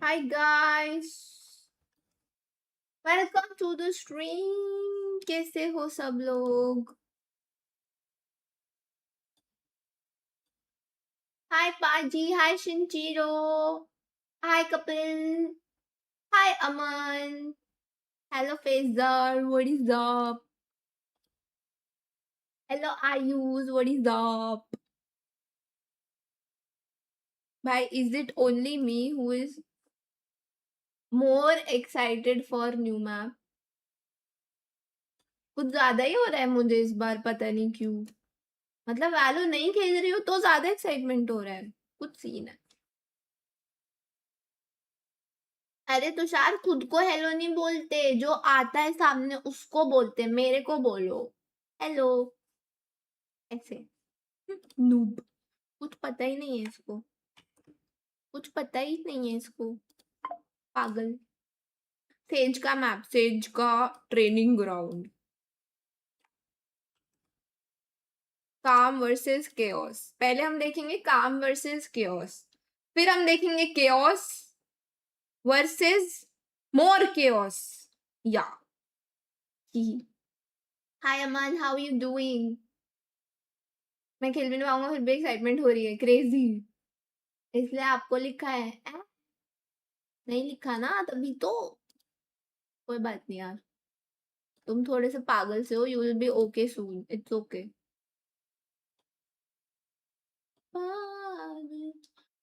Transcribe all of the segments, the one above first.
Hi guys, welcome to the stream. कैसे हो सब लोग? Hi Paji, hi Shinjiro, hi Kapil, hi Aman, hello Faizar, what is up? Hello Ayush, what is up? Bhai, is it only me who is more excited for new map? कुछ ज्यादा ही हो रहा है मुझे इस बार, पता नहीं क्यों। मतलब वैलो नहीं खेल रही हो तो ज्यादा एक्साइटमेंट हो रहा है, कुछ सीन है। अरे तुषार, खुद को हेलो नहीं बोलते, जो आता है सामने उसको बोलते, मेरे को बोलो हेलो ऐसे। नूब, कुछ पता ही नहीं है इसको, कुछ पता ही नहीं है इसको, पागल। सेज का मैप, सेज का ट्रेनिंग ग्राउंड, काम वर्सेस केओस। पहले हम देखेंगे काम वर्सेस केओस, फिर हम देखेंगे केओस वर्सेस मोर केओस। या हाय अमन, हाउ यू डूइंग? मैं खेल भी नहीं पाऊंगा, फिर भी एक्साइटमेंट हो रही है, क्रेजी। इसलिए आपको लिखा है नहीं लिखा ना तभी तो। कोई बात नहीं यार, तुम थोड़े से पागल से हो, you will be okay soon, it's okay.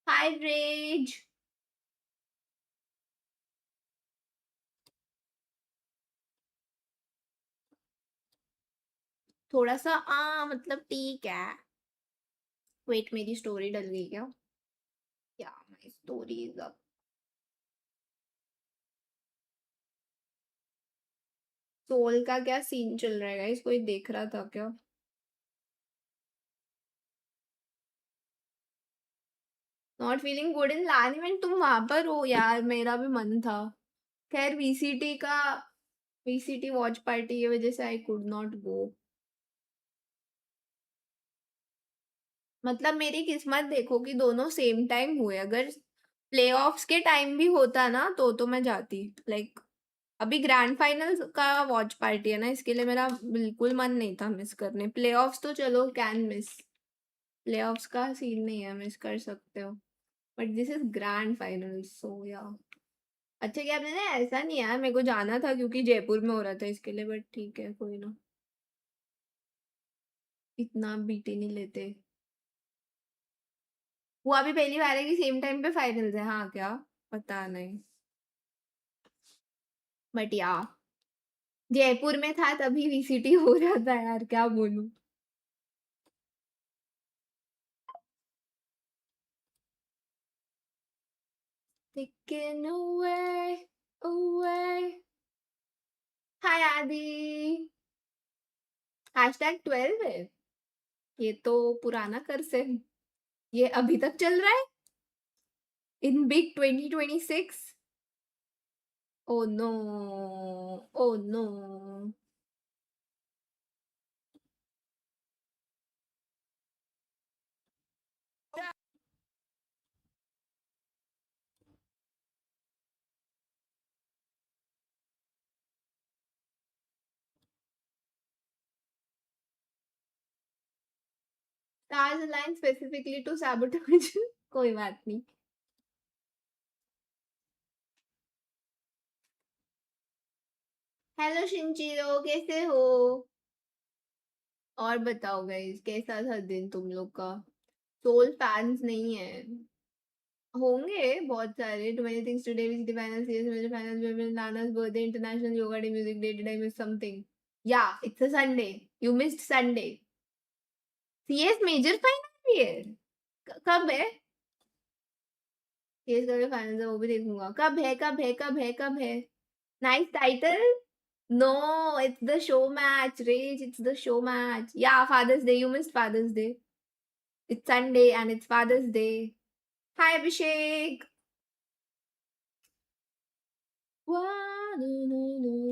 Hi Raze, थोड़ा सा मतलब ठीक है। वेट, मेरी स्टोरी डल गई क्या? या my story is up. Soul का क्या सीन चल रहा है गाइस, कोई देख रहा था क्या? Not feeling good in LAN event, तुम वहां पर हो यार, मेरा भी मन था। खैर वीसीटी वॉच पार्टी की वजह से आई कुड नॉट गो। मतलब मेरी किस्मत देखो कि दोनों सेम टाइम हुए, अगर प्लेऑफ्स के टाइम भी होता ना तो मैं जाती। लाइक अभी ग्रैंड फाइनल का वॉच पार्टी है ना, इसके लिए मेरा बिल्कुल मन नहीं था मिस करने। प्लेऑफ्स तो चलो कैन मिस, प्लेऑफ्स का सीन नहीं है, मिस कर सकते हो, but this is grand final सो या। अच्छा क्या आपने ना, ऐसा नहीं यार, मेरे को जाना था क्योंकि जयपुर में हो रहा था इसके लिए, बट ठीक है कोई ना, इतना बीटी नहीं लेते। हुआ भी पहली बार है कि सेम टाइम पे फाइनल्स है, हाँ क्या पता नहीं, बट या जयपुर में था तभी वीसीटी हो रहा था यार, क्या बोलूं। Taken away, away. हाय आदि, #12 है, ये तो पुराना कर्स है, ये अभी तक चल रहा है in big 2026। Oh no, oh no. Stars align specifically to sabotage कोई बात नहीं। हेलो शिंचीरो, कैसे हो? और बताओ गाइस, कैसा था दिन तुम लोग का? सोल फैंस नहीं है, होंगे बहुत सारे। Too many things today, which the final series major finals, नाना's birthday, international yoga day, music day, did I miss something? Yeah, it's a Sunday, you missed Sunday। CS major final भी है? कब है? सीएस का final है, वो भी देखूंगा। कब है, कब है, कब है, कब है? Nice title. No, it's the show match, Rage, it's the show match। Yeah, Father's Day, you missed Father's Day। It's Sunday and it's Father's Day। Hi Abhishek।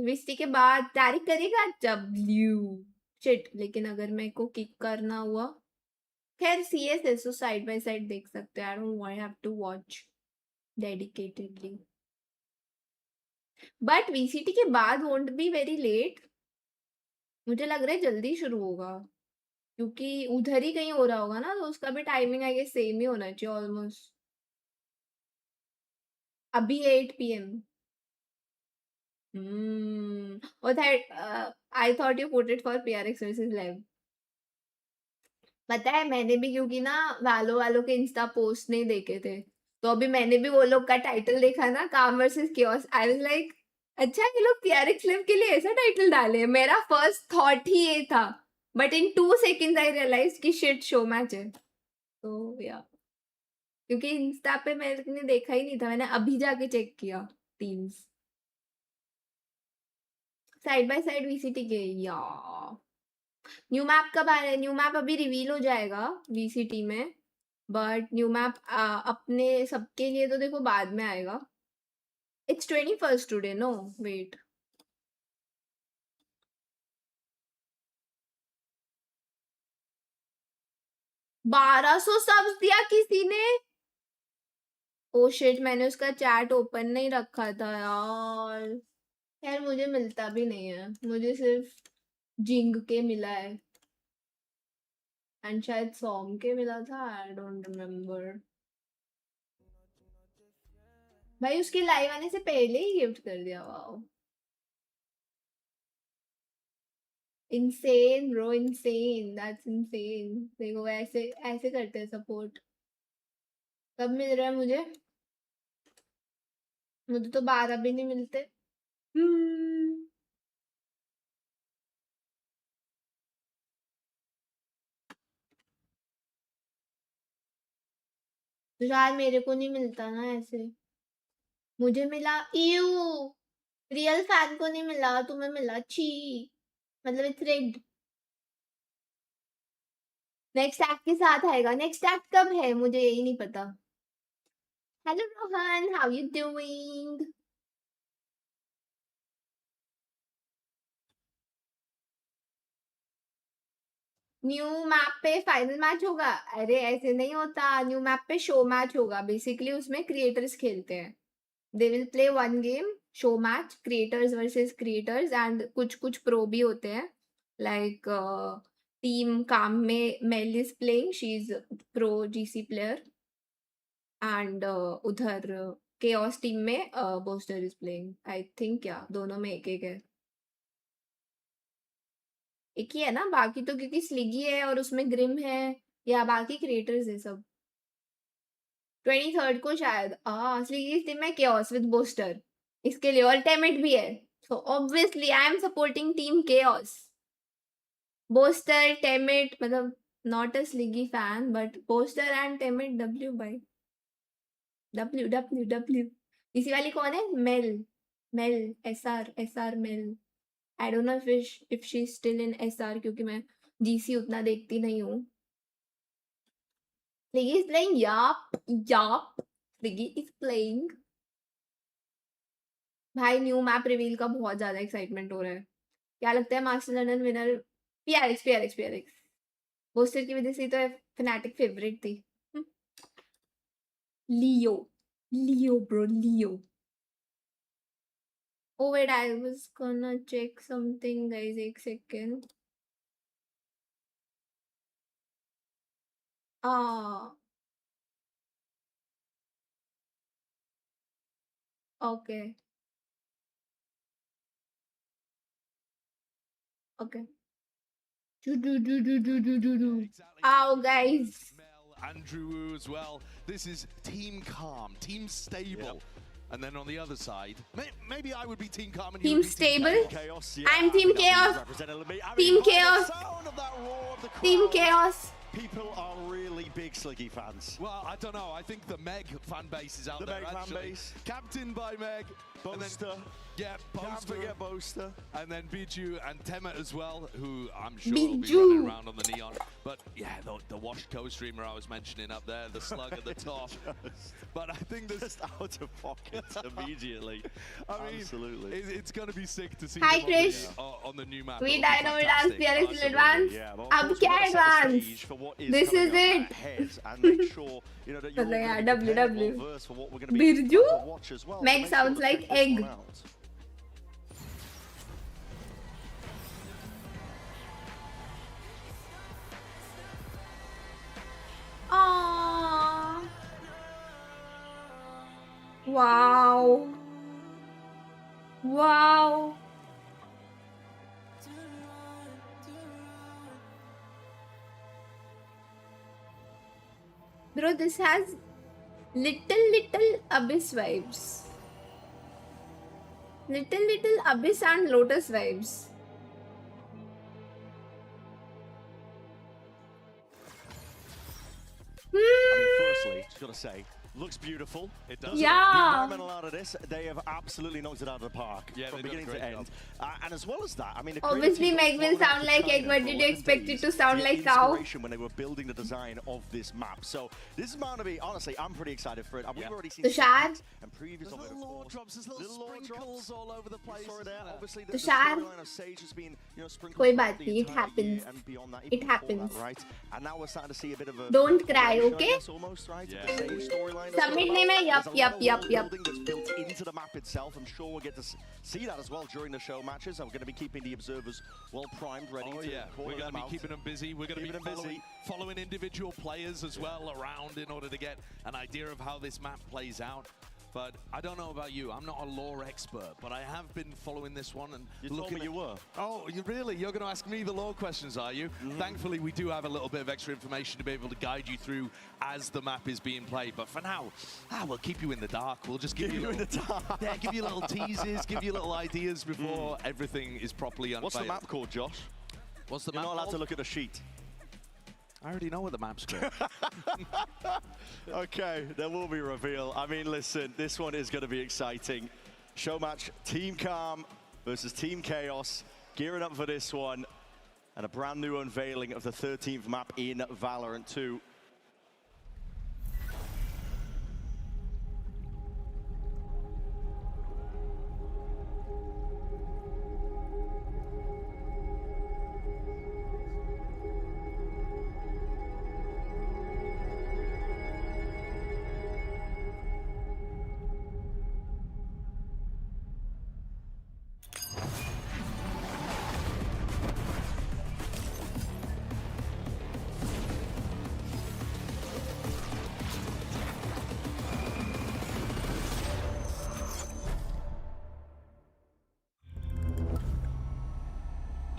विस्टी के बाद तारीख करेगा डब्ल्यू। शिट, लेकिन अगर मेरे को किक करना हुआ, खैर CS है तो साइड बाय साइड देख सकते हैं. I don't have to watch dedicatedly. But VCT के बाद won't be very late. मुझे लग रहा है जल्दी शुरू होगा क्योंकि उधर ही कहीं हो रहा होगा ना, तो उसका भी टाइमिंग आई गेस सेम ही होना चाहिए ऑलमोस्ट. अभी 8 PM. और I thought you put it for PRX versus LEV. पता है मैंने भी क्योंकि ना वालो वालो के इंस्टा पोस्ट नहीं देखे थे, तो अभी मैंने भी वो लोग का टाइटल देखा ना, काम versus chaos. I was like अच्छा ये लोग PRX LEV के लिए ऐसा टाइटल डाले. मेरा फर्स्ट थॉट ही ये था, but in 2 seconds I realise कि शिट शो मैच है. तो या क्योंकि इंस्टा पे मैंने देखा ही नहीं था, मैंने अभी जाके चेक किया teams side by side VCT के. या न्यू मैप कब आ रहा है? न्यू मैप अभी रिवील हो जाएगा VCT में, बट न्यू मैप अपने सबके लिए तो देखो बाद में आएगा. It's 21st today. No wait, बारह सौ सब्स दिया किसी ने. ओ शिट, मैंने उसका चैट ओपन नहीं रखा था यार. यार मुझे मिलता भी नहीं है, मुझे सिर्फ जिंग के मिला है एंड शायद सॉन्ग के मिला था. I don't remember. भाई उसके लाइव आने से पहले ही गिफ्ट कर दिया. Wow, insane bro, insane, that's insane. देखो ऐसे ऐसे करते हैं सपोर्ट. कब मिल रहा है मुझे? मुझे तो 12 भी नहीं मिलते. तो यार मेरे को नहीं मिलता ना ऐसे. मुझे मिला यू, रियल फैन को नहीं मिला, तुम्हें मिला. छी, मतलब इट्स रिग्ड. नेक्स्ट एक्ट के साथ आएगा. नेक्स्ट एक्ट कब है मुझे यही नहीं पता. Hello Rohan, how you doing? New map पे फाइनल मैच होगा? अरे ऐसे नहीं होता. न्यू मैप पे शो मैच होगा. बेसिकली उसमें क्रिएटर्स खेलते हैं. They will play one game show match, creators versus creators, and कुछ कुछ प्रो भी होते हैं. लाइक टीम काम में Mel is playing, she is pro GC player, and उधर केओस टीम में Boaster is playing. I think या दोनों में एक एक है. एक ही है ना, बाकी तो क्योंकि स्लिगी है और उसमें ग्रिम है, या बाकी क्रिएटर्स है सब. 23rd को शायद. स्लिगी टीम में केओस विद बोस्टर, इसके लिए अल्टीमेट भी है. So obviously I am supporting team Chaos. Boaster टेमिट, मतलब not a Sliggy fan, but Boaster and टेमिट W बाई W. इसी वाली कौन है? Mel. Mel SR Mel. I don't know if she still in SR, क्योंकि मैं GC उतना देखती नहीं हूँ. Sliggy is playing. Yep Sliggy is playing. भाई न्यू मैप रिवील का बहुत ज्यादा एक्साइटमेंट हो रहा है. क्या लगता है master London winner? PRX. Boaster की वजह से तो फनाटिक फेवरेट थी. Leo bro, Leo. Oh wait, I was gonna check something guys, एक second. Ah, okay. Do. Ow guys. Andrew as well. This is Team Calm, Team Stable. Yep. And then on the other side, maybe I would be Team Calm and you would be Stable. Team Chaos. Yeah, I'm Team Chaos. Team Chaos. Team Chaos. People are really big Sliggy fans. Well, I don't know. I think the Meg fan base is out there. The Meg fan base. Captained by Meg. Boaster. Yeah, Boaster. Can't forget Boaster. And then Biju and Temet as well, who I'm sure will be running around on the Neon. But yeah, the washed co-streamer I was mentioning up there, the slug at the top. But I think this just out of pocket immediately. Absolutely. It's going to be sick to see Hi, them Krish. on the new map. We It'll be dino will dance fantastic. PRX in advance. Yeah, well, Ab kya advance? This is it. And make sure, you know, that you're Yeah, all prepared, WW. well-versed for what we're going to be Birju? able to watch as well. So Meg make sure sounds to like check this egg. one out. Aww. Wow. Wow. Bro, this has little Abyss vibes. Little Abyss and Lotus vibes. I mean, firstly, just got to say, looks beautiful. It does. Yeah. The environmental out of this, they have absolutely knocked it out of the park from they've done a beginning to great end. And as well as that, I mean, the Obviously, Meg will sound like egg, but did you expect it to sound like cow? when they were building the design of this map. So this is bound to be, honestly, I'm pretty excited for it. We've already seen Tushar. and previous There's little lore drops, there's little lore sprinkles all over the place. Obviously, the Tushar. storyline of Sage has been, you know, sprinkled Koi throughout baat the nahi, it entire year happens. and beyond that, It even before happens. that, right? And now we're starting to see a bit of a Don't cry, evolution, I okay? guess, almost, right? Yeah. The Sage storyline as Submit well. name hai, yup, There's a yup, lot of yup, world yup. building that's built into the map itself. I'm sure we'll get to see that as well during the show matches. And we're going to be keeping the observers well primed, ready Oh to yeah, call we're going to them be out. keeping them busy. We're going to be Keeping them busy. following individual players as well around in order to get an idea of how this map plays out. But I don't know about you. I'm not a lore expert, but I have been following this one and You told looking me you were. Oh, you really? You're going to ask me the lore questions, are you? Thankfully, we do have a little bit of extra information to be able to guide you through as the map is being played. But for now, we'll keep you in the dark. We'll just give you in the dark. Yeah, give you little teases, give you little ideas before everything is properly unveiled. What's the map called, Josh? What's the You're map not allowed called? to look at the sheet. I already know what the map's called. Okay, there will be a reveal. I mean, listen, this one is going to be exciting. Show match, Team Calm versus Team Chaos. Gearing up for this one. And a brand new unveiling of the 13th map in Valorant 2.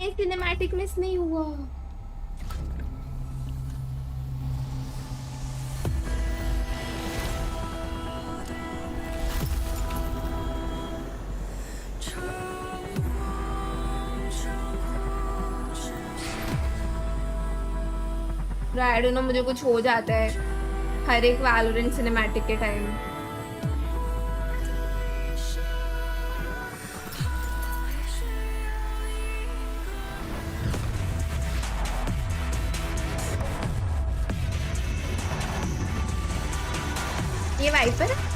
ये cinematic miss नहीं हुआ. I don't know, मुझे कुछ हो जाता है हर एक Valorant cinematic के टाइम. ये वाइपर है?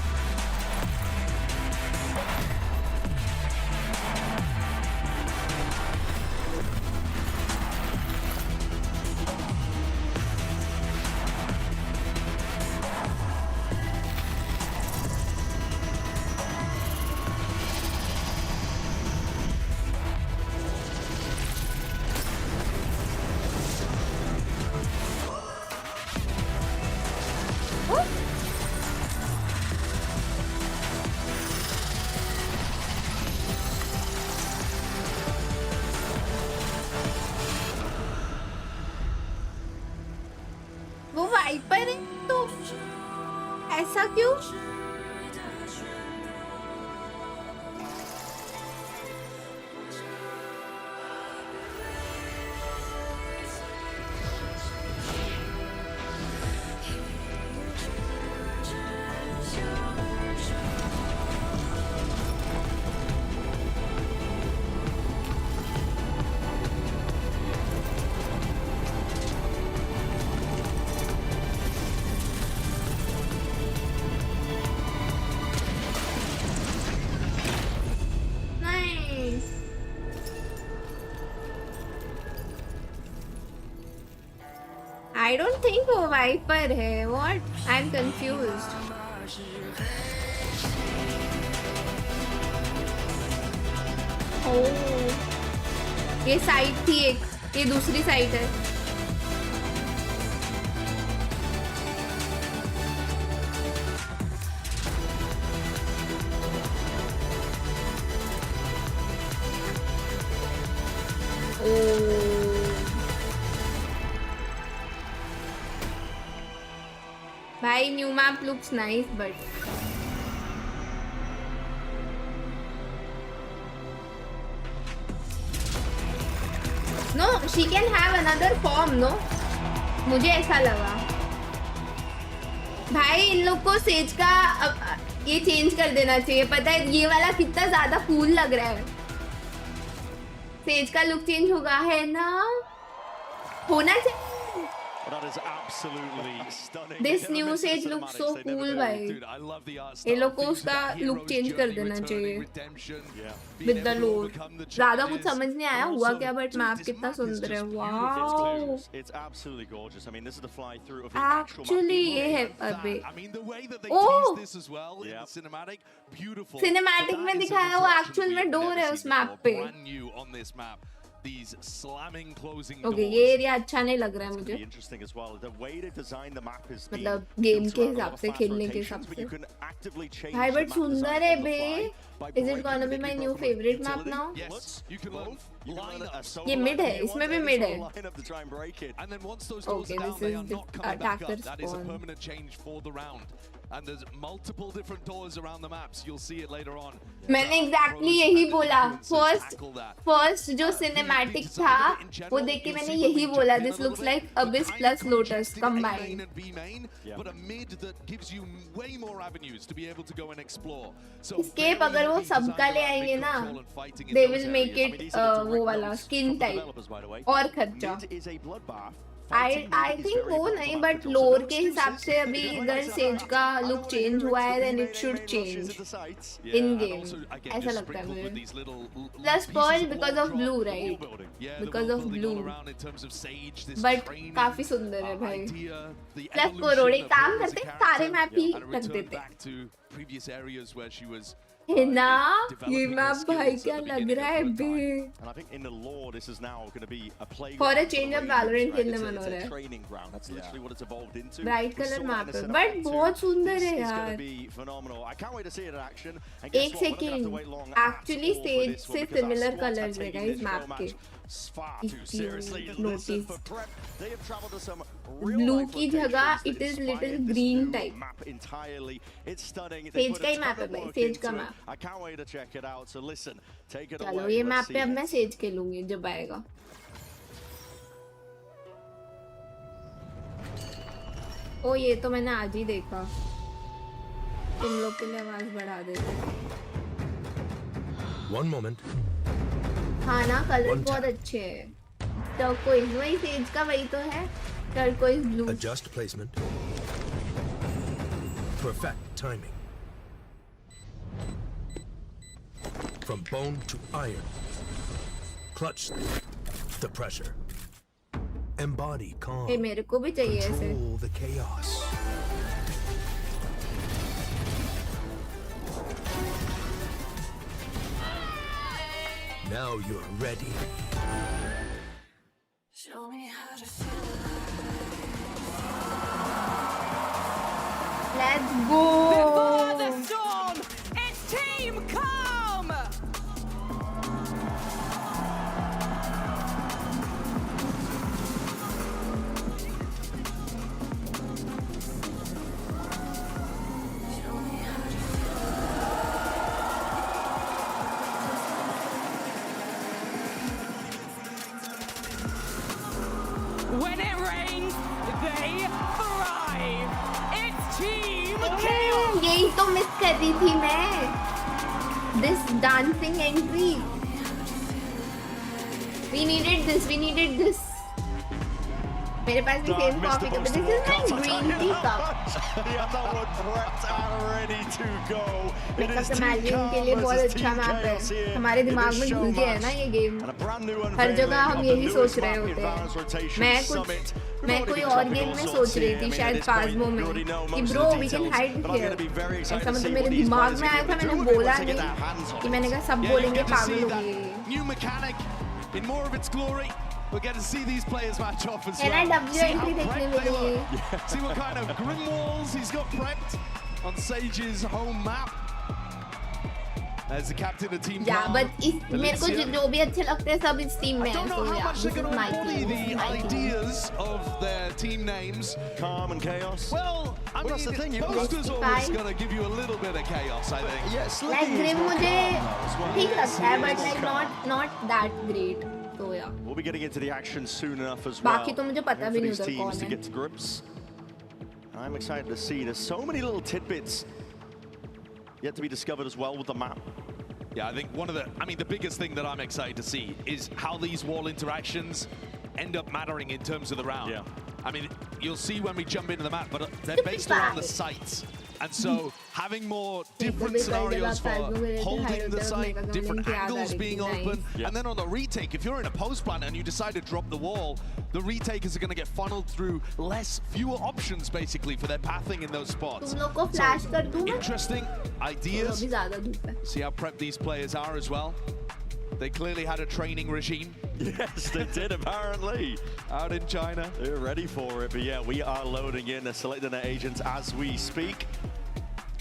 वो वाइपर है तो ऐसा क्यों? I don't think वो वाइपर है. What? I'm confused. Oh. ये साइड थी एक. ये दूसरी साइड है. भाई new map looks nice but no she can have another form no मुझे ऐसा लगा भाई इन लोग को सेज का ये चेंज कर देना चाहिए. पता है ये वाला कितना ज्यादा कूल लग रहा है. सेज का लुक चेंज होगा है ना होना चाहिए. That is absolutely stunning. This new Sage looks so cool भाई. ये लोग को उसका लुक चेंज कर देना चाहिए. With the load. ज़्यादा कुछ समझ नहीं आया हुआ क्या बट मैप कितना सुंदर है. Wow. It's absolutely gorgeous. I mean, this is the fly through of Actually ये है अबे. I mean, the way that they Oh. tease this as well in the cinematic, beautiful. Cinematic में दिखाया वो actual में door है उस map पे. Brand new on this map. These slamming closing Okay doors. ये एरिया अच्छा नहीं लग रहा है मुझे. interesting as well. The way they design the map is मतलब गेम के हिसाब से खेलने के हिसाब से. भाई बट सुंदर है बे. Is it gonna be my new favorite map now? Yes, you can line up. ये mid है. इसमें भी mid है. And then once those doors Okay, are down, this they is are the not coming back attacker up. That is a spawn. permanent change for the round. And there's multiple different doors around the maps. You'll see it later on. मैंने exactly यही बोला. First जो cinematic था वो देख के मैंने यही बोला. This looks like Abyss plus Lotus combined. But a mid that gives you way more avenues to be able to go and explore. So Escape अगर वो सबका ले आएंगे ना, they will make it वो वाला skin type और खर्चा. I think वो नहीं but lore के हिसाब से अभी इधर सेज का लुक चेंज हुआ है then it should change in game. ऐसा लगता है मुझे. Plus pearl because of blue right? Because of blue. But काफी सुंदर है भाई. Plus कोरोड़े काम करते सारे मैप ही रख देते. Previous areas where she was है ना ये मैप भाई क्या लग रहा है बे. And I think in the lore this is now going to be a playground. For a change of Valorant खेलने मन हो रहा है. Training ground. That's literally what it's evolved into. Bright color map है but बहुत सुंदर है It's यार. going to be phenomenal. I can't wait to see it in action. And एक सेकेंड एक्चुअली सेज से सिमिलर कलर्स है guys map के. Notice blue की जगह it is little green type. Says का ही मैप है भाई. सेज का मैप. चलो ये मैप पे अब मैं सेज खेलूंगी जब आएगा. ओ ये तो मैंने आज ही देखा. तुम लोग के लिए आवाज बढ़ा देते. One moment. हाँ ना कलर बहुत अच्छे हैं. टर्कोइज वही सेज का वही तो है. Turquoise blue. Adjust placement. Perfect timing. From bone to iron. Clutch the pressure. Embody calm. ये मेरे को भी चाहिए ऐसे. Control the chaos. Now you're ready. Show me how to feel. Let's go. Before the storm, it's Team Calm. Show me how to feel. When it rains, they thrive. It's Team Chaos. यही तो miss कर रही थी मैं. This dancing entry. We needed this. मेरे पास भी same coffee cup, this is my green tea cup. He had that one prepped and ready to go. Make up imagine के लिए बहुत अच्छा मैप है, हमारे दिमाग में घुस गया है ना ये गेम, हर जगह हम यही सोच रहे होते हैं। मैं कोई और गेम में सोच रही थी शायद फाज़मो में कि bro we can hide here, ऐसा मतलब मेरे दिमाग में आया था, मैंने बोला नहीं कि मैंने कहा सब बोलेंगे पागल हो गए। New mechanic in more of its glory. We're going to see these players match off as well. LEV entry देखने मिली। See what kind of grim walls he's got prepped on Sage's home map. As the captain of Team Yeah, Calm, but मेरे को जो भी अच्छे लगते हैं सब इस टीम में I है, don't know so how yeah, much this they're is going to my embody team, the my team. ideas of their team names. Calm and chaos. Well, I Well, that's the thing, mean, you- Boaster's always going to give you a little bit of chaos, I think. Yes, Like Grim मुझे ठीक लगता है, but like not that great. So yeah. We'll be getting into the action soon enough as well. बाकी तो मुझे पता भी For नहीं these उधर teams कौन to है। get to grips. I'm excited to see. There's so many little tidbits yet to be discovered as well with the map. Yeah, I think the biggest thing that I'm excited to see is how these wall interactions end up mattering in terms of the round. Yeah. I mean, you'll see when we jump into the map, but they're based around the sites. And so having more different scenarios for holding the site, different angles being open, and then on the retake, if you're in a post plant and you decide to drop the wall, the retakers are going to get funneled through fewer options basically for their pathing in those spots. तुम लोग को flash कर दूं मैं? Interesting ideas. अभी ज़्यादा धूप है। See how prepped these players are as well. They clearly had a training regime Yes, they did apparently. out in China. They're ready for it, but yeah, we are loading in. They're selecting their agents as we speak.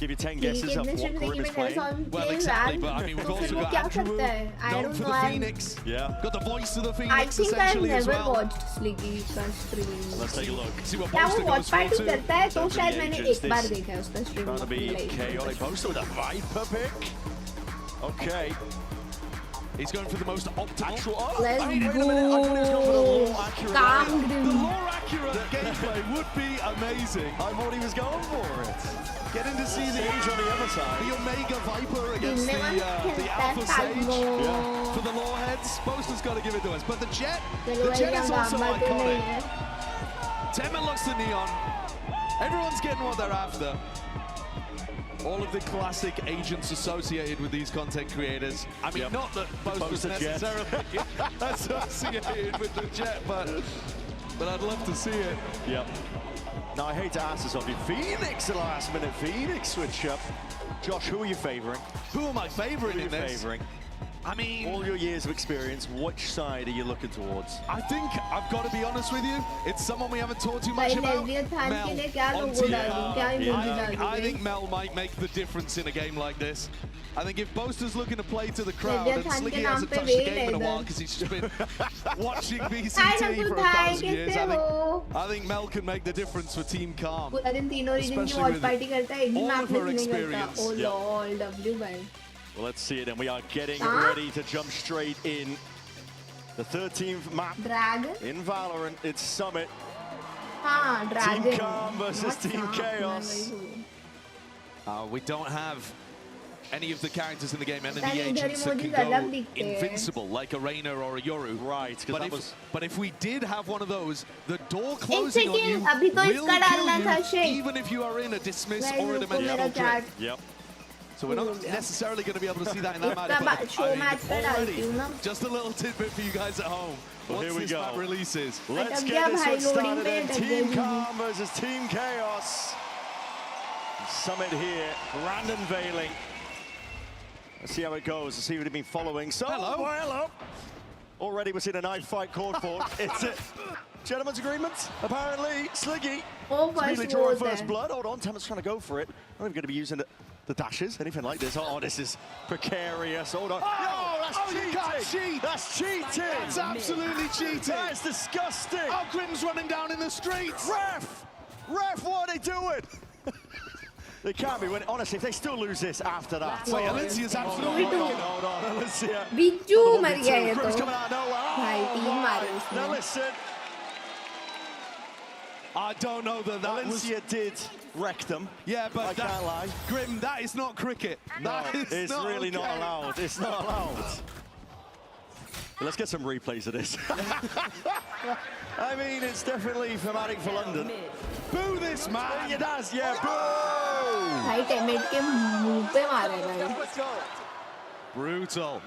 Give you 10 guesses of what Grim is playing. Well, exactly, but I mean, we've also got Andrew, known for the Phoenix. Yeah. Got the voice of the I Phoenix think I've essentially as never well. watched Sliggy का stream. Let's take a look. See what क्या वो Boaster watch goes party through too. करता है तो शायद मैंने agents, एक बार this देखा है उसका stream। Trying to be chaotic. Boaster with a Viper pick. Okay. He's going for the most optimal. Let's Wait a minute. I thought he was going for the go. more accurate. Calm The Grim। more accurate gameplay would be amazing. I thought he was going for it. Getting to see the Sage on the other side. the Omega Viper against इनमें one the खेलता है Alpha Sage. फाज़मो। For the Lawheads, Boaster's got to give it to us. But the Jet चलो भाई is यहाँ also gamma तो नहीं iconic. है। Temet looks the neon. Everyone's getting what they're after. All of the classic agents associated with these content creators. I mean, Yep. not that Boaster's Boaster Jet. necessarily associated with the Jet, but I'd love to see it. Yep. Now, I hate to ask this of you. Phoenix, the last minute Phoenix switch up. Josh, who are you favoring? Who am I favoring in this? Favoring? I mean, All your years of experience, which side are you looking towards? I think I've got to be honest with you. It's someone we haven't talked too much भाई about. लेवियथान के लिए क्या on logo TR. डालूं, क्या emoji डालूं? I think Mel might make the difference in a game like this. I think if Boaster's looking to play to the crowd, and लेवियथान के Sliggy नाम hasn't पे touched the well game in a है while इधर। because he's just been watching Hi, VCT Nakul for भाई, 1,000 years. कैसे हो? I think Mel can make the difference for Team Calm. पूरा दिन तीनों रीजन की Especially वॉच with पार्टी करता है, एक भी all मैप of में her नहीं करता। experience. ओ Yep. लॉल W भाई। Well, let's see it, and we are getting Huh? ready to jump straight in. The 13th map dragon? in Valorant, it's Summit. हाँ dragon. Team Calm versus Not Team सांप, Chaos. मैं वही हूँ। We don't have any of the characters in the game, any of Then the इधर agents that emojis can अलग go दिखते हैं। invincible, like a Reyna or a Yoru. Right, because But if we did have one of those, the door closing on second, you अभी तो will इसका डालना था kill Sheikh. you, even if you are in a dismiss Guys, or in a रुको मेरा mental chat। drift. Yep. So we're not necessarily going to be able to see that in that उसका match. But show match पे डालती हूँ ना। just a little tidbit for you guys at home. Well, Once here we this go. map releases. Let's अटक get गया this भाई, one loading started पे then. अटक गया Team ji. Calm versus Team Chaos. Summit here, grand unveiling. Let's see how it goes. Let's see who've been following. So, Hello. well, hello. Already we're seeing a knife fight called for. It's a gentleman's agreement, apparently. Sliggy. Oh, It's immediately first drawing word first there. blood. Hold on, Temet's trying to go for it. I'm not even going to be using the dashes, anything like this. Oh, this is precarious. Hold on. Oh, that's cheating. You can't cheat. That's cheating. That's absolutely cheating. That is disgusting. Oh, Grim's running down in the streets. Ref, what are they doing? They can't be winning. Honestly, if they still lose this after that. Wait, Alencia's absolutely Hold on, Alencia. बिज्जू मर गया ये Grim's तो। coming out of nowhere. भाई तीन मारे Now उसने। listen, I don't know that was... Alencia did wreck them. Yeah, but I can't lie. Grim, that is not cricket. No, That is it's not really okay. not allowed. It's not allowed. Let's get some replays of this. I mean, it's definitely thematic for London. Boo this man! It does, yeah, boo! भाई टेमेट के मुंह पे मारे भाई. Brutal.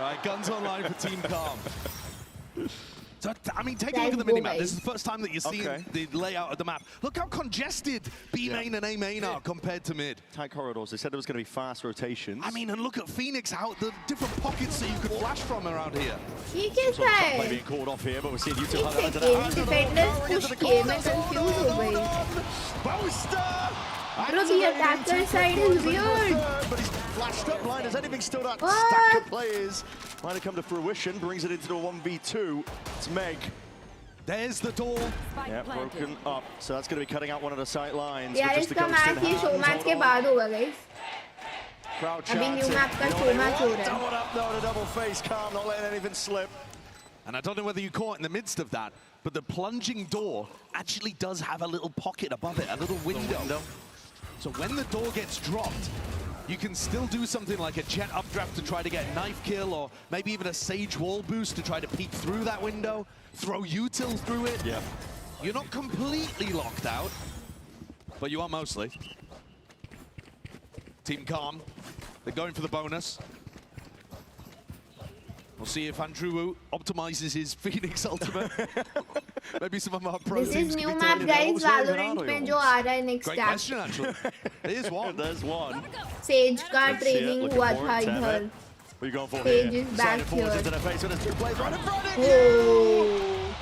Right, guns online for Team Calm. So, I mean, take a look at the minimap. This is the first time that you're seeing the layout of the map. Look how congested B main and A main are compared to mid. Tight corridors. They said there was going to be fast rotations. I mean, and look at Phoenix, how the different pockets that you could flash from around here. ये कैसा है? Being called off here, but we're seeing YouTube. Defenders push किए, मैं confused हो गई. Boaster! Bro, the attacker side is weird. But he's flashed up blind. Has anything still that What? stack of players might have come to fruition? Brings it into a 1v2. It's Meg. There's the door. Yeah, broken up. So that's going to be cutting out one of the sight lines. यार इसका match ये show match के बाद होगा guys. Crowd अभी new map का chanting. Show match हो रहा है. Doubled up though, the double face. Calm, not letting anything slip. And I don't know whether you caught in the midst of that, but the plunging door actually does have a little pocket above it, a little window. So when the door gets dropped, you can still do something like a jet updraft to try to get a knife kill, or maybe even a Sage wall boost to try to peek through that window, throw util through it. Yeah. You're not completely locked out, but you are mostly. Team Calm, they're going for the bonus. We'll see if Andrew optimizes his Phoenix ultimate. Maybe some of our pro This teams is can new be map taking guys. it. Valorant में जो आ रहा है next Great act. question, actually. There's one. There's one. Sage का Let's see it, training looking हुआ for था it, Temet. इधर. What are you going for Sage here? is back Sliding forwards here. into their face with his two plays right in front of Oh.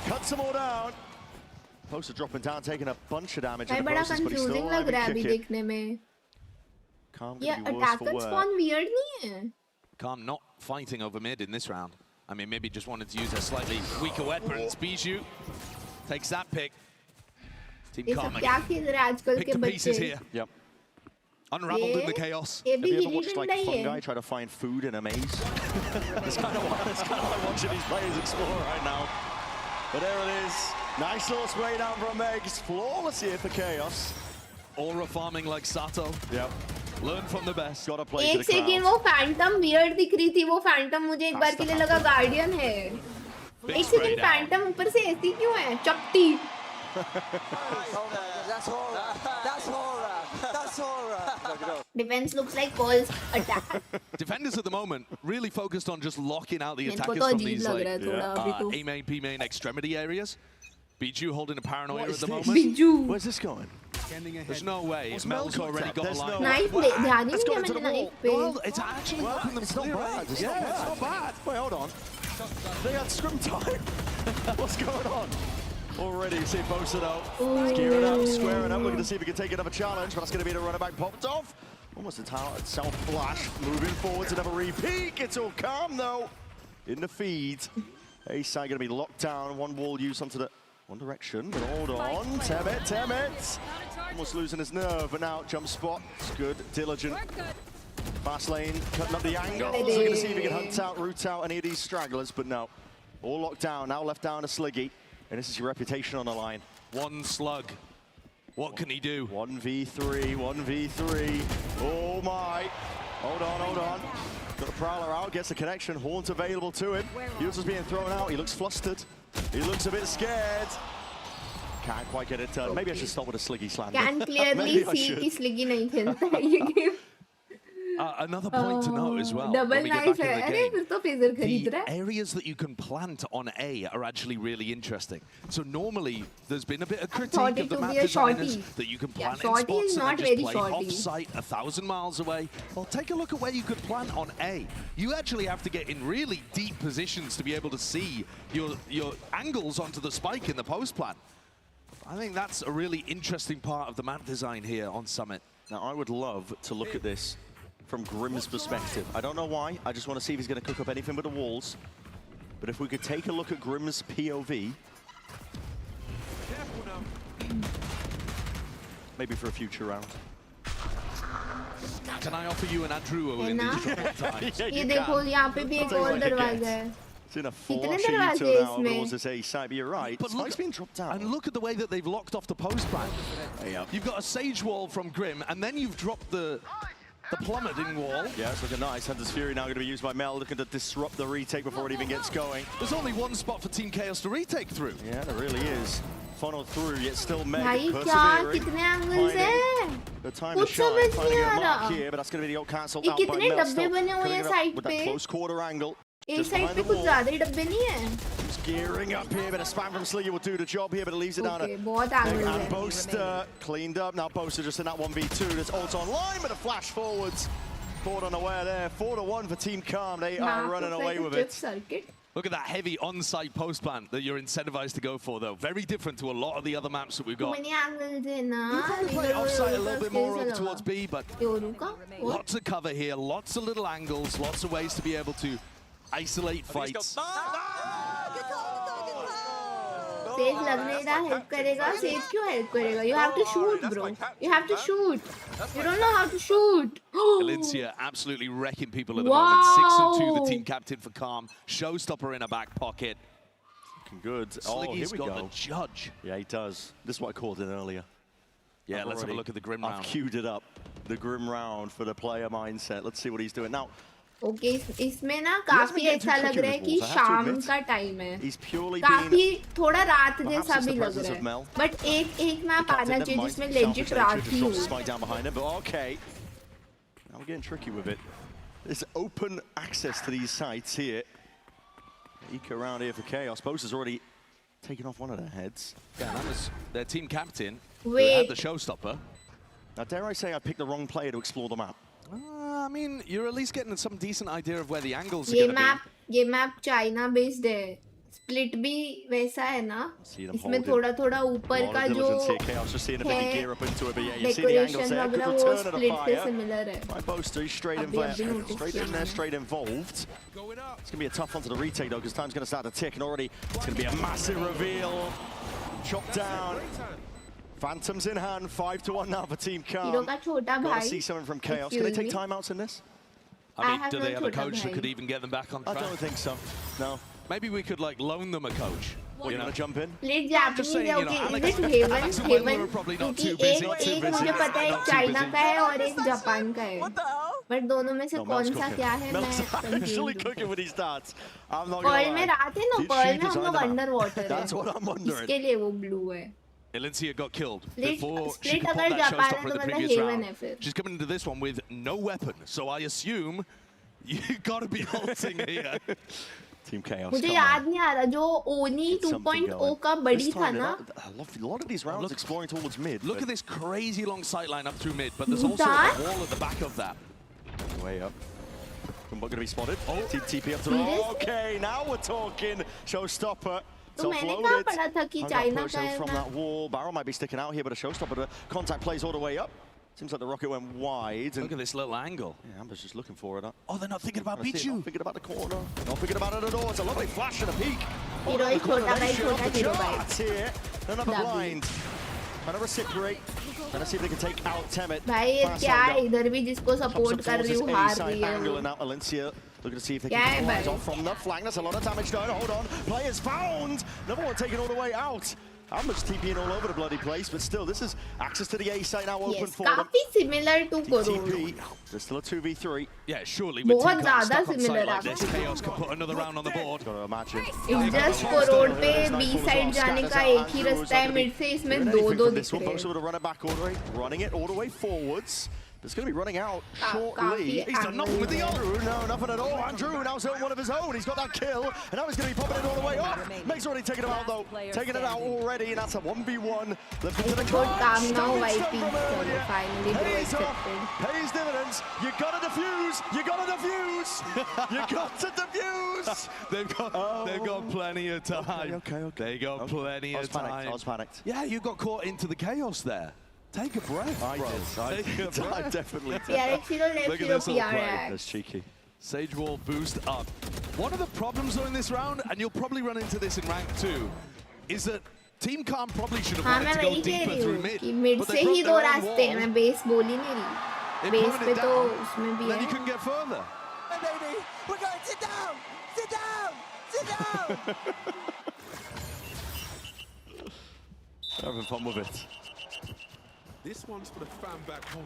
Cuts them all down. Poster dropping down, taking a bunch of damage in भाई the बड़ा process, but he's still confusing alive लग रहा है and अभी kicking. देखने में. Calm ये gonna be worse for attacker wear. spawn weird नहीं है. Calm not fighting over mid in this round. I mean, maybe just wanted to use a slightly weaker weapon. Bijou takes that pick. Team ये Calm सब क्या again. खेल रहे हैं आजकल Pick के the pieces बच्चे. here. Yep. Unraveled in the chaos. ये Have भी you ever hidden watched like नहीं fungi है. try to find food in a maze? It's kind of like watching these players explore right now. But there it is. Nice little spray down from Megs. Flawless here for Chaos. Aura farming like Sato. Yep. Learn from the best. Got to play to एक the second crowd. वो Phantom weird दिख रही थी. वो Phantom मुझे एक बार के लिए लगा गार्डियन है. Big एक spray सेकंड down. फैंटम ऊपर से ऐसी क्यों है? चपटी. That's horror. That's horror. That's horror. Defense looks like Paul's attack. Defenders at the moment really focused on just locking out the मेरे को attackers तो from अजीब these लग like रहा है थोड़ा अभी तो. A main, P main extremity areas. Bijou holding a paranoia What at is the this? moment. बिज्जू. Where's this going? There's no way. What's Mel's Mel already got? got a There's line. no- knife What? ले ध्यान ही Let's नहीं go दिया into मैंने the knife wall. पे. Well, it's actually helping them It's not clear bad. it. It's Yeah, not bad. it's not bad. Wait, hold on. They had scrim time. What's going on? Already, you see posted out. Gearing up, squaring up, looking to see if he can take another challenge, but that's going to be the runner back popped off. Almost a self-flash, moving forward to another repeat. It's all calm though. In the feed. Ace side going to be locked down. One wall use onto the one direction, but hold on. Temet. Almost losing his nerve, but now jump spot. It's good, diligent. Fast lane, cutting up the angle. Looking to see if he can hunt out, root out any of these stragglers, but no. All locked down, now left down to Sliggy. And this is your reputation on the line. One slug. What can he do? 1v3, 1v3. Oh my. Hold on. Got the Prowler out, gets the connection. Horns available to him. User's being thrown out. He looks flustered. He looks a bit scared. Can't quite get it done. Maybe I should stop with a Sliggy slander. Can clearly Maybe I see should. कि स्लिगी नहीं खेलता है ये game. Another point to note as well. Double when we get knife back है. in the अरे game, फिर तो phasor खरीद the रहा है. areas that you can plant on A are actually really interesting. So normally there's been a bit of thought critique it of the to map be a designers shorty. that you can Yeah, plant in shorty is spots and not then just very play shorty. off-site 1,000 miles away. Well, take a look at where you could plant on A. You actually have to get in really deep positions to be able to see your angles onto the spike in the post plant. I think that's a really interesting part of the map design here on Summit. Now, I would love to look at this from Grimm's perspective. I don't know why. I just want to see if he's going to cook up anything but the walls. But if we could take a look at Grimm's POV. Maybe for a future round. Can I offer you an Andrew है in ना? these troubled times? Yeah, ये you देखो can. यहाँ पे भी I'll एक tell you और what you दरवाजा get. है. It's in a कितने flush दरवाजे util हैं now इसमें? towards this A side, but you're right. But Spike's being dropped down. And look at the way that they've locked off the post plant. Yeah. You've got a Sage Wall from Grim, and then you've dropped the the plummeting wall. Yeah, it's looking nice. Hunter's Fury now going to be used by Mel, looking to disrupt the retake before it even gets going. There's only one spot for Team Chaos to retake through. Yeah, there really is. Funneled through, yet still Meg भाई क्या persevering. कितने angles हैं? The time to कुछ shine, समझ finding नहीं a uh mark रहा। here, but that's going to be the old cancel ये out by कितने Mel डब्बे still. बने हुए Coming हैं up side with पे? that close quarter angle. एक Just साइड behind पे the कुछ wall. ज्यादा ही डब्बे नहीं है। Just gearing up here, but a spam from Sliggy will do the job here, but it leaves it down Okay, to बहुत Meg angles and हैं। Boaster. Cleaned up, now Boaster just in that 1v2. There's ult online, but a flash forwards. Caught unaware there. 4-1 for Team Calm. They are running away with it. Circuit. Look at that heavy on-site post plant that you're incentivized to go for, though. Very different to a lot of the other maps that we've got. Many angles है ना। You probably play offsite a little bit more over towards B, but Yoru lots of cover here, lots of little angles, lots of ways to be able to isolate fights. Says लगने का help करेगा। Says क्यों help करेगा? You have to shoot, bro. You have to shoot. You don't know how to shoot. Valencia absolutely wrecking people at the moment. 6-2, the team captain for Calm. Showstopper in a back pocket. Looking good. Sliggy's here we got go. the judge. Yeah, he does. This is what I called it earlier. Yeah, let's have a look at the Grim I've round. queued it up. The Grim round for the player mindset. Let's see what he's doing. Now, okay इसमें ना काफी ऐसा लग रहा है कि शाम का टाइम है। he's purely काफी been थोड़ा रात Perhaps जैसा it's भी the लग presence रहा of है। Mel. बट एक मैप आना चाहिए जिसमें लेजिट रात ही हो। Spike down behind him, but okay. Now we're getting tricky with it. There's open access to these sites here. Eka around here for Chaos. Bosa's already taken off one of their heads. Yeah, that was their team captain who Wait. had the showstopper. Now, dare I say I picked the wrong player to explore the map? I mean, you're at least getting some decent idea of where the angles are ये going to be. ये map China based है। Split भी वैसा है ना। See them इसमें holding. थोड़ा ऊपर A lot का of जो diligence here. Chaos just seeing if they can है gear up into it, but yeah, you see the angles decoration there. Good वगैरह वो return of the स्प्लिट से fire. Similar है। By Boaster, he's straight in अभी there, notice straight किया in there, मैंने। straight involved. It's going to be a tough one to the retake though, because time's going to start to tick, and already it's going to be a massive reveal. Chopped down. Phantoms in hand, 5-1 now for Team hero Calm. का छोटा Got to भाई। see something from Chaos. Can they Excuse take me? timeouts in this? I mean, have do no they have a chota coach that bhai. could even get them back on I track? don't think so. No. Maybe we could like loan them a coach. What, you know? want to jump in? Split I'm just Japanese saying, है you know, okay Alex- is it Alex and Haven Wendler are probably not क्योंकि too busy, एक मुझे पता है एक China का है और एक जापान का है बट दोनों में से No, कौन Mel's सा cooking. क्या है मैं Mel's actually confuse cooking with his darts. I'm not Pearl going में to lie. रात है ना Did पर्ल she में हम design लोग the map? Under water That's what I'm है wondering. इसके लिए वो ब्लू है Valencia got killed Split- before she Split could pop अगर that जापान है showstopper in तो the मतलब previous हेवन round. है फिर She's coming into this one with no weapon, so I assume you got to be ulting here. Team Chaos. मुझे come याद on. नहीं आ रहा जो ओनी Get something 2.0 going. का बड़ी This था time, ना a lot of these rounds Look- exploring towards mid. Look but at this crazy long sight line up through mid, but there's also That? a wall at the back of that. Way up. Not going to be spotted. Oh, TP up to Serious? Okay, now we're talking. Showstopper. It's तो मैंने offloaded. कहाँ पढ़ा था कि Hung up China person का है from ना that wall. Barrel might be sticking out here, but a showstopper. The contact plays all the way up. Seems like the rocket went wide. And Look at this little angle. yeah, Amber's just looking for it. Oh, they're not thinking about Trying to see it, Pichu. not thinking about the corner. Not thinking about it at all. It's a lovely flash and a peek. Hero एक छोटा भाई Coordination off छोटा the hero भाई charts here. Another W. blind. Trying to reciprocate. Trying to see if they can take out Temet. भाई ये Fast क्या angle. है इधर भी जिसको Chops सपोर्ट up कर towards रही this हूँ हार A-side रही है angle, वो and now Valencia looking to see if they क्या can है capitalize भाई? off from the flank. That's a lot of damage done. Hold on. Players found. Another one taken all the way out. Amber's TPing all over the bloody place, but still, this is access to the A site now open Yes, for them. काफी similar to corona TP. There's still a 2v3. Yeah, surely with बहुत Team Calm ज़्यादा stuck on similar site like this, actually. Chaos could put another round on the board. Gotta imagine. It's just corrode पे B side जाने का एक ही रास्ता है mid से इसमें दो दो दिख रहे Both हैं to run it back all the way, running it all the way forwards. It's going to be running out shortly. काफी He's done nothing with the angles Andrew. No, nothing at all. Andrew now zone one of his own. He's got that kill, and now he's going to be popping it all the way off. Meg's already taken him out though. Taking it out already, and that's a 1v1. Left into the Good calm now, Stolen YP. stun from चलो, earlier. finally bro Pays off. accepted. Pays dividends. You got to defuse. You got to defuse. You got to defuse. They've got plenty of time. Okay. They got plenty I of was panicked. time. I was panicked. Yeah, you got caught into the chaos there. Take a breath, I bro. did. Take a I breath. definitely did. PRX hero Look left at hero this little play. PRX That's cheeky. Sage wall boost up. One of the problems though in this round, and you'll probably run into this in rank 2, is that Team Calm probably should have हाँ wanted मैं to go वही कह deeper रही through हूँ mid. कि mid but से they he broke दो their own रास्ते हैं wall. मैं बेस बोल ही नहीं They रही बेस pointed पे it तो down, उसमें भी and then है you couldn't get further. Hey, baby, we're going to sit down. Sit down. Sit down. Having fun with it. This one's for the fan back home.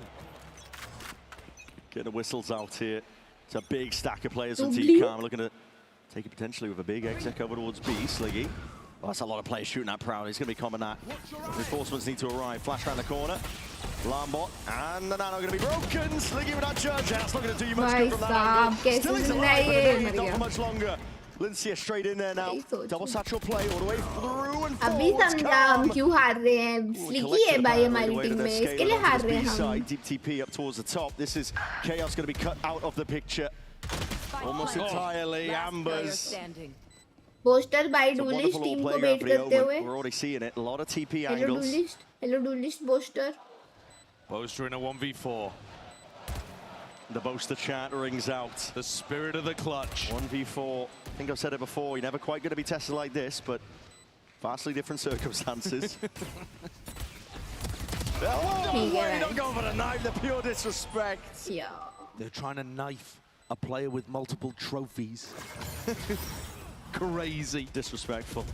Getting the whistles out here. It's a big stack of players from Team Calm looking to take it potentially with a big exec over towards B. Sliggy. Oh, that's a lot of players shooting that Proud. He's going to be common that. Reinforcements need to arrive. Flash around the corner. Lambot and the nano going to be broken. Sliggy with that charge. That's not going to do you much good from that angle. Still is alive, but not for much longer. Lincia straight in there now. Double satchel play all the way through and अभी समझा हम क्यों हार रहे हैं. स्लिकी है भाई हमारी टीम में. इसके लिए हार रहे हैं हम. Deep TP up towards the top. This is Chaos going to be cut out of the picture. Almost entirely. Ambers. Boaster by Duelist team को बेट करते हुए. We're already seeing it. A lot of TP Hello angles. Duelist. Hello Duelist Boaster. Boaster in a 1v4. The Boaster chant rings out. The spirit of the clutch. 1v4. I think I've said it before. You're never quite going to be tested like this, but vastly different circumstances. Oh, you're not going for the knife. The pure disrespect. Yeah. They're trying to knife a player with multiple trophies. Crazy. Disrespectful.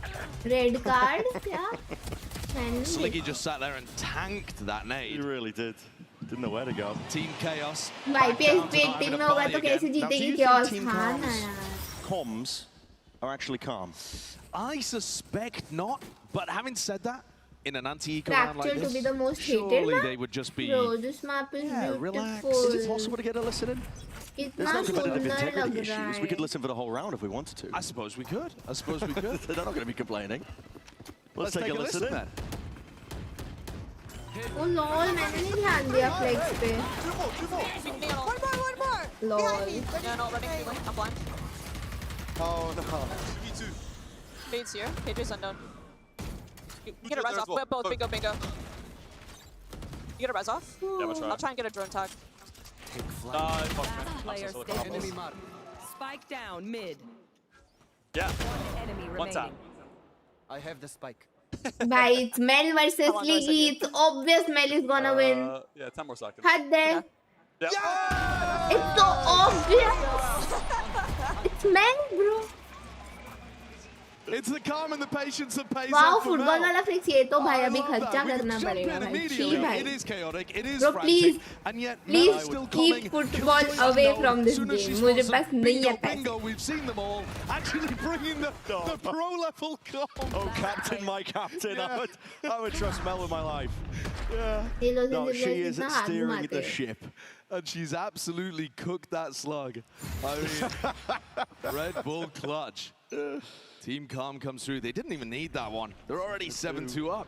Red card. Yeah. Sliggy just sat there and tanked that nade. He really did. Didn't know where to go. Team Chaos. YPS पे एक team में होगा तो कैसे जीतेगी Chaos? हाँ ना यार. Comms are actually calm. I suspect not, but having said that, in an anti-eco round like Fractal to this, be the most surely hated they would just be... Bro, this map is relax. beautiful. Is it possible to get a listen in? There's कितना no competitive सुंदर integrity लग issues. रहा We could है. listen for the whole round if we wanted to. I suppose we could. I suppose we could. They're not going to be complaining. Let's take a listen in. then. Oh lol, मैंने नहीं ध्यान दिया flex पे. One more. Lol. Behind me. Yeah, no, running anyway. I'm blind. Oh no. Fade's here. Page is unknown. You get a res off. Both. Bingo. You get a res off? Yeah, we'll try. I'll try and get a drone tag. Player standing. Spike down mid. Yeah. Enemy One tap. remaining. I have the spike. भाई it's Mel versus Come on, no, Sliggy. It's obvious Mel is gonna win. Yeah, 10 more seconds. हद है. Yeah. It's so obvious. It's Mel, bro. It's the calm and the patience that pays Wow, off for football Mel. वाला flix ये तो भाई I अभी love खर्चा that. We करना jump पड़ेगा in भाई. immediately. छी भाई. It is chaotic, it is Bro, frantic, please, and yet please Mel is still keep coming. football Kills away unknown. from this Soon as she game. मुझे spots पास them, नहीं है bingo, पैसे. bingo, we've seen them all. Actually bringing the pro level calm. Oh, captain, my captain. Yeah. I would trust Mel with my life. Yeah. ये लोग No, सिर्फ she is इतना हाथ steering घुमाते the हैं. ship. And she's absolutely cooked that slug. I mean, Red Bull clutch. Team Calm comes through. They didn't even need that one. They're already 7-2 up.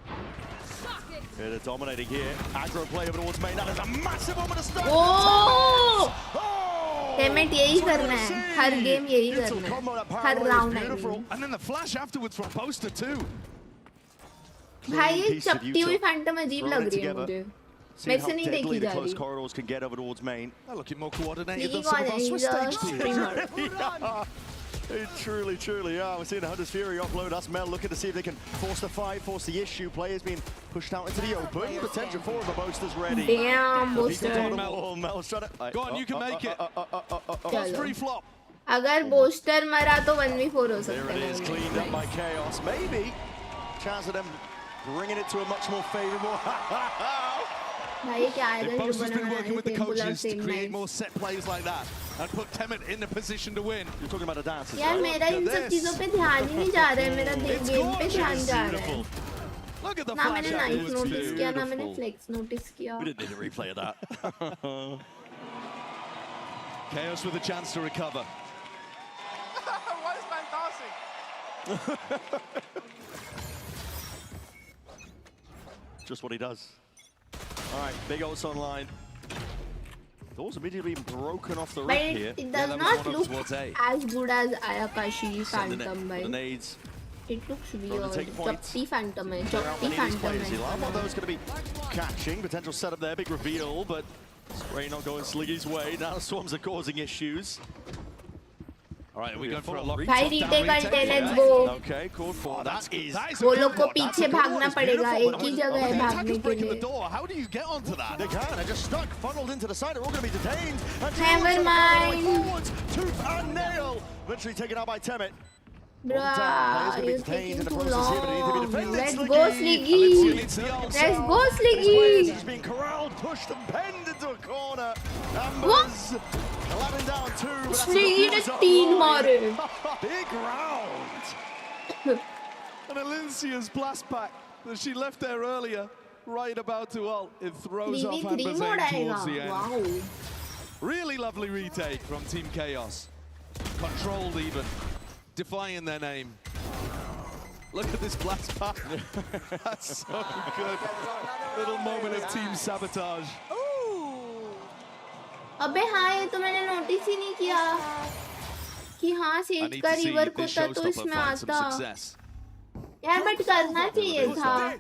Yeah, they're dominating here. Aggro play over towards main. That is a massive moment of start. Oh! Oh! Teammate यही करना है. हर game यही Little करना combo है. that her power round is I beautiful. mean. And then the flash afterwards from Poster too. भाई ये Piece of चपटी हुई Utah. फैंटम अजीब Throwing लग it रही है together. मुझे. See मेरे how से नहीं deadly देखी the जा close रही. corridors can get over towards main. They're looking more coordinated Sliggy than some कौन of है? our He's Swiss a stage teams. streamer. They truly are. We're seeing the Hunter's Fury offload. That's Mel looking to see if they can force the fight, force the issue. Players being pushed out into the open. Potential for the Boasters ready. Damn, He's Boaster. on the wall. Mel's trying to... Go on, you can make it. Boss चलो. free flop. अगर Boaster मरा तो 1v4 हो There सकता it है. is, cleaned up by Chaos. Maybe chance of them bringing it to a much more favorable... भाई ये क्या If आएगा Boaster's जो been बनाना working है with the same pull coaches to same create night. more set plays like that and put Temet in a position to win. You're talking about the dances, यार right? मेरा इन सब चीजों पे ध्यान ही नहीं जा रहा है. मेरा It's गेम पे ध्यान gorgeous. जा रहा है. Beautiful. Look at the ना flash मैंने नाइफ afterwards नोटिस too. किया ना मैंने Beautiful. फ्लेक्स नोटिस किया. We didn't need a replay of that. Chaos with a chance to recover. Why is man tossing? Just what he does. All right, big ults online. Doors immediately broken off the But rip here. it does that was not one up look towards A. as good as Ayakashi Sending Phantom it भाई. for the nades. It looks to weird. take points. चपटी Phantom है. There aren't चपटी many of these Phantom players. है. One of those going to be catching. Potential setup there, big reveal, but Spray not going Sliggy's way. Now Swarms are causing issues. All right, we go for a lock. भाई retake करते हैं. Let's go. Okay, called for. That is a वो good लोग को one. That's a पीछे good one. भागना It's पड़ेगा. beautiful. एक ही जगह है The भागने attacker's के breaking the लिए. door. How do you get onto that? They can. They're just stuck, funneled into the side. They're all going to be detained. And Never mind. Forwards, tooth and nail. Eventually taken out by Temet. Bruh, you're taking too long. Let's go, Sliggy. Sliggy. Let's go, Sliggy. He's being corralled, pushed and penned into a corner. Amber's 11 down 2, but that's उसने a तीन मारे. big round. And Alincia's blast pack that she left there earlier, right about to ult, it throws off 3v3 Amber's mode aim towards the आएगा. end. Wow. Really lovely retake from Team Chaos. Controlled even, defying their name. Look at this blast pack. That's so good. Little moment of team sabotage. अबे हाँ ये तो मैंने notice ही नहीं किया कि हाँ I सेज need का to see रिवर्क this होता तो showstopper इसमें find some आता success. यार बट करना चाहिए था.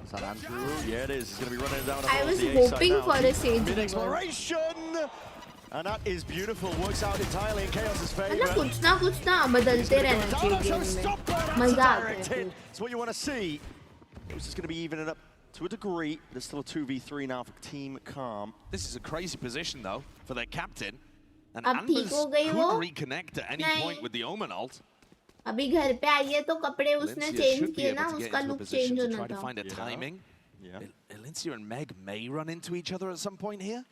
Is that Andrew? Yeah, it is. He's going to be running down. I was the A side hoping now. for a sage Mid reverse. exploration, and that is beautiful. Works out entirely in Chaos's मतलब favor. कुछ ना बदलते रहना चाहिए game में. मजा आता है फिर. It's what you want to see. It's just going to be evening up to a degree. There's still a 2v3 now for Team Calm. This is a crazy position though for their captain. And अब ठीक Ambers हो गई could वो? reconnect at any नहीं. point with the Omen ult. अभी घर पे आई है तो कपड़े उसने Valencia चेंज should be किए ना able to get उसका into a look position change to होना try to था. find a Yeah. timing. Yeah. Valencia and Meg may run into each other at some point here.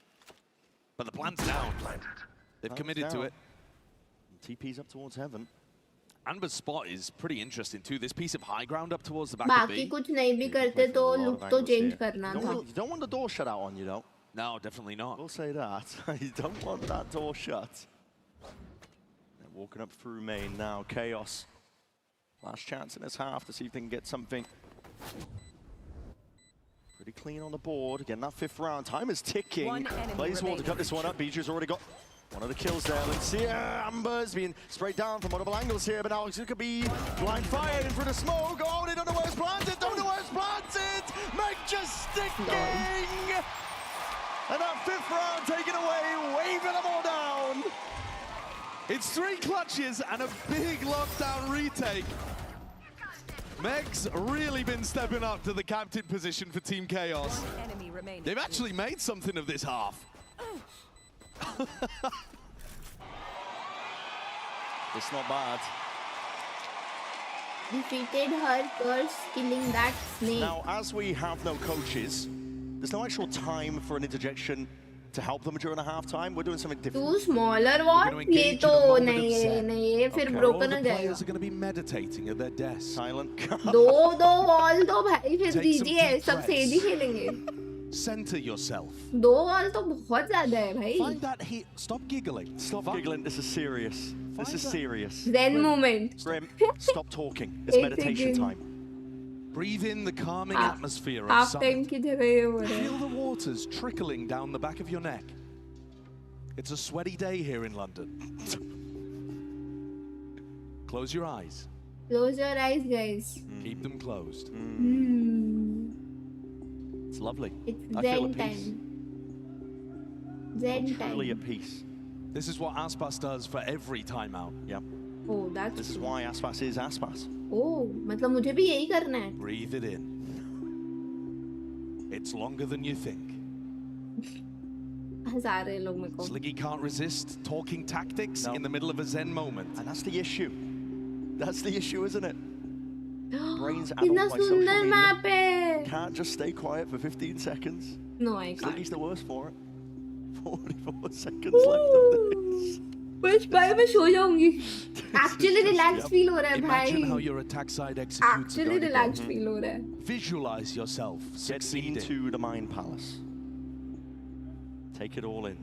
But the plan's down. They've committed to it. TP's up towards heaven. Amber's spot is pretty interesting too. This piece of high ground up towards the back of बाकी B. कुछ नहीं भी करते तो look तो change करना था. You don't want the door shut out on you, though. No, definitely not. We'll say that. You don't want that door shut. They're walking up through main now. Chaos. Last chance in this half to see if they can get something. Pretty clean on the board. Again, that 5th round. Time is ticking. One enemy Blaze Wall to cut this one up. Biju's already got one of the kills there. Let's see. Amber's being sprayed down from multiple angles here, but now it could be blind fire in front of smoke. Oh, they don't know where it's planted. Don't know where it's planted. Meg just sticking. And that 5th round taken away, waving them all down. It's 3 clutches and a big lockdown retake. Meg's really been stepping up to the captain position for Team Chaos. One enemy remaining. They've actually made something of this half. It's not bad. Defeated her curse, killing that snake. Now, as we have no coaches, there's no actual time for an interjection to help them during a half-time. We're doing something different. Too smaller what? We're gonna ये engage तो in a moment of नहीं है zen. नहीं ये फिर Okay. All broken the हो players जाएगा. are going to be meditating at their desks. Silent. दो वॉल तो भाई फिर Take some दीजिए deep सब सेज ही खेलेंगे. Center yourself. 2 वॉल तो बहुत ज्यादा है भाई. Find that heat. Stop giggling. Stop giggling. This is serious. This is serious. Zen moment. Grim, stop talking. It's एक meditation second. time. Breathe in the calming Ah, atmosphere of Half summer. time की जगह ये हो रहा है. Feel the waters trickling down the back of your neck. It's a sweaty day here in London. Close your eyes. Close your eyes, guys. Keep them closed. It's lovely. It's I feel Zen at peace. time. Zen Truly time. at peace. This is what Aspas does for every timeout. Yep. Oh, that's This is true. why Aspas is Aspas. Oh, मतलब मुझे भी यही करना है. Breathe it in. It's longer than you think. हंसा रहे लोग मेरे को. Sliggy can't resist talking tactics No. in the middle of a zen moment. And that's the issue. That's the issue, isn't it? Brains कितना addled by social सुंदर media. Map है. Can't just stay quiet for 15 seconds. No, I can't. Sliggy's the worst for it. 44 seconds left of this. बस भाई मैं सो जाऊंगी. Actually relaxed feel हो रहा है Imagine how भाई. your attack side executes are Actually going to go. relaxed feel हो रहा है. Visualize yourself Get succeeding. into the Mind Palace. Take it all in.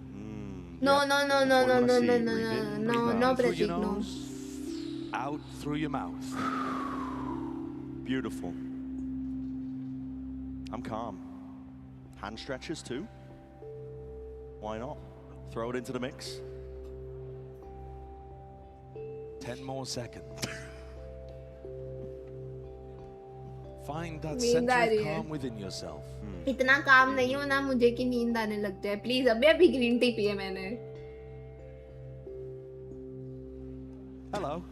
No, Yep. no, no, no, What no, do no, I no, see? no, Breathe no, in, no, breathe no, out. Through your Pratik, no. nose, out through your mouth. Beautiful. I'm calm. Hand stretches too. Why not? Throw it into the mix. 10 more seconds. Find that नींद center uh of रही है. calm within yourself. इतना काम नहीं हो ना मुझे कि नींद आने लग जाए. प्लीज अभी ग्रीन टी पिए मैंने. Hello.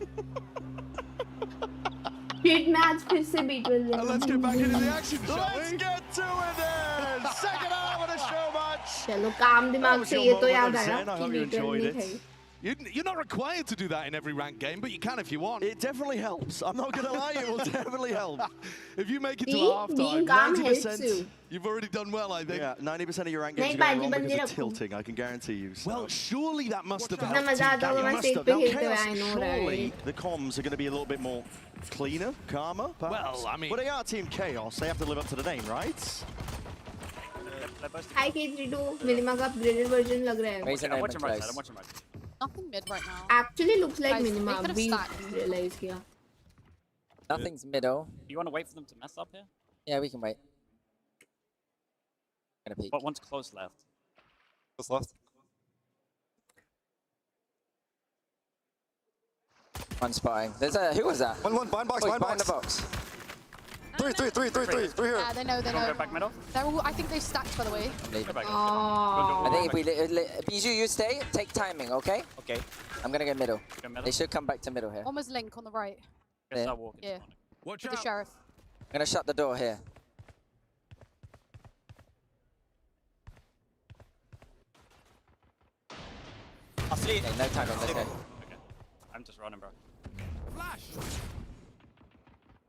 Shit मैं आज फिर से बीट बज And let's get back into the action, shall Let's we? get to it then! Second half of the show match! चलो काम दिमाग was से your ये तो moment याद of आया zen. I कि hope you बीट enjoyed नहीं it. खाई. You're not required to do that in every ranked game, but you can if you want. It definitely helps. I'm not going to lie, it will definitely help. If you make it to See? half Being time, calm helps you. You've already done well, I think. Yeah, 90% of your rank games are going wrong because of tilting, I can guarantee you. So. Well, surely that must have इतना helped. मजा आता होगा मैं stage पे खेलते हुए, I know, surely right? the comms are going to be a little bit more cleaner, calmer, perhaps? Well, I mean... But they are Team Chaos, they have to live up to the name, right? Hi K32, Minima का upgraded version लग रहा है. I'm watching right side. I'm watching right side. Nothing mid right now. Actually looks like Guys, Minima. they could've We stacked. realize किया. Nothing's middle. You want to wait for them to mess up here? Yeah, we can wait. Gonna peek. But one's close left. Close left. One spotting. There's a... Who was that? One, behind box, Oh, behind behind the box. box. Three here. Yeah, they know. You want to go back middle? They're all, I think they stacked, by the way. I'm leaving. Go back. Oh. I think if we... Bijou, you stay. Take timing, okay? Okay. I'm gonna go middle. Go middle. They should come back to middle here. Almost Link on the right. Guess Yeah. I'll walk into Yeah. one. Watch With the out. sheriff. I'm gonna shut the door here. I'll see it. Okay, no timing, let's go. Okay. I'm just running, bro. Flash.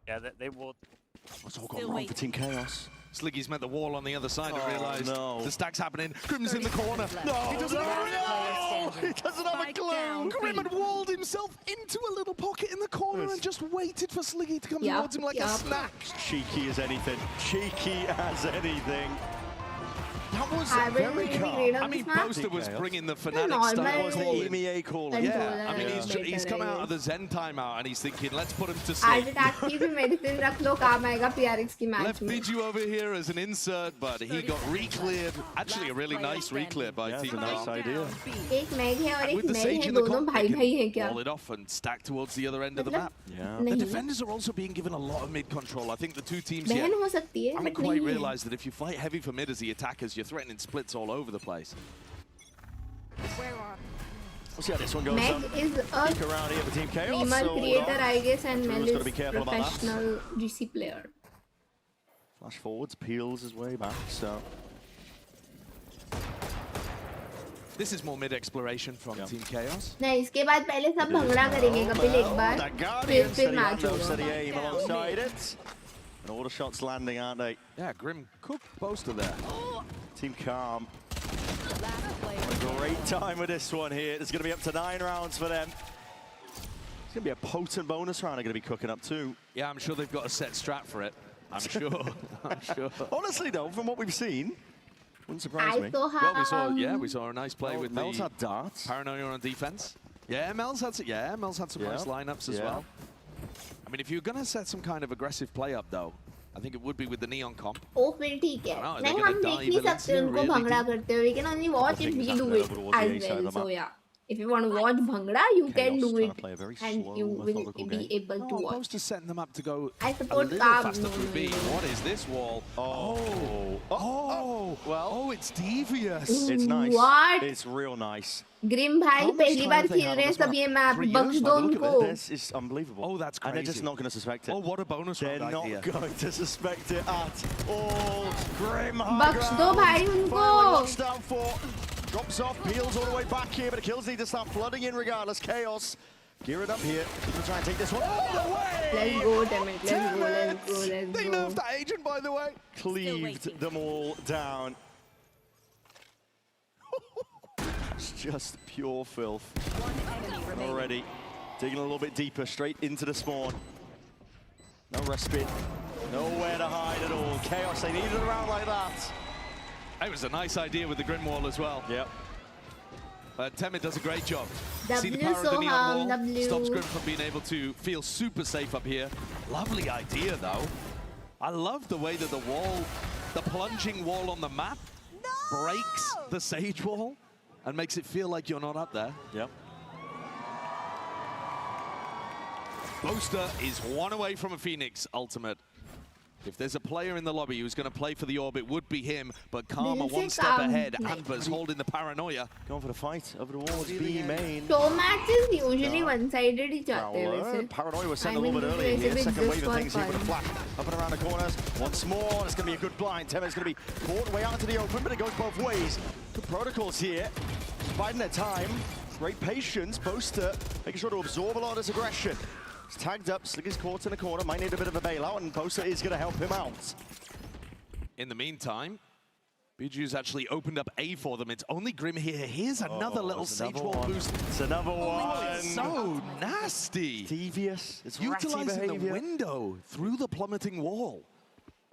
Yeah, they will. What's all gone wrong for Team Chaos? Sliggy's met the wall on the other side and Oh, realised no. the stack's happening. Grim's in the 30 corner. seconds No, left. he doesn't have a Last player He doesn't have a Spike clue. down, Grim had B. walled himself into a little pocket in the corner and just waited for Sliggy to come Yup, towards him like a yup. snack. Cheeky as anything. Cheeky as anything. That was I will very really calm. great on I mean, this map. Boaster was Chaos. bringing the normal Fnatic style Was the calling. EMEA caller. Yeah, I mean, Yeah. he's come out of the Zen timeout and he's thinking, let's put him to आज sleep. attack की भी medicine रख लो, काम आएगा PRX की match Left में. Biju over here as an insert, but he got re-cleared. Actually, a really nice re-clear by Yeah, Team it's a nice Calm. idea. एक meg है और एक With the meg Sage है, in the दोनों comp, भाई they can भाई हैं क्या? wall it off and stack towards the other end of the मतलब map. Yeah. The नहीं defenders are also being given a lot of mid control. I think the two teams बहन here हो सकती है, haven't but quite नहीं है. realised that if you fight heavy for mid as the attackers, you're threatening splits all over the place. Where are? We'll see how this one goes. Meg is a Peek around here for Team Chaos. streamer, so, creator, I guess, and Everyone's Mel gotta be is careful about that. professional GC player. Flash forwards, peels his way back. So This is more mid exploration from Yeah. Team Chaos. नहीं, इसके बाद पहले सब भंगड़ा करेंगे कपिल एक बार, that Guardian फिर steady match hand, होगा. steady aim alongside it. And all the shots landing, aren't they? Yeah, Grim cooked Boaster there. Team Calm. Last player Great time with this one here. It's going to be up to 9 rounds for them. It's going to be a potent bonus round they're going to be cooking up too. Yeah, I'm sure they've got a set strat for it. I'm sure. I'm sure. Honestly though, from what we've seen, wouldn't surprise I me. saw Well, we saw a nice play with Mel's the had darts. Paranoia on defense. Yeah, Mel's had some Yeah. nice lineups as Yeah. well. I mean, if you're going to set some kind of aggressive play up though, I think it would be with the Neon comp. ओ फिर ठीक है. I don't know, नहीं, they're हम gonna देख नहीं dive सकते into उनको really bhangra deep. करते हुए. We can only watch it. Nothing We is do happening it over towards the as A side of well. the So map. yeah, if you want to watch bhangra, you can Chaos do trying it, to play a very and slow, you will methodical be game. able to Oh, watch. Boaster's setting them up to go I a support little Calm. faster No, through no, B. no. What is this wall? Oh. Well, Oh, it's devious. it's nice. What? It's real nice. Grim भाई How much पहली time bar have they खेल had रहे on हैं this सब map? ये map. 3 बख्श years दो by the look of उनको. it. This is unbelievable. Oh, that's And they're just crazy. not going to suspect it. Oh, what a bonus They're round not idea. going to suspect it at all. Grim बख्श दो भाई Finally उनको. watched down for. Drops off, peels all the way back here, but the kills need to start flooding in regardless. Chaos gearing up here. Gonna try and take this one all the way. Let's go, damn it. Let's go, let's go, let's They go. nerfed that agent, by the way. Cleaved them all down. It's just pure filth. one enemy remaining. Already digging a little bit deeper, straight into the spawn. No respite, nowhere to hide at all. Chaos, they needed a round like that. It was a nice idea with the Grim Wall as well. Yep. But Temid does a great job. W See the power of the so neon hard, wall? W. Stops Grim from being able to feel super safe up here. Lovely idea, though. I love the way that the wall, the plunging wall on the map, breaks the Sage wall and makes it feel like you're not up there. Yep. Boaster is one away from a Phoenix ultimate. If there's a player in the lobby who's going to play for the orb, it would be him. But Karma Didn't one say step Calm. ahead. Nice. Amber's holding the paranoia. Going for the fight over the walls, B main. Show matches usually one-sided ही जाते हैं वैसे. Paranoia was sent I a little mean, bit earlier it's a here. bit Second wave just of for things here with a fun. flash. Up and around the corners. Once more, it's going to be a good blind. Temid's going to be caught way out into the open, but it goes both ways. Good protocols here. Biding their time. Great patience. Boaster making sure to absorb a lot of this aggression. He's tagged up. Sliggy's caught in the corner. Might need a bit of a bailout, and Boaster is going to help him out. In the meantime, BG's actually opened up A for them. It's only Grim here. Here's another little Sage Wall boost. It's another one. So nasty. Devious. It's ratty Utilizing the behavior. window through the plummeting wall.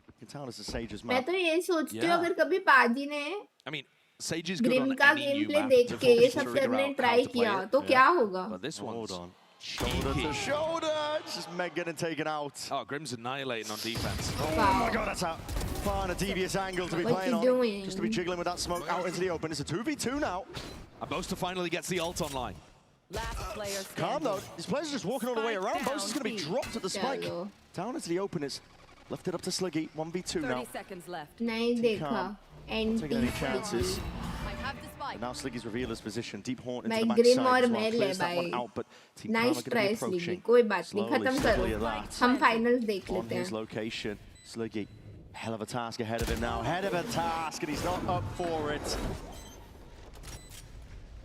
You can tell it's a Sage's मैं map. तो ये सोचती हूँ Yeah. अगर कभी पाजी ने I mean, Sage is good Grim on का any game new play map देख to के ये focus सब to figure करने out try how to play किया it. तो क्या होगा? But this Hold one's on. Shoulder to shoulder. It's just Meg getting taken out. Oh, Grim's annihilating on defense. Oh my god, that's a far and a devious angle to be What playing you on. doing? Just to be jiggling with that smoke out into the open. It's a 2v2 now. And Boaster finally gets the ult online. Last player Calm though. standing. These players are just walking all the way Spike around. down, Boaster's going to be B. dropped at the spike. चलो Down into the open. It's lifted up to Sluggy. 1v2 now. 30 seconds left. नहीं देखा calm. Anti Taking any chances. I have the spike. And now Sluggy's revealed his position. Deep Horn into भाई the Grimm backside और as well. मैं ले Clears that one भाई out, but Team nice Karma going to try be स्लीगी approaching. कोई बात नहीं Slowly, खत्म steadily करो at that. हम फाइनल्स देख On लेते his हैं location. Sluggy, hell of a task ahead of him now. Head of a task, and he's not up for it.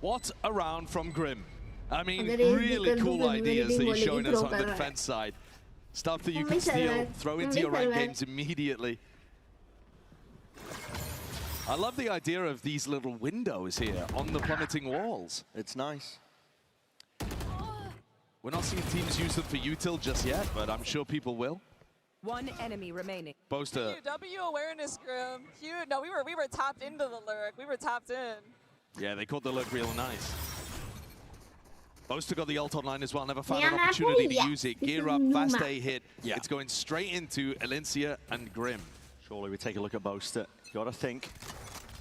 What a round from Grim. I mean, अगर एक really wicket cool को ideas that he's बोलेगी showing us throw on कर the रहा है defense side. Stuff that you तुम can भी चल रहा steal, है, throw तुम into भी your चल ranked रहा है। games immediately. I love the idea of these little windows here on the plummeting walls. It's nice. We're not seeing teams use them for util just yet, but I'm sure people will. One enemy remaining. Boaster, W awareness, Grim. Huge. No, we were tapped into the lurk. We were tapped in. yeah, they caught the look real nice. Boaster got the ult online as well, never found Yeah, an man, opportunity to yeah. use it. This Gear is up, new fast map. A hit. Yeah. It's going straight into Elincia and Grim. Surely we take a look at Boaster. Gotta think.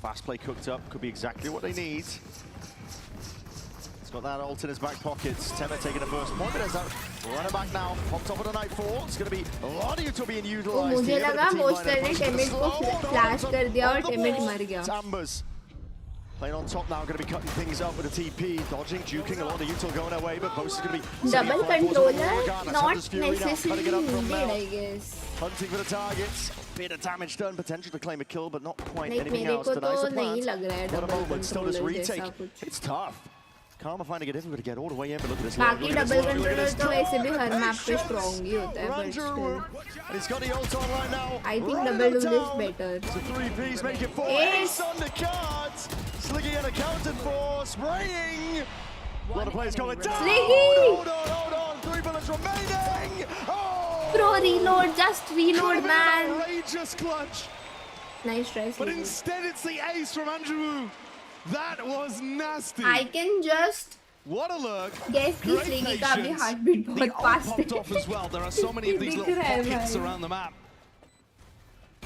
Fast play cooked up. Could be exactly what they need. He's got that ult in his back pockets. Temet taking the first point, but there's that runner back now. Popped top of the Nightfall. It's going to be a lot of util being तो utilized मुझे here. but लगा the team booster ने lineup टेमिट को slow on flash कर दिया और on the टेमिट wall. मर गया It's Ambers. Playing on top now, going to be cutting things up with a TP, dodging, juking, a lot of util going away, but Boaster's going to be double controller not necessary needed now. I guess Hunting for the targets. Bit of damage done, potential to claim a kill, but not quite Like, anything मेरे else. को Denies तो the नहीं plant. लग रहा है What a double moment, still this controller जैसा retake. कुछ It's tough. Karma finding it difficult to get all the way in, but look at this. बाकी look at double this, look at controller this. तो वैसे भी हर Hey, map पे shots. Strong ही होता है but Ranjuru. Still And he's got the ult online now. I think Right double do this uptown. better. It's a 3-piece, make it 4. Ace. Ace on the cards. Sluggy unaccounted for, spraying. A lot of players going down. Sluggy. Hold on. 3 bullets remaining. Oh! Bro, reload, just reload, man. Outrageous clutch. Nice try, But Sluggy. instead, it's the ace from Andrew. That was nasty. I can just What a look. guess कि Great Sluggy का भी patience. heartbeat The बहुत ult fast popped है. off as well. There are so many of these दिख little रहा है pockets भाई. around the map.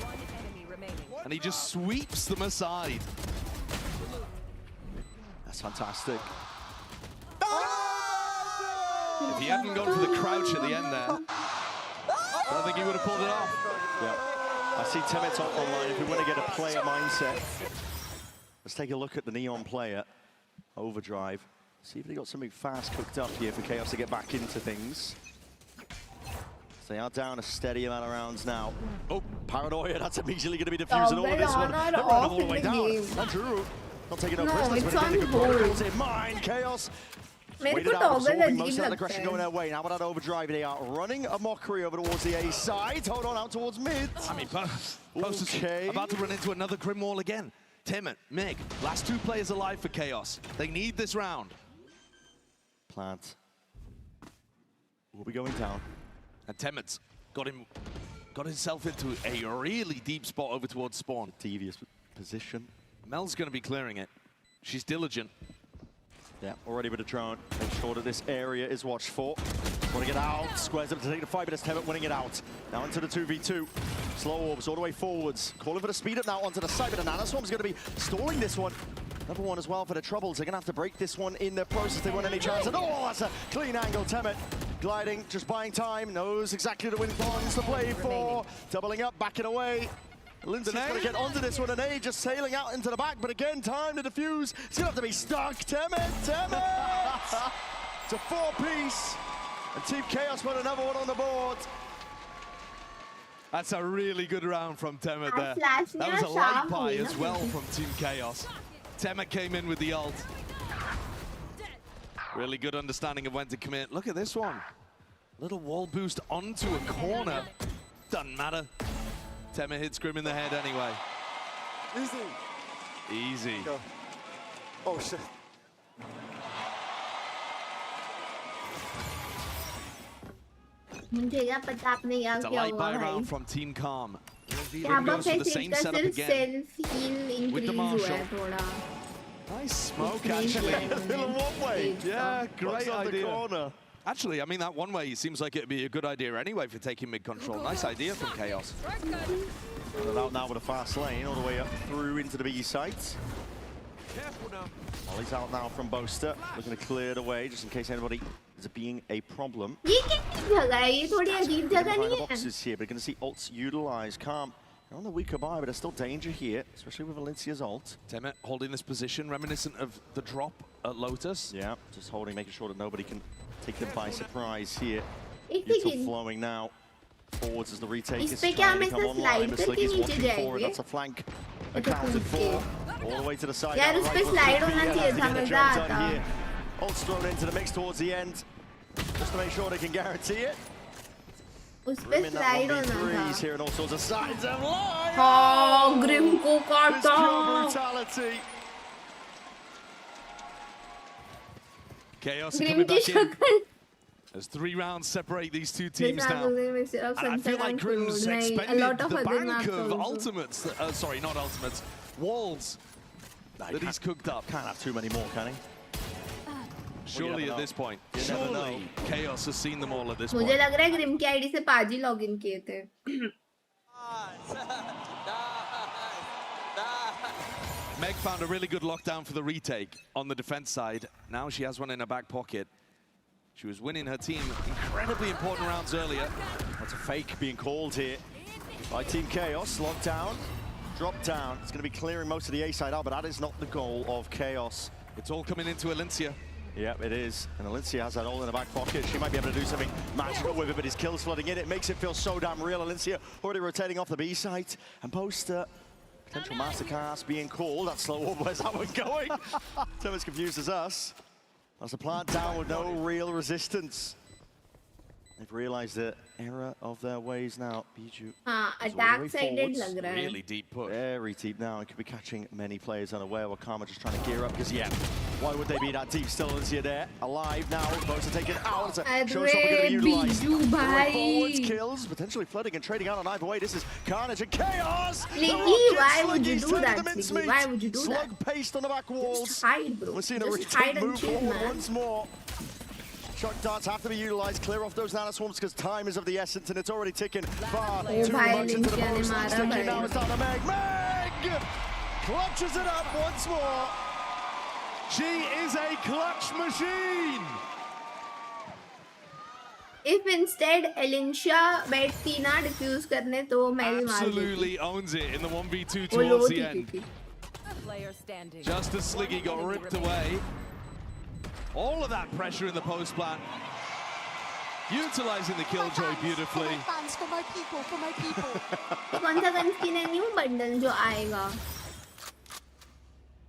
One enemy remaining. And he just sweeps them aside. That's fantastic. If he hadn't gone for the crouch at the end there, I don't think he would have pulled it off. Yeah. I see Temet online. If we want to get a player mindset, let's take a look at the Neon player. Overdrive. See if they got something fast cooked up here for Chaos to get back into things. They are down a steady amount of rounds now. Oh, Paranoia, that's immediately going to be diffusing all of this one. Toggle on or They're running off all the in way the down. game? Andrew, not taking no No, prisoners, it's but on he good hold. protocols in mind. Chaos मेरे waited को out, toggle absorbing अजीब most of that लगता aggression going है. their way. Now with that overdrive, they are running a mockery over towards the A side. Hold on out towards mid. I mean, Boaster's Okay. about to run into another Grim Wall again. Timon, Mig, last 2 players alive for Chaos. They need this round. Plant will be going down. And Temet's got himself into a really deep spot over towards spawn. Devious position. Mel's going to be clearing it. She's diligent. Yeah, already with a drone. Make sure that this area is watched for. Want to get out. Squares up to take the fight, but it's Temet winning it out. Now into the 2v2. Slow orbs all the way forwards. Calling for the speed up now onto the side, but the Nanoswarm's going to be stalling this one. Another one as well for the Troubles. They're going to have to break this one in the process. They want any chance. And oh, that's a clean angle. Temet gliding, just buying time. Knows exactly the win bonds to play for. Doubling up, backing away. Lindsay's going to get onto this one, and A just sailing out into the back, but again, time to defuse. It's going to have to be stuck. Temet! It's a 4-piece, and Team Chaos put another one on the board. That's a really good round from Temet there. flash That was a near light Shah buy हुई as ना. well from Team Chaos. Temet came in with the ult. Really good understanding of when to commit. Look at this one. Little wall boost onto a corner. Doesn't matter. Tema hits Grim in the head anyway. Easy. Easy. Go. Oh shit. मुझे क्या पता आपने क्या It's a क्या light हुआ buy भाई round from Team Calm. क्या goes for the same का setup सिर्फ again self heal with the increase हुआ Marshall. है थोड़ा Nice smoke, Increase actually. the Little one-way. Yeah, great Box on the idea. corner. Actually, I mean, that one way seems like it'd be a good idea anyway for taking mid-control. Nice idea from Chaos. And out now with a fast lane, all the way up through into the B sites. Careful now. Ollie's out now from Boaster, looking to clear it away, just in case anybody is being a problem. ये कितनी जगह है ये थोड़ी अजीब जगह Behind the नहीं है boxes here, but going to see ults utilized. Calm. They're on the weaker buy, but there's still danger here, especially with Valencia's ult. Temet holding this position, reminiscent of the drop at Lotus. Yeah, just holding, making sure that nobody can take them by surprise here. एक Util second flowing now forwards as the retake इस is पे क्या trying to हम come ऐसे online. slide The Slick करके is नीचे watching for it. जाएंगे? That's a flank अच्छा, accounted कूद for. के। All the way to the side. यार now, उस right पे foot slide should be होना enough चाहिए to था, get the मजा job done आता। here. Ult's thrown into the mix towards the end, just to make sure they can guarantee it. उस पे Grim in that slide होना 1v3s था here and all sorts of sides of line. हाँ Grim को It's काटा pure brutality. Chaos are Grim coming की back in शक्ल as 3 rounds separate these two teams जैसा now. मैं सिर्फ And I feel like संसार Grim's नहीं a expended lot of the other bank maps of also ultimates, sorry, not ultimates, walls that he's cooked up. Can't have too many more, can he? Surely never at know. this point, You never surely Chaos has seen them all at this मुझे point. लग रहा है Grimm की ID से पाजी login किए थे Meg found a really good lockdown for the retake on the defense side. Now she has one in her back pocket. She was winning her team incredibly important rounds earlier. That's a fake being called here by Team Chaos. Locked down, dropped down. It's going to be clearing most of the A side out, but that is not the goal of Chaos. It's all coming into Alencia. Yep, it is. And Alencia has that all in the back pocket. She might be able to do something magical with it, but his kills flooding in. It makes it feel so damn real. Alencia already rotating off the B site. And Poster, potential masterclass being called. That slow one, where's that one going? So as confused as us. That's a plant down with no real resistance. They've realized the error of their ways now. Bijou हाँ is all the attack way sided forwards. लग रहा है Really deep push. Very deep now. It could be catching many players unaware. While Karma just trying to gear up because, yeah, why would they be that deep? Still Alencia there, alive now. Both are taken out. Showstopper going to be utilized. Bijou Going forwards, भाई kills, potentially flooding and trading out on either way. This is Carnage and Chaos. The Sliggy, Rockets, why would you Sliggy's do turning that, the Sliggy? mincemeat. Why would you do that? Slug paste on the back walls. Just hide bro We're seeing a just hide retake and move chill forward man once more. Shock darts have to be utilized. Clear off those nano swarms because time is of the essence and it's already ticking far too much into the post. Sticking now it's down to Meg. Meg clutches it up once more. She is a clutch machine. if instead Alencia बैठती ना diffuse करने तो मैं भी मार देती Absolutely owns it in the 1v2 वो लो towards the थी end. Player standing. Just as Sliggy got ripped away. All of that pressure in the post plant. Utilizing the killjoy beautifully. For my fans, for my people, for my people. कौन सा gun skin है new bundle जो आएगा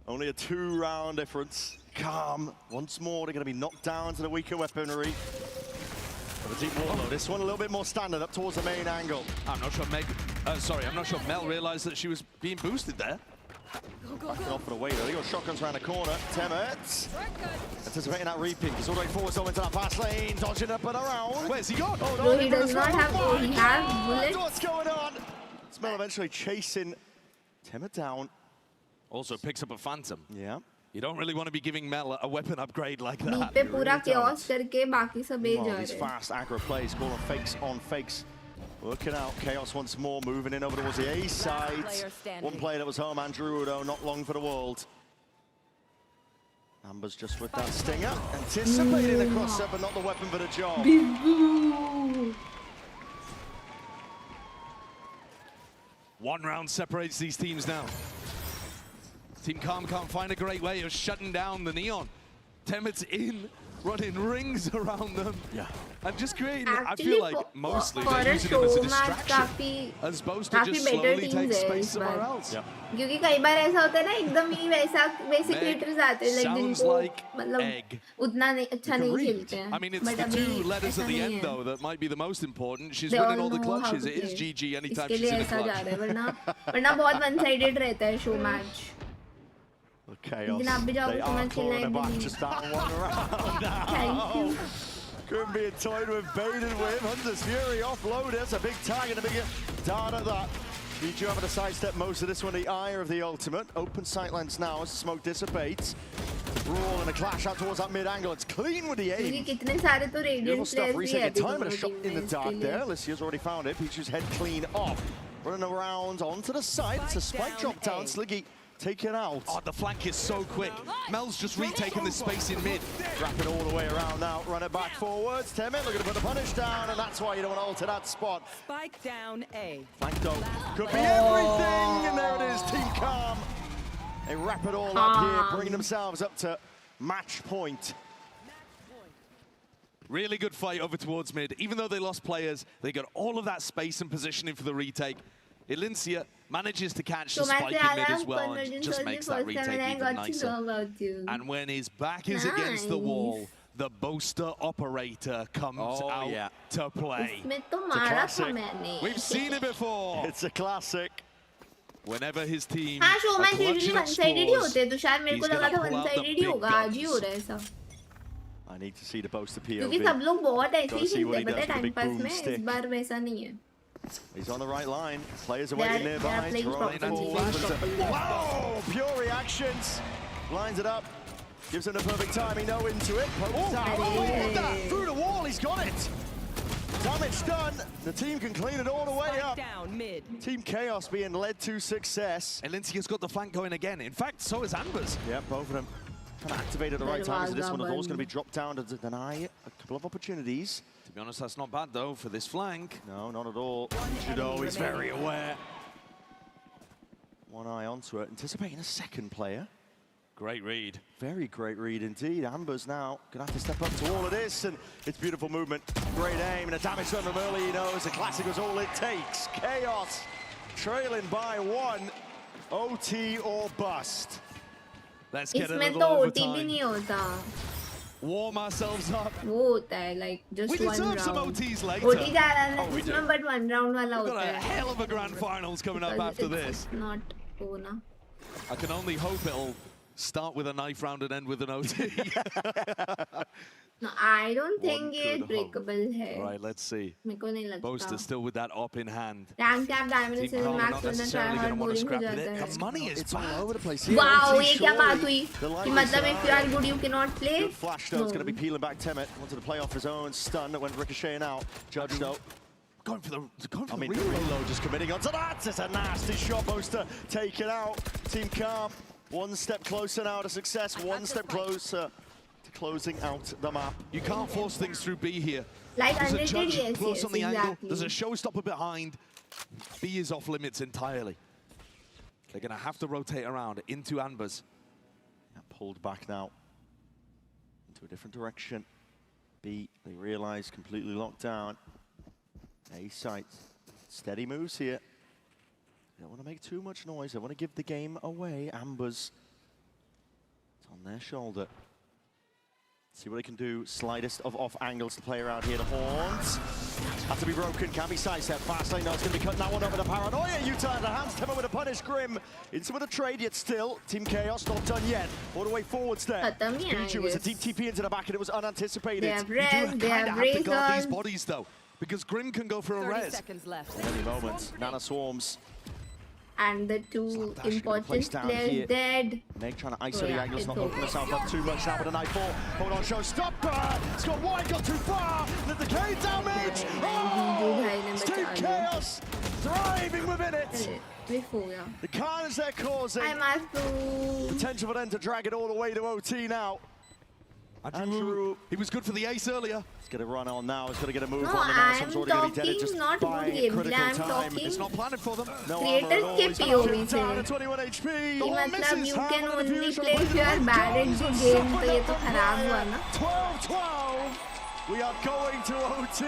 Only a 2-round difference. Calm once more. They're going to be knocked down to the weaker weaponry. But the deep wall though, this one a little bit more standard up towards the main angle. I'm not sure I'm not sure Mel realized that she was being boosted there. Backing off and away though. They got shotguns around the corner. Temet anticipating that reaping. He's all the way forward, so into that fast lane, dodging up and around. Where's he gone? Oh, No, he they're does gonna not score. have- oh, he My has God, bullets. What's going on? Smell eventually chasing Temet down. Also picks up a phantom. Yeah. You don't really want to be giving Mel a weapon upgrade like be that. पे you पूरा really don't. chaos करके बाकी सब ए Oh, जा these रहे हैं fast aggro plays, calling fakes on fakes. Working out. Chaos once more, moving in over towards the A side. player standing. One player that was home, Andrew Udo, not long for the world. Amber's just with that stinger. Anticipating the cross-up, but not the weapon for the job. बिब्बू 1 round separates these teams now. Team Calm can't find a great way of shutting down the Neon. Temet's in running rings around them. Yeah. And just creating, I Actually, feel like mostly for they're a using him as a show match distraction as opposed to काफी just better slowly teams take है space इस somewhere बार। else. Yeah. क्योंकि कई बार ऐसा होता है ना एकदम ही वैसा बेसिक Meg हिटर्स आते हैं लाइक sounds जिनको like मतलब egg. उतना नहीं अच्छा can नहीं read. खेलते हैं। I mean, it's But the अभी two letters ऐसा at the नहीं end, है। though, that might be the most important. She's They winning all all the know how clutches. to It is play. GG anytime इसके she's लिए in a ऐसा जा clutch. रहा है वरना बहुत वन साइडेड रहता है शो मैच। Okay, लेकिन आप भी जाओगे they तो are मैच खेलना clawing है it back नहीं। just that one round. Thank you। Couldn't be toyed with, baited with. Hunter's Fury offloaded. That's a big tag and a big down at that. BG having to sidestep most of this one, the eye of the ultimate. Open sightlines now as the smoke dissipates. Brawl and a clash out towards that mid angle. It's clean with the क्योंकि aim. कितने सारे तो Beautiful radiant stuff, players भी है resetting अभी time and a दोनों shot team in में the इसके dark लिए। there. Lycia's already found it. Pichu's head clean off. Running around onto the side. It's a spike drop down. Sliggy taken out. Oh, the flank is so quick. Mel's just retaken this space in mid. Wrap it all the way around now. Run it back forwards. Temet looking to put the punish down, and that's why you don't want to alter that spot. Spike down A. Flank though. Could be everything, and there it is. Team Calm. They wrap it all up here, bringing themselves up to match point. Really good fight over towards mid. Even though they lost players, they got all of that space and positioning for the retake. Elincia manages to catch the spike in mid as well and just makes that retake even nicer. And when his back is against the wall, the boaster operator comes out to play. इसमें तो मारा था classic. मैंने। We've seen it before. It's a classic. Whenever his team हाँ show are match usually clutching one up sided he scores, होते हैं तो शायद मेरे को he's लगा gonna था pull one out the sided he big होगा आज ही हो guns. रहा है ऐसा। I need to see the boaster क्योंकि POV. सब लोग बहुत ऐसे ही Gotta see what खेलते he हैं does पता है with the time big pass boom में इस stick. बार वैसा नहीं है। He's on the right line. Players are They are- waiting they are nearby. playing Throwing properly. forward. Whoa! Pure reactions. Lines it up. Gives him the perfect timing. No into it. Pokes out. Oh, look at that! Through the wall. He's got it. Damage done. The team can clean it all the way Spike up. down mid. Team Chaos being led to success. Elincia's got the flank going again. In fact, so is Amber's. Yeah, both of them trying to activate at the right time. So this one of those going to be dropped down to deny a couple of opportunities. To be honest, that's not bad though for this flank. No, not at all. Judo is very aware. One eye onto it, anticipating a second player. Great read. Very great read indeed. Amber's now gonna have to step up to all of this, and it's beautiful movement. Great aim, and a damage done from early, he knows the classic was all it takes. Chaos trailing by one. OT or bust. Let's get a इसमें little तो OT भी overtime. नहीं होता। Warm ourselves up. वो होता है like just We one deserve some round। OTs later. OT जा रहा है Oh, we do. इसमें but one round वाला We've होता got a है। hell of a grand finals coming up Because after it's this. Not वो ना। I can only hope it'll start with a knife round and end with an OT. No, I don't think could ये hope. breakable है। All right, let's see. मेरे को नहीं लगता। Boaster still with that op in hand. Rank cap diamond Team से Calm are max not करना necessarily try going hard to want to boring हो scrap जाता it. है। The money is It's all bad. over the place. Wow, OT ये क्या बात surely. हुई? The line कि is मतलब if you are high. good you cannot play? Good flash though, it's going to be peeling back Temet. Wanted to play off his own stun that went ricocheting out. Judge though. Going for the I mean, reload. reload just committing onto that. It's a nasty shot. Boaster taken out. Team Calm, one step closer now to success. One step closer to closing out the map. You can't force things through B here. Like There's a unrated, judge yes, close yes, on the angle. exactly. There's a showstopper behind. B is off limits entirely. They're going to have to rotate around into Ambers. Yeah, pulled back now into a different direction. B, they realize, completely locked down. A sights. Steady moves here. They don't want to make too much noise. They want to give the game away. Ambers. It's on their shoulder. See what they can do. Slightest of off angles to play around here. The horns have to be broken. Can be sidestep. Fast lane. No, it's going to be cutting that one up with a paranoia. Utah the hands. Timber with a punish. Grim into with a trade. Yet still, Team Chaos not done yet. All the way forwards there. खत्म ही है, Speechu was a yes. deep TP into the back, and it was unanticipated. They have You res, do they kind of have have to guard these razors. bodies though, because Grim can go for a 30 res. seconds left. At any moment, Nana swarms. And the two Slapdash gonna important place down players here. dead. Meg trying to iso Oh, the yeah, angles, it's not over. opening herself up too much now with a knife fall. Hold on, show stopper. It's gone wide, got too far. The decay damage. Oh! It's Team Chaos thriving within it. Cliff हो गया. The carnage they're causing. I must do. Potential for them to drag it all the way to OT now. Andrew. He was good for the ace earlier. He's going to run on now. He's going to get a move No, on the mouse. I'm Already going to be dead. talking not good gameplay. I'm talking It's not planning for them. No creator armor at all. के He's got POV से. down to 21 HP. कि मतलब Misses. you can Hammer only diffusion. play if you are bad at the game, तो ये तो खराब हुआ ना. 12-12. We are going to OT.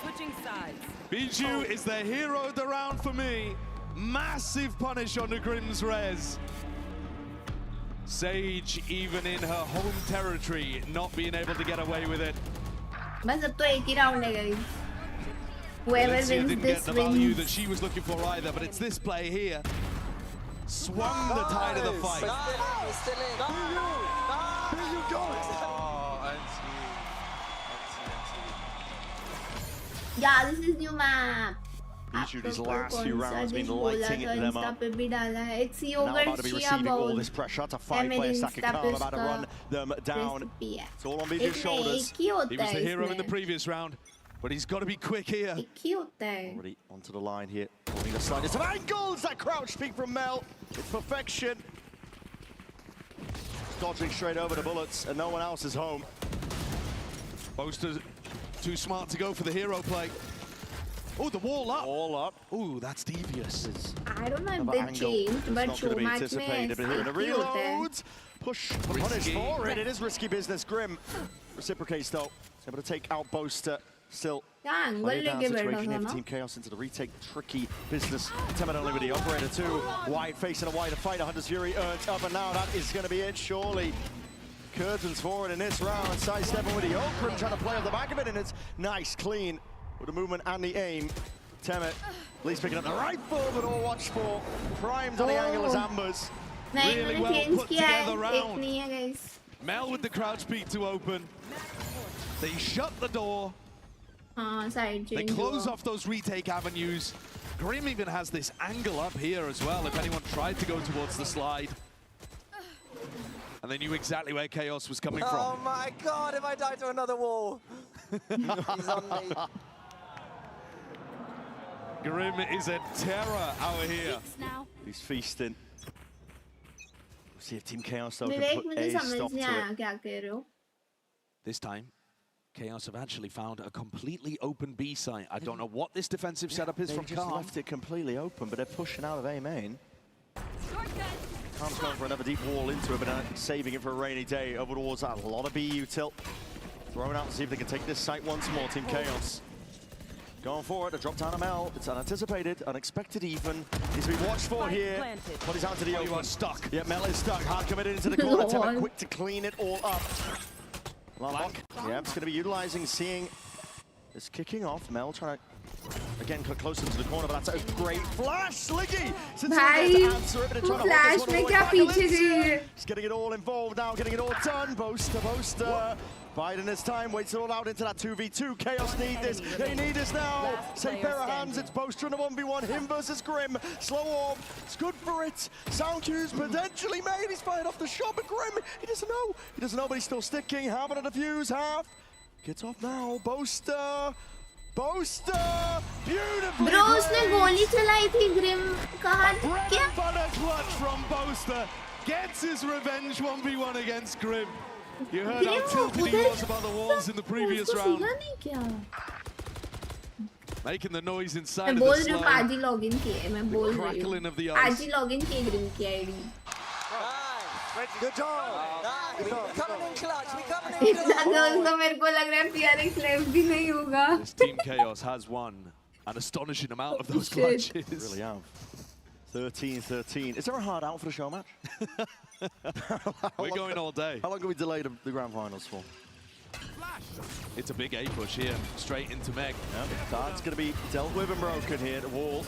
Switching sides. Bijou is the hero of the round for me. Massive punish on the Grimm's res. Sage, even in her home territory, not being able to get away with it. बस अब तो एक ही round है guys. Whoever Valencia wins didn't this get the value that wins. she was looking for either, but it's this play here. Swung the tide of the fight. He's still in. Here you go. Yeah, this is new map. Bijou, these आपको last few कौन सा rounds been dish बोला lighting था, them Insta up. पे भी डाला है. It's Now yogurt about to be chia receiving all bowl. this pressure. That's a मैंने five-player stack of Insta पे calm about to उसका run them down. recipe है. It's all on Biju's इसमें shoulders. एक ही होता He was the है hero in the इसमें. previous round, but he's got to be quick here. एक ही होता है. Already onto the line here. Holding the slightest of angles. That crouch peek from Mel. It's perfection. Dodging straight over the bullets, and no one else is home. Boaster too smart to go for the hero play. Oh, the wall up. All up. Oh, that's devious. I don't know if Another they angle. changed, It's but not show going to be match में anticipated, but here in the एक ही होता है. reloads. Push the punish Risky. for it. It is risky business. Grim reciprocates though. He's able to take out Boaster. Still क्या angle play down लेके बैठा situation था here ना. for Team Chaos into the retake. Tricky business. Temet only with the operator too. Wide face and a wider fighter. Hunter's Fury earns up, and now that is going to be it. Surely. Curtains forward in this round. Sidestepping with the Okram, trying to play off the back of it, and it's nice, clean with the movement and the aim. Temet, at least picking up the rifle, but all watch for. Primed on the angle as Ambers. नहीं Really मैंने well change put किया है. together एक round. नहीं है guys. Mel with the crouch peek to open. They shut the door. हाँ side They change close हुआ. off those retake avenues. Grim even has this angle up here as well, if anyone tried to go towards the slide. And they knew exactly where Chaos was coming Oh from. my god, if I die to another wall. He's on me. Grim is a terror out here. He's feasting. We'll see if Team Chaos though can Vivek put मुझे a समझ stop नहीं to आया it. क्या कह रहे हो. This time, Chaos have actually found a completely open B site. I don't know what this defensive setup is They from just Calm. left it completely open, but they're pushing out of A main. Calm's going for another deep wall into it, but saving it for a rainy day over towards that. A lot of BU tilt. Throwing out to see if they can take this site once more, Team Chaos. Going for it, a drop down of Mel. It's unanticipated, unexpected even. Needs to be watched for here. But he's out to the You open. are stuck. Yeah, Mel is stuck. Hard committed into the corner. Lord. Temet quick to clean it all up. Lalok, yeah, it's going to be utilizing, seeing this kicking off. Mel trying to, again, cut closer to the corner, but that's a great flash. Sliggy! भाई वो flash में क्या पीछे गई है. He's getting it all involved now, getting it all done. Boaster. Biding this time, waits it all out into that 2v2. Chaos need this. They need this now. Safe pair of hands. It's Boaster in a 1v1. Him versus Grim. Slow off. It's good for it. Sound cues potentially made. He's fired off the shot, but Grim, he doesn't know. He doesn't know, but he's still sticking. Half on a defuse. Half. Gets off now. Boaster. Beautifully Bro उसने गोली चलाई थी Grim कहाँ क्या. Butter clutch from Boaster. Gets his revenge 1v1 against Grim. You heard how tilted he was about the walls in the previous round. उसको सुना नहीं क्या. Making the noise inside मैं of बोल the रही हूँ slide. आज ही login किया है. मैं बोल रही Crackling of the हूँ. ice. आज ही login किया Grim की ID. Good job. Nice. We coming in clutch. We coming in इतना clutch. दोस्तों मेरे को लग रहा है PRX LEV भी नहीं होगा. This Team Chaos has won an astonishing amount of those Shit. clutches. Really have. 13-13. Is there a hard out for the show match? We're going all day. How long can we delay the grand finals for? It's a big A push here, straight into Meg. That's going to be dealt with and broken here. The wall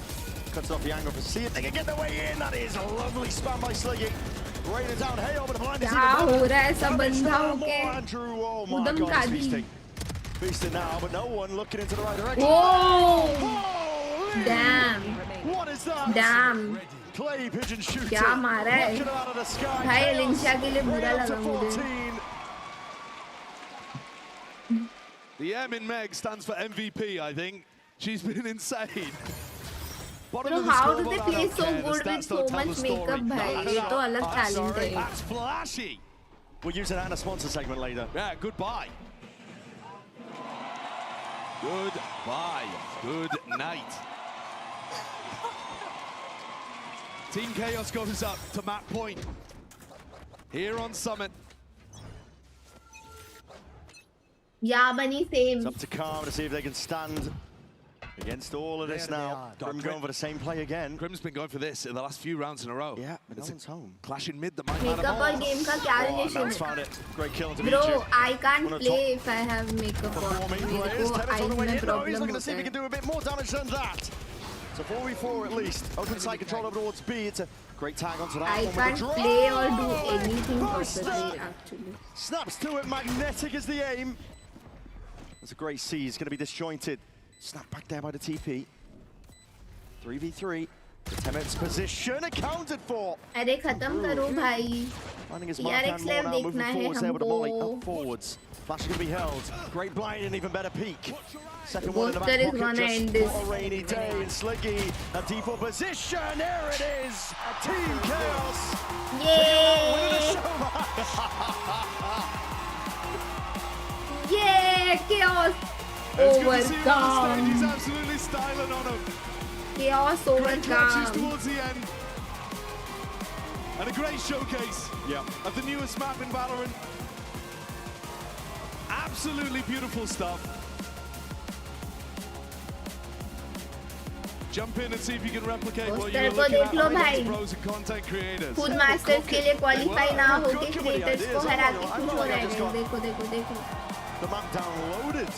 cuts off the angle for see it. They can get their way in. That is a lovely spam by Sliggy. Raining down. Hey, over the blind is क्या हो रहा है सब बंधा होके. Andrew, oh my Udham God, Kadi. he's feasting. Feasting now, but no one looking into the right direction. Whoa! Holy! Damn. What is that? Damn. Clay pigeon shooter. क्या मारा है. Knocking it out of the sky. भाई Chaos लिंचा के लिए बुरा right up to लगा मुझे. 14. The M in Meg stands for MVP, I think. She's been insane. Bottom Bro, of the how do scoreboard, they I play don't so care. The good with stats so don't tell much the story. makeup, भाई? No, ये तो अलग I'm talent sorry. है. That's flashy. We'll use that in a sponsor segment later. Yeah, goodbye. Goodbye. Good night. Team Chaos goes up to map point. Here on Summit. Yeah, bunny, same. It's up to Calm to see if they can stand against all of this now. Grim going for the same play again. Grim's been going for this in the last few rounds in a row. Yeah, but no one's home. Clashing mid that might matter Makeup more. और game का क्या relation Nance है? found it. Great kill into Bro, Viju. I can't One of play if I have makeup on. Performing मेरे players. को Tevin's on the eyes way में in. No, he's problem looking to see if होता he can है. do a bit more damage than that. So 4v4 at least. Open side control over towards B. It's a great tag onto that I one with can't the draw. play or do anything Buster! properly actually. Snaps to it. Magnetic is the aim. That's a great C. He's going to be disjointed. Snap back there by the TP. 3v3. The 10 minutes position accounted for. अरे खत्म करो भाई. Finding his PRX mark level now, moving देखना है forwards there with the molly. हमको. Up forwards. Flash is going to be held. Great blind and even better peek. Second one in the Booster back is pocket. gonna end Just this. what a rainy day in Sliggy. A default position. There it is. Team Chaos. Winning the Yay! show. Yay! Chaos It's good to see him on the stage. He's overcome. absolutely styling on him. Chaos Great clutches overcome. towards the end. And a great showcase of the newest map in Valorant. Absolutely beautiful stuff. Jump in and see if you can replicate what Poster you're को looking देख लो at भाई. against pros and content creators. खुद masters के लिए qualify ना होके Good comedy creators को ideas. हरा I के feel खुश हो like I रहे just हैं. got देखो देखो देखो. the map downloaded.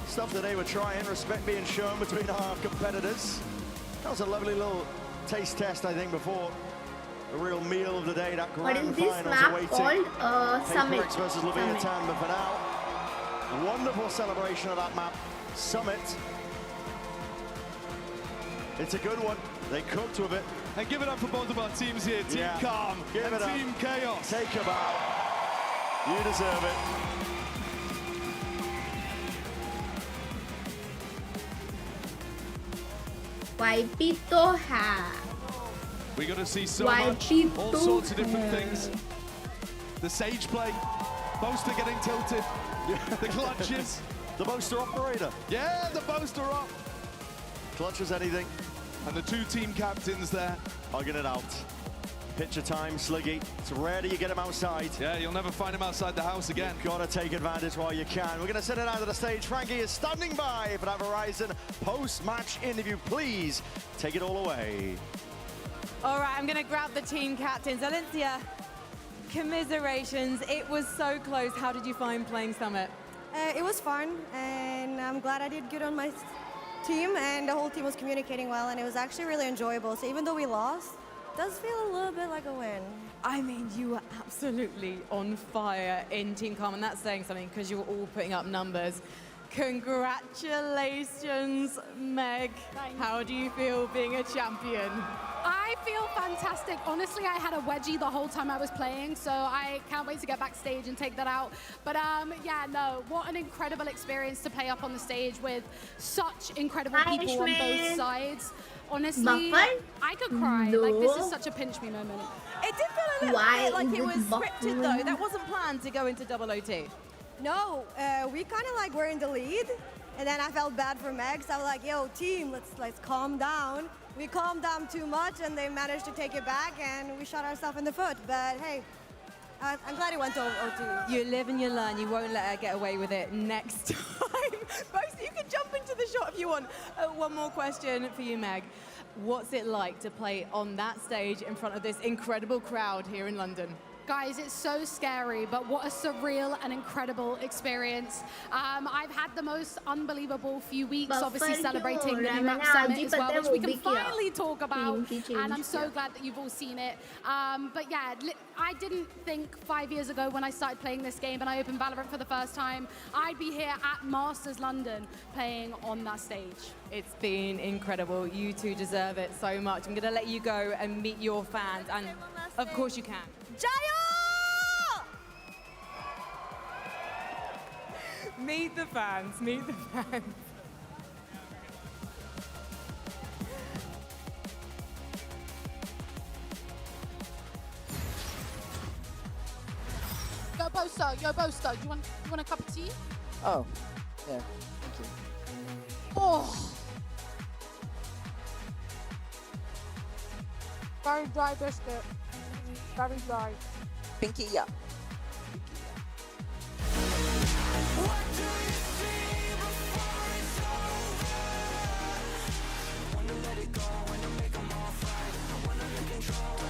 Stuff that they were trying, respect being shown between our competitors. That was a lovely little taste test, I think, before the real meal of the day, that What grand is this finals map awaiting. called? Summit. PRX versus Summit. Leviathan, but for now, wonderful celebration of that map. Summit. It's a good one. They cooked with it. And give it up for both of our teams here, Team Yeah. Calm Give and it up. Team Chaos. Take a bow. You deserve it. वाइपितो है. We're going to see so Why much, all people sorts of different care. things. The Sage play, Boaster getting tilted, the clutches. The Boaster operator. Yeah, the Boaster up. Clutches anything. And the two team captains there. Hugging it out. Picture time, Sliggy. It's rare that you get him outside. Yeah, you'll never find him outside the house again. Gotta take advantage while you can. We're gonna send it out to the stage. Frankie is standing by for that Verizon post-match interview. Please take it all away. All right, I'm going to grab the team captains. Valencia, commiserations. It was so close. How did you find playing Summit? It was fun, and I'm glad I did good on my team, and the whole team was communicating well, and it was actually really enjoyable. So even though we lost, it does feel a little bit like a win. I mean, you were absolutely on fire in Team Calm, and that's saying something because you were all putting up numbers. Congratulations, Meg. How do you feel being a champion? I feel fantastic. Honestly, I had a wedgie the whole time I was playing, so I can't wait to get backstage and take that out. But yeah, no, what an incredible experience to play up on the stage with such incredible people on both sides. Honestly, I could cry. No. Like, this is such a pinch me moment. It did feel a little Why bit like is it was it scripted, buffering? though. That wasn't planned to go into double OT. No, we kind of like were in the lead, and then I felt bad for Meg, so I was like, yo, team, let's calm down. We calmed down too much, and they managed to take it back, and we shot ourselves in the foot. But hey, I'm glad it went to OT. You live and you learn. You won't let her get away with it next time. Both, you can jump into the shot if you want. One more question for you, Meg. What's it like to play on that stage in front of this incredible crowd here in London? Guys, it's so scary, but what a surreal and incredible experience. I've had the most unbelievable few weeks, obviously celebrating the new map Summit as well, which we can finally talk about, and I'm so glad that you've all seen it. But yeah, I didn't think 5 years ago when I started playing this game and I opened Valorant for the first time, I'd be here at Masters London playing on that stage. It's been incredible. You two deserve it so much. I'm going to let you go and meet your fans, and of course you can. Jayo! Meet the fans, meet the fans. Boaster, yo, Boaster, do you want a cup of tea? Oh, yeah. Thank you. Oh. Very dry biscuit. Very dry. Pinky, yeah.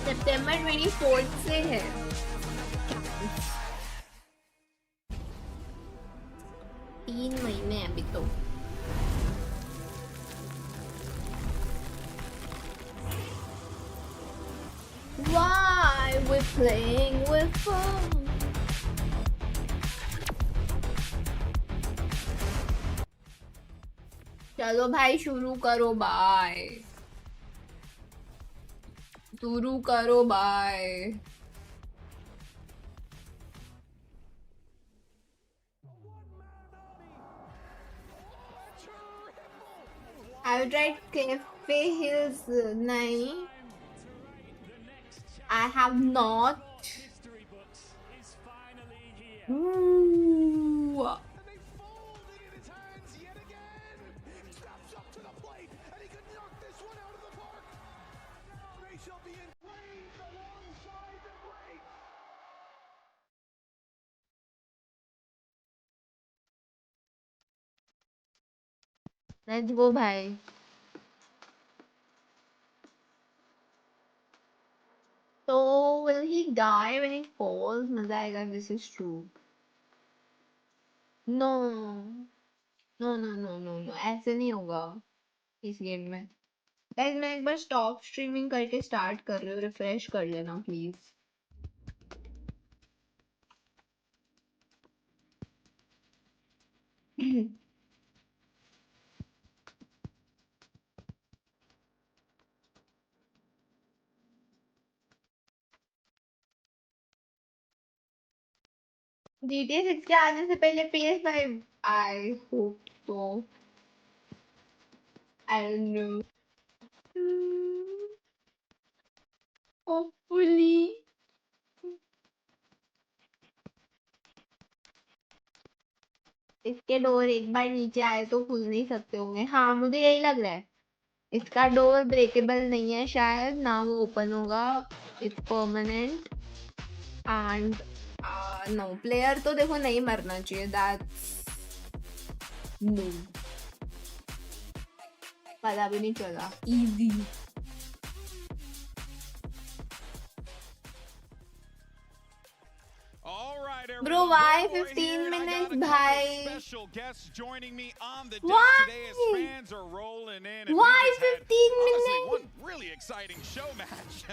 सितंबर 24 से है 3 महीने अभी तो Why we playing with fun? चलो भाई शुरू करो bye शुरू करो bye I tried Cafe Hills नहीं I have not. Ooh. Let's go, bhai. So, will he die when he falls? मजा आएगा, this is true. No. No, no, no, no, no. ऐसे नहीं होगा इस गेम में. Guys, मैं एक बार stop streaming करके start कर रही हूँ. Refresh कर लेना, please. GTA 6 के आने से पहले PS5. I hope so. I don't know. Hopefully. इसके डोर एक बार नीचे आए तो खुल नहीं सकते होंगे. हाँ मुझे यही लग रहा है. इसका डोर ब्रेकेबल नहीं है शायद ना वो ओपन होगा. It's permanent and no player तो देखो नहीं मरना चाहिए. दैट्स नो पता भी नहीं चला. Easy Bro, why 15 minutes, bhai? Why? Why 15 minutes? One really exciting show match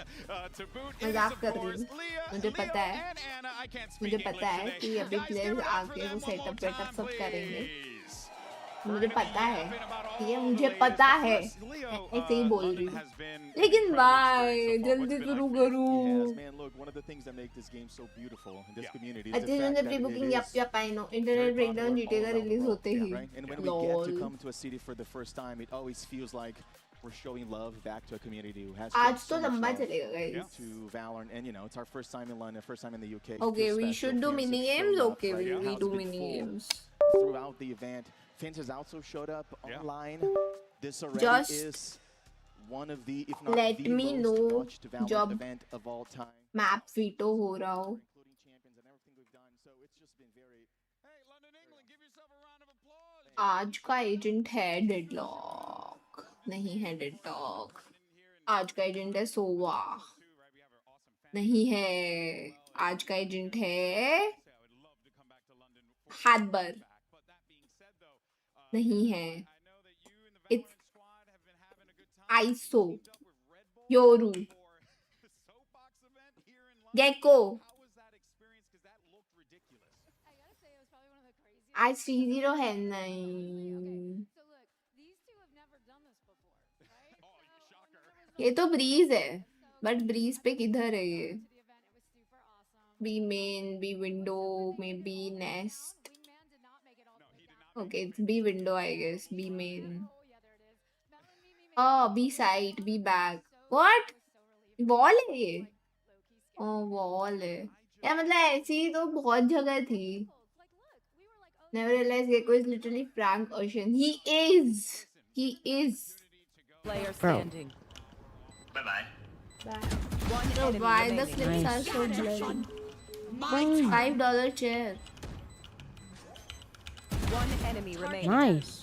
to boot. मजाक कर रही हूँ. मुझे पता है कि अभी प्लेयर्स आके वो सेटअप वेटअप सब करेंगे. मुझे पता है. ये मुझे पता है. ऐसे ही बोल रही हूँ. लेकिन भाई जल्दी शुरू करूँ. अच्छे से pre booking yup I know. Internet breakdown GTA का रिलीज होते ही. We're showing love back to a community who has आज तो लंबा चलेगा guys. To VALORANT, and you know it's our first time in London, first time in the UK. Okay, we should do mini games. Okay, we do mini games. Throughout the event, Fins has also showed up online. This already Just is one of the, if not let the me most know watched VALORANT event of all time. Map veto हो रहा हो. Including champions and everything we've done. So it's just been very. Hey, London, England, give yourself a round of applause. आज का agent है deadlock. नहीं है deadlock. आज का एजेंट है सोवा. नहीं है. आज का एजेंट है हादबर. नहीं है. It's Iso Yoru Gekko. आज 3-0 है. नहीं ये तो ब्रीज है. बट ब्रीज पे किधर है ये. बी मेन बी विंडो मे B nest. Okay it's B window I guess. B main. B side B back. What wall है ये. वॉल है. या मतलब ऐसी तो बहुत जगह थी. Never realized Gecko is literally Frank Ocean. He is. He is. Player standing. Bye-bye. So why the clips are so blurry? $5 chair. One enemy remaining. Nice.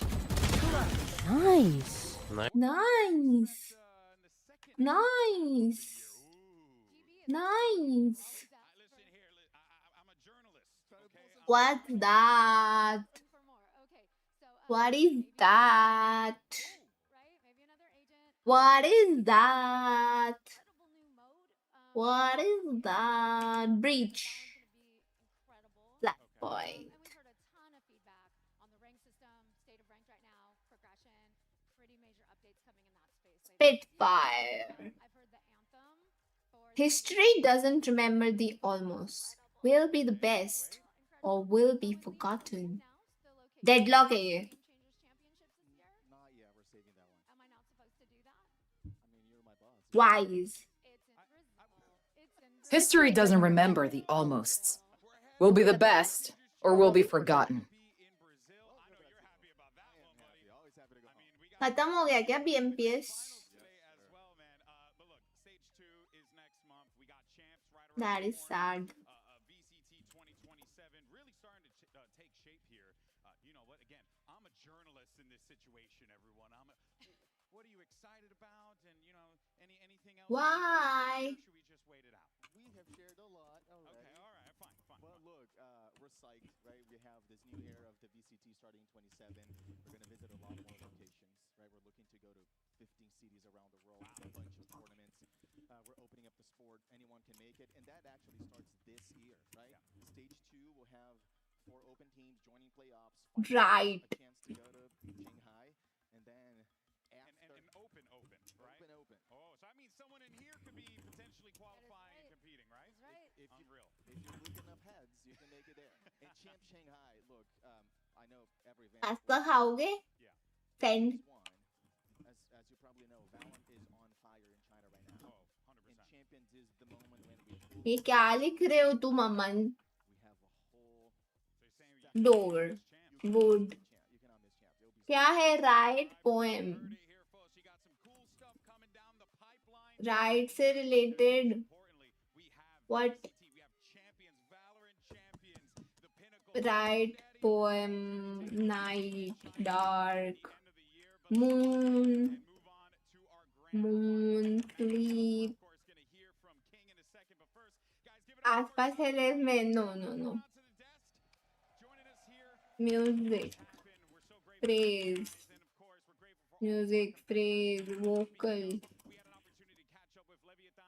Nice. Nice. Nice. Nice. What's that? What is that? What is that? What is that? Breach. Black point. Spitfire. History doesn't remember the almost. Will be the best or will be forgotten. Deadlock है ये. Wise. History doesn't remember the almosts. We'll be the best or we'll be forgotten. खत्म हो गया क्या BMPS? That is sad. VCT 2027 really starting to take shape here. You know what? Again, I'm a journalist in this situation, everyone. What are you excited about? And you know, anything else? Why? Should we just wait it out? We have shared a lot already. Okay, all right, fine. But look, we're psyched, right? We have this new era of the VCT starting in 27. We're going to visit a lot more locations, right? We're looking to go to 15 cities around the world, a bunch of tournaments. We're opening up the sport. Anyone can make it. And that actually starts this year, right? Stage 2 will have 4 open teams joining playoffs. Right. A chance to go to Shanghai. And then after... And open, right? Open. Oh, so I mean someone in here could be potentially qualifying and competing, right? Unreal. If you look enough heads, you can make it there. And Champ Shanghai, look, I know every event... pasta खाओगे? Yeah. Send. As you probably know, VALORANT is on fire in China right now. Oh, 100%. And Champions is the moment when we... ये क्या लिख रहे हो तुम अमन? We have a whole... So you're saying Door. Wood. You cannot miss Champ. It'll be क्या है right poem? here, folks. You got some cool stuff coming down the pipeline. Right से related. Importantly, we have What? VCT, we have champions, VALORANT champions, the pinnacle. Right poem. Night. Dark. Moon. Moon. Sleep. आसपास है लेव में. No. Music. Phrase. Music. Phrase.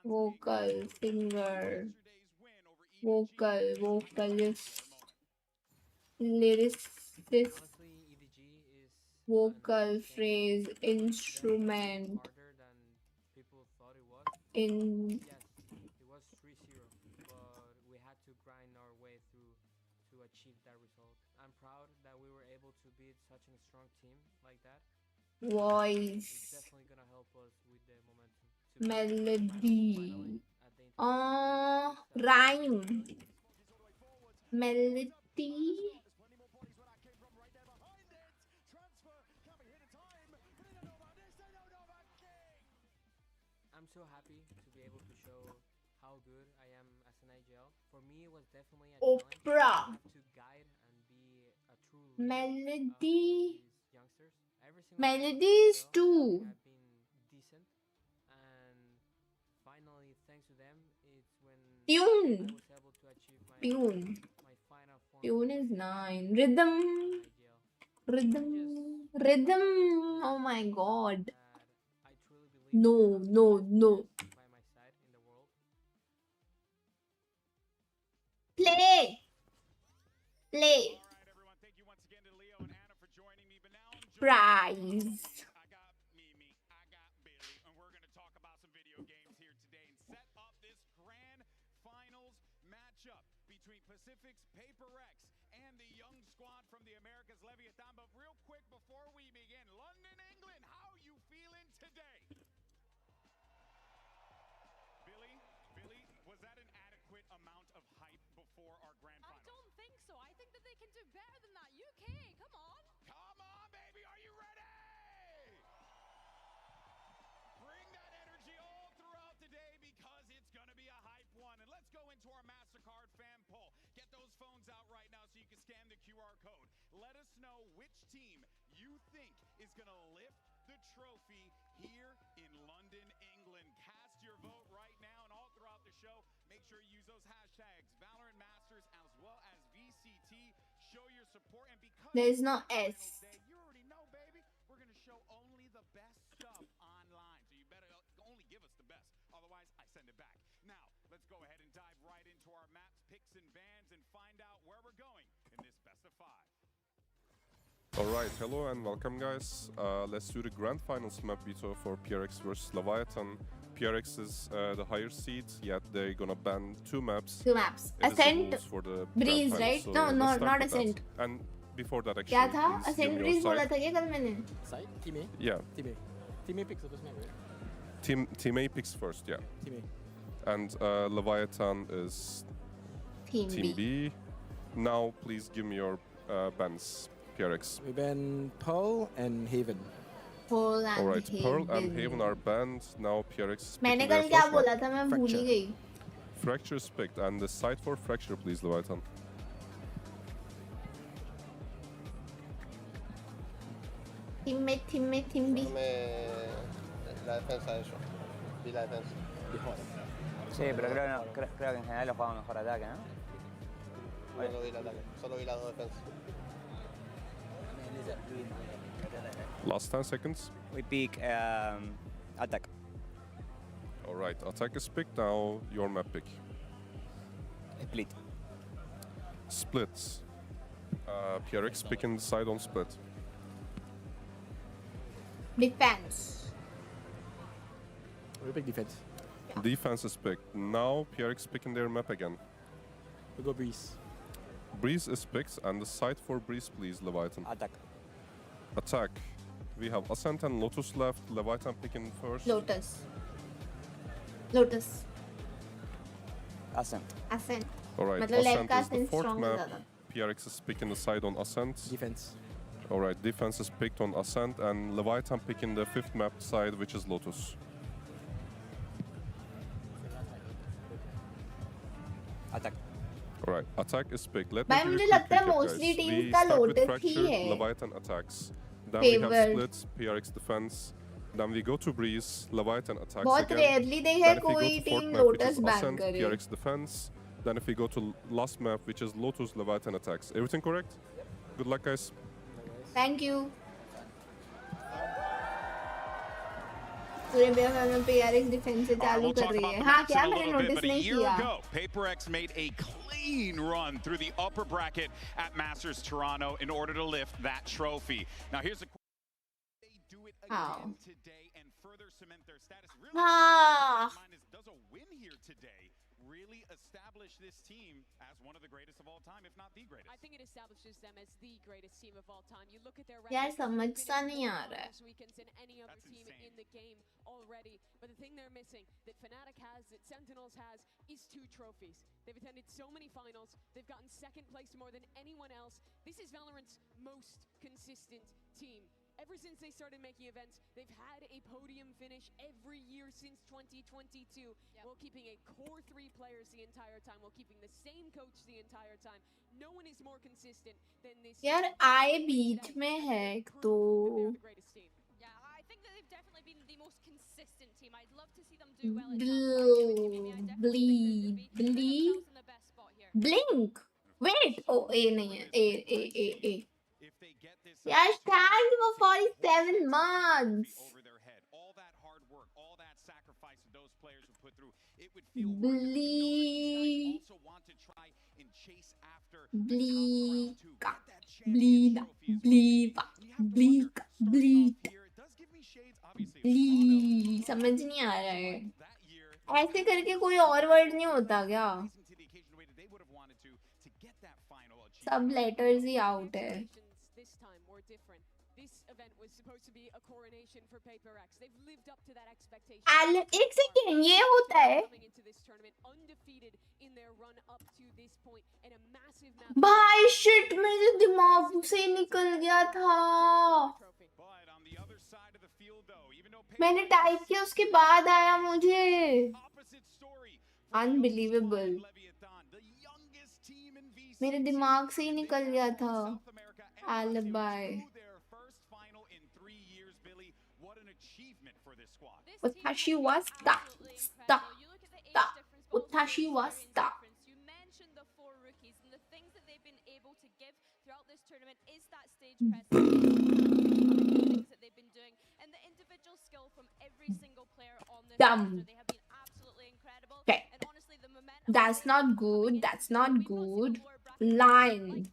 Vocal. Singer. Vocalist. Lyricist. Vocal. Phrase. Instrument. In. It was 3-0, but we had to grind our way through to achieve that result. I'm proud that we were able to beat such a strong team like that. Voice. It's definitely gonna help us with the momentum. Melody. Rhyme. Melody. I'm so happy to be able to show how good I am as an AGL. For me, it was definitely a Oprah. challenge to guide and be a true leader Melody. for these youngsters. Every single Melodies too. have been decent, and finally, thanks to them, it's when Tune. I was able to achieve my Tune. my final form. Tune is 9. Rhythm. Rhythm. Oh my god. I truly believe No. by my side in the world. Play. All right, everyone. Thank you once again to Leo and Anna for joining me. But now I'm joined Prize. I got Mimi, I got Billy, and we're going to talk about some video games here today and set up this grand finals matchup between Pacific's PRX and the young squad from the Americas Leviathan. But real quick before we begin, London, England, how you feeling today? Billy, was that an adequate amount of hype know which team you think is going to lift the trophy here in London, England. Cast your vote right now, and all throughout the show, make sure you use those hashtags Valorant Masters as well as VCT. Show your support, and because There's no S. day, you already know, baby, we're going to show only the best stuff online. So you better only give us the best. Otherwise, I send it back. Now, let's go ahead and dive right into our maps, picks, and bans and find out where we're going in this best of 5. Alright, hello and welcome guys. Let's do the grand finals map veto for PRX versus Leviathan. PRX is the higher seed, yet they're gonna ban 2 maps. 2 maps. It is the Ascent, rules for the Breeze, grand right? finals, No, let's no, start not with that. Ascent. And before that actually, क्या था? please give Ascent me your Breeze बोला side. था क्या कल मैंने? Side? Team A? Yeah. Team A. Team A picks the first map, right? Team A picks first, yeah. Team A. And Leviathan is Team B. Now please give me your bans, PRX. We ban Pearl and Haven. Pearl and Alright, Haven. Pearl and Haven are banned. Now PRX is मैंने picking कल their क्या first बोला map. था मैं भूल ही गई. Fracture is picked, and the site for Fracture, please, Leviathan. Team B. La defensa de ellos. Vi la defensa. Sí, pero creo que en general lo jugamos mejor ataque, ¿no? No lo vi el ataque, solo vi las 2 defensas. Last 10 seconds. We pick attack. Alright, attack is picked, now your map pick. Split. Splits. PRX picking the side on split. Defense. We pick defense. Defense is picked. Now PRX picking their map again. We go Breeze. Breeze is picked, and the side for Breeze, please, Leviathan. Attack. Attack. We have Ascent and Lotus left. Leviathan picking first. Lotus. Ascent. Ascent. Alright, मतलब left Ascent का is the Ascent 4th strong map. ज़्यादा. PRX is picking the side on Ascent. Defense. Alright, defense is picked on Ascent, and Leviathan picking the 5th map side, which is Lotus. Attack. Alright, attack is picked. Let भाई me मुझे give a लगता है quick recap, mostly guys. teams We का start with Lotus he Fracture, है. Leviathan attacks. Then we have Favored. Split, PRX defense. Then we go to Breeze, Leviathan attacks बहुत again. rarely देखा है Then if we go कोई to team 4th map, which Lotus is ban Ascent, करे. PRX defense. Then if we go to last map, which is Lotus, Leviathan attacks. Everything correct? Good luck, guys. Thank you. पूरे में PRX defense से चालू We'll कर talk रही about है. the हाँ maps in क्या a मैंने little bit, notice but a नहीं year किया. ago, PRX made a clean run through the upper bracket at Masters Toronto in order to lift that trophy. Now here's a they do it again today and further cement their status. Really, does a win here today really establish this team as one of the greatest of all time, if not the greatest? I think it establishes them as the greatest team of all time. You look at their यार record, समझ they've सा been in नहीं more आ रहा है. finals weekends than any other team in the game already. But the thing they're missing, that Fnatic has, that Sentinels has, is 2 trophies. They've attended so many finals. They've gotten 2nd place more than anyone else. This is Valorant's most consistent team. Ever since they started making events, they've had a podium finish every year since 2022, while keeping a core 3 players the entire time, while keeping the same coach the entire time. No one is more consistent than this. यार I बीच में है एक तो. Yeah, I think that they've definitely been the most consistent team. I'd love to see them do well. Blink. Wait. Oh, A नहीं है. A. Yes, thanks for 47 months. Over their head, all that hard work, all that sacrifice that those players have put through, it would feel Bleak. also want to try and chase after Bleak. समझ नहीं आ रहा है. ऐसे करके कोई और word नहीं होता क्या? सब लेटर्स ही आउट है. एक सेकेंड, ये होता है? भाई शिट, मेरे दिमाग से निकल गया था. मैंने टाइप किया, उसके बाद आया मुझे. अनबिलीवेबल. मेरे दिमाग से ही निकल गया था. Alibi. Utashi was stuck. Utashi was stuck. You mentioned the 4 rookies and the things that they've been able to give throughout this tournament is that stage presence. Things that they've been doing and the individual skill from every single player on this roster. They have been absolutely incredible. Okay. And honestly, the momentum That's not good. That's not good. Line.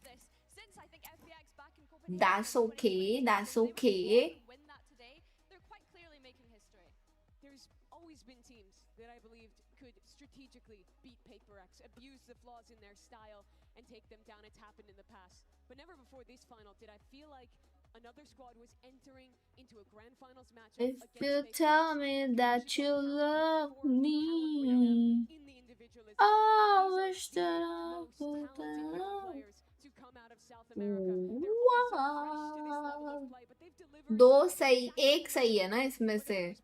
since I think FPX back in Copenhagen. That's okay. That's okay. Win that today. They're quite clearly making history. There's always been teams that I believed could strategically beat PRX, abuse the flaws in their style, and take them down. It's happened in the past. But never before this final did I feel like another squad was entering into a grand finals matchup. If you tell me that you love me, I wish that I would love. दो सही एक सही है ना इसमें से.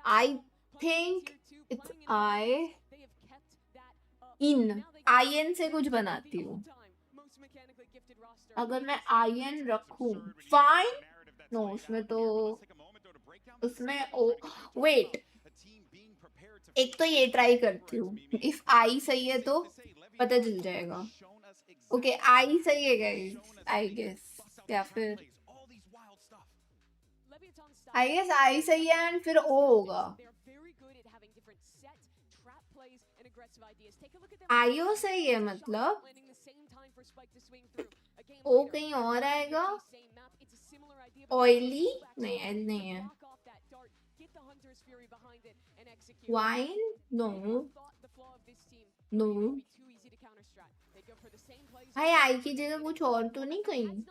I think it's in से कुछ बनाती हूँ. अगर मैं in रखूं fine. No, उसमें wait. एक तो ये ट्राई करती हूँ. If I सही है तो पता चल जाएगा. Okay, I सही है guys. I guess. या फिर I guess I सही है and फिर O होगा. IO सही है मतलब O कहीं और आएगा. Oily नहीं है. Wine no. भाई आई की जगह कुछ और तो नहीं कहीं.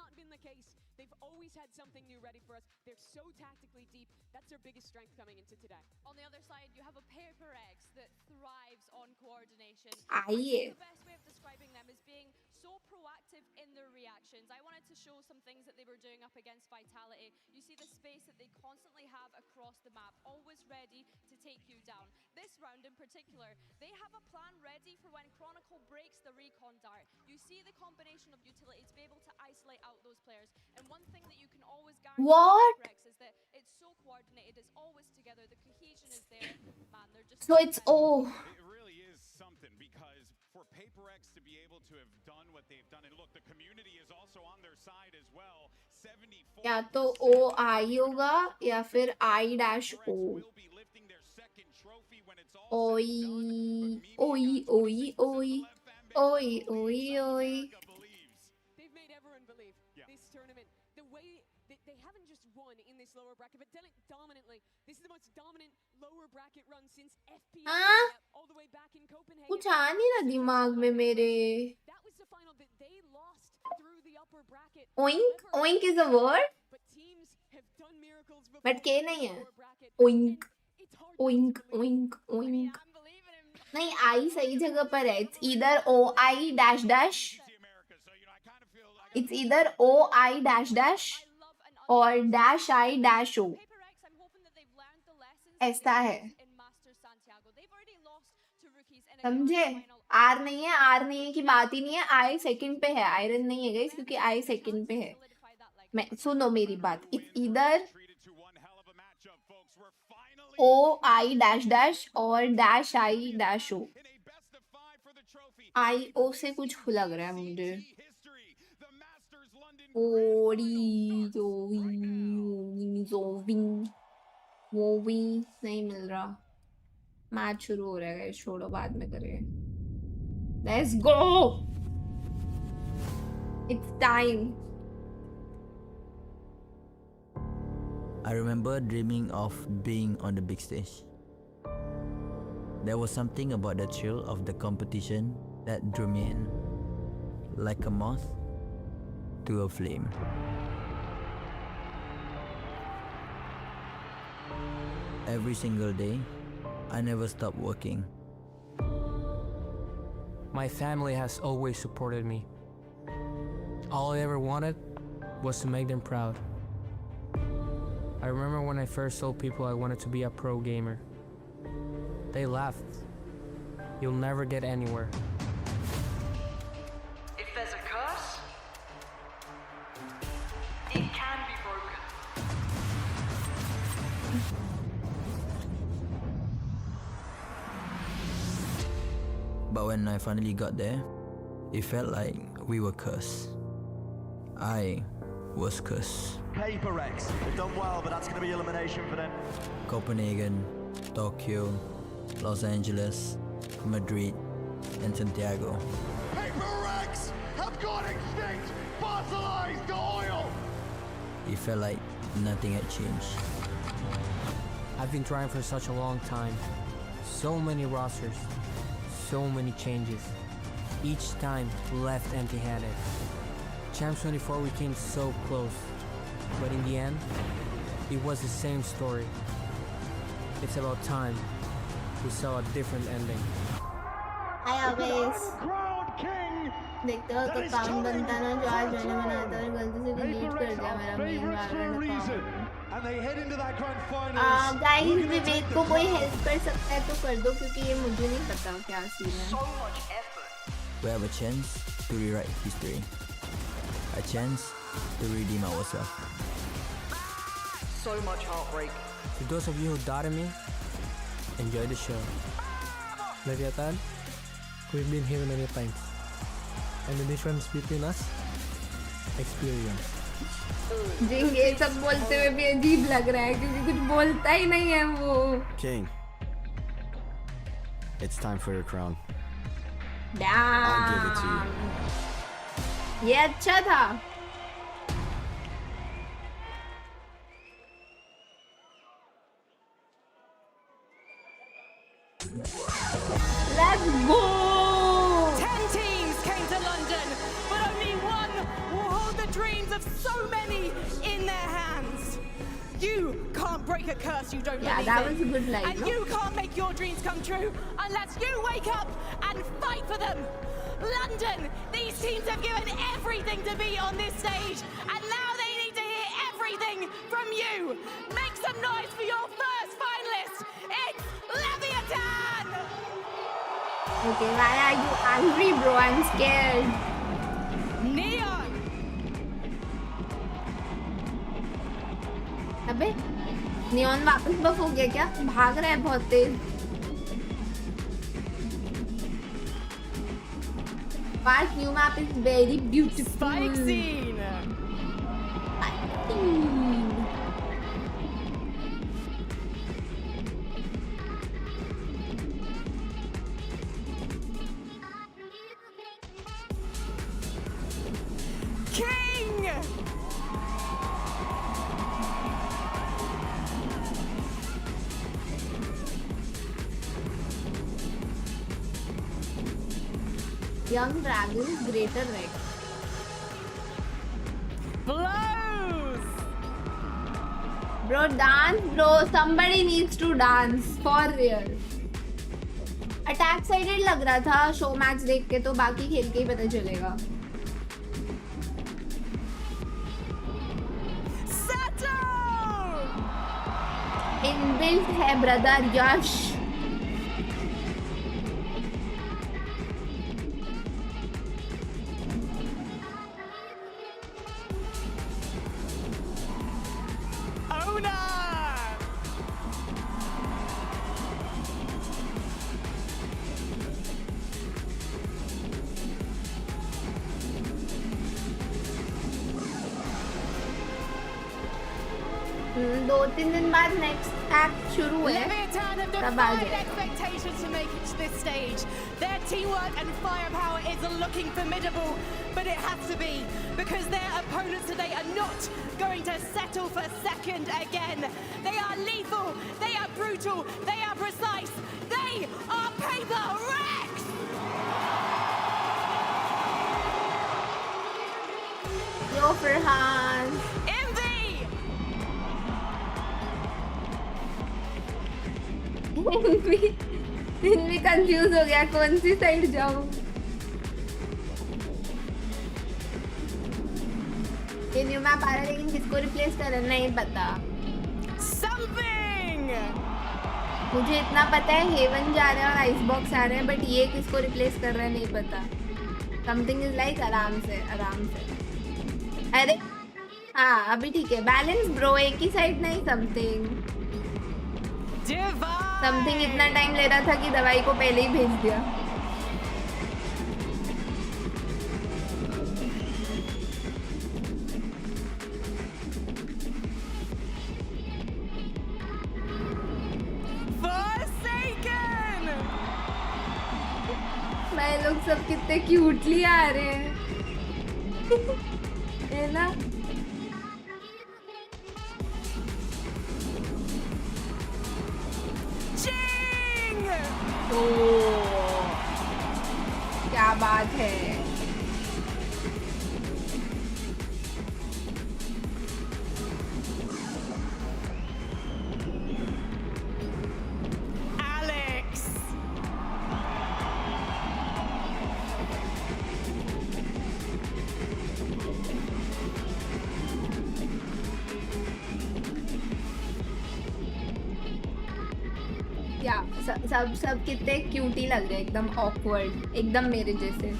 Had something new ready for us. They're so tactically deep. That's their biggest strength coming into today. On the other side, you have a PRX that thrives on coordination. The best way of describing them is being so proactive in their reactions. I wanted to show some things that they were doing up against Vitality. You see the space that they constantly have across the map, always ready to take you down. This round in particular, they have a plan ready for when Chronicle breaks the recon dart. You see the combination of utility to be able to isolate out those players. And one thing that you can always guarantee PRX is that it's so coordinated, it's always together, the cohesion is there. Man, they're just so it's O. It really is something because for PRX to be able to have done what they've done, and look, the community is also on their side as well. 74 या तो O I होगा या फिर I dash O. Oi, oi, oi, oi, oi, oi, oi. They've made everyone believe this tournament. The way they haven't just won in this lower bracket, but done it dominantly. This is the most dominant lower bracket run since FPX all the way back in Copenhagen. कुछ आ नहीं रहा दिमाग में मेरे. That was the final that they lost through the upper bracket. Oink, oink is a word. But teams have done miracles before. But K नहीं है. Oink, oink, oink, oink. नहीं I सही जगह पर है. It's either O I dash dash. It's either O I dash dash or dash I dash O. ऐसा है. समझे? R नहीं है, R नहीं है की बात ही नहीं है. I सेकंड पे है. आयरन नहीं है गाइस क्योंकि I सेकंड पे है. मैं सुनो मेरी बात. It's either O I dash dash or dash I dash O. I O से कुछ लग रहा है मुझे. ओडी जोवी नहीं मिल रहा. मैच शुरू हो रहा है. छोड़ो बाद में करेंगे. Let's go. It's time. I remember dreaming of being on the big stage. There was something about the thrill of the competition that drew me in, like a moth to a flame. Every single day, I never stopped working. My family has always supported me. All I ever wanted was to make them proud. I remember when I first told people I wanted to be a pro gamer. They laughed. You'll never get anywhere. If there's a curse, But when I finally got there, it felt like we were cursed. I was cursed. PRX, they've done well, but that's going to be elimination for them. Copenhagen, Tokyo, Los Angeles, Madrid, and Santiago. PRX have gone extinct! Fossilized the oil! It felt like nothing had changed. I've been trying for such a long time. So many rosters, so many changes. Each time left empty-handed. Champs 24 we came so close, but in the end, it was the same story. It's about time we saw a different ending. I always देखते हो तो काम बनता ना जो आज मैंने बनाया था और गलती से डिलीट कर दिया मेरा मेन वालोरेंट अकाउंट। गाइस विवेक को कोई हेल्प कर सकता है तो कर दो क्योंकि ये मुझे नहीं पता क्या सीन है। We have a chance to rewrite history. A chance to redeem ourselves. So much heartbreak. To those of you who doubted me, enjoy the show. Leviathan, we've been here many times. And the difference between us, experience. जिंग ये सब बोलते हुए भी अजीब लग रहा है क्योंकि कुछ बोलता ही नहीं है वो। King, it's time for your crown. I'll give it to you. ये अच्छा था। Let's go! 10 teams came to London, but only one will hold the dreams of so many in their hands. You can't break a curse you don't believe that in. was a good line, And no? you can't make your dreams come true unless you wake up and fight for them. London, these teams have given everything to be on this stage, and now they need to hear everything from you. Make some noise for your first finalist. It's Leviathan! Okay, why are you angry, bro? I'm scared. Neon! अबे neon वापस बफ हो गया क्या? भाग रहा है बहुत तेज। Spark new map is very beautiful. Spike scene. King. Young Dragon, Greater Rex. Blows! Bro, dance, bro. Somebody needs to dance. For real. Attack sided लग रहा था शो मैच देख के तो बाकी खेल के ही पता चलेगा। Inbuilt है brother यश। दो तीन दिन बाद नेक्स्ट एक्ट शुरू है तब आ जाए Expectations to make it to this stage. Their teamwork and firepower is looking formidable, but it has to be because their opponents today are not going to settle for second again. They are lethal, they are brutal, they are precise, they are PRX! Yo Farhan! इनमें confuse हो गया कौन सी side जाऊं। ये new map आ रहा है लेकिन किसको रिप्लेस कर रहा है नहीं पता। मुझे इतना पता है हेवन जा रहा है और आइस बॉक्स आ रहे हैं बट ये किसको रिप्लेस कर रहा है नहीं पता। समथिंग इज लाइक आराम से। अरे हाँ अभी ठीक है बैलेंस ब्रो एक ही साइड नहीं समथिंग इतना टाइम ले रहा था कि दवाई को पहले ही भेज दिया। लोग सब कितने क्यूटली आ रहे हैं है ना? ओह, क्या बात है। या सब कितने क्यूटी लग रहे हैं, एकदम ऑकवर्ड, एकदम मेरे जैसे।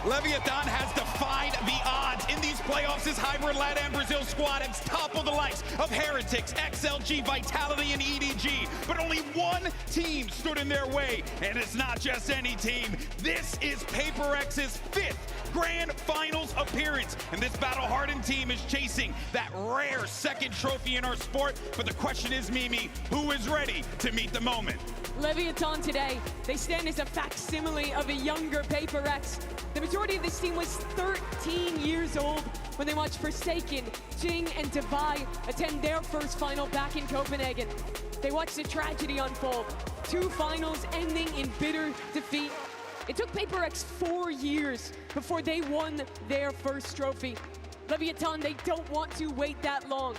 Leviathan has defied the odds in these playoffs. His hybrid LATAM Brazil squad has toppled the likes of Heretics, XLG, Vitality, and EDG. But only one team stood in their way, and it's not just any team. This is PRX's 5th Grand Finals appearance, and this battle-hardened team is chasing that rare second trophy in our sport. But the question is, Mimi, who is ready to meet the moment? Leviathan today, they stand as a facsimile of a younger PRX. The majority of this team was 13 years old when they watched Forsaken, Jing, and Divai attend their first final back in Copenhagen. They watched a tragedy unfold, 2 finals ending in bitter defeat. It took PRX 4 years before they won their first trophy. Leviathan, they don't want to wait that long.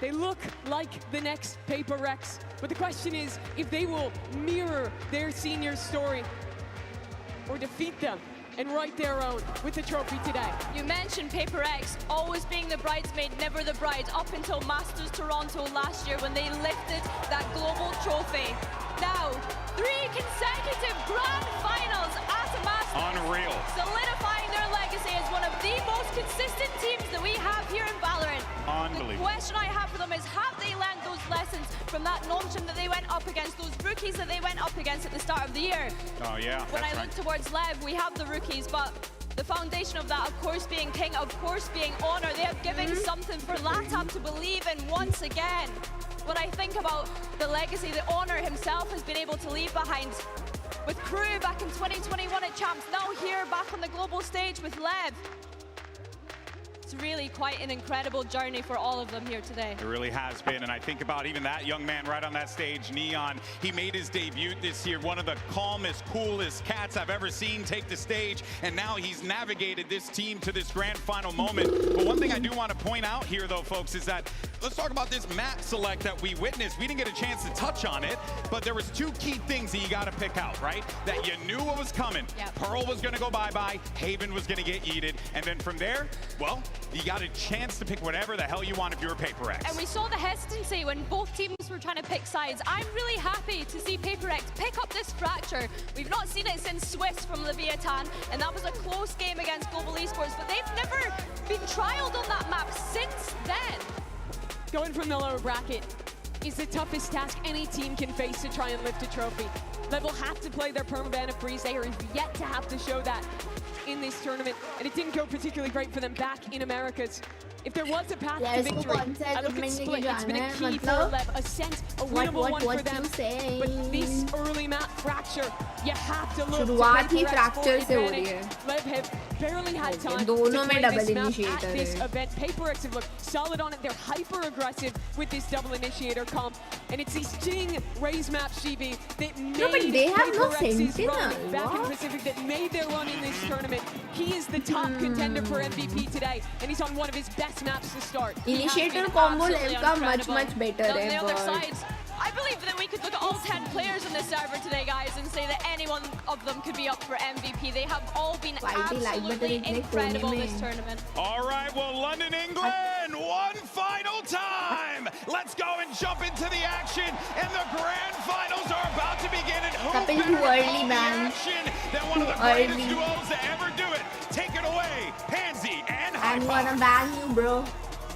They look like the next PRX, but the question is if they will mirror their senior story or defeat them and write their own with the trophy today. You mentioned PRX always being the bridesmaid, never the bride, up until Masters Toronto last year when they lifted that global trophy. Now, 3 consecutive grand finals at Masters. Unreal. Solidifying their legacy as one of the most consistent teams that we have here in VALORANT. Unbelievable. The question I have for them is, have they learned those lessons from that non-team that they went up against, those rookies that they went up against at the start of the year? Oh, yeah. When I look towards LEV, we have the rookies, but the foundation of that, of course, being King, of course, being Honor. They are giving something for LATAM to believe in once again. When I think about the legacy that Honor himself has been able to leave behind with Crew back in 2021 at Champs, now here back on the global stage with LEV. It's really quite an incredible journey for all of them here today. It really has been, and I think about even that young man right on that stage, Neon. He made his debut this year, one of the calmest, coolest cats I've ever seen take the stage, and now he's navigated this team to this grand final moment. But one thing I do want to point out here, though, folks, is that let's talk about this map select that we witnessed. We didn't get a chance to touch on it, but there was 2 key things that you got to pick out, right? That you knew what was coming. Yep. Pearl was going to go bye-bye, Haven was going to get yeeted, and then from there, well, you got a chance to pick whatever the hell you want if you're a PRX. And we saw the hesitancy when both teams were trying to pick sides. I'm really happy to see PRX pick up this fracture. We've not seen it since Swiss from Leviathan, and that was a close game against Global Esports, but they've never been trialed on that map since then. Going from the lower bracket is the toughest task any team can face to try and lift a trophy. LEV will have to play their permaban of freeze. They are yet to have to show that in this tournament, and it didn't go particularly great for them back in Americas. If there was a path to victory, I look at Split, it's been a key for LEV, a sense, a winnable one for them. But this early map fracture, you have to look to PRX for advantage. LEV have barely had time to play this map at this event. PRX have looked solid on it. They're hyper-aggressive with this double initiator comp, and it's these Jing Raze maps, GB, that made PRX's run back in Pacific, that made their run in this tournament. He is the top contender for MVP today, and he's on one of his best maps to start. Initiator combo LEV का much better On है, the other but side, I believe that we could look at all 10 players on this server today, guys, and say that any one of them could be up for MVP. They have all been absolutely incredible this tournament. All right, well, London, England, one final time. Let's go and jump into the action, and the grand finals are about to begin. And who Couple better too to early, call the man. action than one of the Too greatest early. duos to ever do it? Take it away, Pansy and I'm Hypop. gonna ban you, bro.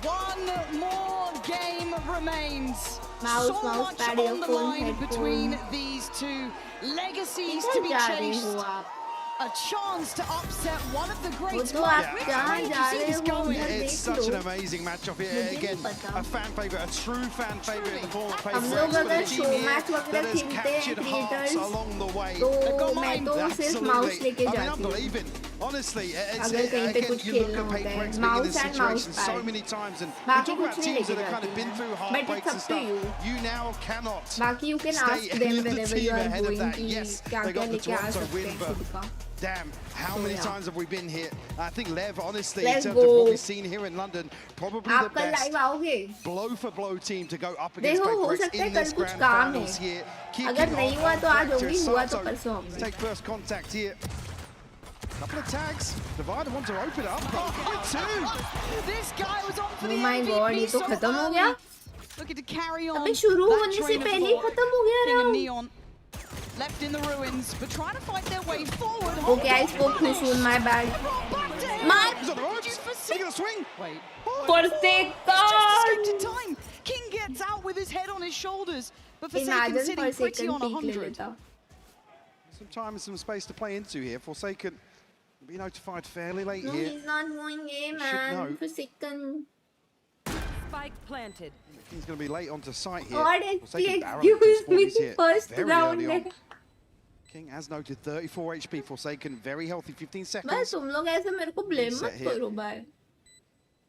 One more game remains. Mouse, So mouse, much pad your on the phone, line headphone. between these two legacies किधर to be जा रहे chased. हो आप? a chance to upset one of the greats. तो आप जहाँ जा रहे हो वो उधर It's देख such an low. amazing matchup here. Again, a fan favorite, a true fan favorite in the form of हम PRX. लोग For अगर the show team match here वगैरह that has खेलते हैं captured hearts creators along the way. तो मैं तो सिर्फ माउस लेके I mean, जाती हूँ unbelieving. Honestly, it's, अगर कहीं पे again, कुछ you look खेलना at होता है PRX being in mouse this and mouse situation so pad many times, and we बाकी talk कुछ about नहीं teams लेके that have kind जाती of been through हूँ but heartbreaks it's and up to you stuff. You now cannot बाकी you can stay ask any them of the whenever team you are ahead of going that. कि Yes, क्या they क्या got the लेके आ Toronto सकते win, हैं but खुद का damn, how So, many yeah. times have we been here? I think Lev, honestly, Let's in terms of what go. we've seen here in London, probably आप the कल best live आओगे blow for blow team to go up against देखो हो PRX सकता है in कल this कुछ grand काम finals है here. अगर Kicking नहीं off हुआ on तो आज Fracture, होगी हुआ तो Sato परसों होगी take first contact here. Couple of tags. Divider want to open it up, but quick two. This guy was on for Oh the my god MVP ये तो so खत्म हो early. गया Looking to carry on अबे शुरू that होने से train of पहले ही thought. खत्म हो गया King and round Neon left in the ruins, but trying to fight their way forward. Okay, I spoke too soon, my bad. He's on the ropes. Is he gonna swing? Wait. Forsaken! Just escaped in time. King gets out with his head on his shoulders, but Forsaken Imagine sitting pretty Forsaken on peek ले 100. लेता Some time and some space to play into here. Forsaken be notified fairly late No, here. he's not going in, Should know. man. Forsaken. Spike planted. He's going to be late onto site here. God, Forsaken barreling into excuse spawn. me, He's here first very round early on. है King has noted 34 HP. Forsaken very healthy. 15 बस seconds. तुम लोग ऐसे मेरे को blame Reset मत here. करो भाई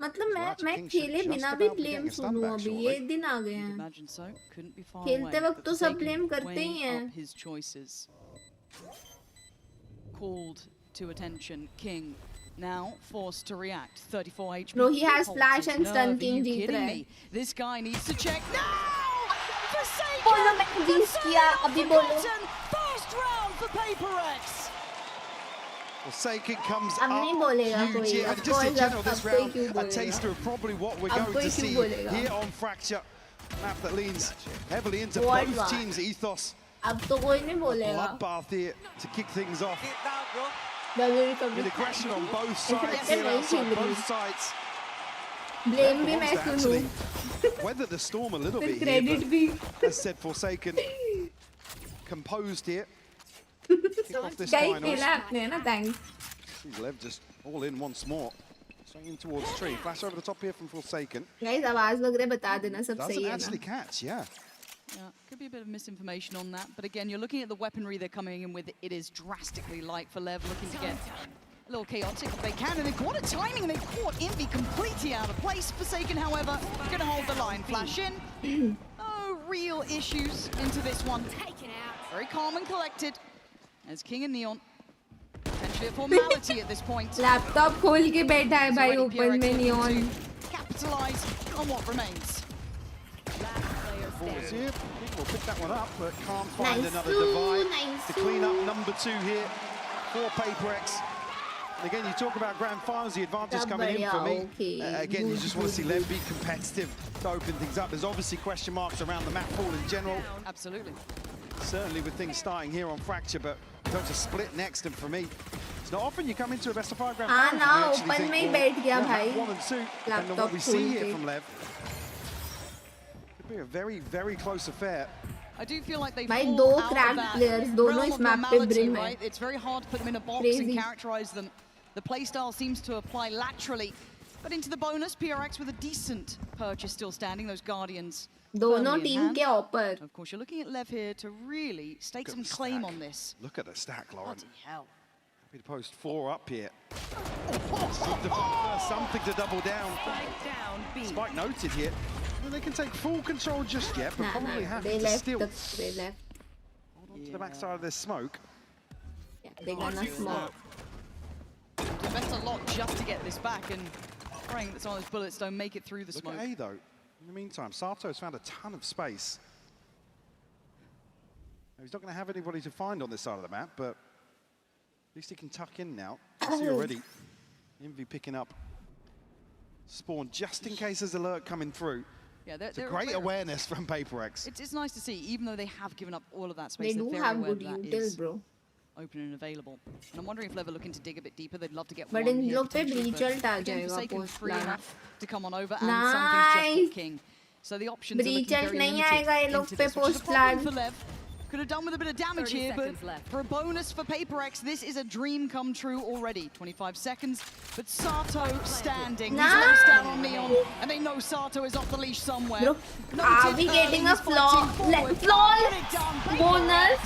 मतलब Right, मैं King should खेले just बिना भी about be blame getting a stun सुनूं back अभी shortly. ये दिन आ गए हैं Imagine so. Couldn't be far खेलते away. वक्त तो but सब Forsaken ब्लेम करते ही weighing हैं up his choices. Called to attention, King now forced to react. 34 HP. Bro, he has Holds flash his and stun, nerve. Are King you Jeet kidding रहा है me? This guy needs to check. No! बोलो मैं बीस किया अभी बोलो First round for PRX. Forsaken comes अब नहीं बोलेगा up huge कोई here. of And just in course general, अब this कोई round, क्यों a बोलेगा taster of probably what we're अब going कोई to क्यों see बोलेगा here on Fracture. Map that leans heavily into What both what? teams' ethos. अब तो कोई नहीं बोलेगा Bloodbath here to kick things off. Double With कभी aggression on both ऐसे sides लगता है here नहीं outside खेल रही both sides. ब्लेम भी Wants मैं to सुनूं actually weather the storm a little फिर bit here, क्रेडिट but भी as said, Forsaken composed here. Kick off this क्या ही finals. खेला आपने है ना thanks Sees Lev just all in once more. Straight in towards tree. Flash over the top here from Forsaken. Guys आवाज वगैरह बता देना सब सही Doesn't है actually ना catch, yeah. Yeah, could be a bit of misinformation on that, but again, you're looking at the weaponry they're coming in with. It is drastically light for Lev, looking to get a little chaotic if they can. And they've got a timing, and they've caught Envy completely out of place. Forsaken, however, going to hold the line. Flash in. No real issues into this one. Very calm and collected as King and Neon. Potentially a formality at this point. Laptop खोल के बैठा है भाई open में neon Capitalize on what remains. Balls here. King will pick that one up, but can't find Nice another two, divide nice to clean up number 2 here for PRX. And again, you talk about grand finals, the advantage coming in for me. Okay. Again, you just want to see Lev be competitive to open things up. There's obviously question marks around the map pool in general. Absolutely. Certainly with things starting here on Fracture, but going to split next, and for me, it's not often you come into a best of 5 grand हाँ finals ना and you actually open think, में ही well, बैठ गया yeah, भाई map 1 and 2, and then what laptop we see खोल here के from Lev could be a very, very close affair. I do feel like they भाई fall दो out of cracked that players दोनों realm इस of map पे normality, brim है right? It's very hard to put them in a box Crazy. and characterize them. The playstyle seems to apply laterally, but into the bonus, PRX with a decent purchase still standing. Those Guardians. दोनों firmly in team hand. के ऊपर Of course, you're looking at Lev here to really stake some claim on this. Look at the stack, Lauren. Bloody hell. Happy to post 4 up here. Something to double down. Spike noted here. Well, they can take full control just yet, but probably have they to left still they left hold on to the backside of this smoke. yeah, they're gonna smoke Invest a lot just to get this back and praying that some of those bullets don't make it through the Look smoke. at A though. In the meantime, Sato's found a ton of space. Now, he's not going to have anybody to find on this side of the map, but at least he can tuck in now. You see already, Envy picking up spawn just in case there's alert coming through. Yeah, It's a great awareness from PRX. It's nice to see, even though they have given up all of that space, they they're do very have aware good that util is bro open and available. And I'm wondering if Lev are looking to dig a bit deeper. They'd love to get but one in here लोग पे potentially, breach but ult uh again, जाएगा Forsaken post free plan enough to come on over, and something's just nice got King. So the options are looking breach ult very नहीं limited आएगा ये लोग into पे this, which is a post problem plan for Lev. Could have done with a bit of damage here, but for a bonus for PRX, this is a dream come true already. 25 seconds, but Sato standing. He's laced down on Neon, and they know Sato is off the leash somewhere. Are we getting a flawless bonus?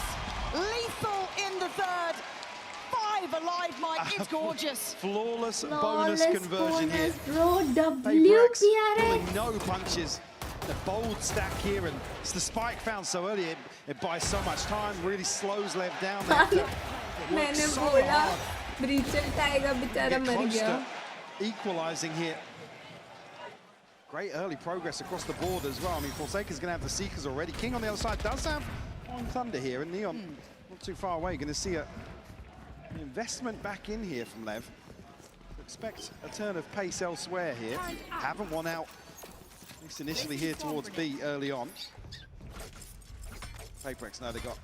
Lethal in the third. 5 alive, Mike. It's gorgeous. Flawless bonus conversion here. Bro, PRX pulling no punches. The bold stack here, and it's the spike found so early. It buys so much time, really slows Lev down. मैंने बोला breach चलता बेचारा मर गया. Equalizing here. Great early progress across the board as well. I mean, Forsaker's going to have the Seekers already. King on the other side does have on Thunder here, and Neon not too far away. Going to see an investment back in here from Lev. Expect a turn of pace elsewhere here. Haven't won out. At least initially here towards B early on. PRX now they got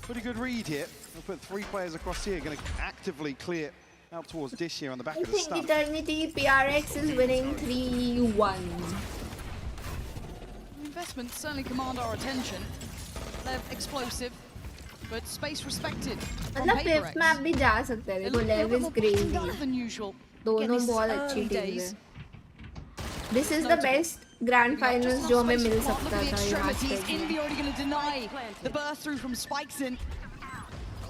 pretty good read here. They'll put 3 players across here, going to actively clear out towards Dish here on the back of the stump. Eternity PRX is winning 3-1. Investments certainly command our attention. They're explosive, but space respected. मतलब fifth map भी जा सकते हैं. देखो LEV is crazy. दोनों बहुत अच्छी team है. This is the best grand finals जो हमें मिल सकता था यहाँ से. Envy already going to deny the burst through from Spikes in.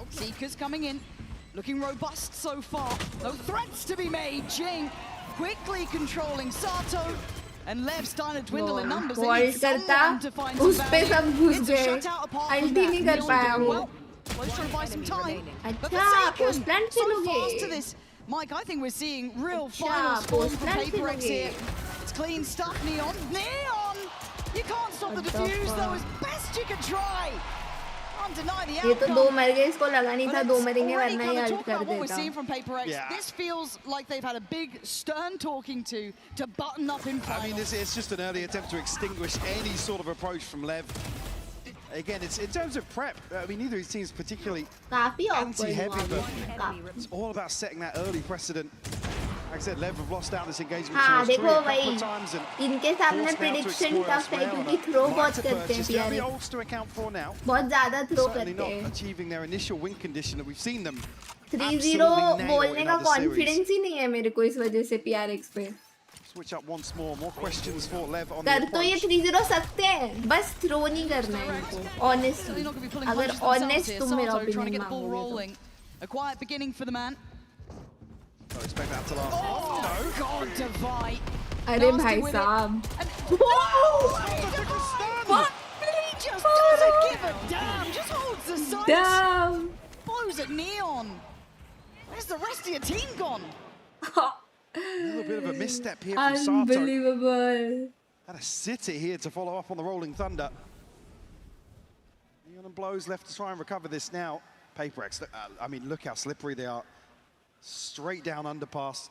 Seekers coming in, looking robust so far. No threats to be made. Jing quickly controlling Sato, and Lev starting to dwindle in numbers. They need someone to find some value. It's a shutout apart from that. Neon doing well. Let's try to buy some time. But Forsaken, so fast to this. Mike, I think we're seeing real final form from PRX here. It's clean stuff, Neon. Neon! You can't stop the defuse, though, as best you can try. Can't deny the outcome. ये तो 2 मर गए, इसको लगा नहीं था 2 मरेंगे वरना ये अल्ट कर What we're देता. seeing from PRX, this feels like they've had a big stern talking to button up in finals. I mean, it's just an early attempt to extinguish any sort of approach from Lev. Again, it's in terms of prep. I mean, neither of these teams particularly anti-heavy, but it's all about setting that early precedent. Like I said, Lev have lost out this engagement towards 3 a couple of times, and इनके सामने prediction tough है क्योंकि throw बहुत करते हैं PRX. PRX. Olds to account for now. बहुत ज़्यादा throw Certainly करते हैं. not achieving their initial win condition that we've seen them 3-0 बोलने का confidence ही नहीं है मेरे को इस वजह से PRX पे. Switch up once more questions for Lev on कर the तो ये approach. 3-0 सकते हैं, बस throw नहीं करना है इनको. Honestly, अगर honest तुम मेरा opinion मांगोगे तो. A quiet beginning for the man. I expect that to last. Oh, no. God, Divide. अरे भाई साहब. What? He just doesn't give a damn. Just holds the sights. Damn. Blows at Neon. Where's the rest of your team gone? A little bit of a misstep here from Sato. Unbelievable. Had a sitter here to follow up on the Rolling Thunder. Neon and Blows left to try and recover this now. PRX, I mean, look how slippery they are. Straight down underpass.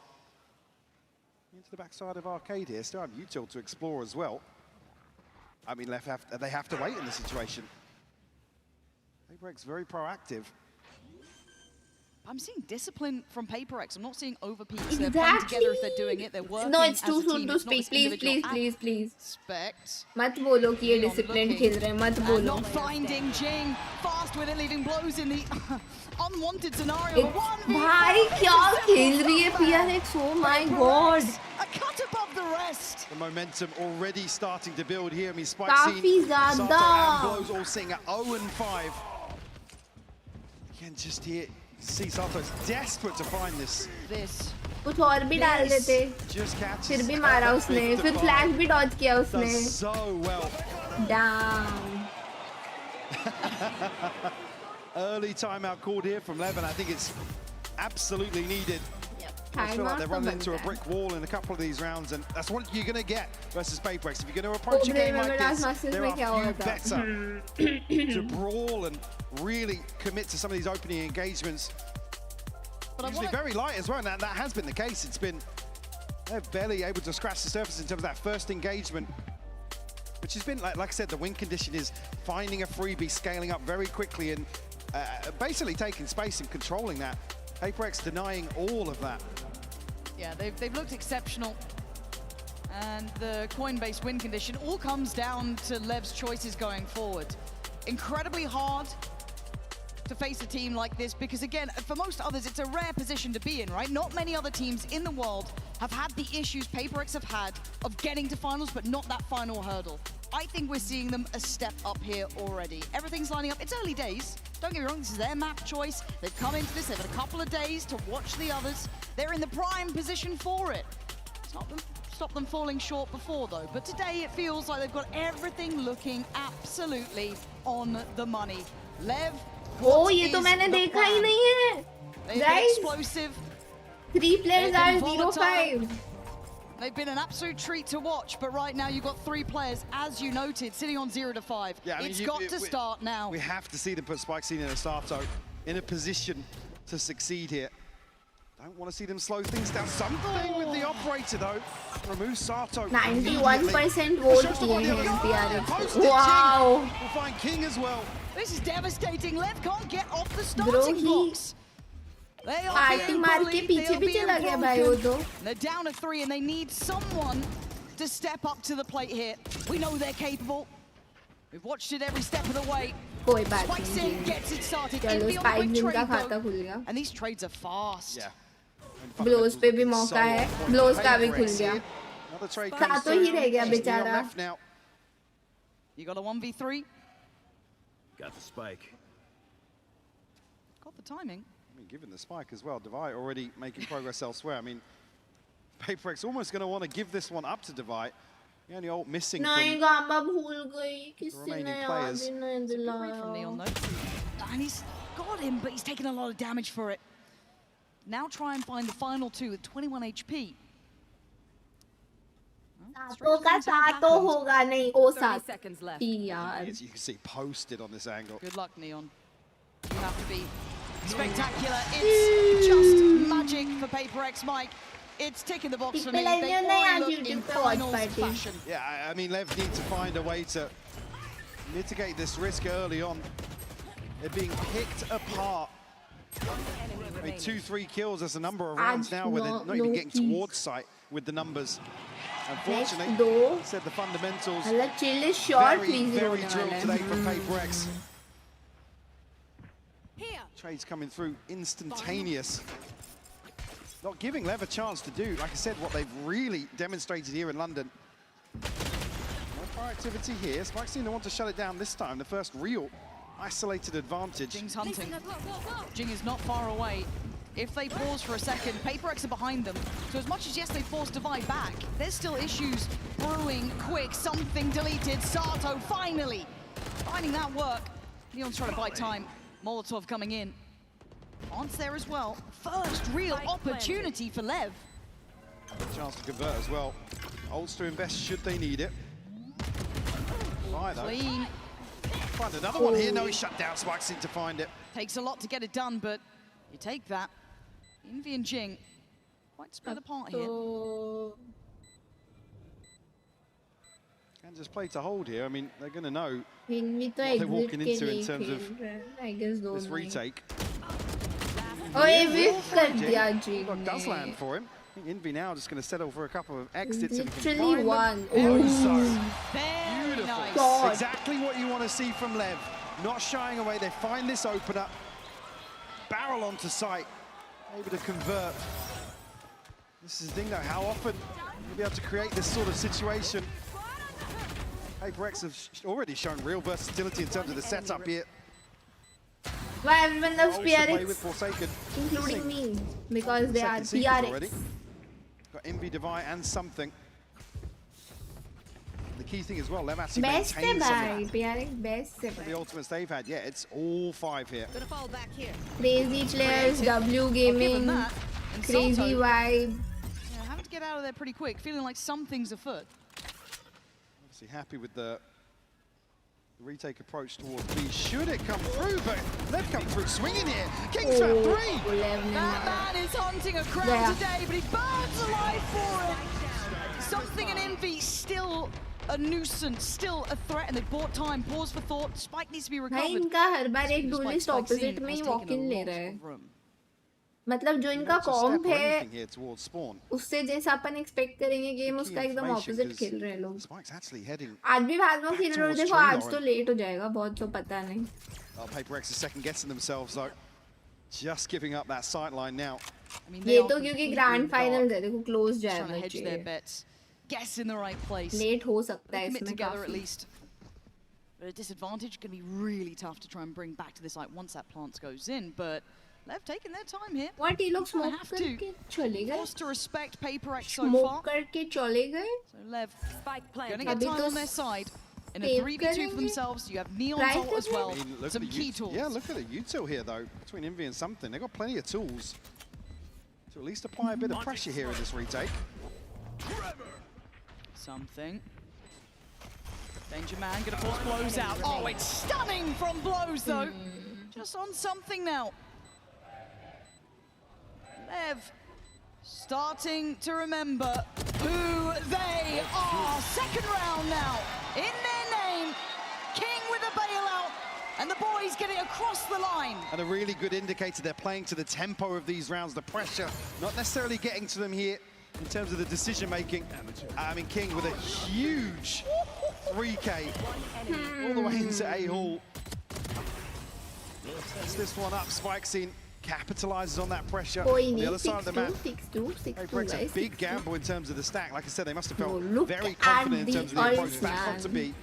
Into the backside of Arcade here. Still have Util to explore as well. I mean, they have to wait in this situation. PRX very proactive. I'm seeing discipline from PRX. I'm not seeing overpeaks. They're playing together if they're doing it. They're working No, it's as too a soon team. to It's not speak. this Please, individual please. aspect. मत बोलो कि ये disciplined खेल रहे हैं. मत बोलो. Not finding Jing. Fast with it, leaving Blows in the unwanted scenario. भाई क्या खेल रही है PRX? Oh my God. A cut above the rest. The momentum already starting to build here. I mean, Spike काफी Sato ज़्यादा. and Blows all sitting at 0-5. Again, just here, you see Sato's desperate to find this. कुछ और भी डाल देते. Just catches. फिर भी मारा उसने. फिर flash भी dodge किया उसने. Does so well. Damn. Early timeout called here from Lev, and I think it's absolutely needed. I feel like they're running into a brick wall in a couple of these rounds, and that's what you're going to get versus PRX. If you're going to approach a game like this, there are few better to brawl and really commit to some of these opening engagements. But usually very light as well, and that has been the case. It's been, they're barely able to scratch the surface in terms of that first engagement, which has been, like I said, the win condition is finding a freebie, scaling up very quickly, and basically taking space and controlling that. PRX denying all of that. Yeah, they've looked exceptional. And the coin-based win condition all comes down to Lev's choices going forward. incredibly hard to face a team like this because, again, for most others, it's a rare position to be in, right? Not many other teams in the world have had the issues PRX have had of getting to finals, but not that final hurdle. I think we're seeing them a step up here already. Everything's lining up. It's early days. Don't get me wrong, this is their map choice. They've come into this, they've had a couple of days to watch the others. They're in the prime position for it. It's not stop them falling short before, though. But today, it feels like they've got everything looking absolutely on the money. LEV, Oh, ये तो मैंने देखा ही नहीं है. Guys, explosive. 3 players are 0-5. They've been an absolute treat to watch, but right now you've got 3 players, as you noted, sitting on 0-5. Yeah, I mean, it's got to start now. We have to see them put Spike and Sato in a position to succeed here. Don't want to see them slow things down. Something with the operator, though. Remove Sato. 91% vote किए हैं PRX. Wow. We'll find King as well. This is devastating. LEV can't get off the starting box. They are party मार के पीछे चला गया भाई वो तो. They're down to 3 and they need someone to step up to the plate here. We know they're capable. We've watched it every step of the way. कोई बात Spikes in, नहीं. gets it started. चलो Envy on the Spike quick जिनका trade, खाता though. खुल गया. And these trades are fast. Yeah. Blows पे भी मौका है. Blows का भी खुल गया. Another trade सातो ही रह गया बेचारा. now. You got a 1v3. Got the spike. Got the timing. I mean, given the spike as well, Devi already making progress elsewhere. I mean, PRX almost going to want to give this one up to Devi. The only ult missing नहीं from gamma भूल गई. किसी ने remaining याद players. ही नहीं Great from Neon, दिलाया. though. And he's got him, but he's taken a lot of damage for it. Now try and find the final 2 with 21 HP. सातो का सातो होगा नहीं. ओ 30 सात. seconds left. यार. As you can see, posted on this angle. Good luck, Neon. You have to be spectacular. It's just magic for PRX, Mike. It's ticking the box for me. They already look in finals fashion. Yeah, I mean, LEV need to find a way to mitigate this risk early on. They're being picked apart. I mean, 2-3 kills, that's a number of rounds now where they're not even getting towards sight with the numbers. Unfortunately, said the fundamentals very drilled today from PRX. Trades coming through instantaneous. Not giving LEV a chance to do, like I said, what they've really demonstrated here in London. No fire activity here. Spike seem to want to shut it down this time. The first real isolated advantage. Jing's hunting. Jing is not far away. If they pause for a second, PRX are behind them. So as much as, yes, they forced Devi back, there's still issues brewing quick. Something deleted. Sato finally finding that work. Neon's trying to buy time. Molotov coming in. On's there as well. First real opportunity for LEV. Chance to convert as well. Ults to invest should they need it. Clean. Find another one here. No, he shut down. Spikes in to find it. Takes a lot to get it done, but you take that. Envy and Jing quite spread apart here. Can just play to hold here. I mean, they're going to know Envy what तो they're walking exit into के in लिए terms खेल of रहा है. I guess this don't retake. Oh, evict कर दिया जी Look, does land for him. I think Envy now just going to settle for a couple of exits. Literally one. Beautiful. God. Exactly what you want to see from LEV. Not shying away. They find this opener. Barrel onto sight. Able to convert. This is the thing though, how often you'll be able to create this sort of situation. PRX have already shown real versatility in terms of the setup here. Why everyone loves Play with PRX, Forsaken. including me, because they are Second sequence PRX. already. Got Envy, Devi, and something. The key thing as well, LEV actually Best maintain some है of भाई, PRX best है the ultimates they've had. Yeah, it's all 5 here. Gonna fall back here. Crazy Players, W Gaming, Crazy Vibe. Yeah, having to get out of there pretty quick, feeling like something's afoot. Obviously happy with the retake approach towards B. Should it come through? But LEV come through swinging here. King's found 3. That man is hunting a crowd today, but he burns alive for it. Something in Envy still a nuisance, still a threat, and they bought time. Pause for thought. Spike needs to be recovered. भाई इनका हर बार एक duelist opposite में ही walk in ले रहा है. मतलब जो इनका Not to comp step or है anything here towards spawn. उससे जैसा अपन एक्सपेक्ट करेंगे गेम Key उसका एकदम information, ऑपोजिट 'cause खेल रहे हैं लोग Spike's actually heading आज भी बाद में back खेल रहे हो towards देखो tree आज तो line. लेट हो जाएगा बहुत तो पता नहीं PRX is second guessing themselves though. Just giving up that sight line now. I mean, ये तो क्योंकि ग्रैंड फाइनल है देखो क्लोज trying to जाए hedge their बच्चे bets, guess in the right place. Late हो सकता है Commit इसमें together at काफी least. But a disadvantage going to be really tough to try and bring back to this site once that plant goes in. But they've taken their time here. What ये लोग Gonna smoke have to. करके चले गए Forced to respect PRX so smoke far. करके चले गए So Lev Spike going to planted. get अभी time तो on their side. In a save 3v2 करेंगे। for themselves, you have Neon's Right ult as करने। well. I mean, look Some at the key tools. Yeah, look at the util here though. Between Envy and something, they've got plenty of tools to at least apply a bit of pressure here in this retake. Something. Danger Man going to force blows out. Oh, it's stunning from blows though. Just on something now. Lev starting to remember who they are. Second round now. In their name. King with a bailout. And the boys get it across the line. And a really good indicator they're playing to the tempo of these rounds, the pressure, not necessarily getting to them here in terms of the decision making. I mean, King with a huge 3K all the way into A-Hall. Sets this one up, Spike scene capitalizes on that pressure. कोई On the नहीं other side of the map, 6-2 PRX a guys big gamble in terms of the stack. Like I said, they must have felt look very at confident in the terms of the approach ults, back onto man. B.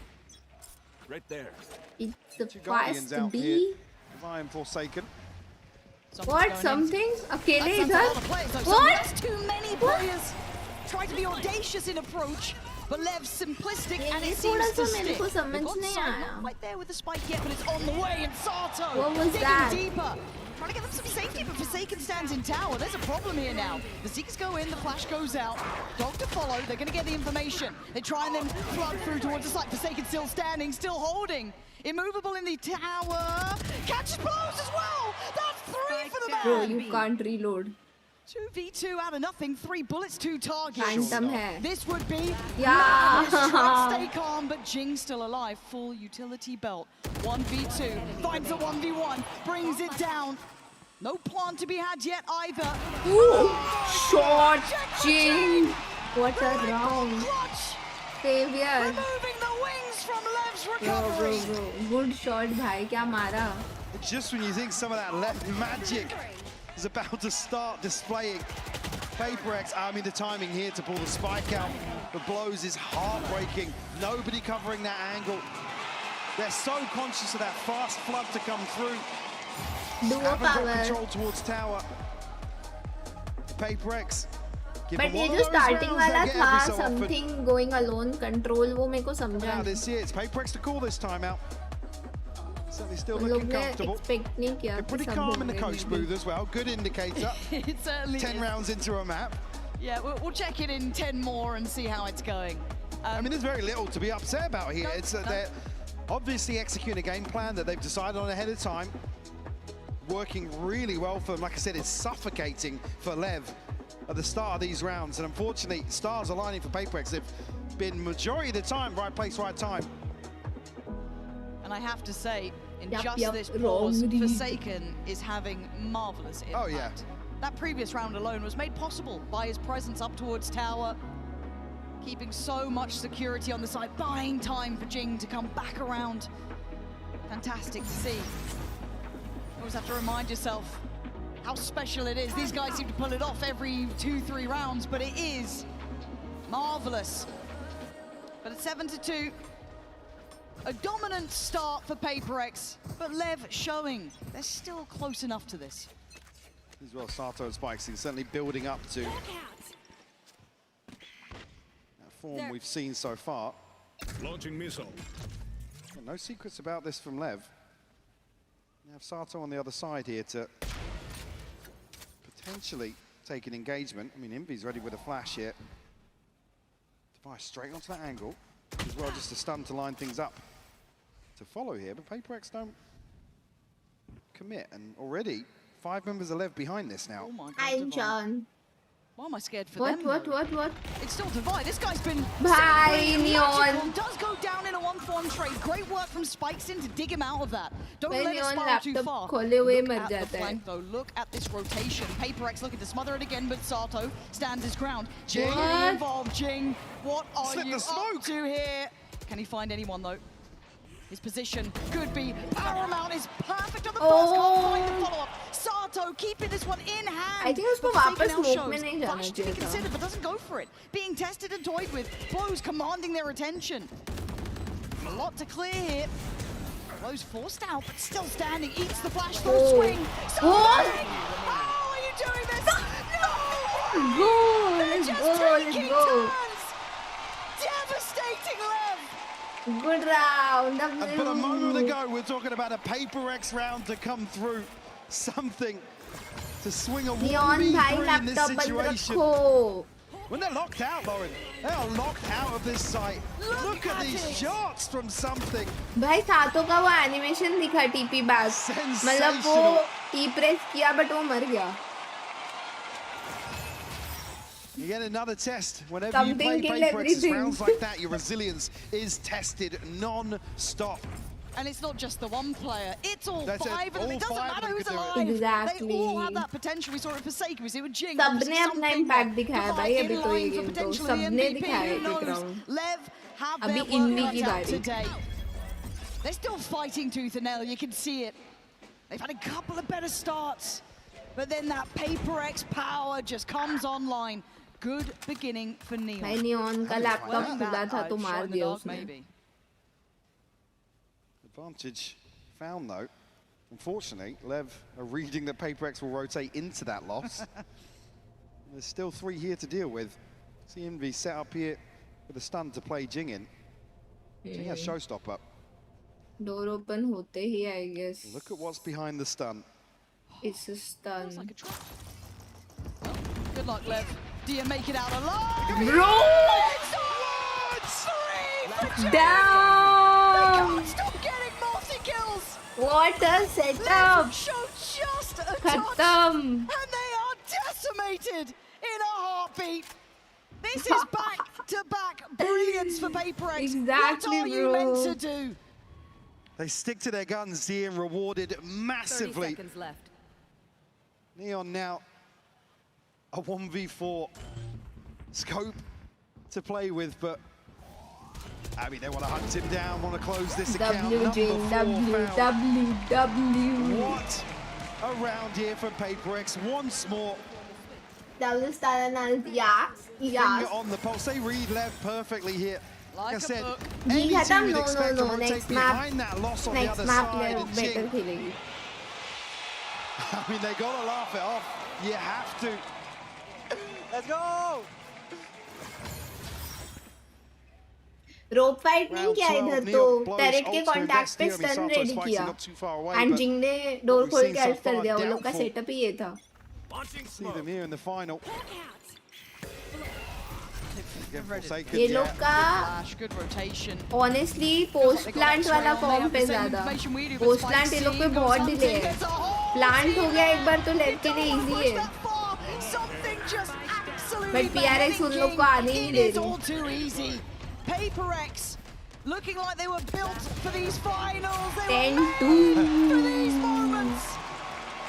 Right there. it's the Two Guardians first out B here. Ryan Forsaken. what something अकेले That's a lot इधर of players, though. what That's too many players. Try to be audacious in approach, but Lev's simplistic and ये it थोड़ा seems to सा मेरे stick. को They've समझ got नहीं sight, आया not quite there with the spike yet, but it's on the way. And Sato What was digging that? deeper. Trying to get them some safety, but Forsaken stands in tower. There's a problem here now. The Seekers go in, the flash goes out. Dog to follow, they're going to get the information. They try and then flood through towards the site. Forsaken still standing, still holding. Immovable in the tower. Catches blows as well. That's 3 for the man. bro you can't reload 2v2 out of nothing, 3 bullets, 2 targets. Phantom है This would be Yeah. madness. Try to stay calm, but Jing's still alive. Full utility belt. 1v2, finds a 1v1, brings it down. No plant to be had yet either. Ooh, short Jing what a round Clutch, savior removing the wings from Lev's bro recovery. good shot भाई क्या मारा Just when you think some of that left magic is about to start displaying, PRX, I mean the timing here to pull the spike out, the blows is heartbreaking. Nobody covering that angle. They're so conscious of that fast flood to come through. duo Haven't got power control towards tower. PRX. but ये जो starting वाला था something going alone control वो मेरे को समझा Now नहीं this year, it's PRX to call this timeout. Certainly still उन लोग looking ने comfortable. expect नहीं किया They're कि pretty सब calm in the होंगे coach बिल्कुल। booth as well. Good indicator. It certainly 10 is. rounds into a map. Yeah, we'll check it in 10 more and see how it's going. I mean, there's very little to be upset about here. It's they're obviously executing a game plan that they've decided on ahead of time. Working really well for them. Like I said, it's suffocating for Lev at the start of these rounds. And unfortunately, stars aligning for PRX. They've been majority of the time right place, right time. And I have to say, in Yup, just yup, this wrong pause, read. Forsaken is having marvelous impact. Oh, yeah. That previous round alone was made possible by his presence up towards tower, keeping so much security on the side, buying time for Jing to come back around. Fantastic to see. You always have to remind yourself how special it is. These guys seem to pull it off every 2-3 rounds, but it is marvelous. But it's 7-2. A dominant start for PRX, but Lev showing they're still close enough to this. As well, Sato and Spikes certainly building up to that form we've seen so far. Launching missile. And no secrets about this from Lev. You have Sato on the other side here to potentially take an engagement. I mean, Envy's ready with a flash here. Device straight onto that angle. As well, just a stun to line things up to follow here. But PRX don't commit. And already, 5 members of Lev behind this now. Oh my God, I'm Divine. John Why am I scared for What? them? What? It's still Divide. This guy's been Bhai, magical. Neon. Does go down in a 1-for-1 trade. Great work from Spikesin to dig him out of that. Don't Bhai, let it Neon spiral too laptop far. खोले हुए Look मर at the जाता है. flank though. Look at this rotation. PRX looking to smother it again, but Sato stands his ground. Jing What? involved. Jing, what are Slip you the smoke. up to here? Can he find anyone though? His position could be paramount. Is perfect on the first. Can't find the follow-up. Sato keeping this one in hand. I think उसको But वापस Forsaken now smoke में shows नहीं जाना flash to be चाहिए था. considered, but doesn't go for it. Being tested and toyed with. Blows commanding their attention. A lot to clear here. Blows forced out, but still standing. Eats the flash through swing. What? How are you doing this? No! Go! They're Let's just go! taking Let's go! turns. Devastating LEV. Good round. And but a moment ago, we're talking about a PRX round to come through. Something to swing a Neon भाई 1v3 in this laptop बंद situation. रखो. When they're locked out, Lauren, they are locked out of this site. Look at these shots from Something. भाई सातों का वो animation दिखा TP back. मतलब वो ई प्रेस किया बट वो मर गया. You get another test. Whenever you play PRX rounds like that, your resilience is tested non-stop. And it's not just the one player, it's all That's five of them. all It doesn't five of matter them who's could do it. alive. Exactly. They all have that potential. We saw it with Forsaken, we saw it with Jing. सबने अपना impact दिखाया भाई अभी तो ये in line game for तो potentially सबने MVP, दिखाया who एक knows? राउंड. LEV have अभी their इनवी work की cut out बारी. today. They're still fighting tooth and nail, you can see it. They've had a couple of better starts, but then that PRX power just comes online. Good beginning for Neon. भाई neon का laptop खुला था तो मार दिया उसने. Maybe. Advantage found though. Unfortunately, LEV are reading that PRX will rotate into that loss. There's still 3 here to deal with. See Envy set up here with a stun to play Jing in. Jing has showstopper. Door open होते ही I guess. Look at what's behind the stun. It's a stun. Good luck, LEV. Do you make it out alive? Bro! Down! Damn! They can't stop getting multi-kills! What a setup! LEV show just a touch, Khatam. and they are decimated in a heartbeat. This is back-to-back brilliance for PRX. Exactly, what are you bro. meant to do? They stick to their guns here and rewarded 30 massively. seconds left. Neon now a 1v4 scope to play with, but I mean, they want to hunt him down, want to close this account. W. What a round here for PRX. Once more. W star analysis. Yes. Finger on the pulse. They read LEV perfectly here. Like I said, Ji any team khatam. would No, expect to rotate next map. behind that loss on the Next other map side. And better Jing, खेलेगी. I mean, they got to laugh it off. You have to. Let's go! Rope fight नहीं किया इधर तो turret के also contact पे invested here. I mean, stun Sato's ready fighting किया not too far away, and but Jing ने door we've खोल seen के so अरेस्ट कर far, दिया वो लोग का doubtful. सेटअप ही ये था. See them here in the final. ये लोग का Good rotation. Honestly post plant वाला फॉर्म पे ज्यादा पोस्ट प्लांट ये लोग पे बहुत डिले है. प्लांट हो गया एक बार तो लेफ्ट के लिए इजी है बट PRX उन लोग को आने ही नहीं दे रही. PRX looking like they were built for these finals. They 10-2 for these moments.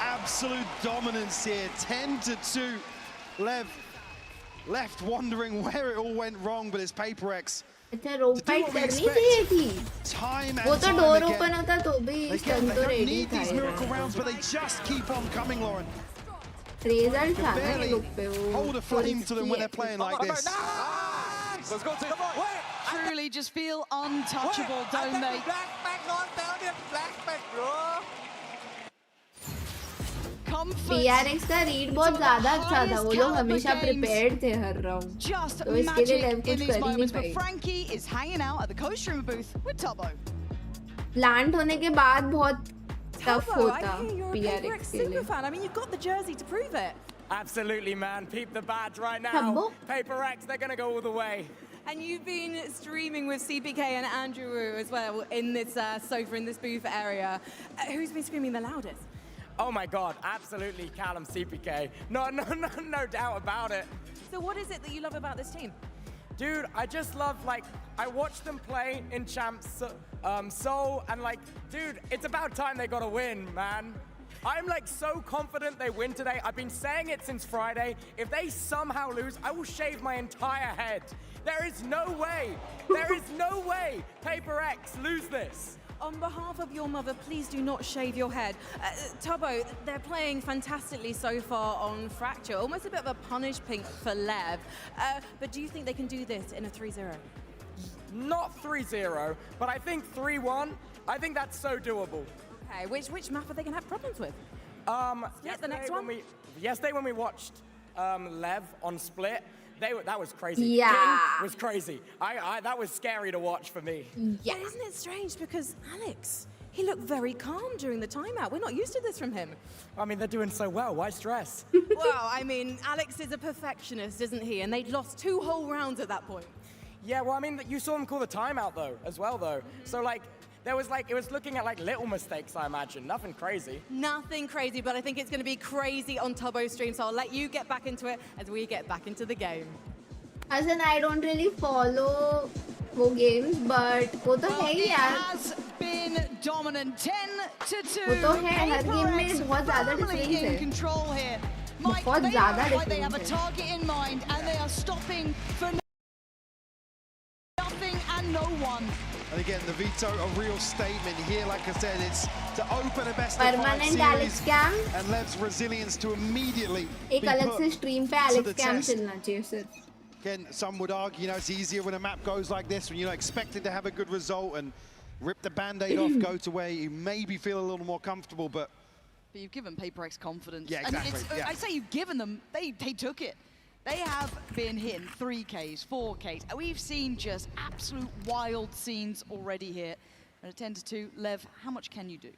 Absolute dominance here, 10-2. LEV left wondering where it all went wrong, but it's PRX. अच्छा रोप फाइट करनी चाहिए थी. वो तो डोर ओपन होता तो भी स्टन तो रेडी need था. these miracle rounds, but they just keep on coming, Lauren. Result था ना ये लोग पे वो. Hold a flame to them when they're playing like this. Let's go, take a Truly just feel untouchable, don't they? PRX का read बहुत ज्यादा अच्छा था. वो लोग हमेशा प्रिपेयर्ड थे हर राउंड. Just तो इसके लिए magic लेव in कुछ these कर ही नहीं moments, but pi. Frankie is hanging out at the co-streamer booth with Tubbo. Plant होने के बाद बहुत टफ Tubbo, I होता hear you're a PRX PRX के लिए. superfan. I mean, you've got the jersey to prove it. Absolutely, man. Peep the badge right now. Tubbo? PRX, they're going to go all the way. And you've been streaming with CPK and Andrew as well in this sofa, in this booth area. Who's been screaming the loudest? Oh my God, absolutely Callum CPK. No doubt about it. So what is it that you love about this team? Dude, I just love, like, I watched them play in Champs Seoul, and like, dude, it's about time they got a win, man. I'm like so confident they win today. I've been saying it since Friday. If they somehow lose, I will shave my entire head. There is no way PRX lose this. On behalf of your mother, please do not shave your head. Tubbo, they're playing fantastically so far on Fracture, almost a bit of a punish pink for LEV. But do you think they can do this in a 3-0? Not 3-0, but I think 3-1. I think that's so doable. Okay, which map are they going to have problems with? Split, the next one? Yesterday when we watched LEV on Split, that was crazy. Yeah. King was crazy. That was scary to watch for me. Yeah. But isn't it strange because Alex, he looked very calm during the timeout. We're not used to this from him. I mean, they're doing so well. Why stress? Well, I mean, Alex is a perfectionist, isn't he? And they'd lost 2 whole rounds at that point. Yeah, well, I mean, you saw him call the timeout though, as well though. So like, it was looking at like little mistakes, I imagine. Nothing crazy. Nothing crazy, but I think it's going to be crazy on Tubbo's stream, so I'll let you get back into it as we get back into the game. As in, I don't really follow वो games, but वो तो है ही यार. Has been dominant 10-2. वो तो है, हर game में बहुत ज़्यादा difference है. In control here. Mike, बहुत ज़्यादा like they have a difference target in mind and they are stopping for nothing and no one. And again, the veto, a real statement here. Like I said, it's to open a best of 5 Permanent Alex series cam. and LEV's resilience to immediately एक be अलग से put stream पे to Alex the cam test. चलना चाहिए सिर्फ. Again, some would argue, you know, it's easier when a map goes like this, when you're not expected to have a good result and rip the band-aid off, go to where you maybe feel a little more comfortable, but you've given PRX confidence. Yeah, exactly. And I say you've given them, they took it. They have been hitting 3Ks, 4Ks. We've seen just absolute wild scenes already here. And at 10-2, LEV, how much can you do?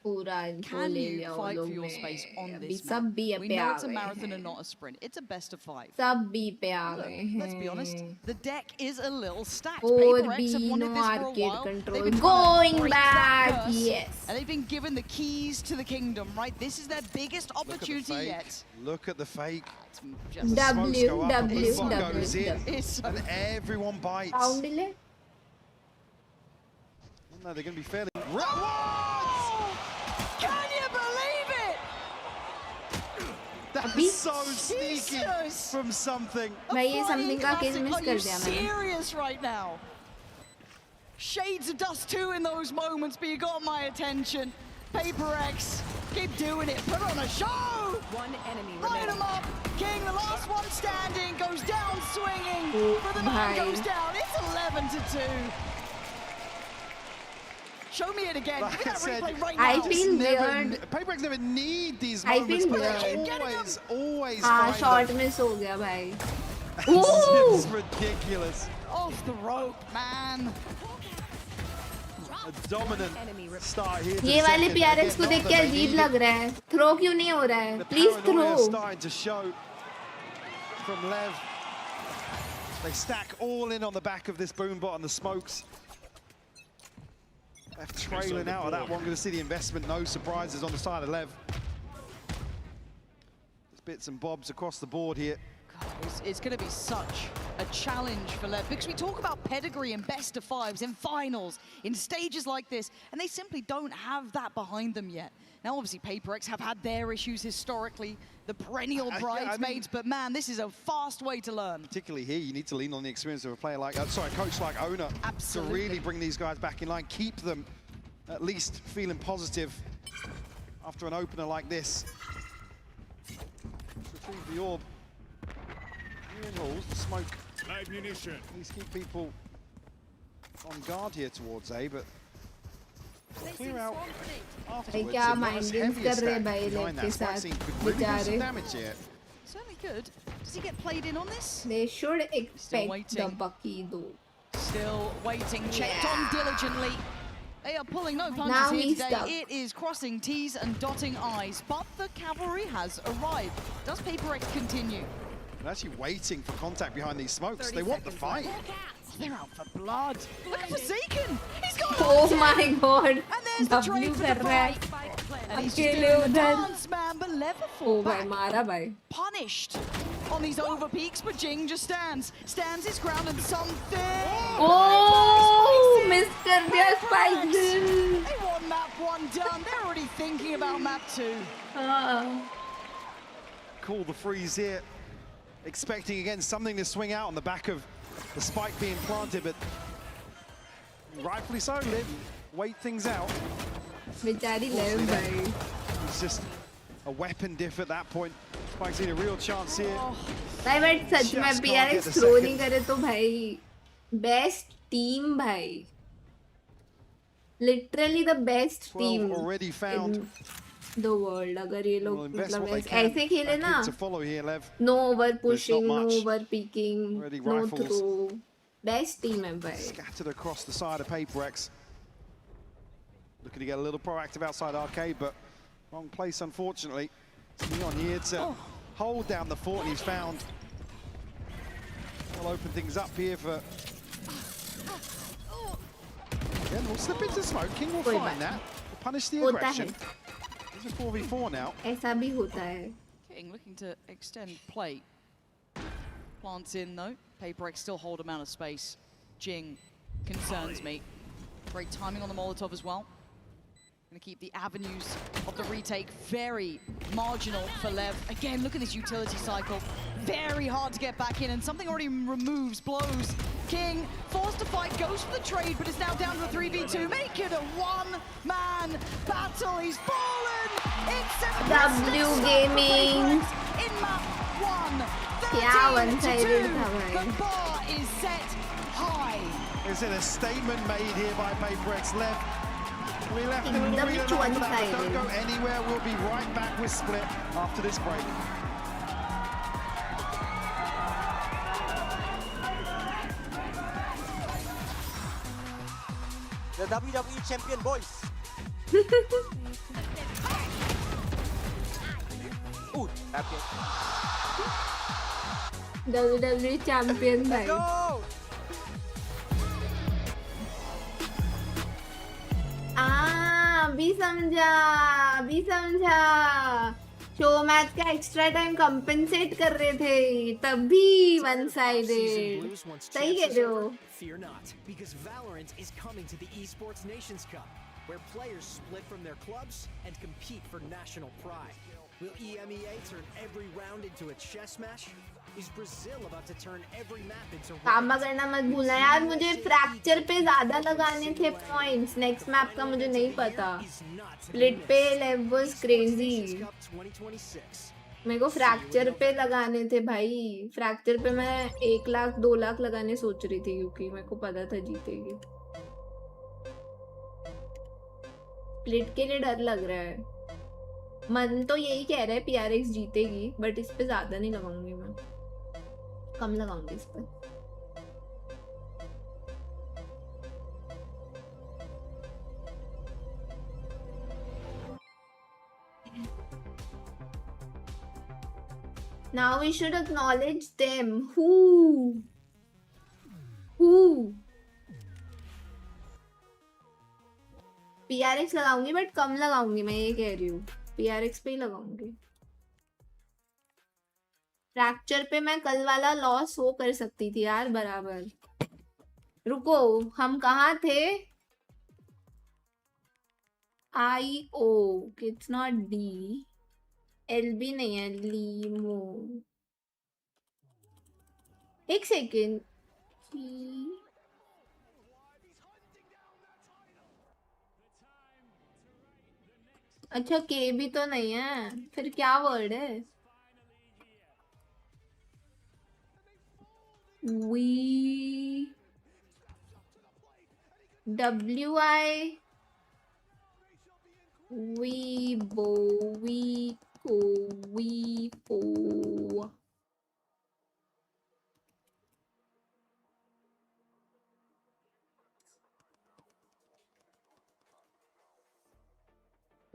Can you fight for your space on this map? We know it's a marathon and not a sprint. It's a best of 5. सब B पे आ Look, गए let's be honest, the deck is a little stacked. 4B, PRX have wanted no this for a arcade while. control. They've been trying to Going break that back, curse, yes. And they've been given the keys to the kingdom, right? This is their biggest opportunity yet. Look at the fake. W, The smokes go up, W, the bomb W, goes in, W. and everyone bites. Sound delay? No, they're going to be fairly... Can you believe it? That's so sneaky from something. भाई ये something का case miss Are कर you दिया मैंने. serious right now? Shades of dust too in those moments, but you got my attention. PRX, keep doing it. Put on a show. One enemy Line remaining. them up. King, the last one standing, goes down swinging. But the man goes down. It's 11-2. Show me it again. Like Give me that I said, replay right now. I feel weird. PRX never need these I moments, feel but weird. they always हाँ, find short them. miss हो गया भाई. It's ridiculous. Off the rope, man. A dominant start here. ये वाले PRX को देख के अजीब लग रहा है. Throw क्यों नहीं हो रहा है? Please Paranoia throw. starting to show from LEV. They stack all in on the back of this boombot and the smokes. They're trailing out of that one. Going to see the investment. No surprises on the side of LEV. There's bits and bobs across the board here. It's going to be such a challenge for LEV because we talk about pedigree in best of 5s, in finals, in stages like this, and they simply don't have that behind them yet. Now, obviously, PRX have had their issues historically, the perennial bridesmaids, but man, this is a fast way to learn. Particularly here, you need to lean on the experience of a player like, coach like Ona to really bring these guys back in line, keep them at least feeling positive after an opener like this. Retrieve the orb. The smoke. Live munition. At least keep people on guard here towards A, but clear out afterwards. क्या mind games कर रहे भाई leg के साथ बेचारे. Certainly good. Does he get played in on this? They should expect waiting. the Bucky though. Still waiting, checked on diligently. They are pulling no punches Now here he's today. stuck. It is crossing T's and dotting I's, but the cavalry has arrived. Does PRX continue? They're actually waiting for contact behind these smokes. They want the fight. They're out for blood. Look at Forsaken. He's got Oh my god. And there's the W trade for कर the रहा है. fight. And he's just doing the dance, man, but Lever Oh fought भाई back. मारा भाई. Punished on these over peaks, but Jing just stands his ground and something. Oh, miss कर दिया spike. They want map 1 done. They're already thinking about map 2. Call the freeze here. Expecting again something to swing out on the back of the spike being planted, but rightfully so, Liv. Wait things out. बेचारी LEV भाई. It's just a weapon diff at that point. Spike's seen a real chance here. भाई but सच में Just can't PRX get the throw नहीं second. करे तो भाई best team भाई. Literally the best 12 team already found. in the world. अगर ये लोग Will invest मतलब what they ऐसे can खेले back ना. in to follow here, Lev. No over There's not pushing, no much. over peeking, Already no rifles. throw. Best team है भाई. Scattered across the side of PRX. Looking to get a little proactive outside arcade, but wrong place, unfortunately. It's Neon here to hold down the fort, and he's found. We'll open things up here for... Again, we'll slip into smoke. King will कोई find बात that. We'll punish the होता aggression. है. It's a 4v4 now. ऐसा भी होता है. King looking to extend play. Plants in though. PRX still hold amount of space. Jing concerns me. Great timing on the Molotov as well. Gonna keep the avenues of the retake very marginal for Lev. Again, look at this utility cycle. Very hard to get back in, and something already removes, blows. King, forced to fight, goes for the trade, but is now down to a 3v2. Make it a one-man battle. He's fallen. It's W Gaming. in map 1. क्या one-sided था भाई. The bar is set high. Is it a statement made here by PRX? Lev, we left a little एकदम read after that, but one-sided. don't go anywhere. We'll be right back with Split after this break. The WWE champion boys. Ooh, champion. WWE champion भाई. Go! अभी समझा. Show match का extra time compensate कर रहे थे तभी one sided. सही कह रहे हो. Fear not, because Valorant is coming to the Esports Nations Cup, where players split from their clubs and compete for national pride. Will EMEA turn every round into a chess match? Is Brazil about to turn every map into कामा करना मत भूलना यार. मुझे fracture पे ज्यादा लगाने थे points. Next map का मुझे नहीं पता. स्प्लिट पे लेव वाज क्रेजी. मेरे को फ्रैक्चर पे लगाने थे भाई. फ्रैक्चर पे मैं 1 लाख 2 लाख लगाने सोच रही थी क्योंकि मेरे को पता था जीतेगी. स्प्लिट के लिए डर लग रहा है. मन तो यही कह रहा है PRX जीतेगी, बट इस पे ज्यादा नहीं लगाऊंगी मैं. कम लगाऊंगी इस पर. Now we should acknowledge them. Who? PRX लगाऊंगी बट कम लगाऊंगी. मैं ये कह रही हूँ PRX पे ही लगाऊंगी. फ्रैक्चर पे मैं कल वाला लॉस वो कर सकती थी यार बराबर. रुको, हम कहाँ थे? IO. It's not D. LB नहीं है. लीमो. एक सेकेंड. अच्छा के भी तो नहीं है. फिर क्या वर्ड है? We WI we bo we co we po.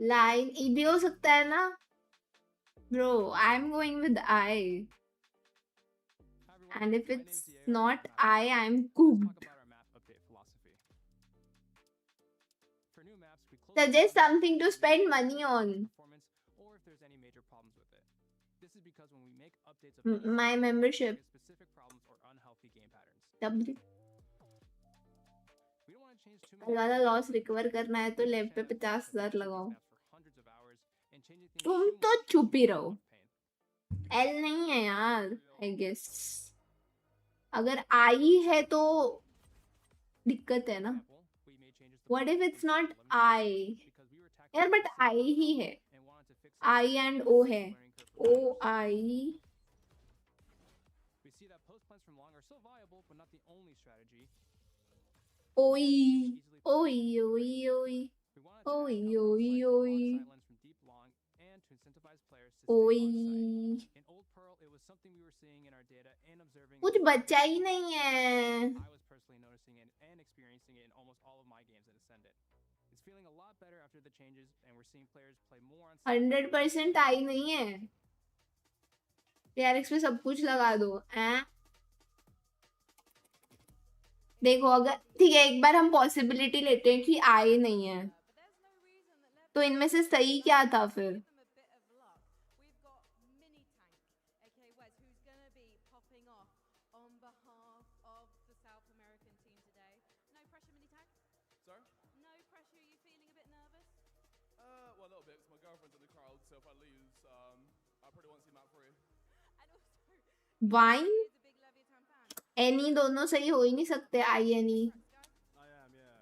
Line E भी हो सकता है ना? Bro, I'm going with I. And if it's not I, I'm cooked. Suggest something to spend money on. Or if there's any major problems with it. This is because when we make updates of My membership. specific problems or unhealthy game patterns. W. We don't want to change too कल वाला loss recover करना है तो लेव पे 50,000 लगाओ. तुम तो चुप ही रहो. एल नहीं है यार, आई गेस. अगर आई है तो दिक्कत है ना. What if it's not I? यार बट आई ही है. आई एंड ओ है. ओ आई. We see that post plans from long are still viable, but not the only strategy. ओई ओई ओई ओई ओई ओई ओई And to incentivize players to ओई. in Old Pearl, it was something we were seeing in our data and observing. कुछ बचा ही नहीं है. I was personally noticing it and experiencing it in almost all of my games at Ascendant. It's feeling a lot better after the changes, and we're seeing players play more on. 100% आई नहीं है. PRX पे सब कुछ लगा दो. देखो अगर ठीक है, एक बार हम पॉसिबिलिटी लेते हैं कि आई नहीं है, तो इनमें से सही क्या था फिर? Well, a little bit. 'Cause my girlfriend's in the crowd, so if I lose, I probably won't see map 3. Wine any दोनों सही हो ही नहीं सकते. I any.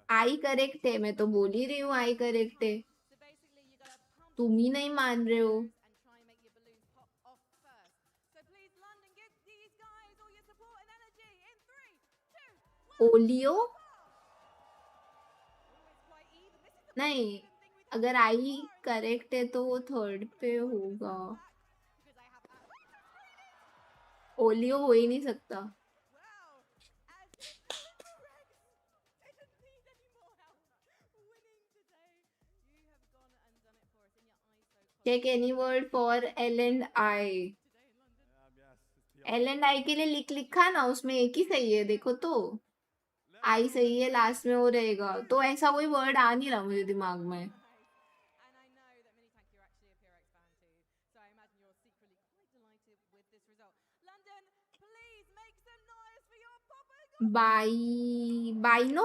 आई करेक्ट है. मैं तो बोल ही रही हूँ आई करेक्ट है. तुम ही नहीं मान रहे हो. ओलियो नहीं. अगर आई करेक्ट है तो वो थर्ड पे होगा. ओलियो हो ही नहीं सकता. Check any word for L and I. L and I के लिए लिखा ना, उसमें एक ही सही है. देखो तो आई सही है, लास्ट में वो रहेगा. तो ऐसा कोई वर्ड आ नहीं रहा मुझे दिमाग में. बाई बाइनो.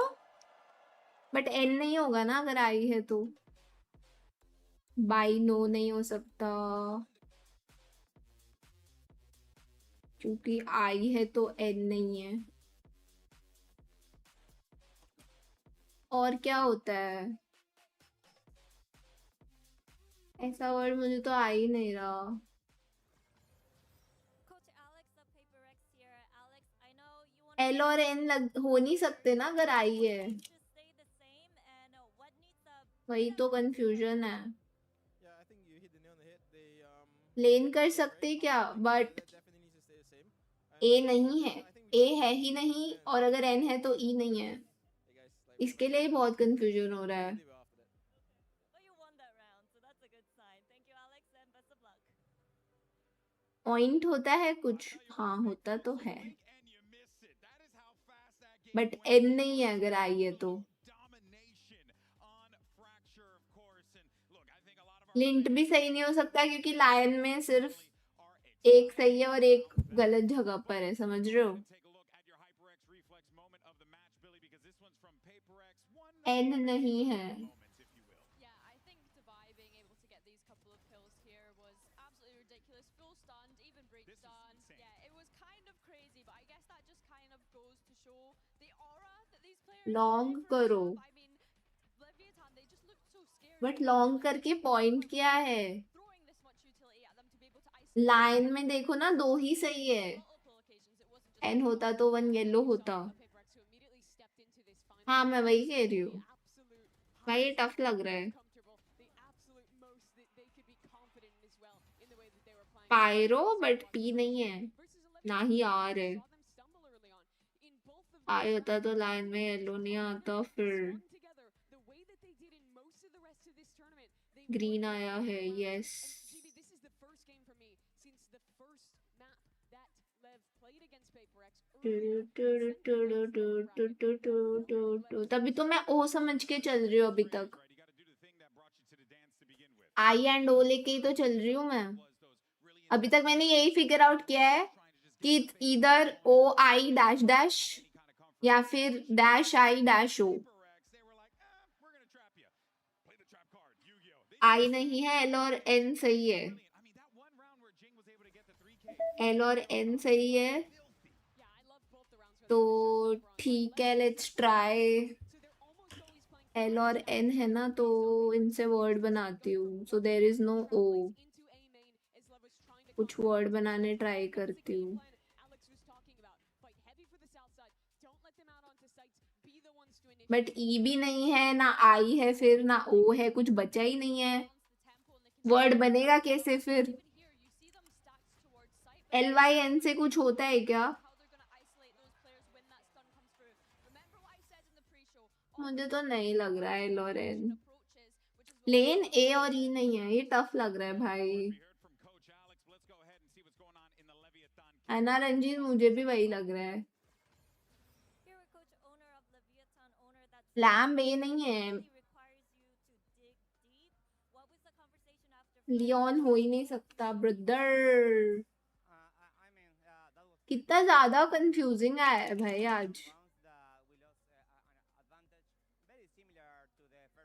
बट एन नहीं होगा ना अगर आई है तो. बाइनो नहीं हो सकता क्योंकि आई है तो एन नहीं है. और क्या होता है? ऐसा वर्ड मुझे तो आ ही नहीं रहा. एल और एन हो नहीं सकते ना अगर आई है. वही तो कंफ्यूजन है. लेन कर सकते क्या? बट ए नहीं है. ए है ही नहीं, और अगर एन है तो ई नहीं है. इसके लिए बहुत कंफ्यूजन हो रहा है. पॉइंट होता है कुछ. हाँ होता तो है, बट एन नहीं है अगर आई है तो. लिंट भी सही नहीं हो सकता क्योंकि लायन में सिर्फ एक सही है और एक गलत जगह पर है. समझ रहे हो? एन नहीं है. लॉन्ग करो. बट लॉन्ग करके पॉइंट क्या है? लाइन में देखो ना, दो ही सही है. एन होता तो वन येलो होता. हाँ मैं वही कह रही हूँ. भाई टफ लग रहा है. पायरो बट पी नहीं है, ना ही आर है. आई होता तो लाइन में येलो नहीं आता. फिर ग्रीन आया है. यस. तभी तो मैं ओ समझ के चल रही हूँ अभी तक. आई एंड ओ लेके ही तो चल रही हूँ मैं। अभी तक मैंने यही फिगर आउट किया है कि इधर ओ आई डैश डैश या फिर डैश आई डैश ओ। आई नहीं है, एल और एन सही है। एल और एन सही है तो ठीक है, लेट्स ट्राई। एल और एन है ना, तो इनसे वर्ड बनाती हूँ। सो देयर इज नो ओ, कुछ वर्ड बनाने ट्राई करती हूँ। बट ई भी नहीं है, ना आई है, फिर ना ओ है, कुछ बचा ही नहीं है। वर्ड बनेगा कैसे फिर? एल वाई एन से कुछ होता है क्या? मुझे तो नहीं लग रहा है एल और एन। लेन ए और ई नहीं है, ये टफ लग रहा है भाई। एना रंजीत, मुझे भी वही लग रहा है। लैम्ब ए नहीं है, लियोन हो ही नहीं सकता ब्रदर। कितना ज्यादा कंफ्यूजिंग है भाई आज।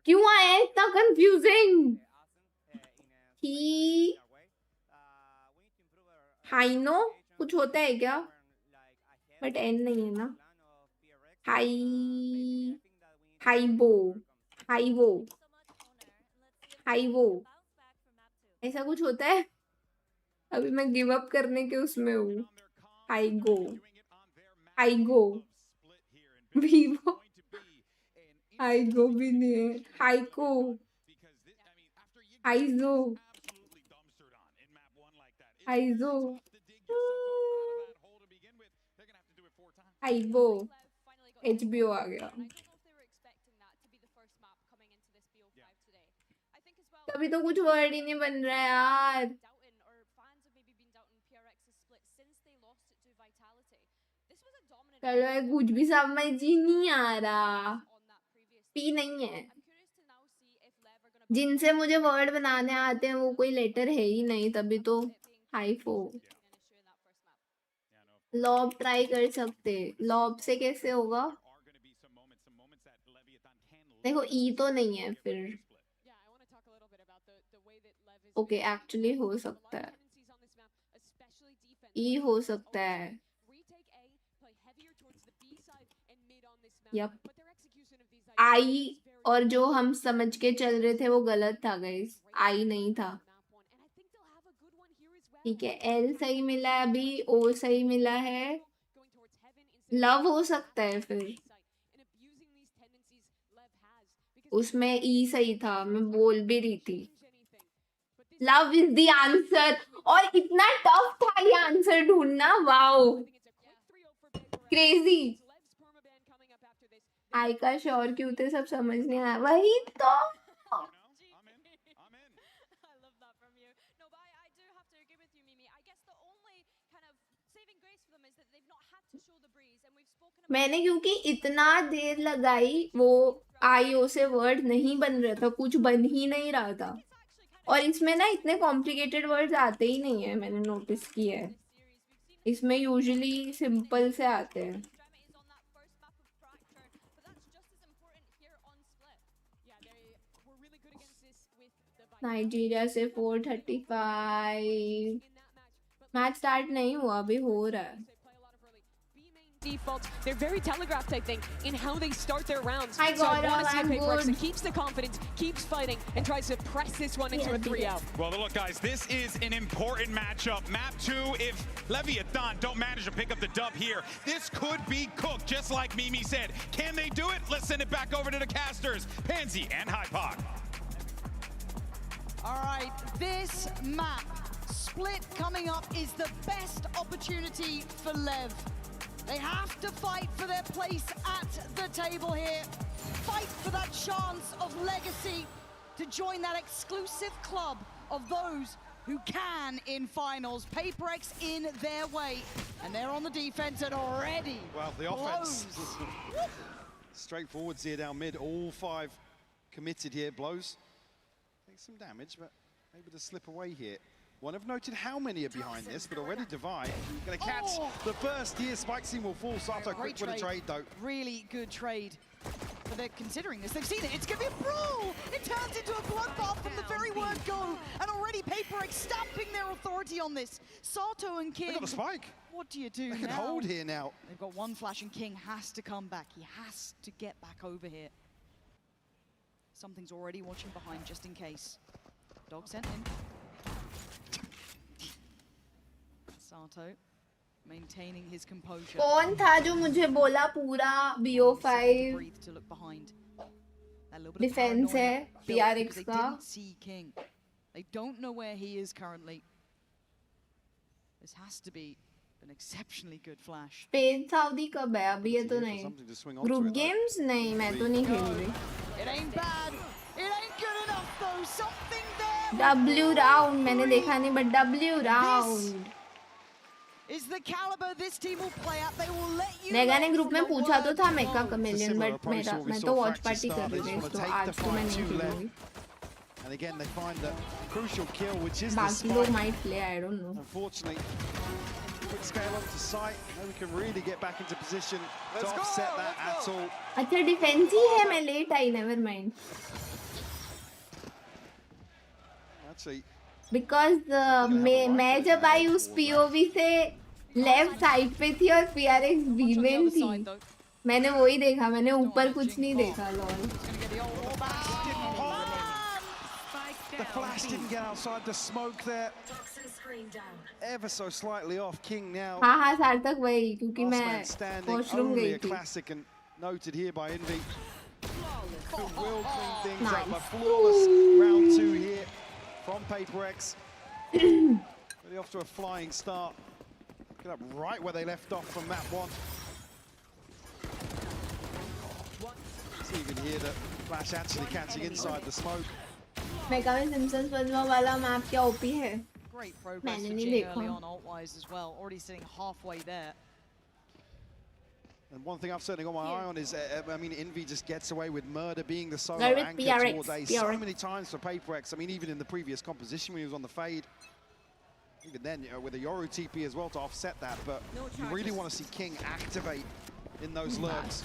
क्यों आया इतना कंफ्यूजिंग? ही हाइनो कुछ होता है क्या? बट एन नहीं है ना। हाई हाइबो हाइवो हाइवो ऐसा कुछ होता है। अभी मैं गिव अप करने के उसमें हूँ। हाइगो हाइगो वीवो हाइगो भी नहीं है। हाइको हाइजो हाइजो हाइबो HBO आ गया। तभी तो कुछ वर्ड ही नहीं बन रहा है यार। चलो ये कुछ भी समझ ही नहीं आ रहा। पी नहीं है। जिनसे मुझे वर्ड बनाने आते हैं वो कोई लेटर है ही नहीं, तभी तो हाइफो। लॉब ट्राई कर सकते, लॉब से कैसे होगा? देखो ई तो नहीं है फिर। ओके एक्चुअली हो सकता है, ई हो सकता है। यप, आई और जो हम समझ के चल रहे थे वो गलत था गाइस, आई नहीं था। ठीक है, एल सही मिला है अभी, ओ सही मिला है। लव हो सकता है फिर, उसमें ई सही था, मैं बोल भी रही थी। लव इज द आंसर, और इतना टफ था ये आंसर ढूंढना। Wow crazy. आई का श्योर क्यों थे, सब समझ नहीं आया। वही तो मैंने, क्योंकि इतना देर लगाई, वो आईओ से वर्ड नहीं बन रहा था, कुछ बन ही नहीं रहा था। और इसमें ना इतने कॉम्प्लिकेटेड वर्ड्स आते ही नहीं है, मैंने नोटिस किया है। इसमें यूजुअली सिंपल से आते हैं। नाइजीरिया से 435। मैच स्टार्ट नहीं हुआ, अभी हो रहा है। Default, they're very telegraphed, I think, in how they start their rounds. Hi, so I God, want to see I'm a PRX that good. keeps the confidence, keeps fighting, and tries to press this one into a 3-out. Well, look, guys, this is an important matchup. Map 2, if Leviathan don't manage to pick up the dub here, this could be cooked, just like Mimi said. Can they do it? Let's send it back over to the casters, Pansy and Hypoc. All right, this map, split coming up, is the best opportunity for LEV. They have to fight for their place at the table here. Fight for that chance of legacy to join that exclusive club of those who can in finals. PRX in their way, and they're on the defense and already Well, the offense. Straightforward here down mid. All 5 committed here. Blows. some damage, but able to slip away here. One have noted how many are behind this, but already Divide going to catch the first here. Spike Scene will fall. Sato quick with a trade, though. Really good trade. But they're considering this. They've seen it. It's going to be a brawl. It turns into a bloodbath from the very word go. And already PRX stamping their authority on this. Sato and King. They got the spike. What do you do now? They can hold here now. They've got one flash and King has to come back. He has to get back over here. Something's already watching behind just in case. Dog sent in. Sato maintaining his composure. कौन था जो मुझे बोला पूरा BO5 defence है PRX का? They don't know where he is currently. This has to be an exceptionally good flash. Spain Saudi कब है? अभी ये तो नहीं. ग्रुप गेम्स नहीं, मैं तो नहीं खेल रही. It ain't bad. It ain't good enough though. Something there. W round मैंने देखा नहीं, but W round. Is the caliber this team will play at? They will let you. नेगा ने ग्रुप में पूछा तो था मेका कमेलियन, बट मैं तो वॉच पार्टी कर रही थी, तो आज तो मैं नहीं खेलूंगी. And again, they find that crucial kill, which is the बाकी लोग might play, I don't know. Unfortunately, quick scale up to sight. Now we can really get back into position to offset that at all. अच्छा defence ही है, मैं late I, never mind. Actually, because मैं जब आई उस POV से left side पे थी और PRX बी में थी. मैंने वही देखा, मैंने ऊपर कुछ नहीं देखा. Lol. The flash didn't get outside the smoke there. Ever so slightly off. King now. हाँ सार्थक वही, क्योंकि मैं वॉशरूम गई थी. Classic and noted here by Envy. Will clean things up. A flawless round 2 here from PRX. Really off to a flying start. Get up right where they left off from map 1. So you can hear the flash actually catching inside the smoke. Mega में Simpson's बजवा वाला map क्या OP है? Great progress for Jing early on alt-wise as well. Already sitting halfway there. And one thing I've certainly got my eye on is, I mean, Envy just gets away with murder being the solo There is anchor PRX, towards A so many times for PRX. I mean, even in the previous composition when he was on the fade, even then, you know, with a Yoru TP as well to offset that, but you really want to see King activate in those lurks.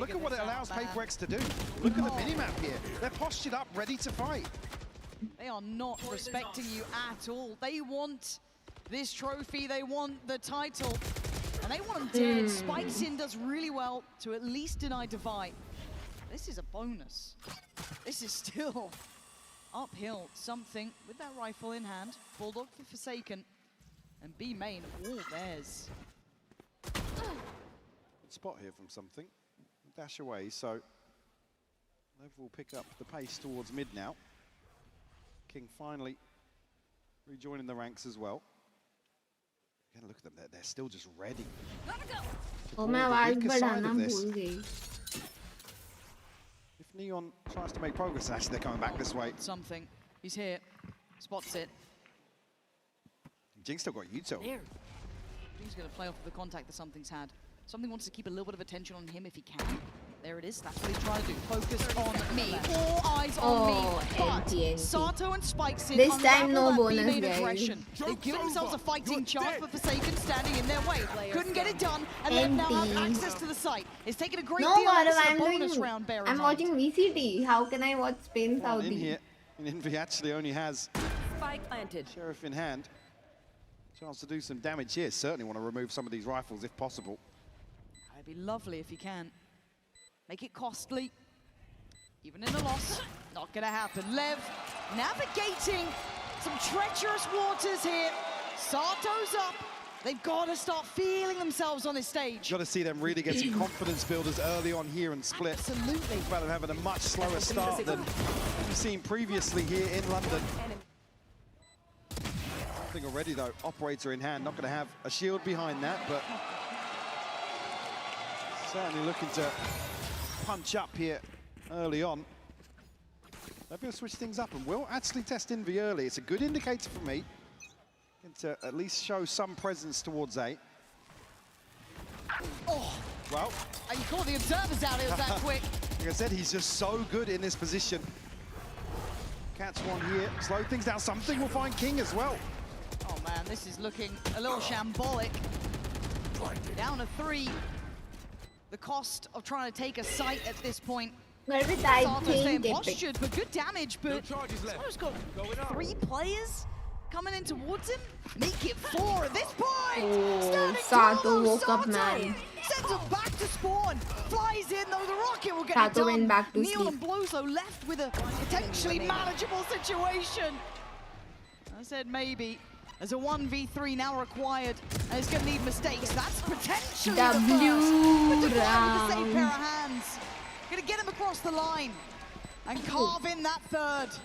Look at what it allows PRX to do. Look at the minimap here. They're postured up, ready to fight. They are not respecting you at all. They want this trophy, they want the title, and they want them dead. Spike Sin does really well to at least deny Divide. This is a bonus. This is still uphill. Something with that rifle in hand. Bulldog for Forsaken. And B main, all theirs. Good spot here from Something. Dash away, so Lev will pick up the pace towards mid now. King finally rejoining the ranks as well. Again, look at them, they're still just ready. Oh, मैं आवाज बढ़ाना भूल गई. If Neon tries to make progress, actually they're coming back this way. Something. He's here. Spots it. Jing still got Yuto. Jing's going to play off of the contact that Something's had. Something wants to keep a little bit of attention on him if he can. There it is. That's what he's trying to do. Focus on me. All eyes on me. But Sato and Spike Sin this time no bonus, guys. They've given themselves a fighting chance, but Forsaken standing in their way. Couldn't get it done, and then now have access to the site. It's taken a great deal of the bonus round. I'm watching VCT. How can I watch Spain Saudi? In here, Envy actually only has Spike planted. Sheriff in hand. Chance to do some damage here. Certainly want to remove some of these rifles if possible. It'd be lovely if you can. Make it costly. Even in a loss, not gonna happen. Lev navigating some treacherous waters here. Sato's up. They've got to start feeling themselves on this stage. Got to see them really get some confidence builders early on here and split. Absolutely. About them having a much slower start than we've seen previously here in London. Something already though, operator in hand, not going to have a shield behind that, but certainly looking to punch up here early on. They're going to switch things up and will actually test Envy early. It's a good indicator for me to at least show some presence towards A. Oh, well. And you caught the observers out, it was that quick. Like I said, he's just so good in this position. Catch one here, slow things down. Something will find King as well. Oh man, this is looking a little shambolic. Down to 3. The cost of trying to take a site at this point. Sato staying postured, but good damage. But Sato's got 3 players coming in towards him. Make it 4 at this point. Oh, Sato woke up, man. Sends him back to spawn. Flies in though. The rocket will get Sato it done. went back to Neil sleep. and Blozo left with a potentially manageable situation. I said maybe. There's a 1v3 now required, and it's going to need mistakes. That's potentially the first. But Divine with the same pair of hands. Going to get him across the line and carve in that 3rd.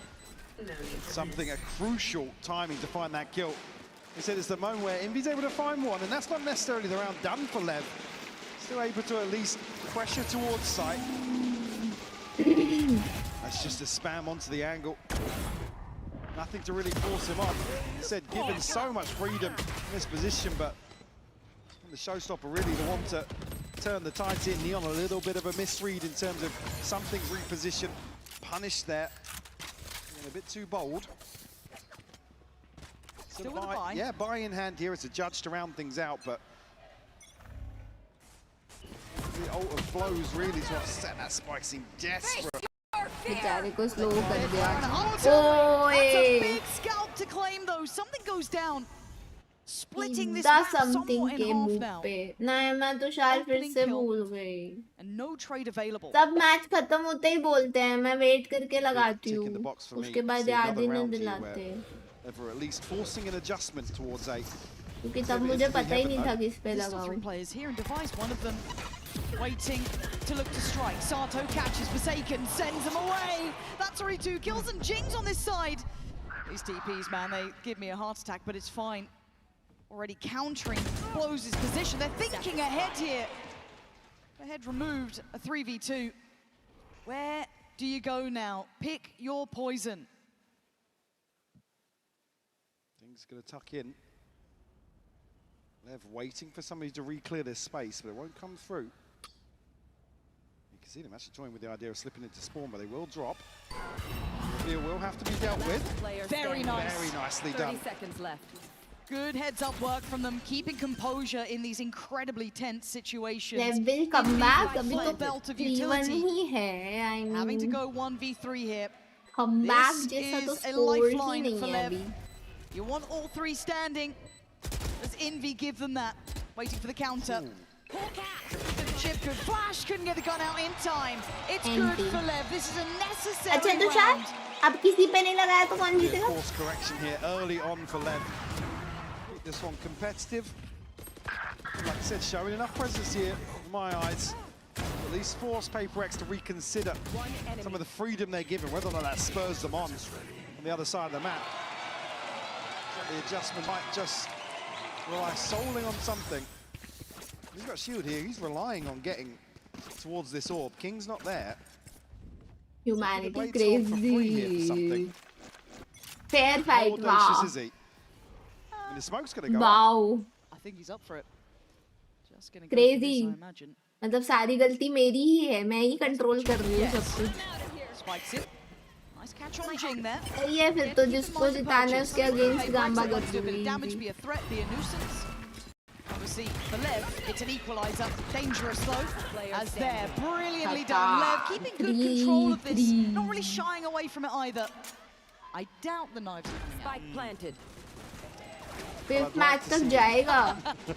Something, a crucial timing to find that kill. He said it's the moment where Envy's able to find one, and that's not necessarily the round done for Lev. Still able to at least pressure towards sight. That's just a spam onto the angle. Nothing to really force him on. He said given so much freedom in this position, but the showstopper really the one to turn the tides in. Neon a little bit of a misread in terms of something's repositioned, punished there. And a bit too bold. Still with a buy. Yeah, buy in hand here. It's a judge to round things out, but the ult of flows really to offset that spike seemed desperate. बेचारे को slow कर दिया. That's a big scalp to claim though. Something goes down. Splitting this map somewhat in half now. नहीं मैं तो शायद फिर से भूल गई. And no trade available. सब मैच खत्म होते ही बोलते हैं. मैं वेट करके लगाती हूँ. उसके बाद याद ही नहीं दिलाते. Ever at least forcing an adjustment towards A. क्योंकि तब मुझे पता ही नहीं था किस पे लगाऊं. 3 players here and Device, one of them waiting to look to strike. Sato catches Forsaken, sends him away. That's already 2 kills and Jings on this side. These TPs, man, they give me a heart attack, but it's fine. Already countering Blows' position. They're thinking ahead here. Ahead removed, a 3v2. Where do you go now? Pick your poison. Things gonna tuck in. Lev waiting for somebody to re-clear this space, but it won't come through. You can see them actually toying with the idea of slipping into spawn, but they will drop. It will have to be dealt with. Very nice. Very nicely done. 30 seconds left. Good heads-up work from them, keeping composure in these incredibly tense situations. Lev will come back. Full अभी belt तो of 3-1 utility. ही है. I mean, Having to go 1v3 here. come back This जैसा तो is a scores he lifeline नहीं for है Lev. अभी. You want all 3 standing. Does Envy give them that? Waiting for the counter. Chip could flash, couldn't get the gun out in time. It's good for Lev. This is a necessary अच्छा Tushar, round. अब किसी पे नहीं लगाया तो कौन जीतेगा? Course correction here early on for Lev. Keep this one competitive. Like I said, showing enough presence here, in my eyes. At least force PRX to reconsider some of the freedom they're given, whether or not that spurs them on the other side of the map. The adjustment might just rely solely on something. He's got shield here. He's relying on getting towards this orb. King's not there. Humanity crazy. Fair fight, How wow. audacious is he? And the smoke's gonna go up. Wow. I think he's up for it. Just gonna go Crazy. for this, I imagine. मतलब सारी गलती मेरी ही है. मैं ही control कर रही हूँ सब कुछ. Spikes it. Nice catch on Jing there. सही है फिर तो जिसको जिताना है उसके अगेंस्ट गांबा कर Do a bit of damage, be a threat, be a nuisance. Obviously, for Lev, it's an equalizer. Dangerous though, as they're brilliantly done. Lev keeping good control of this, not really shying away from it either. I doubt the knives are coming out. Spike planted. Fifth match तक जाएगा.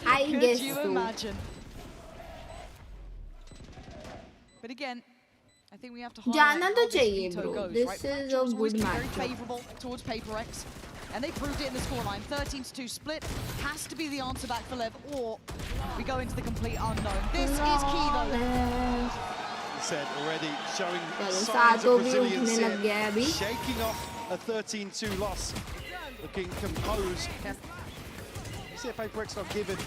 I guess Could you so. imagine? But again, I think we have to जाना highlight तो how this चाहिए veto bro. goes, This right? is Matchups a always good been very matchup. favourable towards PRX, and they proved it in the scoreline. 13-2 split has to be the answer back for Lev, or we go into the complete unknown. This is key though. He said already showing signs Sato of भी resilience उठने लग गया है here, अभी. shaking off a 13-2 loss, looking composed. You see if PRX not given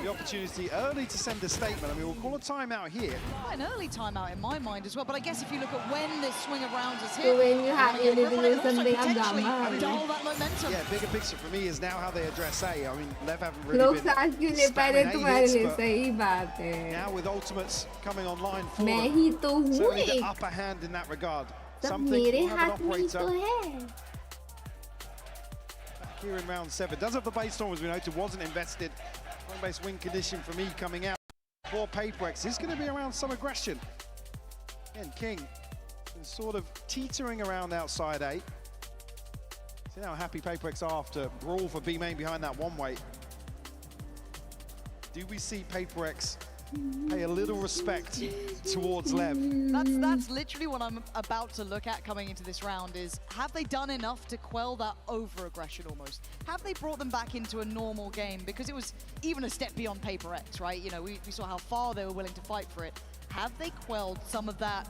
the opportunity early to send a statement. I mean, we'll call a timeout here. An early timeout in my mind as well, but I guess if you look at when this swing of rounds is So hit, when you have your little something up potentially Gamba. dull that momentum. Yeah, bigger picture for me is now how they address A. I mean, Lev haven't really लोग been सांस क्यों ले पा रहे spamming A तुम्हारे hits, लिए? but सही बात है. now with ultimates coming online for मैं them, ही तो हूँ certainly the एक. upper hand in that regard. something. मेरे We'll have an हाथ में ही operator. तो है. Back here in round 7. Does have the base storm, as we noted, wasn't invested. One base win condition from E coming out. For PRX, this is going to be around some aggression. Again, King is sort of teetering around outside A. See how happy PRX are after brawl for B main behind that one way. Do we see PRX pay a little respect towards LEV? That's literally what I'm about to look at coming into this round is, have they done enough to quell that over-aggression almost? Have they brought them back into a normal game? Because it was even a step beyond PRX, right? You know, we saw how far they were willing to fight for it. Have they quelled some of that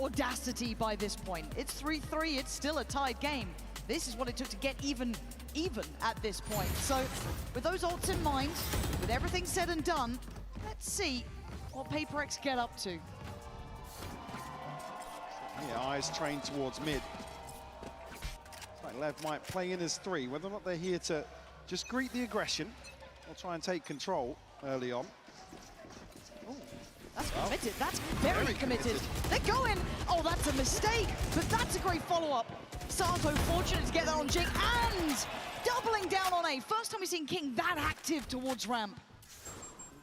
audacity by this point? It's 3-3, it's still a tied game. This is what it took to get even at this point. So with those ults in mind, with everything said and done, let's see what PRX get up to. Yeah, eyes trained towards mid. It's like LEV might play in as 3, whether or not they're here to just greet the aggression or try and take control early on. That's committed, that's very committed. They're going, oh, that's a mistake, but that's a great follow-up. Sato fortunate to get that on Jing and doubling down on A. First time we've seen King that active towards ramp.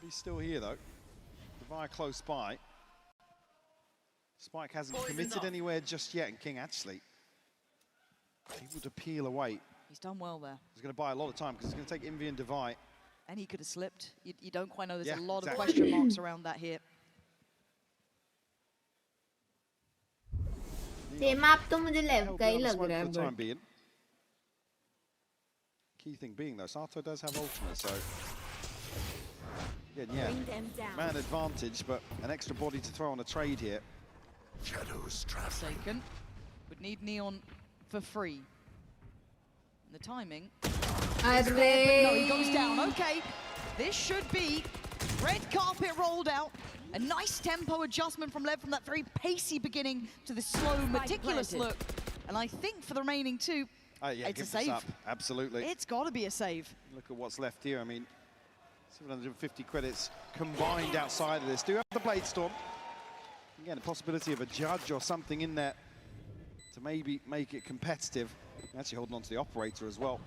He's still here though. Devi close by. Spike hasn't committed anywhere just yet, and King actually able to peel away. He's done well there. He's going to buy a lot of time because he's going to take Envy and Devi. And he could have slipped. You don't quite know. There's Yeah, a lot exactly. of question marks around that here. ये map तो मुझे लेव का ही लग रहा है. For the time being. Key thing being though, Sato does have ultimate, so again, yeah, man advantage, but an extra body to throw on a trade here. Shadows Forsaken would need Neon for free. And the timing. अरे. No, he goes down. Okay, this should be red carpet rolled out. A nice tempo adjustment from LEV from that very pacey beginning to the slow, meticulous look. And I think for the remaining 2, Yeah, it's a give this save. up. Absolutely. It's got to be a save. Look at what's left here. I mean, 750 credits combined outside of this. Do have the Blade Storm. Again, a possibility of a judge or something in there to maybe make it competitive. Actually holding on to the operator as well.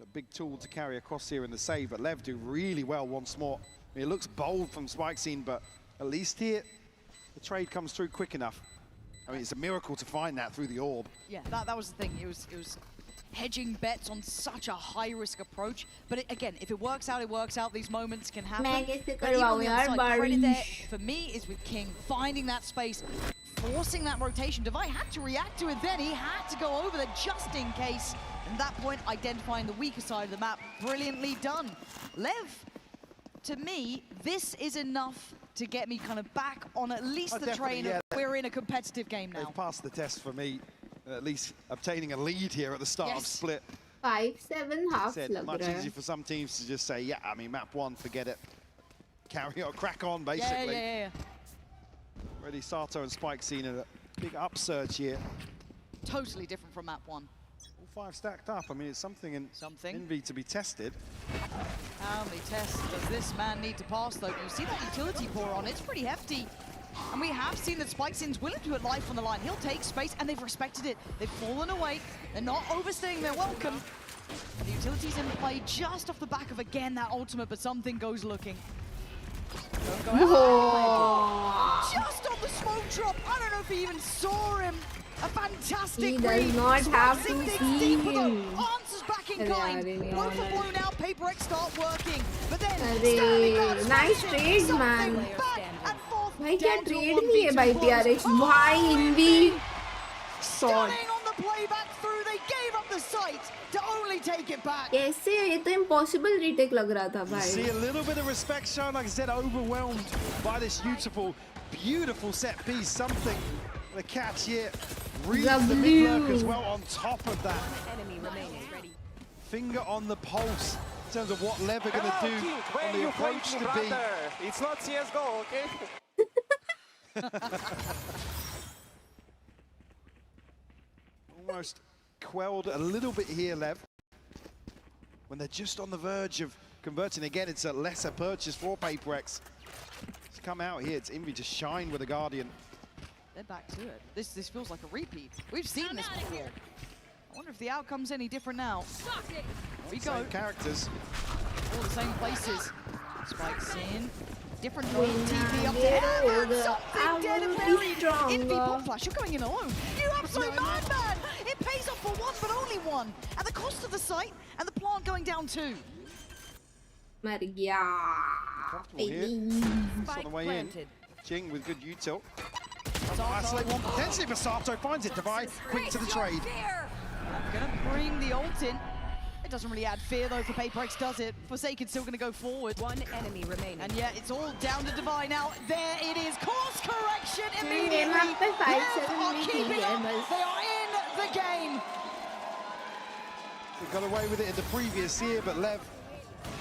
A big tool to carry across here in the save, but LEV do really well once more. I mean, it looks bold from Spike Scene, but at least here, the trade comes through quick enough. I mean, it's a miracle to find that through the orb. Yeah, that was the thing. It was hedging bets on such a high-risk approach. But again, if it works out, it works out. These moments can happen. मैं कैसे But even on the करवाऊँ other यार side, credit there बारिश. for me is with King, finding that space, forcing that rotation. Devi had to react to it then. He had to go over there just in case. And that point, identifying the weaker side of the map, brilliantly done. LEV, to me, this is enough to get me kind of back on at least the train. Yeah. We're in a competitive game now. They've passed the test for me, at least obtaining a lead here at the start of Split. 5-7 half Said लग much रहा easier है. for some teams to just say, yeah, I mean, map 1, forget it. Carry on, crack on, basically. Yeah. Already Sato and Spike seen a big upsurge here. Totally different from map 1. All 5 stacked up. I mean, it's something in Envy to be tested. How many tests does this man need to pass, though? You see that utility pour on, it's pretty hefty. And we have seen that Spike Sin's willing to put life on the line. He'll take space, and they've respected it. They've fallen away. They're not overstaying their welcome. And the utility's in play just off the back of, again, that ultimate, but something goes looking. Don't go out. Just on the smoke drop. I don't know if he even saw him. A fantastic He read. does not have Spike to Sin see digs deeper, though. him. Answers back in अरे kind. यार, Blow for blow now, PRX start working. But then, अरे nice trades man. भाई क्या trade भी है भाई PRX. भाई Envy shot. on the playback through, they gave up the sight to only take it back. कैसे ये तो impossible retake लग रहा था भाई. See a little bit of respect shown, like I said, overwhelmed by this beautiful set piece. Something, the catch here, reads the mid lurk as well on top of that. Enemy remaining. Ready. Finger on the pulse in terms of what LEV are going to do Where on the you approach playing, to B. brother? It's not CSGO, okay? Almost quelled a little bit here, LEV. When they're just on the verge of converting again, it's a lesser purchase for PRX. It's come out here, it's Envy to shine with a Guardian. they're back to it. This feels like a repeat. We've seen this before. I wonder if the outcome's any different now. There we go. Same characters. All the same places. Spikes in. Different TP up there. Something dead and buried. Envy bomb flash. You're going in alone. You absolute madman! It pays off for one, but only one. At the cost of the site and the plant going down too. Maria. Comfortable here. It's on the way in. Jing with good util. Isolate one potentially, but Sato finds it. Divide quick to the trade. Gonna bring the ult in. It doesn't really add fear though for PRX, does it? Forsaken's still gonna go forward. One enemy remaining. And yeah, it's all down to Divine now. There it is. Course correction immediately. They are keeping up. They are in the game. They got away with it in the previous year, but Lev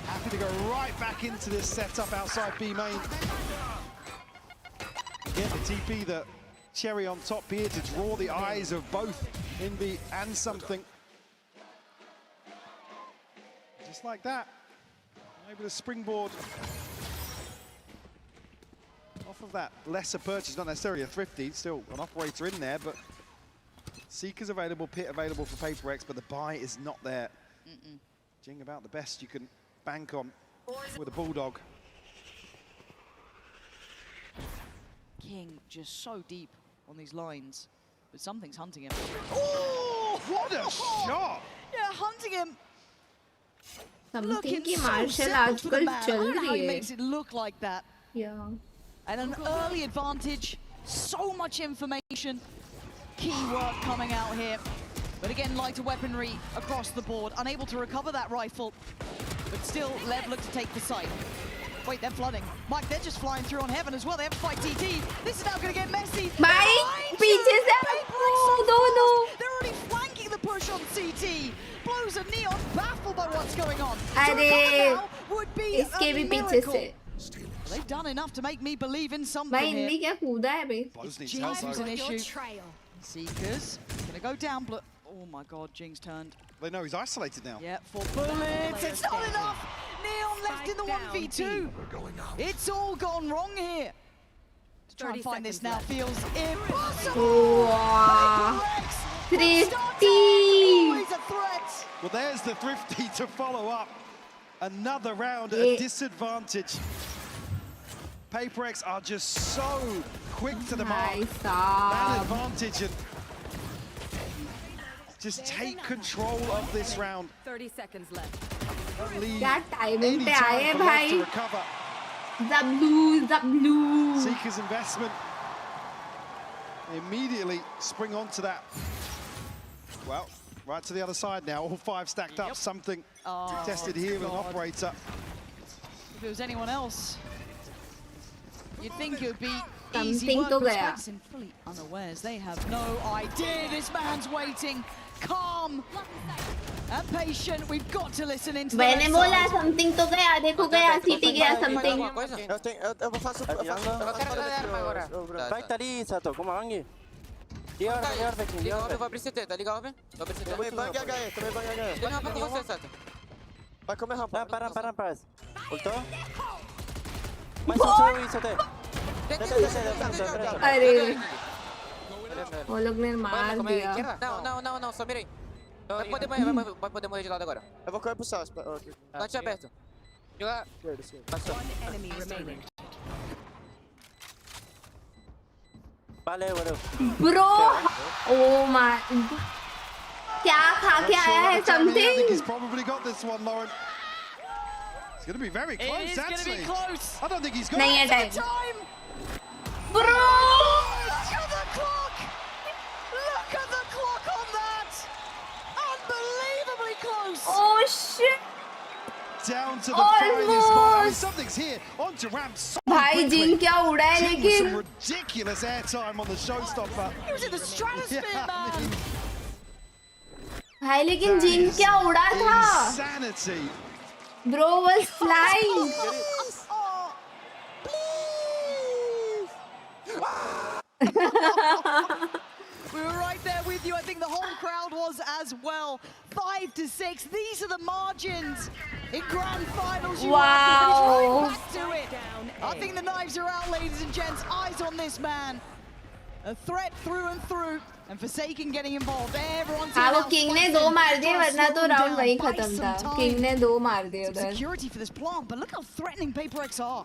happy to go right back into this setup outside B main. Again, the TP, the cherry on top here to draw the eyes of both Envy and Something. Just like that, able to springboard off of that lesser purchase, not necessarily a thrifty, still an operator in there, but Seeker's available, Pit available for PRX, but the buy is not there. Jing about the best you can bank on with a Bulldog. King just so deep on these lines, but Something's hunting him. Oh, what a shot! Yeah, hunting him. Something की martial आजकल चल रही How he है. makes it look like that. Yeah. And an early advantage, so much information, key work coming out here. But again, lighter weaponry across the board, unable to recover that rifle. But still, Lev look to take the site. Wait, they're flooding. Mike, they're just flying through on Heaven as well. They have to fight TT. This is now going to get messy. Mike, पीछे से दोनों. They're already flanking the push on CT. Blows a Neon, baffled by what's going on. अरे, would be इसके भी a पीछे miracle. से. They've done enough to make me believe in something भाई here. इनमें क्या कूदा है बे? Jinx was an issue. Seekers gonna go down. Oh my God, Jing's turned. They know he's isolated now. Yeah, 4 bullets. It's not enough. Neon left in the 1v2. It's all gone wrong here. To try and find this now feels impossible. Wow. Thrifty. Always a threat. Well, there's the Thrifty to follow up. Another round at a disadvantage. PRX are just so quick to the mark. That advantage and just take control of this round. 30 seconds left. क्या timing पे आए to भाई? recover. Zablu. Seeker's investment. Immediately spring onto that. Well, right to the other side now. All 5 stacked up. Something tested here with an operator. If it was anyone else, you'd think it would be Something easy work, to but गया. Spike's in fully unawares. They have no idea. This man's waiting, calm and patient. We've got to listen into the मैंने बोला something तो गया, देखो गया, CT गया something. Vai, tá ali, Sato, com uma hang. Liga a King, liga a Vai abrir CT, tá ligado, Alvin? Vai abrir CT. Também bang HE, também bang HE. Tem rampa com você, Sato. Vai comer rampa. Para. Ultou? Mais um isso até. अरे वो लोग ने मार दिया. Não, só mirei. Vai poder morrer de lado agora. Eu vou correr pro Sas. Bate aberto. Joga. Passou. One enemy remaining. Valeu. Bro, oh my. क्या खा के आया है I think something? he's probably got this one, Lauren. It's going to be very close, It is going to actually. be close. I don't think he's got नहीं है it. Time. Bro! Bro. Look at the clock! Look at the clock on that! Unbelievably close! Oh shit. Down to the finest spot. I mean, Almost. something's here. Onto ramp so भाई quickly. जिन क्या उड़ा है Jing with some लेकिन. ridiculous airtime on the showstopper. He was in the stratosphere, man! भाई लेकिन जिन क्या उड़ा था? Insanity. Bro was flying. We were right there with you. I think the whole crowd was as well. 5-6. These are the margins in grand finals. Wow. Right back to it. I think the knives are out, ladies and gents. Eyes on this man. A threat through and through. And Forsaken getting involved. Everyone's हाँ वो king ने 2 मार दिए वरना तो round वहीं खत्म था. किंग ने 2 मार दिए उधर. Security for this plant, but look how threatening PRX are.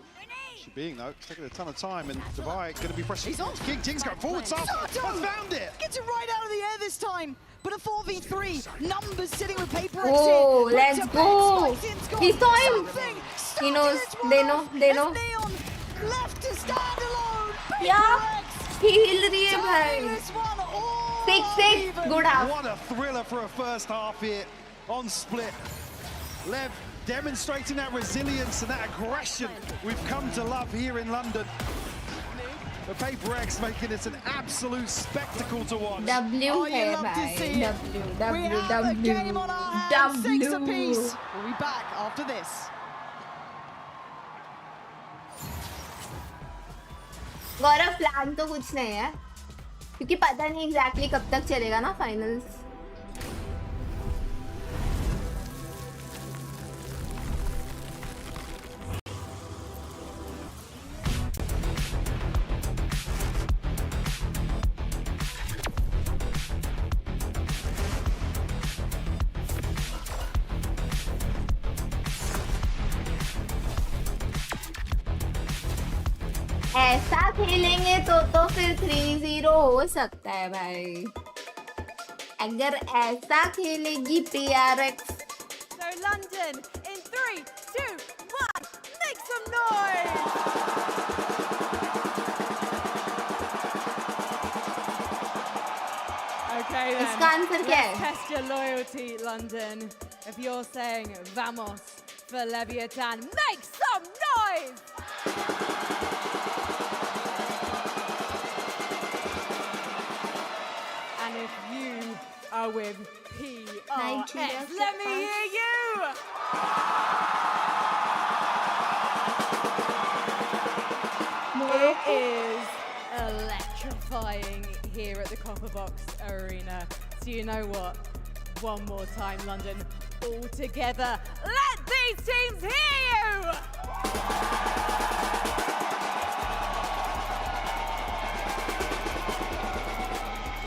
Being though, it's taking a ton of time, and Divide going to be pressing. He's on. King's going forward. Sato has found it. Gets it right out of the air this time. But a 4v3. Numbers sitting with PRX. Oh, let's go. He saw him. He knows. They know. They know. Left to stand alone. Yeah. Heal रही है भाई. 6-6. Good half. What a thriller for a first half here on Split. Lev demonstrating that resilience and that aggression we've come to love here in London. The PRX making it an absolute spectacle to watch. W है भाई. W. 6 apiece. We'll be back after this. Gaurav plan तो कुछ नहीं है क्योंकि पता नहीं exactly कब तक चलेगा ना फाइनल्स. ऐसा खेलेंगे तो फिर 3-0 हो सकता है भाई. अगर ऐसा खेलेगी PRX. So London in 3, 2, 1, make some noise. Okay then. इसका आंसर क्या है? Let's test your loyalty, London. If you're saying vamos for Leviathan, make some noise. And if you are with PRX, let me hear you! It is electrifying here at the Copperbox Arena. So you know what? One more time, London, all together. Let these teams hear you!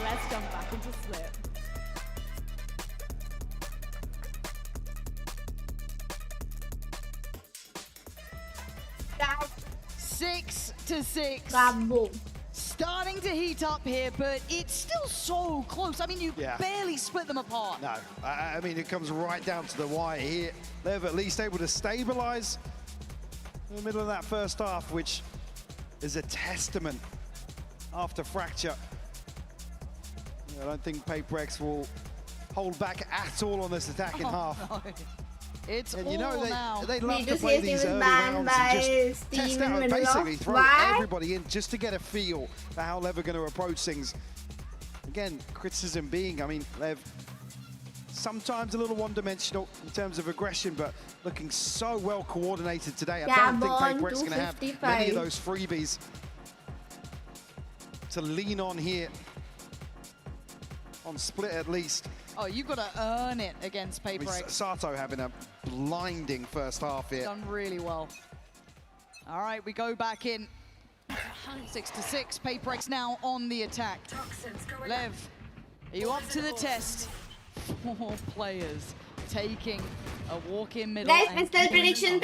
Let's jump back into Split. That's 6-6. Bravo. Starting to heat up here, but it's still so close. I mean, you barely split them apart. No, I mean, it comes right down to the wire here. Lev at least able to stabilize in the middle of that first half, which is a testament after Fracture. I don't think PRX will hold back at all on this attacking half. No. It's and all you know, now. they love to play these early rounds and just test out and basically throw everybody in just to get a feel for how Lev are going to approach things. Again, criticism being, I mean, Lev sometimes a little one-dimensional in terms of aggression, but looking so well coordinated today. I don't think PRX is going to have many of those freebies to lean on here. On Split at least. Oh, you've got to earn it against PRX. I mean, Sato having a blinding first half here. Done really well. All right, we go back in. 6-6, PRX now on the attack. Lev, are you up to the test? 4 players taking a walk in middle. Guys, pistol prediction,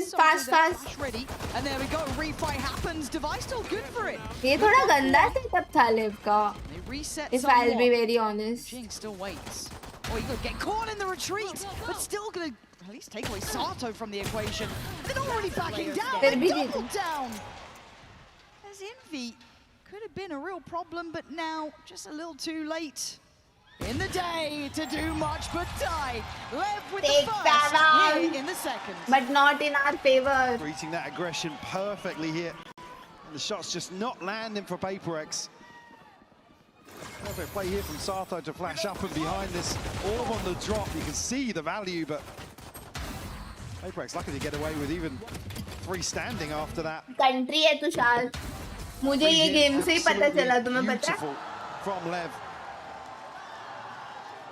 fast. Ready, and there we go, refight happens. Device still good for it. ये थोड़ा गंदा setup था Lev का. If I'll be very honest. Jinx still waits. Oh, you could get caught in the retreat, but still gonna at least take away Sato from the equation. They're not really backing down. They double down. As Envy could have been a real problem, but now just a little too late in the day to do much but die. Lev with the first, here in the second. But not in our favor. Treating that aggression perfectly here. And the shot's just not landing for PRX. Perfect play here from Sato to flash up and behind this orb on the drop. You can see the value, but PRX lucky to get away with even freestanding after that. Country है तुषार. मुझे ये game से ही पता चला, तुम्हें पता है? From Lev.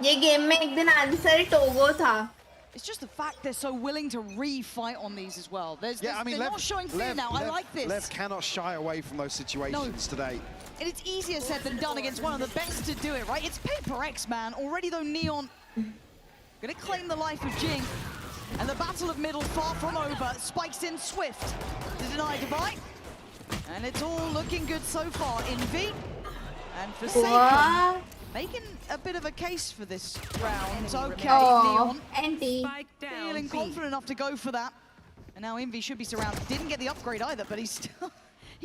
ये गेम में एक दिन आंसर टोगो था. It's just the fact they're so willing to re-fight on these as well. They're Lev, not showing fear now. I like this. Lev cannot shy away from those situations today. And it's easier said than done against one of the best to do it, right? It's PRX, man. Already though, Neon gonna claim the life of Jing. And the battle of middle far from over. Spikes in Swift to deny Dubai. And it's all looking good so far. Envy and Forsaken making a bit of a case for this round. Okay, Neon. Envy. Feeling confident enough to go for that. And now Envy should be surrounded. Didn't get the upgrade either, but he's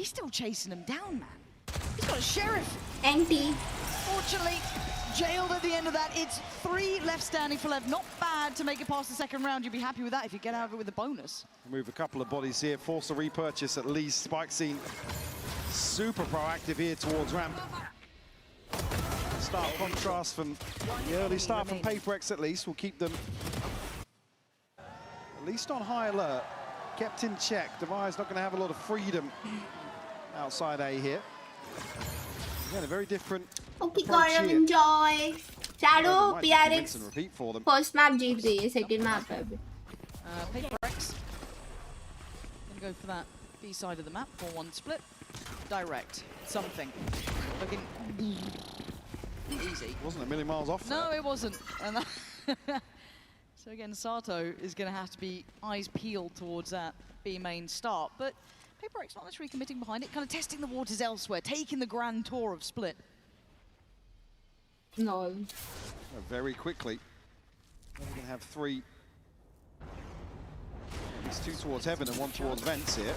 still chasing him down, man. He's got a Sheriff. Envy. Fortunately, jailed at the end of that. It's 3 left standing for Lev. Not bad to make it past the second round. You'd be happy with that if you get out of it with a bonus. Move a couple of bodies here, force a repurchase at least. Spike scene super proactive here towards ramp. Start contrast from the early start from PRX at least will keep them at least on high alert. Kept in check. Devi's not going to have a lot of freedom outside A here. Again, a very different Okay, Gaurav, enjoy. Shadow, PRX. For them. First map जीत गई है, second map है अभी. PRX gonna go for that B side of the map. 4-1 split. Direct. Something. Looking easy. Wasn't a million miles off. No, it wasn't. And that so again, Sato is going to have to be eyes peeled towards that B main start. But PRX not necessarily committing behind it, kind of testing the waters elsewhere, taking the grand tour of split. No. Very quickly. We're going to have 3. It's 2 towards heaven and 1 towards vents here.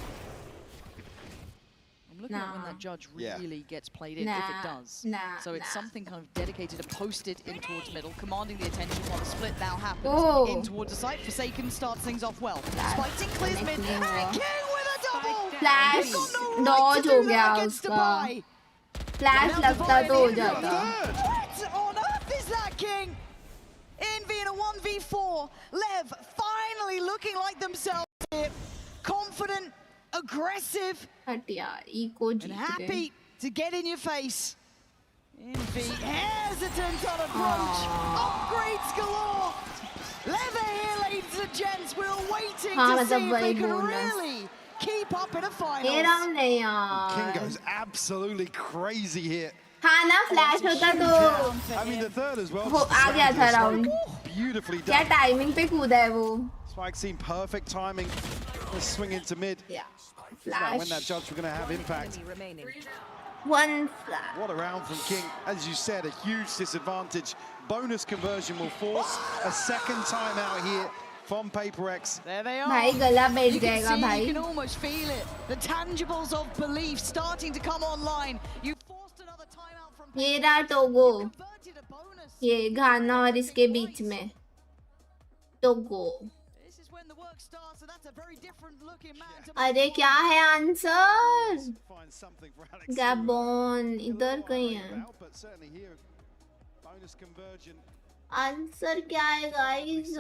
I'm looking at when that judge really gets played in, if it does. So it's something kind of dedicated to post it in towards middle, commanding the attention while the split now happens. In towards the site, Forsaken starts things off well. Spikes in, clears mid, and King with a double! Flash dodge हो गया उसका. Flash लगता तो हो जाता. What on earth is that, King? Envy in a 1v4. Lev finally looking like themselves here. Confident, aggressive, and happy to get in your face. Envy hesitant on approach. Upgrades galore. Lev here, ladies and gents. We're waiting to see if they can really keep up in a final. King goes absolutely crazy here. हाँ ना flash होता तो I mean the third as well. वो आ गया था round. Beautifully done. क्या timing पे कूदा है वो. Spike seemed perfect timing. Let's swing into mid. Yeah. Flash. When that judge were going to have impact. One flash. What a round from King. As you said, a huge disadvantage. Bonus conversion will force a second timeout here from PRX. There they are. भाई गला बैठ You can जाएगा see, भाई. you can almost feel it. The tangibles of belief starting to come online. You forced another timeout from ये रहा Togo. ये घाना और इसके बीच में. Togo. This is when the work starts, and that's a very different looking man to अरे क्या है answer? Gabon इधर कहीं है. आंसर क्या है गाइस?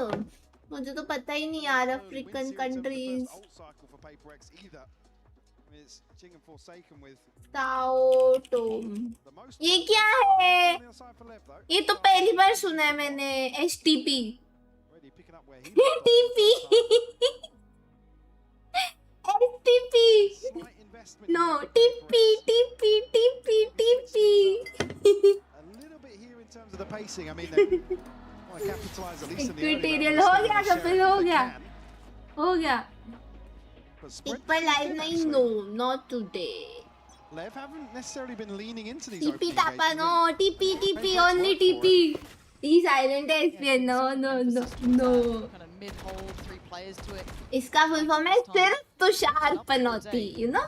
मुझे तो पता ही नहीं यार. African countries. साउटोम. ये क्या है? ये तो पहली बार सुना है मैंने. STP. TP. STP. No, TP. In terms of the pacing, I mean, they want to capitalize at least in the early Equatorial हो गया कपिल हो गया. एक पर लाइव नहीं. No, not today. Lev haven't necessarily been leaning into these TP opening tapa games. no. TP only TP. He's silent SPN. No. kind of mid-hold, 3 players to it. इसका full form है सिर्फ तुषार पनौती, you know?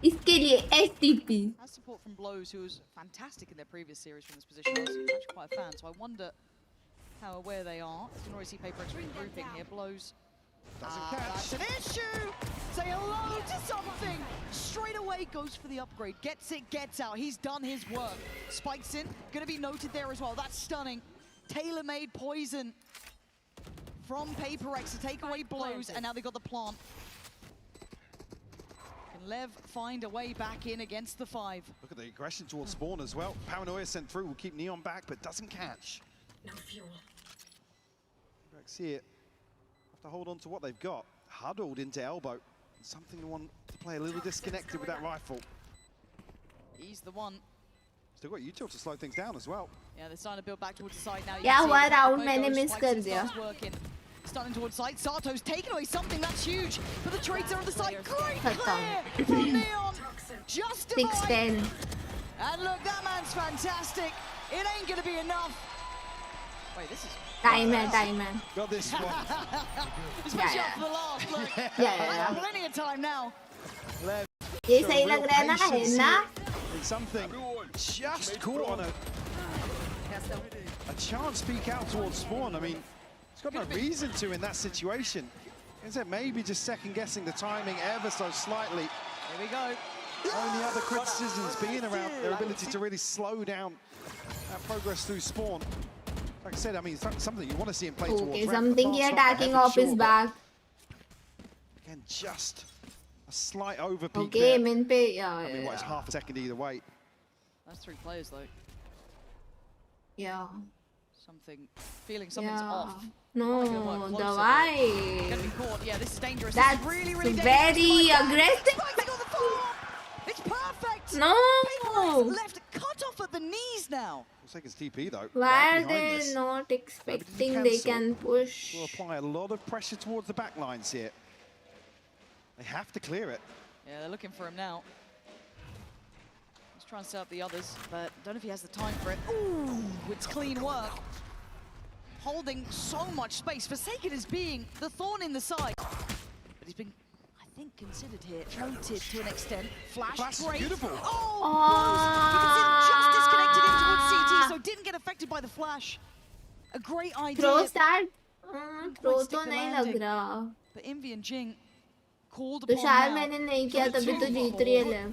इसके लिए STP. Has support from Blows, who was fantastic in their previous series from this position. I was actually quite a fan, so I wonder how aware they are. You can already see PRX regrouping here. Blows. That's an issue! Say hello to something! Straight away goes for the upgrade. Gets it, gets out. He's done his work. Spikes in. Gonna be noted there as well. That's stunning. Tailor-made poison from PRX to take away Blows, and now they got the plant. Can Lev find a way back in against the 5? Look at the aggression towards spawn as well. Paranoia sent through will keep Neon back, but doesn't catch. No fuel. PRX here have to hold on to what they've got. Huddled into elbow. Something they want to play a little disconnected with that rifle. He's the one. Still got util to slow things down as well. Yeah, they're starting to build back towards the side now. क्या हुआ round मैंने miss कर दिया. Starting towards side. Sato's taken away something that's huge. But the trades are on the side. Great clear from Neon. Just 6-10. And look, that man's fantastic. It ain't gonna be enough. Wait, this is Time hai. Got this one. Especially after the last. Look, Yeah. plenty of time now. ये सही लग रहा है ना, है ना? Something just caught on a chance peek out towards spawn. I mean, it's got no reason to in that situation. Is it maybe just second guessing the timing ever so slightly? Here we go. Only other criticisms being around their ability to really slow down that progress through spawn. Like I said, I mean, it's something you want to see him play towards. Okay, something he attacking off his back. Again, just a slight over peak Okay, there. min pe, I mean, what, it's half a second either way. That's 3 players though. Yeah. Feeling something's off. No, Gonna Dawai. be caught. Yeah, this is dangerous. That's this is really, really very dangerous. aggressive. It's perfect. No. Left cut off at the knees now. Looks like it's TP though. Why right are behind they this. not expecting they can push? Will apply a lot of pressure towards the back lines here. They have to clear it. Yeah, they're looking for him now. He's trying to set up the others, but don't know if he has the time for it. Ooh, it's clean work. Holding so much space. Forsaken as being the thorn in the side. But he's been, I think, considered here. Floated to an extent. Flash, great. Beautiful. Oh, you can see them just disconnected in towards CT, so didn't get affected by the flash. A great idea. Throw start. Throw तो नहीं लग रहा. But Envy and Jing called तो upon शायद now. मैंने नहीं किया तभी तो जीत रही है लेव.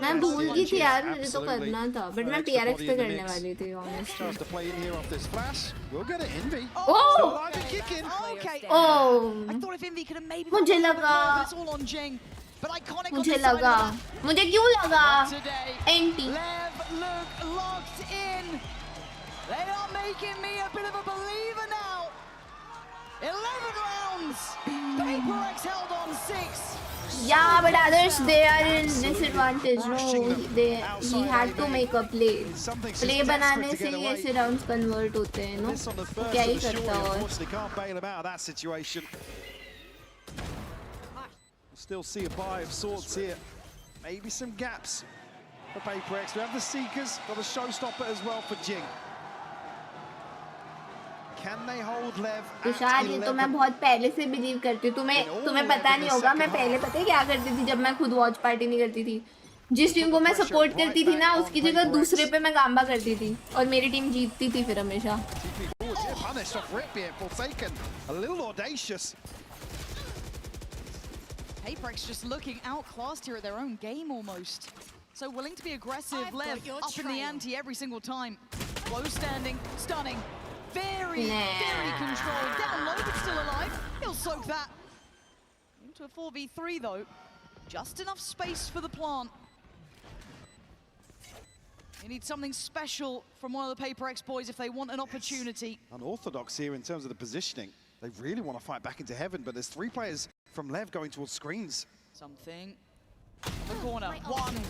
मैं भूल गई थी यार, मुझे तो करना था, but मैं PRX पे करने वाली थी honestly. Tries to play in here off this flash. We'll get it, Envy. Oh! Still alive and kicking. Okay. Oh! I thought if Envy could have maybe मुझे लगा. it's all on Jing. But iconic on मुझे this side लगा. of the मुझे क्यों लगा? today. Anti. Lev look locked in. They are making me a bit of a believer now. 11 rounds. PRX held on 6. Yeah, but others, they are in disadvantage. No, he had to make a play. Play बनाने से ही ऐसे rounds convert होते हैं, no? तो क्या ही करता और? Unfortunately, can't bail him out of that situation. Still see a buy of sorts here. Maybe some gaps for PRX. We have the Seekers, got a showstopper as well for Jing. Can they hold Lev Tushar, ये तो मैं बहुत पहले से believe करती हूँ. तुम्हें पता नहीं होगा, मैं पहले पता है क्या करती थी जब मैं खुद वॉच पार्टी नहीं करती थी. जिस टीम को मैं सपोर्ट करती थी ना, उसकी जगह दूसरे पे मैं गांबा करती थी और मेरी टीम जीतती थी फिर हमेशा. Punished off rip here, Forsaken. A little audacious. PRX just looking outclassed here at their own game almost. So willing to be aggressive. Lev up in the ante every single time. Close standing, stunning. Very controlled. Down low, but still alive. He'll soak that. Into a 4v3 though. Just enough space for the plant. They need something special from one of the PRX boys if they want an opportunity. Unorthodox here in terms of the positioning. They really want to fight back into heaven, but there's 3 players from Lev going towards screens. Something. The corner. 1.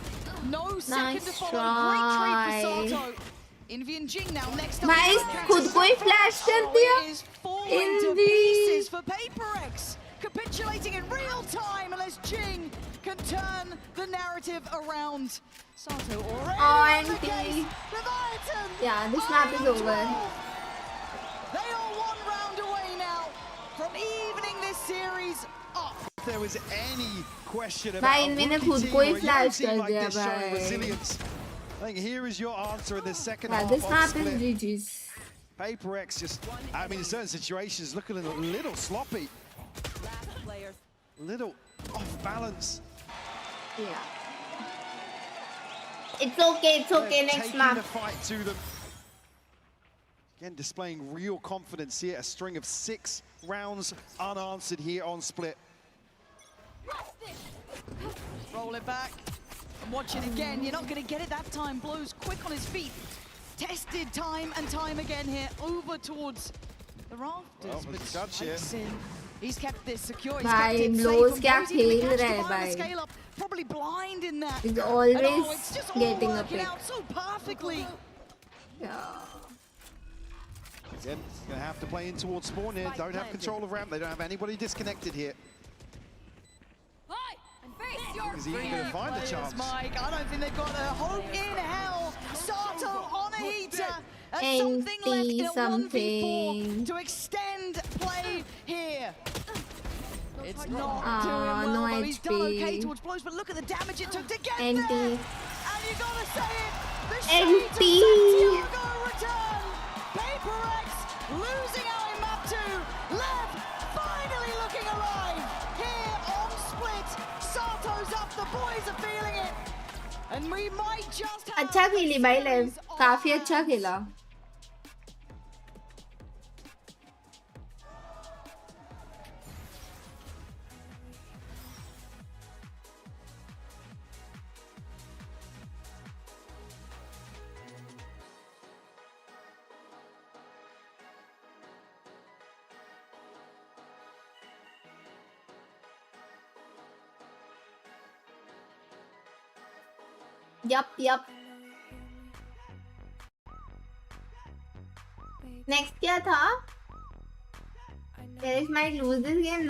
No second Nice to follow. try. Great trade for Sato. Envy and Jing now next up. भाई खुद को ही flash कर दिया. Falling to pieces for PRX. Capitulating in real time unless Jing can turn the narrative around. Sato already on the case. Leviathan. Yeah, this map is over. They are 1 round away now from evening this series up. If there was any question भाई about इनने a खुद rookie को ही team or a young flash team कर like दिया this showing भाई. resilience, I think here is your answer in the second Yeah, half this of map split. is GG's. PRX just, I mean, in certain situations, looking a little sloppy. Little off balance. Yeah. It's okay, next Taking map. the fight to them. Again, displaying real confidence here. A string of 6 rounds unanswered here on split. Roll it back. And watch it again. You're not going to get it that time. Blows quick on his feet. Tested time and time again here. Over towards the rafters. Well, But judge here. he's kept this secure. He's Bhai, kept it blows safe. kya And Rosie didn't khel catch raha the hai, final bhai. scale up. Probably blind in that. He's And, always it's just all getting a working pick. out so perfectly. Yeah. Again, going to have to play in towards spawn here. Don't have control of ramp. They don't have anybody disconnected here. Is he even going to find a chance? Mike, I don't think they've got a hope in hell. Sato on a heater. And something left in a 1v4 to extend play here. It's not doing well, no though. He's done okay HP. towards blows, but look at the damage it took to get NT. there. And you gotta say it, the NT. shade of Santiago return. PRX losing out in map 2. LEV finally looking alive. Here on Split, Sato's up, the boys are feeling it. And we might just have अच्छा खेली भाई लेव, काफी अच्छा खेला. Yup. Next क्या था? Paris might lose this game.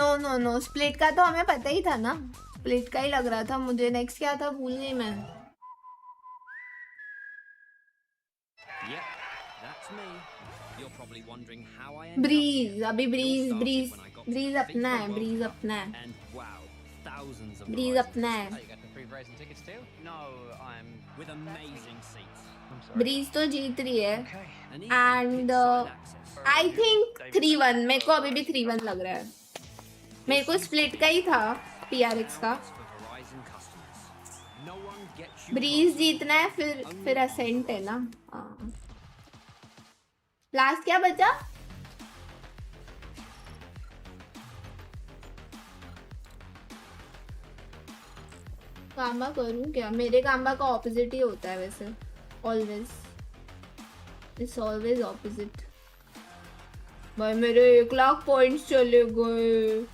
No split का तो हमें पता ही था ना. स्प्लिट का ही लग रहा था मुझे. नेक्स्ट क्या था भूल गई मैं. ब्रीज अभी ब्रीज अपना है. ब्रीज अपना है. ब्रीज तो जीत रही है. And I think 3-1. मेरे को अभी भी 3-1 लग रहा है. मेरे को स्प्लिट का ही था PRX का. ब्रीज जीतना है फिर असेंट है ना. लास्ट क्या बचा? काम्बा करूं क्या? मेरे काम्बा का ऑपोजिट ही होता है वैसे. Always it's always opposite. भाई मेरे 1 लाख पॉइंट्स चले गए.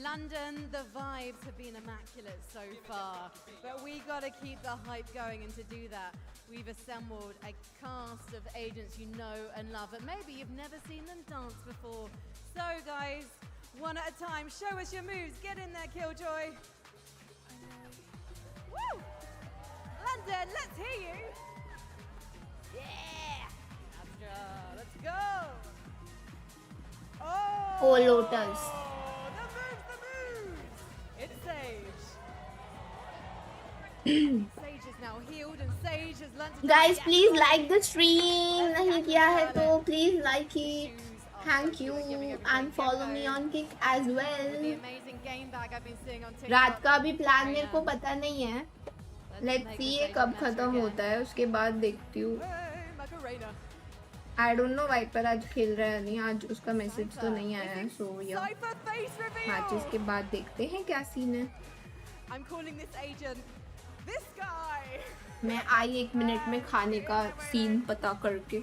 London, the vibes have been immaculate so far, but we gotta keep the hype going, and to do that, we've assembled a cast of agents you know and love, but maybe you've never seen them dance before. So guys, one at a time, show us your moves, get in there, Killjoy. Woo! London, let's hear you. Yeah! Let's go! Oh! Oh, Lotus. It's Sage. Sage is now healed and Sage has learned to Guys, please like the stream. नहीं किया है तो please like it. Thank you and follow me on Kick as well. रात का भी plan मेरे को पता नहीं है. Let's see ये कब खत्म होता है. उसके बाद देखती हूँ. I don't know वाइपर आज खेल रहा है नहीं. आज उसका मैसेज तो नहीं आया है. So yeah. मैचेस के बाद देखते हैं क्या सीन है. मैं आई 1 मिनट में खाने का सीन पता करके.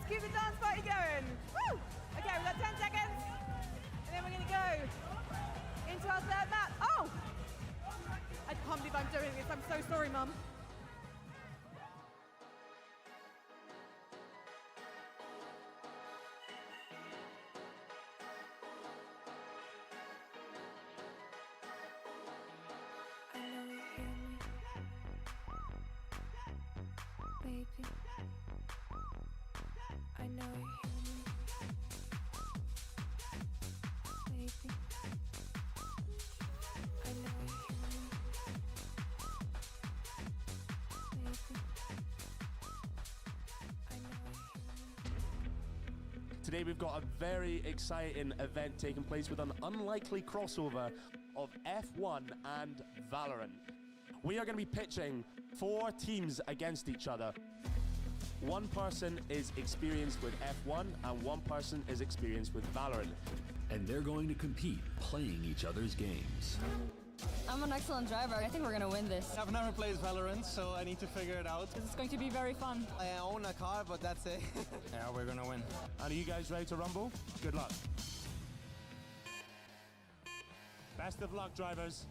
Keep the dance party going. Woo! Okay, we've got 10 seconds. And then we're going to go into our third map. Oh! I can't believe I'm doing this. I'm so sorry, Mum. Today we've got a very exciting event taking place with an unlikely crossover of F1 and Valorant. We are going to be pitching 4 teams against each other. One person is experienced with F1 and one person is experienced with Valorant. And they're going to compete playing each other's games. I'm an excellent driver. I think we're gonna win this. I've never played Valorant, so I need to figure it out. It's going to be very fun. I own a car, but that's it. Yeah, we're gonna win. And are you guys ready to rumble? Good luck. Best of luck, drivers.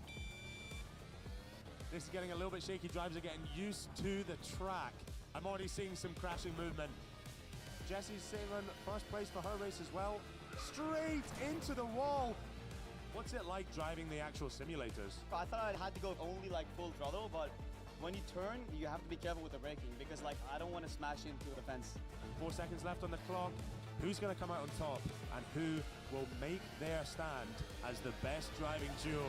This is getting a little bit shaky. Drivers are getting used to the track. I'm already seeing some crashing movement. Jessie's Simon, first place for her race as well. Straight into the wall. What's it like driving the actual simulators? I thought I had to go only like full throttle, but when you turn, you have to be careful with the braking because like I don't want to smash into the fence. 4 seconds left on the clock. Who's going to come out on top and who will make their stand as the best driving duo?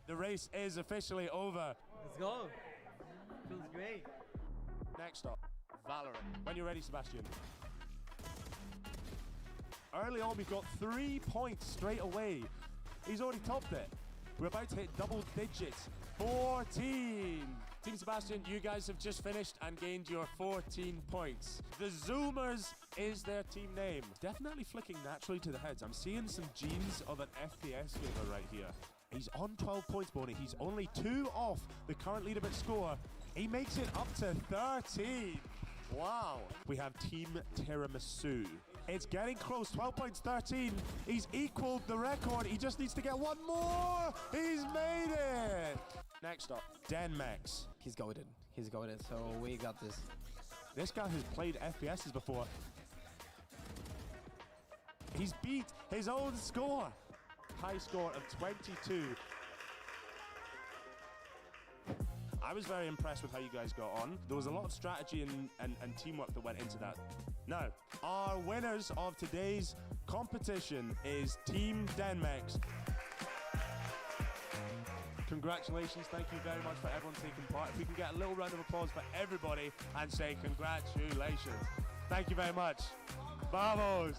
The race is officially over. Let's go. Feels great. Next up, Valorant. When you're ready, Sebastian. Early on, we've got 3 points straight away. He's already topped it. We're about to hit double digits. 14. Team Sebastian, you guys have just finished and gained your 14 points. The Zoomers is their team name. Definitely flicking naturally to the heads. I'm seeing some genes of an FPS gamer right here. He's on 12 points, Boney. He's only 2 off the current leaderboard score. He makes it up to 13. Wow. We have Team Tiramisu. It's getting close. 12 points, 13. He's equaled the record. He just needs to get 1 more. He's made it. Next up, Denmex. He's goated. He's goated, so we got this. This guy has played FPSs before. He's beat his own score. High score of 22. I was very impressed with how you guys got on. There was a lot of strategy and teamwork that went into that. Now, our winners of today's competition is Team Denmex. Congratulations, thank you very much for everyone taking part. If we can get a little round of applause for everybody and say congratulations. Thank you very much. Vamos!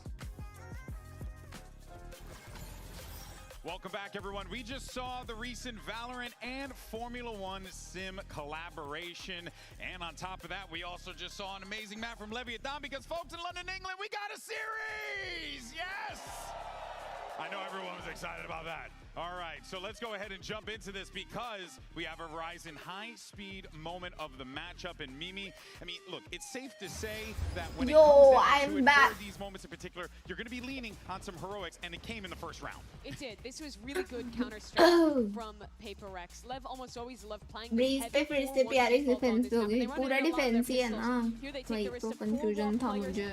Welcome back, everyone. We just saw the recent Valorant and Formula One sim collaboration. And on top of that, we also just saw an amazing map from Leviathan because, folks, in London, England, we got a series! Yes! I know everyone was excited about that. All right, so let's go ahead and jump into this because we have a Verizon high-speed moment of the matchup. And Mimi, I mean, look, it's safe to say that when it comes down to it, for these moments in particular, you're going to be leaning on some heroics, and it came in the first round. It did. This was really good counter-strike from PRX. LEV almost always loved playing Breeze पे फिर से PRX defence होगी पूरा defence ही है ना वही तो confusion था मुझे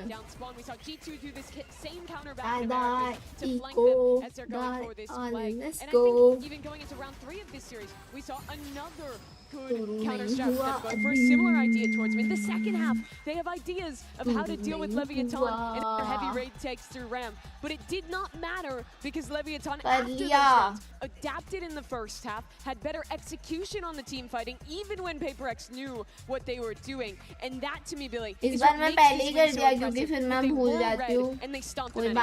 आधा इको दाल let's go. Even going into round 3 of this series, we saw another good counter-strike for a similar idea towards me. In the second half, they have ideas of how to deal with Leviathan and their heavy raid takes through ramp. But it did not matter because Leviathan, after those rounds, adapted in the first half, had better execution on the team fighting, even when PRX knew what they were doing. And that, to me, Billy, is what makes these wins so impressive. They were red, and they stomped them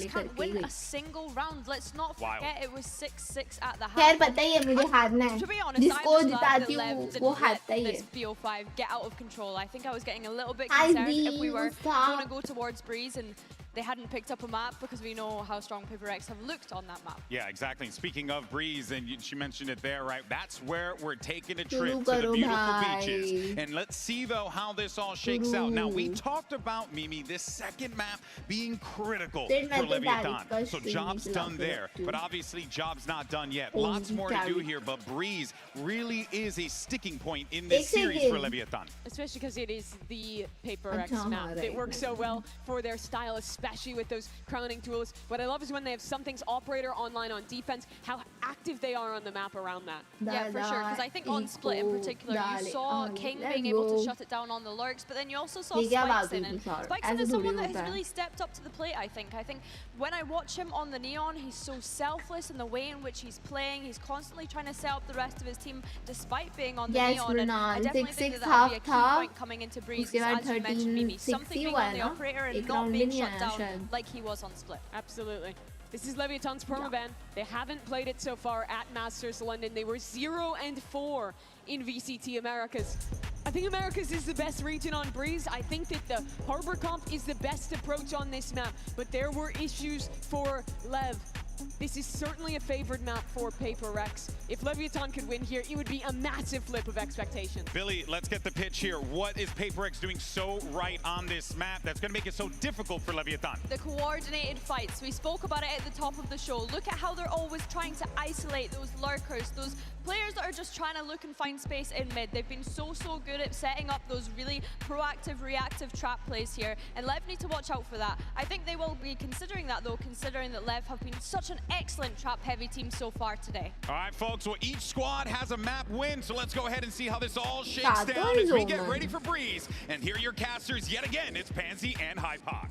can't win a single round. Let's not forget it was 6-6 at the half. खैर बताइए मुझे हारना है जिसको जिताती हूँ वो हारता ही है this BO5 get out of control. I think I was getting a little bit concerned if we were going to go towards Breeze and they hadn't picked up a map because we know how strong PRX have looked on that map. Yeah, exactly. And speaking of Breeze, and she mentioned it there, right? That's where we're taking a trip to the beautiful beaches. And let's see, though, how this all shakes out. Now, we talked about, Mimi, this second map being critical for Leviathan. So job's done there, but obviously job's not done yet. Lots more to do here, but Breeze really is a sticking point in this series for Leviathan. Especially because it is the PRX map. It works so well for their style, especially with those crowning tools. What I love is when they have Something's operator online on defense, how active they are on the map around that. Yeah, for sure. Because I think on Split in particular, you saw King being able to shut it down on the lurks, but then you also saw Spikes and Spikes is someone that has really stepped up to the plate, I think. I think when I watch him on the Neon, he's so selfless in the way in which he's playing. He's constantly trying to set up the rest of his team despite being on the Neon. And I definitely think that would be a key point coming into Breeze, as you mentioned, Mimi. Something being on the operator and not being shut down like he was on Split. Absolutely. This is Leviathan's permaban. They haven't played it so far at Masters London. They were 0-4 in VCT Americas. I think Americas is the best region on Breeze. I think that the Harbor Comp is the best approach on this map, but there were issues for LEV. This is certainly a favored map for PRX. If Leviathan could win here, it would be a massive flip of expectation. Billy, let's get the pitch here. What is PRX doing so right on this map that's going to make it so difficult for Leviathan? The coordinated fights. We spoke about it at the top of the show. Look at how they're always trying to isolate those lurkers, those players that are just trying to look and find space in mid. They've been so good at setting up those really proactive, reactive trap plays here, and LEV need to watch out for that. I think they will be considering that though, considering that LEV have been such an excellent trap-heavy team so far today. All right, folks, well, each squad has a map win, so let's go ahead and see how this all shakes down as we get ready for Breeze. And here are your casters yet again. It's Pansy and Hypoc.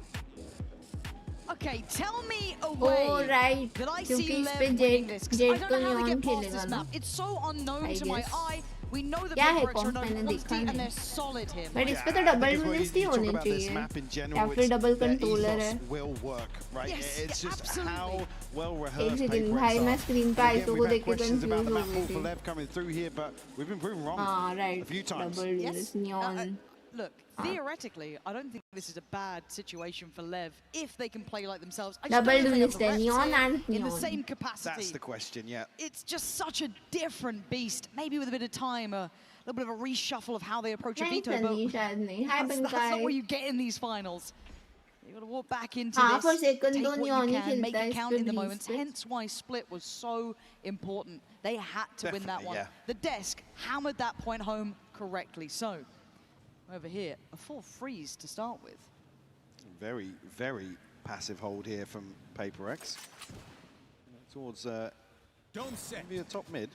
Okay, tell me a way that I see LEV winning this, 'cause I don't know how they get past this map. It's so unknown to my eye. We know the PRX are known for quantity and they're solid here. But इस पे तो double duelist होने चाहिए. या फिर double controller है. Will work, right? Yes, it's just absolutely. how well rehearsed एक second भाई मैं screen पे आइसो को देख के confused हो गई थी. LEV coming through here, but we've been proven wrong right. a few times. Double duelist neon. Look, theoretically, I don't think this is a bad situation for LEV if they can play like themselves. I just Double don't think they have duelist the reps neon here and in the neon. same capacity. That's the question, yeah. It's just such a different beast. Maybe with a bit of time, a little bit of a reshuffle of how they approach a veto, but that's not what you get in these finals. You've got to walk back into this, take what you can, make it count in the moments. Hence why Split was so important. They had to win that one. Yeah. The desk hammered that point home correctly. So, over here, a full freeze to start with. Very, very passive hold here from PRX. Towards maybe a top mid.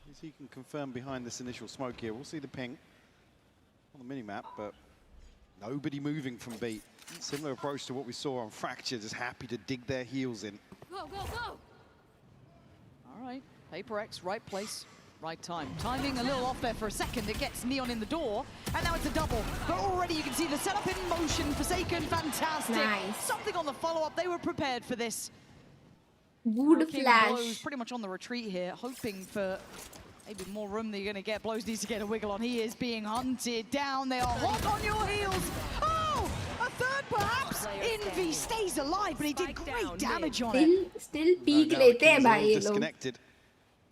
As he can confirm behind this initial smoke here. We'll see the ping on the mini-map, but nobody moving from B. Similar approach to what we saw on Fracture, just happy to dig their heels in. Go, go, go! All right, PRX, right place, right time. Timing a little off there for a second. It gets Neon in the door, and now it's a double. But already you can see the setup in motion. Forsaken, fantastic. Nice. Something on the follow-up. They were prepared for this. Good Working flash. Blows pretty much on the retreat here, hoping for maybe more room that you're going to get. Blows needs to get a wiggle on. He is being hunted down. They are hot on your heels. Oh, a third perhaps. Envy stays alive, but he did great damage on it. Still peek लेते हैं भाई ये लोग. Disconnected.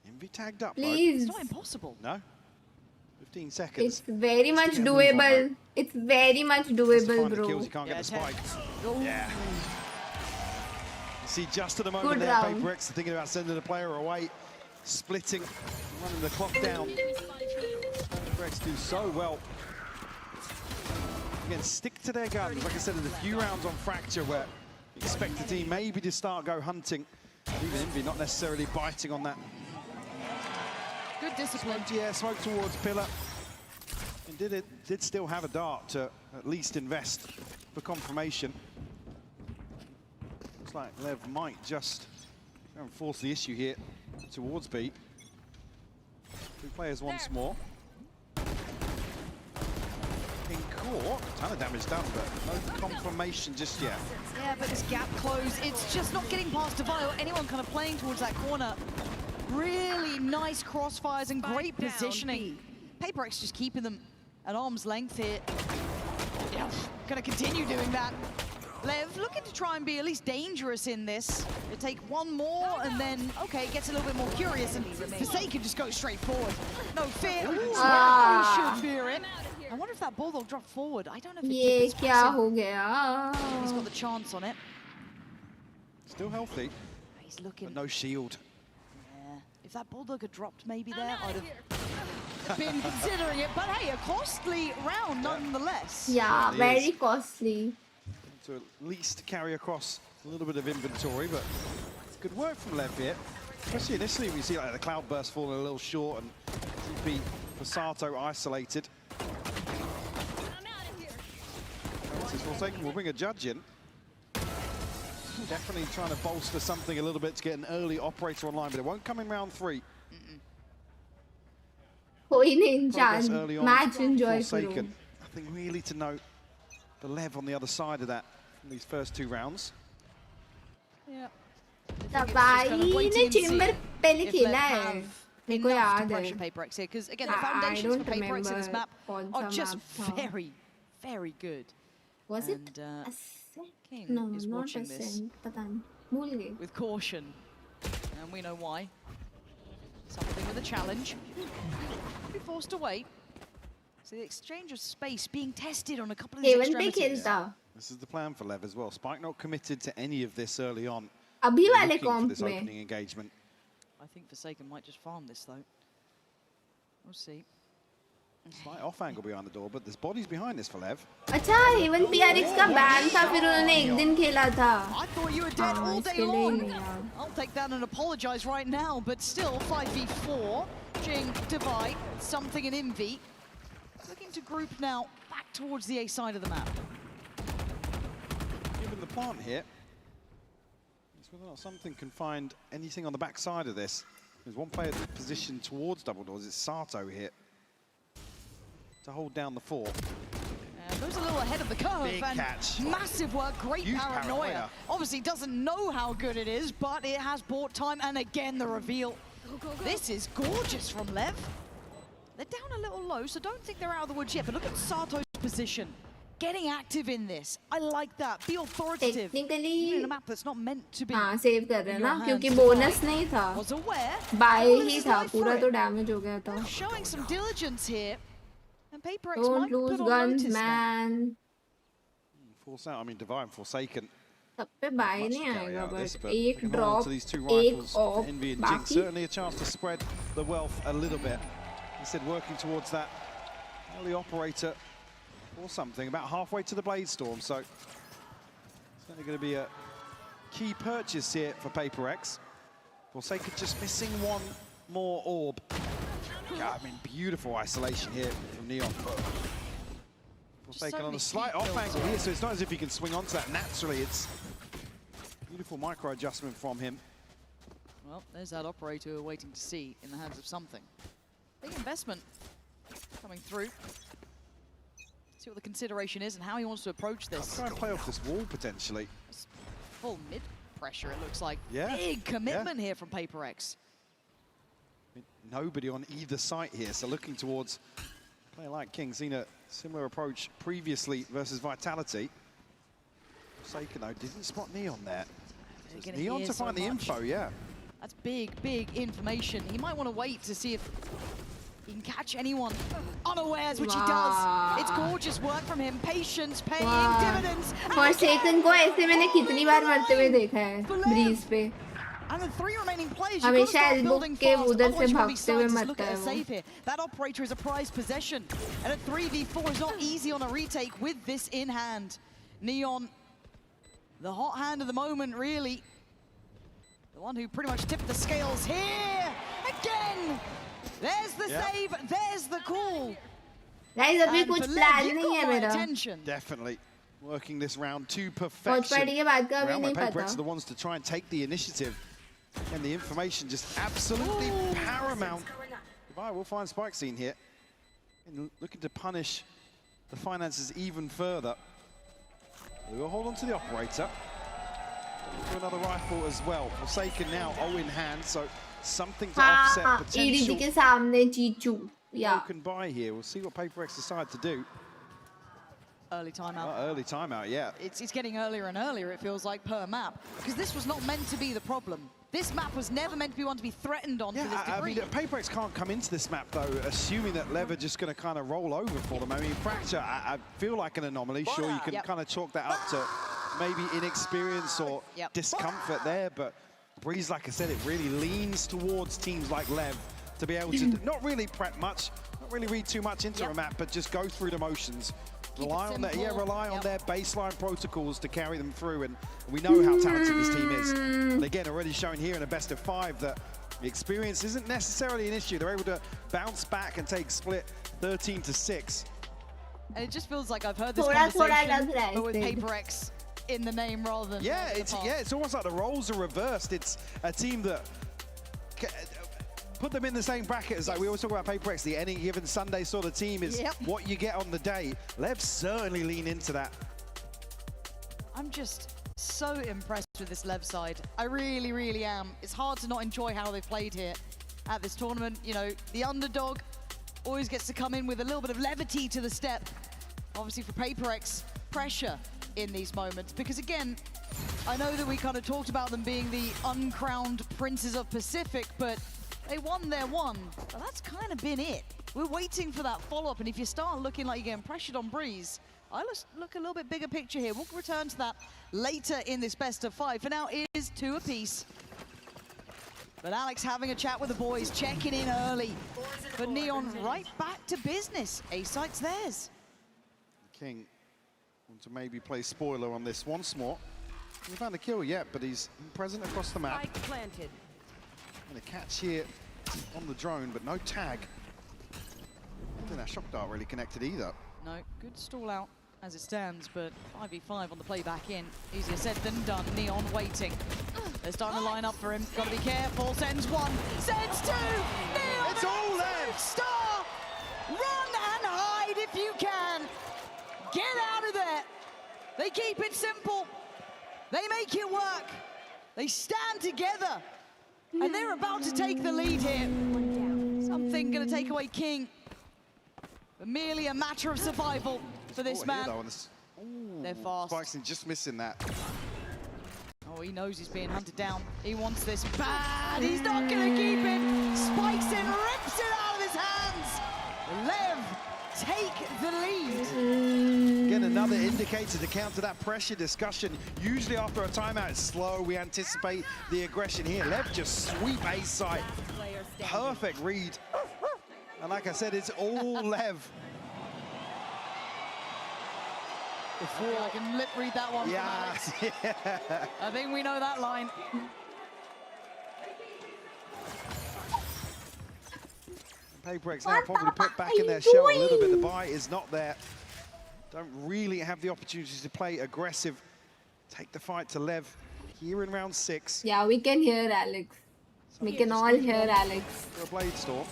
Envy tagged up. Please. It's not impossible. No. 15 seconds. It's very much doable. It's very much doable, bro. Kills, you can't get the spike. Yeah. You see just at the moment Good there, round. PRX thinking about sending the player away, splitting, running the clock down. PRX do so well. Again, stick to their guns. Like I said, in a few rounds on Fracture where you expect the team maybe to go hunting. Even Envy not necessarily biting on that. Good discipline. Yeah, smoke towards Pillar. And did still have a dart to at least invest for confirmation. Looks like Lev might just go and force the issue here towards B. Two players once more. In court, a ton of damage done, but no confirmation just yet. Yeah, but this gap close, it's just not getting past Devile. Anyone kind of playing towards that corner. Really nice crossfires and great positioning. PRX just keeping them at arm's length here. Yeah, gonna continue doing that. Lev looking to try and be at least dangerous in this. They take one more and then, okay, it gets a little bit more curious and Forsaken just goes straight forward. No fear. Ooh, you should fear it. I wonder if that Bulldog dropped forward. I don't know if ये क्या हो गया? He's got the chance on it. Still healthy. He's looking. But no shield. Yeah. If that Bulldog had dropped maybe there, I'd have been considering it. But hey, a costly round nonetheless. Yeah, very costly. To at least carry across a little bit of inventory, but it's good work from Lev here. Especially initially, we see like the Cloudburst falling a little short and TP Passato isolated. Forsaken will bring a judge in. Definitely trying to bolster something a little bit to get an early operator online, but it won't come in round 3. कोई नहीं Progress जान. early on, Match enjoy करो. Forsaken. Nothing really to note. The Lev on the other side of that from these first 2 rounds. Yeah. सफाई ने chamber पहले खेला है मेरे को याद है PRX here because again the foundations for PRX in this map are just very very good. Was it King no, is not watching this पता नहीं भूल गई with caution, and we know why. Something with a challenge. Be forced to wait. So the exchange of space being tested on a couple of these extremities. This is the plan for Lev as well. Spike not committed to any of this early on. अभी वाले Looking for comp this में opening engagement. I think Forsaken might just farm this though. We'll see. Slight off angle behind the door, but there's bodies behind this for Lev. अच्छा even PRX का ban था फिर उन्होंने एक दिन खेला था I thought you were dead all day long. I'll take that and apologize right now, but still 5v4. Jing, Divide, something in Envy. Looking to group now back towards the A side of the map. Given the plant here, it's whether or not something can find anything on the back side of this. There's one player positioned towards double doors. It's Sato here to hold down the fort. Goes a little ahead of the curve. Big and catch. Massive work, great Huge paranoia. Obviously doesn't know how good it is, but it has bought time, and again the reveal. This is gorgeous from Lev. They're down a little low, so don't think they're out of the woods yet, but look at Sato's position. Getting active in this. I like that. Be authoritative. Technically in a map that's not meant to be. हाँ save कर रहे हैं ना क्योंकि bonus नहीं था Was aware. Bye ही था पूरा तो डैमेज हो गया था Showing some diligence here. And PRX don't might lose put on guns notice man Force out, I mean Divine Forsaken. सब पे बाय नहीं आएगा This, बट but एक they can hold on drop to these two एक rifles, of Envy and Jing. बाकी Certainly a chance to spread the wealth a little bit. Instead, working towards that early operator or something, about halfway to the Blade Storm. So certainly going to be a key purchase here for PRX. Forsaken just missing one more orb. Yeah, I mean, beautiful isolation here from Neon. Forsaken on a slight off angle here, so it's not as if he can swing onto that naturally. It's beautiful micro adjustment from him. Well, there's that operator we're waiting to see in the hands of something. Big investment coming through. See what the consideration is and how he wants to approach this. Try and play off this wall potentially. Full mid pressure, it looks like. Yeah. Big commitment here from PRX. Nobody on either site here, so looking towards a player like King. Seen a similar approach previously versus Vitality. Forsaken though didn't spot Neon there. So it's Neon to find the info, yeah. That's big, big information. He might want to wait to see if he can catch anyone unawares, which he does. It's gorgeous work from him. Patience paying dividends. Forsaken को ऐसे मैंने कितनी बार मरते हुए देखा है bridge पे And the three remaining players, हमेशा एल्बो के उधर से भागते हुए मरता है वो That operator is a prized possession, and a 3v4 is not easy on a retake with this in hand. Neon, the hot hand of the moment, really. The one who pretty much tipped the scales here. Again! There's the save, there's the call. Guys, अभी कुछ plan नहीं है मेरा. Definitely working this round to perfection. के बाद का अभी नहीं PRX are the ones to try and take the initiative, and the information just absolutely paramount. Goodbye, we'll find Spike scene here, and looking to punish the finances even further. We'll hold on to the operator. Do another rifle as well. Forsaken now, 0 in hand, so something to offset potential. के सामने चीचू. Yeah. Broken by here. We'll see what PRX decide to do. Early timeout. Early timeout, yeah. It's getting earlier and earlier, it feels like, per map. Because this was not meant to be the problem. This map was never meant to be one to be threatened on to this degree. I mean, PRX can't come into this map, though, assuming that LEV are just going to kind of roll over for them. I mean, Fracture, I feel like an anomaly. Sure, you can kind of chalk that up to maybe inexperience or discomfort there, but Breeze, like I said, it really leans towards teams like LEV to be able to not really prep much, not really read too much into a map, but just go through the motions. Rely on rely on their baseline protocols to carry them through, and we know how talented this team is. And again, already showing here in a best of 5 that the experience isn't necessarily an issue. They're able to bounce back and take split 13-6. And it just feels like I've heard this conversation, but with PRX in the name rather than it's almost like the roles are reversed. It's a team that put them in the same bracket as like we always talk about PRX, the any given Sunday sort of team is what you get on the day. LEV certainly lean into that. I'm just So impressed with this LEV side. I really, really am. It's hard to not enjoy how they've played here at this tournament. You know, the underdog always gets to come in with a little bit of levity to the step. Obviously for PRX, pressure in these moments. Because again, I know that we kind of talked about them being the uncrowned princes of Pacific, but they won their one. But that's kind of been it. We're waiting for that follow-up, and if you start looking like you're getting pressured on Breeze, I look a little bit bigger picture here. We'll return to that later in this best of 5. For now, it is 2 apiece. But Alex having a chat with the boys, checking in early. But Neon right back to business. A-site's theirs. King want to maybe play spoiler on this once more. He hasn't found a kill yet, but he's present across the map. Planted. And a catch here on the drone, but no tag. I don't think that shock dart really connected either. No, good stall out as it stands, but 5v5 on the play back in. Easier said than done. Neon waiting. They're starting to line up for him. Got to be careful. Sends 1, sends 2. Neon, it's all there. Star, run and hide if you can. Get out of there. They keep it simple. They make it work. They stand together, and they're about to take the lead here. Something going to take away King. But merely a matter of survival for this man. They're fast. Spikes just missing that. Oh, he knows he's being hunted down. He wants this bad. He's not going to keep it. Spikes it, rips it out of his hands. LEV take the lead. Again, another indicator to counter that pressure discussion. Usually after a timeout, it's slow. We anticipate the aggression here. LEV just sweep A side. Perfect read. And like I said, it's all LEV. Before I can lip read that one. Yeah. I think we know that line. PRX now probably put back in their shell a little bit. The buy is not there. Don't really have the opportunity to play aggressive. Take the fight to LEV here in round 6. Yeah, we can hear Alex. We can all hear Alex. For a blade storm.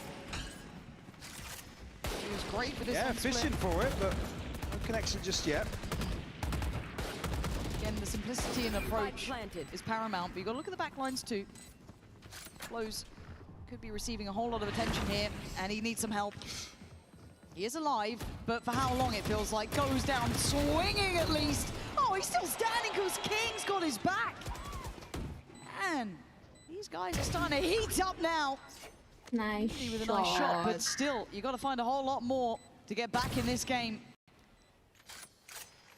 He was great for this. Yeah, fishing for it, but no connection just yet. Again, the simplicity and approach is paramount, but you've got to look at the back lines too. Flows could be receiving a whole lot of attention here, and he needs some help. He is alive, but for how long it feels like. Goes down swinging at least. Oh, he's still standing because King's got his back. Man, these guys are starting to heat up now. Nice with a nice shot, but still, you've got to find a whole lot more to get back in this game.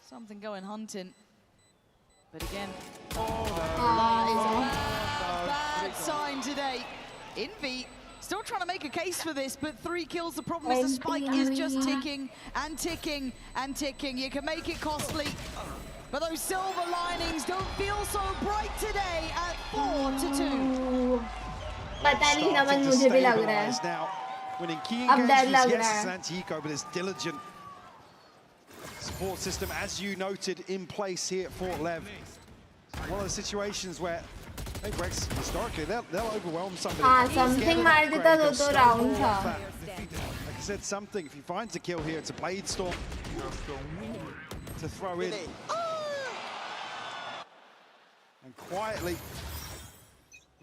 Something going hunting. But again, that is a bad sign today. Envy still trying to make a case for this, but 3 kills. The problem is the spike is just ticking and ticking and ticking. You can make it costly, but those silver linings don't feel so bright today at 4-2. पता नहीं समझ मुझे भी लग रहा है now, winning key अब डर engagements, लग yes, रहा it's है an anti-eco, but it's diligent support system, as you noted, in place here at Fort LEV. One of the situations where PRX, historically, they'll overwhelm somebody. हाँ something मार देता तो round था. Like I said, something, if he finds a kill here, it's a blade storm to throw in. And quietly,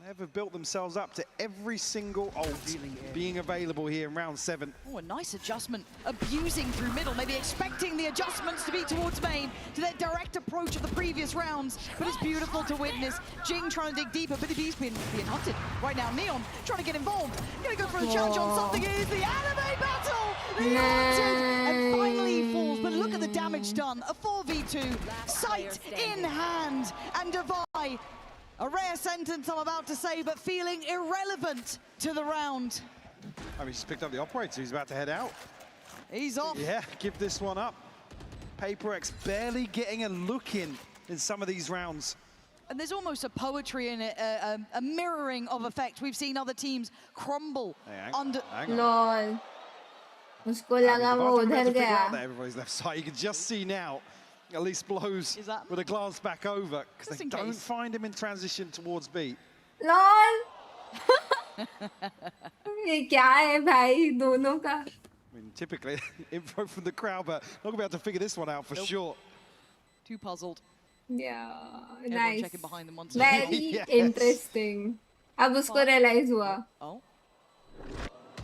LEV have built themselves up to every single ult being available here in round 7. Oh, a nice adjustment, abusing through middle, maybe expecting the adjustments to be towards main, to their direct approach of the previous rounds, but it's beautiful to witness. Jing trying to dig deeper, but he's being hunted right now. Neon trying to get involved, gonna go for the challenge on something. It is the anime battle! The hunted, and finally he falls, but look at the damage done. A 4v2, sight in hand, and Devi. A rare sentence I'm about to say, but feeling irrelevant to the round. I mean, he's picked up the operator, he's about to head out. He's off. Yeah, give this one up. PRX barely getting a look in some of these rounds. And there's almost a poetry in it, a mirroring of effect. We've seen other teams crumble under... LOL. उसको लगा वो उधर गया. Everybody's left side. You can just see now. At least blows with a glance back over because they don't find him in transition towards B. LOL. ये क्या है भाई दोनों का? I mean, typically info from the crowd, but not gonna be able to figure this one out for sure. Too puzzled. Yeah, Everyone nice. checking behind them once Very Yes. interesting. अब उसको realize हुआ. Oh.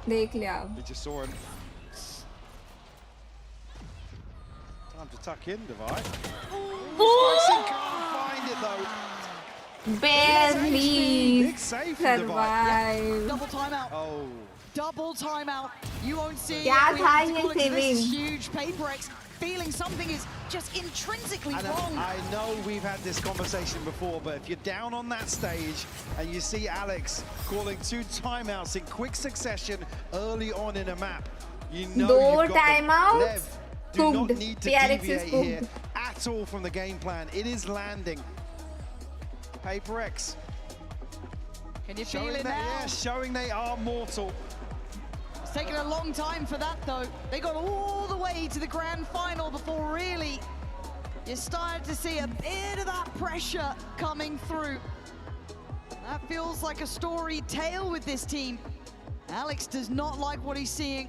देख लिया अब. He just saw him. Time to tuck in, Divide. Spicy can't find it though. Barely Big save from Divide. survive. Double timeout. Oh. Double timeout. You won't see क्या it. We था have to ये call it 'cause this is saving? huge. PRX feeling something is just intrinsically And wrong. I know we've had this conversation before, but if you're down on that stage and you see Alex calling 2 timeouts in quick succession early on in a map, you know दो you've got them. timeouts? Lev do not Cooked. need to PRX is deviate here cooked. at all from the game plan. It is landing. PRX Can you feel showing it that, now? yeah, showing they are mortal. It's taken a long time for that, though. They got all the way to the grand final before really you started to see a bit of that pressure coming through. That feels like a storied tale with this team. Alex does not like what he's seeing.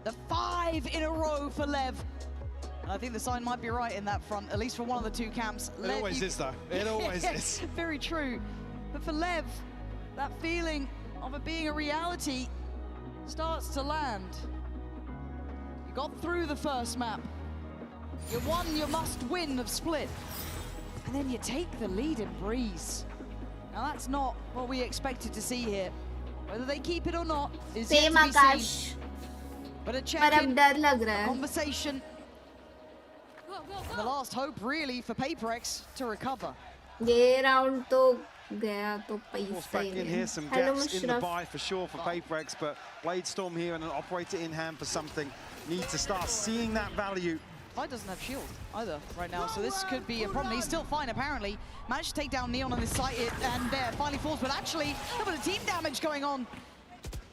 The 5 in a row for Lev. And I think the sign might be right in that front, at least for one of the 2 camps. It always is, though. It always is. Very true. But for Lev, that feeling of it being a reality starts to land. You got through the first map. You won your must-win of Split. And then you take the lead in Breeze. Now that's not what we expected to see here. Whether they keep it or not is yet to be seen. But a check-in, conversation. The last hope really for PRX to recover. ये round तो गया तो Force पैसा back he in नहीं. here, some Hello, gaps in the Mushraf. buy for sure for PRX, but Bladestorm here and an operator in hand for something. Need to start seeing that value. Fight doesn't have shield either right now, so this could be a problem. He's still fine, apparently. Managed to take down Neon on this site, and there finally falls, but actually, a little bit of team damage going on.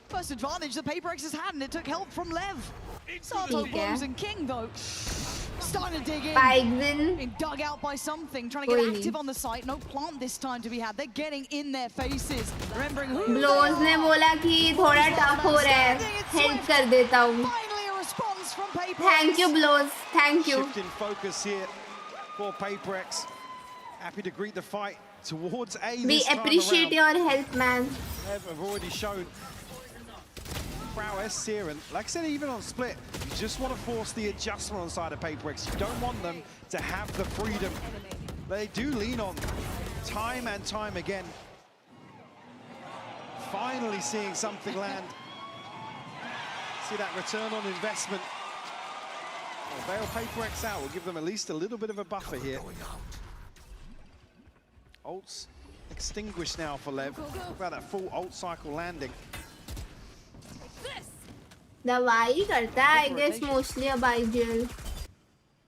First advantage that PRX has had, and it took help from Lev. Sato blows and King, though, starting to dig in. Being dug out by something, trying to get active on the site. No plant this time to be had. They're getting in their faces. Remembering who Blows ने बोला कि थोड़ा tough हो रहा है, help कर देता हूँ. Thank you, Blows. Thank you. Shifting focus here for PRX. Happy to greet the fight towards A We this time appreciate around. your help, man. Lev have already shown prowess here, and like I said, even on Split, you just want to force the adjustment on the side of PRX. You don't want them to have the freedom they do lean on time and time again. Finally seeing something land. See that return on investment. Well, bail PRX out will give them at least a little bit of a buffer here. Ults extinguished now for Lev. Talk about that full ult cycle landing. दवाई करता है, I guess mostly अब IGL.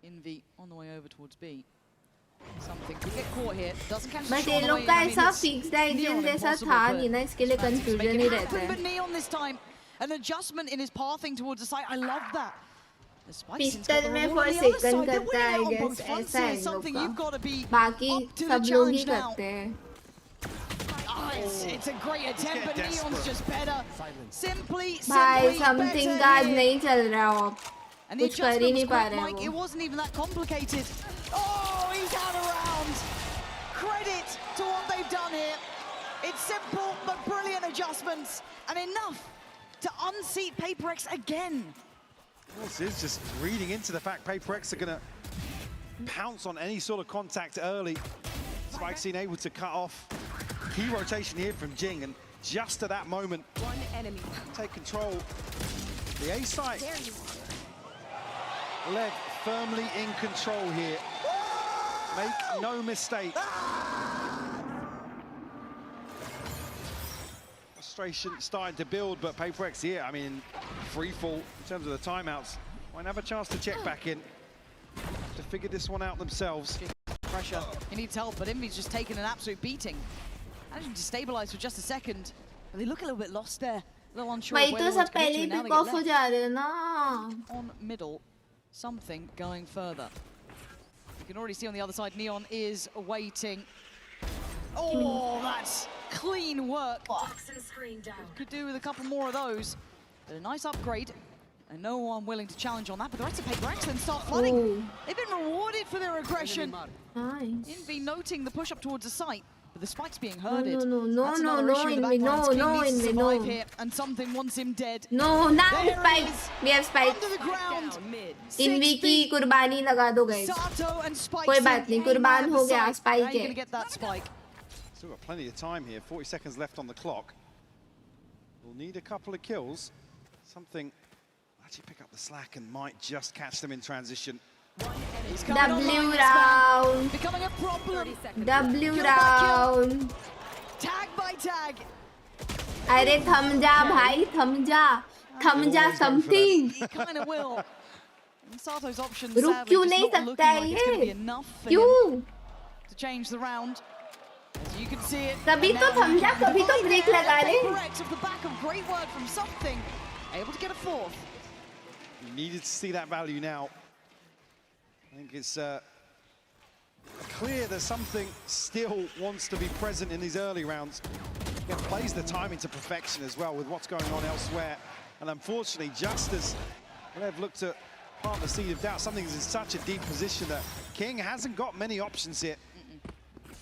Envy on the way over towards B. Something could get caught here. Doesn't catch But the ये shot लोग away. का I mean, ऐसा it's fixed IGL nearly जैसा impossible था for नहीं ना, इसके लिए Smash to make confusion it he happen, रहता है. But Neon this time, an adjustment in his pathing towards the site. I love that. The Spikeson's got pistol the में reward for on the other second side. They're करता winning है, out I on guess both fronts ऐसा here. है इन लोग Something का. you've got to be बाकी up to the सब लोग ही challenge now. करते हैं. It's a great attempt, but Neon's just better. Simply भाई something better का आज here. नहीं चल रहा हो अब. And the कुछ कर ही adjustment was नहीं पा quick, रहे Mike. It हैं वो. wasn't even that complicated. Oh, he's out of round. Credit to what they've done here. It's simple but brilliant adjustments, and enough to unseat PRX again. This is just reading into the fact PRX are going to pounce on any sort of contact early. Spikeseen able to cut off. Key rotation here from Jing, and just at that moment, one enemy. Take control. The A site. Lev firmly in control here. Make no mistake. Frustration starting to build, but PRX here, I mean, free fall in terms of the timeouts. Won't have a chance to check back in. Have to figure this one out themselves. Pressure. He needs help, but Envy's just taken an absolute beating. Managing to stabilize for just a second. But they look a little bit lost there. A little unsure वही of where तो they want सब to commit पहले to, he and now pick they off get हो left. जा रहे हैं ना. On middle, something going further. You can already see on the other side, Neon is waiting. Oh, that's clean work. Could do with a couple more of those. But a nice upgrade And no one willing to challenge on that, but the rest of PRX then start flooding. They've been rewarded for their aggression. Nice. Envy noting the push up towards the site, but the spike's being herded. No, That's another issue in the Envy, background. King needs to Envy, survive here, and something wants him dead. No, now There spike. is, We have spike. under the ground. Envy की कुर्बानी लगा दो guys. Sato and Spike कोई बात नहीं, कुर्बान हो गया. Spike How are you है. going to get that spike? Still got plenty of time here. 40 seconds left on the clock. We'll need a couple of kills. Something actually pick up the slack and might just catch them in transition. W round. Becoming a problem. W round. Tag by tag. अरे थम जा भाई, थम जा something. He kind of will. And Sato's option रुक sadly क्यों just नहीं not सकता looking है like it's going to be ये? enough for क्यों? him to change the round. As you can see it. कभी and तो now थम जा, he कभी तो can ब्रेक divide लगा there. ले. PRX off the back of great work from something, able to get a fourth. You needed to see that value now. I think it's clear that something still wants to be present in these early rounds. Again, plays the timing to perfection as well with what's going on elsewhere. And unfortunately, just as LEV looked to plant the seed of doubt, something is in such a deep position that King hasn't got many options here.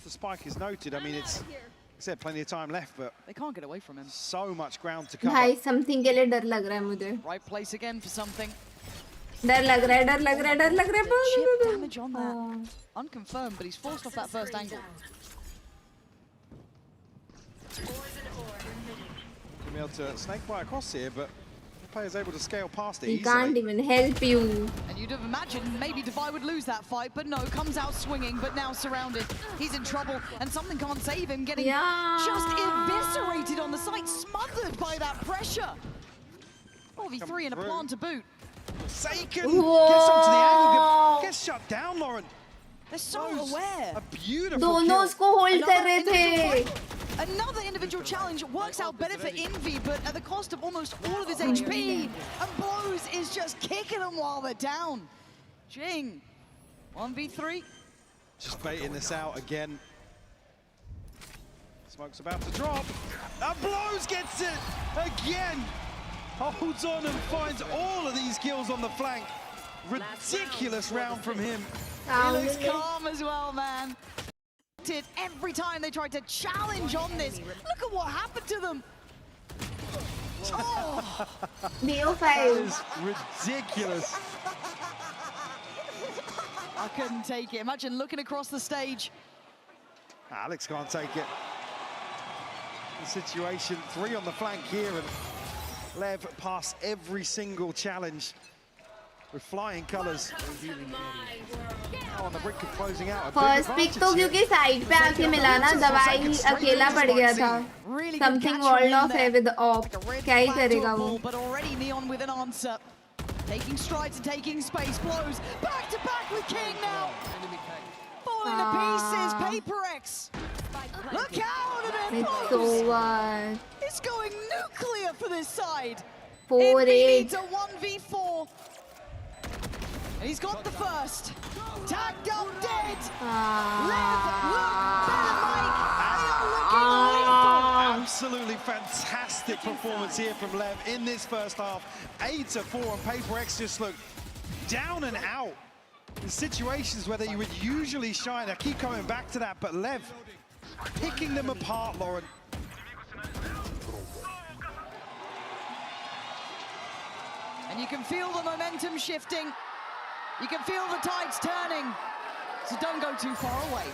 The spike is noted. I mean, it's, like I said, plenty of time left, but they can't get away from him. So much ground to cover. भाई something के लिए डर लग रहा है मुझे. Right place again for something. डर लग रहा है. Chip damage on that. Unconfirmed, but he's forced off that first angle. Can be able to snake bite across here, but the player's able to scale past it He easily. can't even help you. And you'd have imagined maybe Defy would lose that fight, but no, comes out swinging, but now surrounded. He's in trouble, and something can't save him, getting just eviscerated on the site, smothered by that pressure. 4v3 and a plant to boot. Forsaken gets onto the angle, gets shut down, Lauren. They're so aware. A beautiful दोनों kill. उसको hold कर रहे थे. Another individual challenge works out better for Envy, but at the cost of almost all of his HP. And Blows is just kicking them while they're down. Jing, 1v3. Just baiting this out again. Smoke's about to drop. And Blows gets it again. Holds on and finds all of these kills on the flank. Ridiculous round from him. He looks calm as well, man. Every time they tried to challenge on this, look at what happened to them. Oh. That is ridiculous. I couldn't take it. Imagine looking across the stage. Alex can't take it. The situation, 3 on the flank here, and LEV pass every single challenge with flying colours. On the brink of closing out. First pick तो क्योंकि side पे आके मिला ना, दवाई अकेला पड़ गया था. Something walled off है with op. क्या ही करेगा वो? But already Neon with an answer. Taking strides and taking space. Blows back to back with King now. Falling to pieces. PRX. Look out at it. It's over. It's going nuclear for this side. 4-8. Needs a 1v4. And he's got the first. Tagged up dead. Absolutely fantastic performance here from LEV in this first half. 8-4, and PRX just look down and out in situations where they would usually shine. I keep coming back to that, but LEV picking them apart, Lauren. And you can feel the momentum shifting. You can feel the tides turning. So don't go too far away.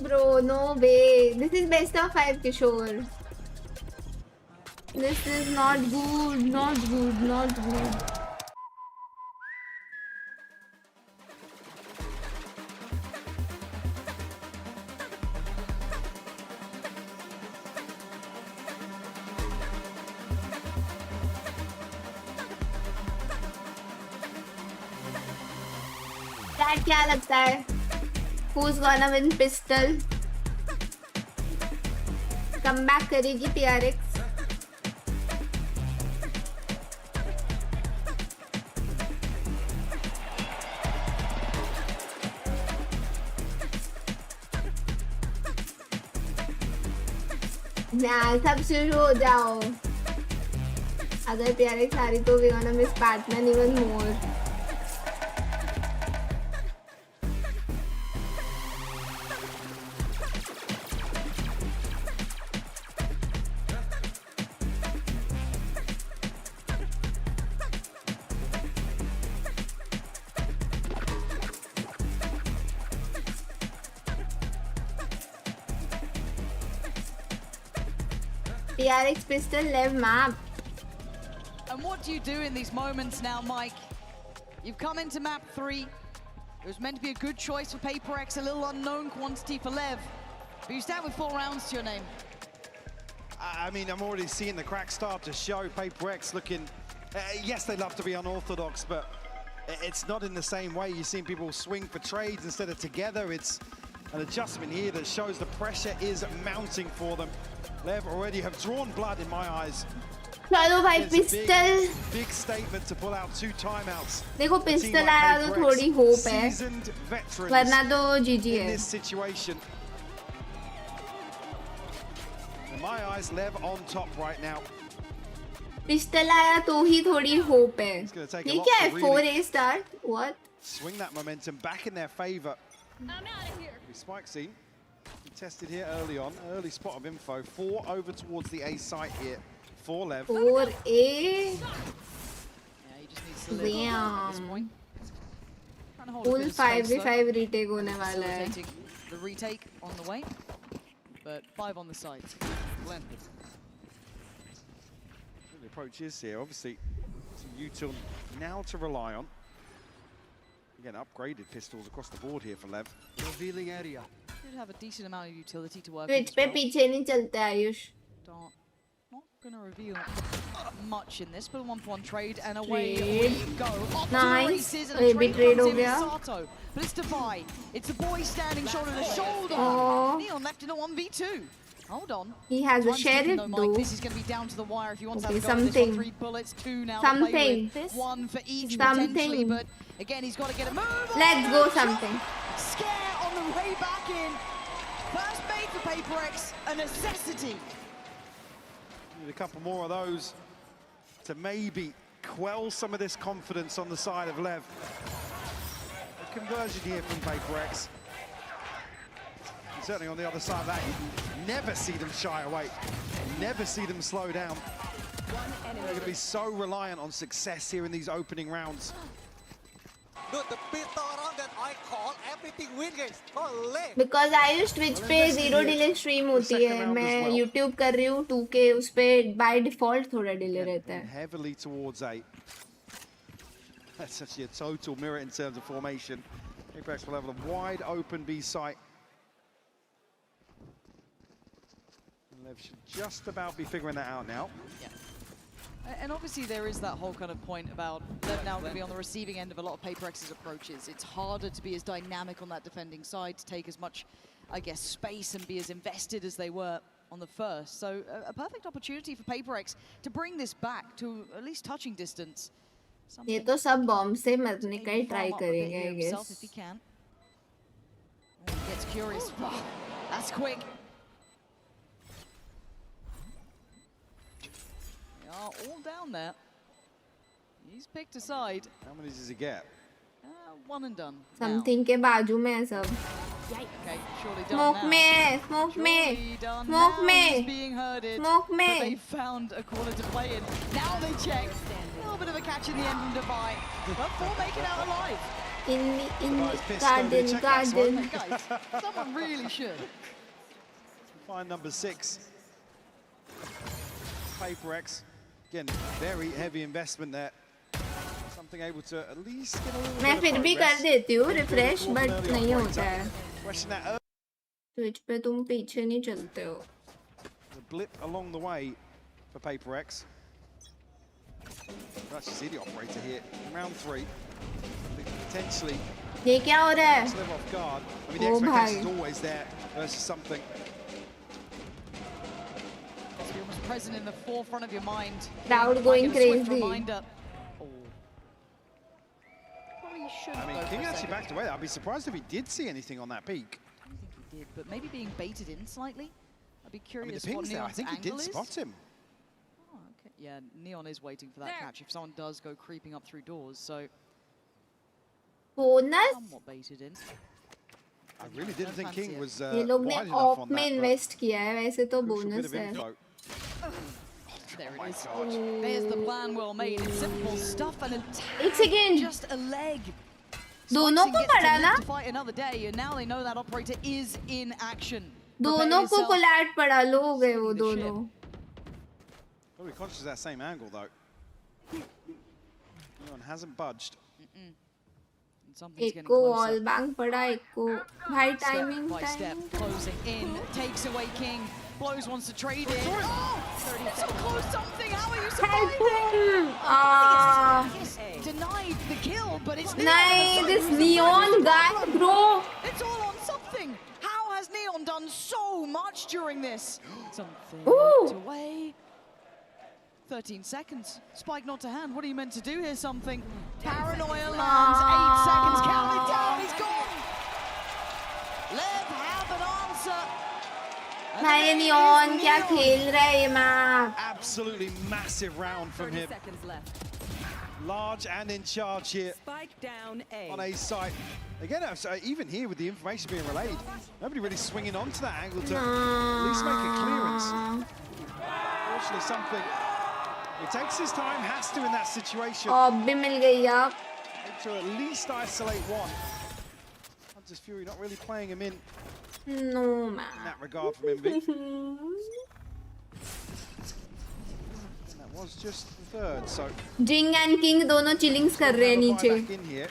Bro, no way. This is best of 5, Kishore. This is not good, not good, not good. Dad, क्या लगता है? Who's gonna win pistol? Comeback करेगी PRX. यार सब शुरू हो जाओ अगर PRX आ रही तो we gonna miss Batman even more PRX pistol LEV map. And what do you do in these moments now, Mike? You've come into map 3. It was meant to be a good choice for PRX, a little unknown quantity for LEV. But you stand with 4 rounds to your name. I mean, I'm already seeing the crack start to show. PRX looking, yes, they love to be unorthodox, but it's not in the same way. You're seeing people swing for trades instead of together. It's an adjustment here that shows the pressure is mounting for them. LEV already have drawn blood in my eyes. चलो भाई pistol big statement to pull out 2 timeouts. देखो pistol आया तो थोड़ी hope है वरना तो GG है. In this situation. In my eyes, LEV on top right now. Pistol आया तो ही थोड़ी होप है. ये क्या है 4A start? What? Swing that momentum back in their favor. The spike scene tested here early on. Early spot of info. 4 over towards the A site here. 4 LEV. 4A. Yeah, he just needs to live at this point. Full 5v5 retake होने वाला है. The retake on the way, but 5 on the side. Blended. The approach is here, obviously, it's a util now to rely on. Again, upgraded pistols across the board here for LEV. Revealing area. Did have a decent amount of utility to work Twitch पे पीछे नहीं चलता Ayush. Not gonna reveal much in this, but a 1-for-1 trade and away we go. Nice. A bit trade हो गया. But it's Defy. It's a boy standing shoulder to shoulder. Oh. Neon left in a 1v2. Hold on. He has a sheriff though. This is going to be down to the wire if you want to have a go something. this 3 bullets, 2 now Something. to play with. 1 for each Something. potentially, but again he's got to get a move. Let's go something. Scare on the way back in. First bait for PRX, a necessity. Need a couple more of those to maybe quell some of this confidence on the side of LEV. A conversion here from PRX. Certainly on the other side of that, you never see them shy away. Never see them slow down. They're going to be so reliant on success here in these opening rounds. Dude, the pistol round that I call everything win guys. Holy. Because Ayush Twitch पे 0 delay stream होती है. मैं YouTube कर रही हूँ 2K उस पे by default थोड़ा delay रहता है. Heavily towards A. That's actually a total mirror in terms of formation. PRX will have a wide open B site. LEV should just about be figuring that out now. Yeah. And obviously there is that whole kind of point about LEV now going to be on the receiving end of a lot of PRX's approaches. It's harder to be as dynamic on that defending side, to take as much, I guess, space and be as invested as they were on the first. So a perfect opportunity for PRX to bring this back to at least touching distance. ये तो सब bomb से मरने का ही try करेंगे I guess. If he can. Oh, he gets curious. Wow, that's quick. All down there. He's picked a side. How many does he get? 1 and done. Something के बाजू में है सब. Okay, surely done Smoke now. me, smoke me, smoke me, He's being herded. smoke me. But they found a corner to play in. Now they check. A little bit of a catch in the end from Defy. But 4 make it out alive. In garden. Guys, someone really should. Find number 6. PRX. Again, very heavy investment there. Something able to at least get a little मैं फिर भी कर देती हूँ refresh, but नहीं होता है. Twitch पे तुम पीछे नहीं चलते हो. A blip along the way for PRX. Let's see the operator here. Round 3. Potentially. ये क्या हो रहा है? Slip off guard. I mean, the expectation is always there versus something. Present in the forefront of your mind. Crowd going crazy. Reminder. I mean, King actually backed away. I'd be surprised if he did see anything on that peak. I don't think he did, but maybe being baited in slightly. I'd be curious I mean, the what ping's there. I Neon's think he angle did is. spot him. Oh, okay. Yeah, Neon is waiting for that catch if someone does go creeping up through doors, so bonus somewhat baited in. I really didn't think King was ये लोग ने wide enough of on में that. Invest किया है वैसे तो Crucial bit bonus of है info. There it is. There's the plan well made. It's simple stuff and a एक सेकेंड just a leg. दोनों को पड़ा ना To fight another day, and now they know that operator is in action. दोनों को कोलैट पड़ा लो हो गए वो दोनों Probably conscious of that same angle though. Neon hasn't budged. एक को वॉल बैंग पड़ा एक को भाई timing By step, closing in, takes away King. Blows wants to trade it. Oh, so close something. How are you surviving? Denied the kill, but it's Neon. Nice, this Neon guy, bro. It's all on something. How has Neon done so much during this? Something away. 13 seconds. Spike not to hand. What are you meant to do here? Something. Paranoia lands. 8 seconds. Count it down. He's gone. LEV have an answer. भाई Neon क्या खेल रहा है ये map? Absolutely massive round from him. Large and in charge here. Spike down A. On A site. Again, even here with the information being relayed, nobody really swinging onto that angle to at least make a clearance. Fortunately, something. It takes his time, has to in that situation. भी मिल गई अब. To at least isolate one. Hunter's Fury not really playing him in. No man. In that regard from Envy. That was just the third, so. Jing and King दोनों chillings कर रहे हैं नीचे. In here.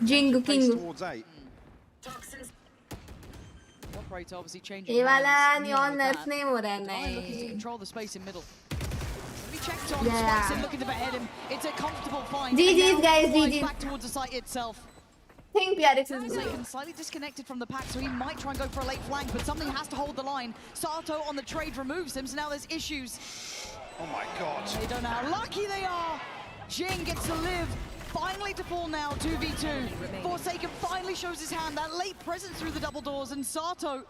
Jing King. Towards 8. Operator obviously changing. ये वाला Neon nerf नहीं हो रहा है Looking to नहीं. control the space in middle. Checked on, Spikes in looking to behead him. It's a comfortable find. GG's guys, GG's. Back towards the site itself. I think PRX is good. Slightly disconnected from the pack, so he might try and go for a late flank, but something has to hold the line. Sato on the trade removes him, so now there's issues. Oh my god. They don't know how lucky they are. Jing gets to live. Finally to fall now, 2v2. Forsaken finally shows his hand, that late presence through the double doors, and Sato.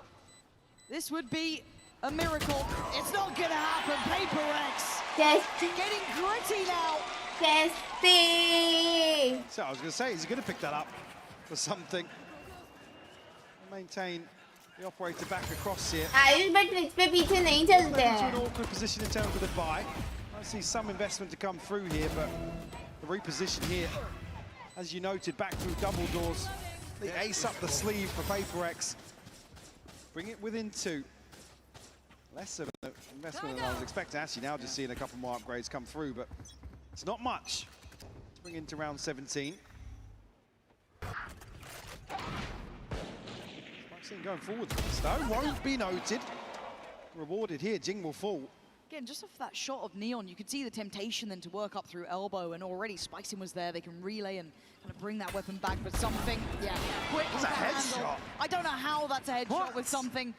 This would be a miracle. It's not gonna happen. PRX. Yes. Getting gritty now. Testing. So I was going to say, he's going to pick that up for something. Maintain the operator back across here. Ayush but Twitch पे पीछे नहीं चलते हैं. Into an awkward position in terms of the buy. I see some investment to come through here, but the reposition here, as you noted, back through double doors. The ace up the sleeve for PRX. Bring it within 2. Less of an investment than I was expecting. Actually, now just seeing a couple more upgrades come through, but it's not much to bring into round 17. Going forward, Stone won't be noted. Rewarded here, Jing will fall. Again, just off that shot of Neon, you could see the temptation then to work up through elbow, and already Spicing was there. They can relay and kind of bring that weapon back, but something, quick That's a to handle. headshot. I don't know how that's a headshot with something.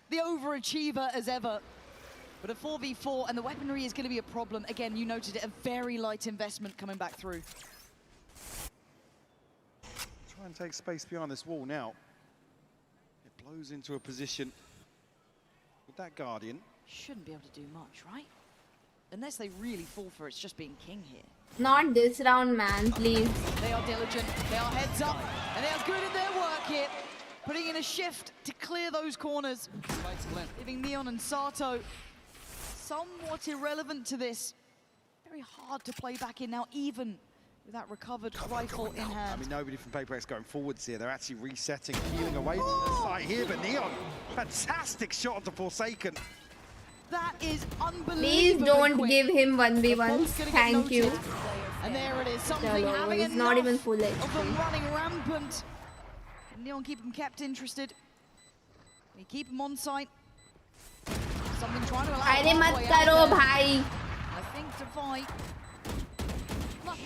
The overachiever as ever. But a 4v4, and the weaponry is going to be a problem. Again, you noted it, a very light investment coming back through. Try and take space behind this wall now. It blows into a position with that Guardian. Shouldn't be able to do much, right? Unless they really fall for it's just being King here. Not this round, man, please. They are diligent, they are heads up, and they are good in their work here. Putting in a shift to clear those corners. Leaving Neon and Sato somewhat irrelevant to this. Very hard to play back in now, even with that recovered rifle in hand. I mean, nobody from PRX going forwards here. They're actually resetting, peeling away from the site here, but Neon, fantastic shot onto Forsaken. That is unbelievable. Please don't give him 1v1. Thank you. And there it is, something Chalo, having he's not even enough full of them HP. running rampant. Neon keep him kept interested. They keep him on site. Something trying to allow अरे मत halfway करो out there. भाई. I think to fight. Oh,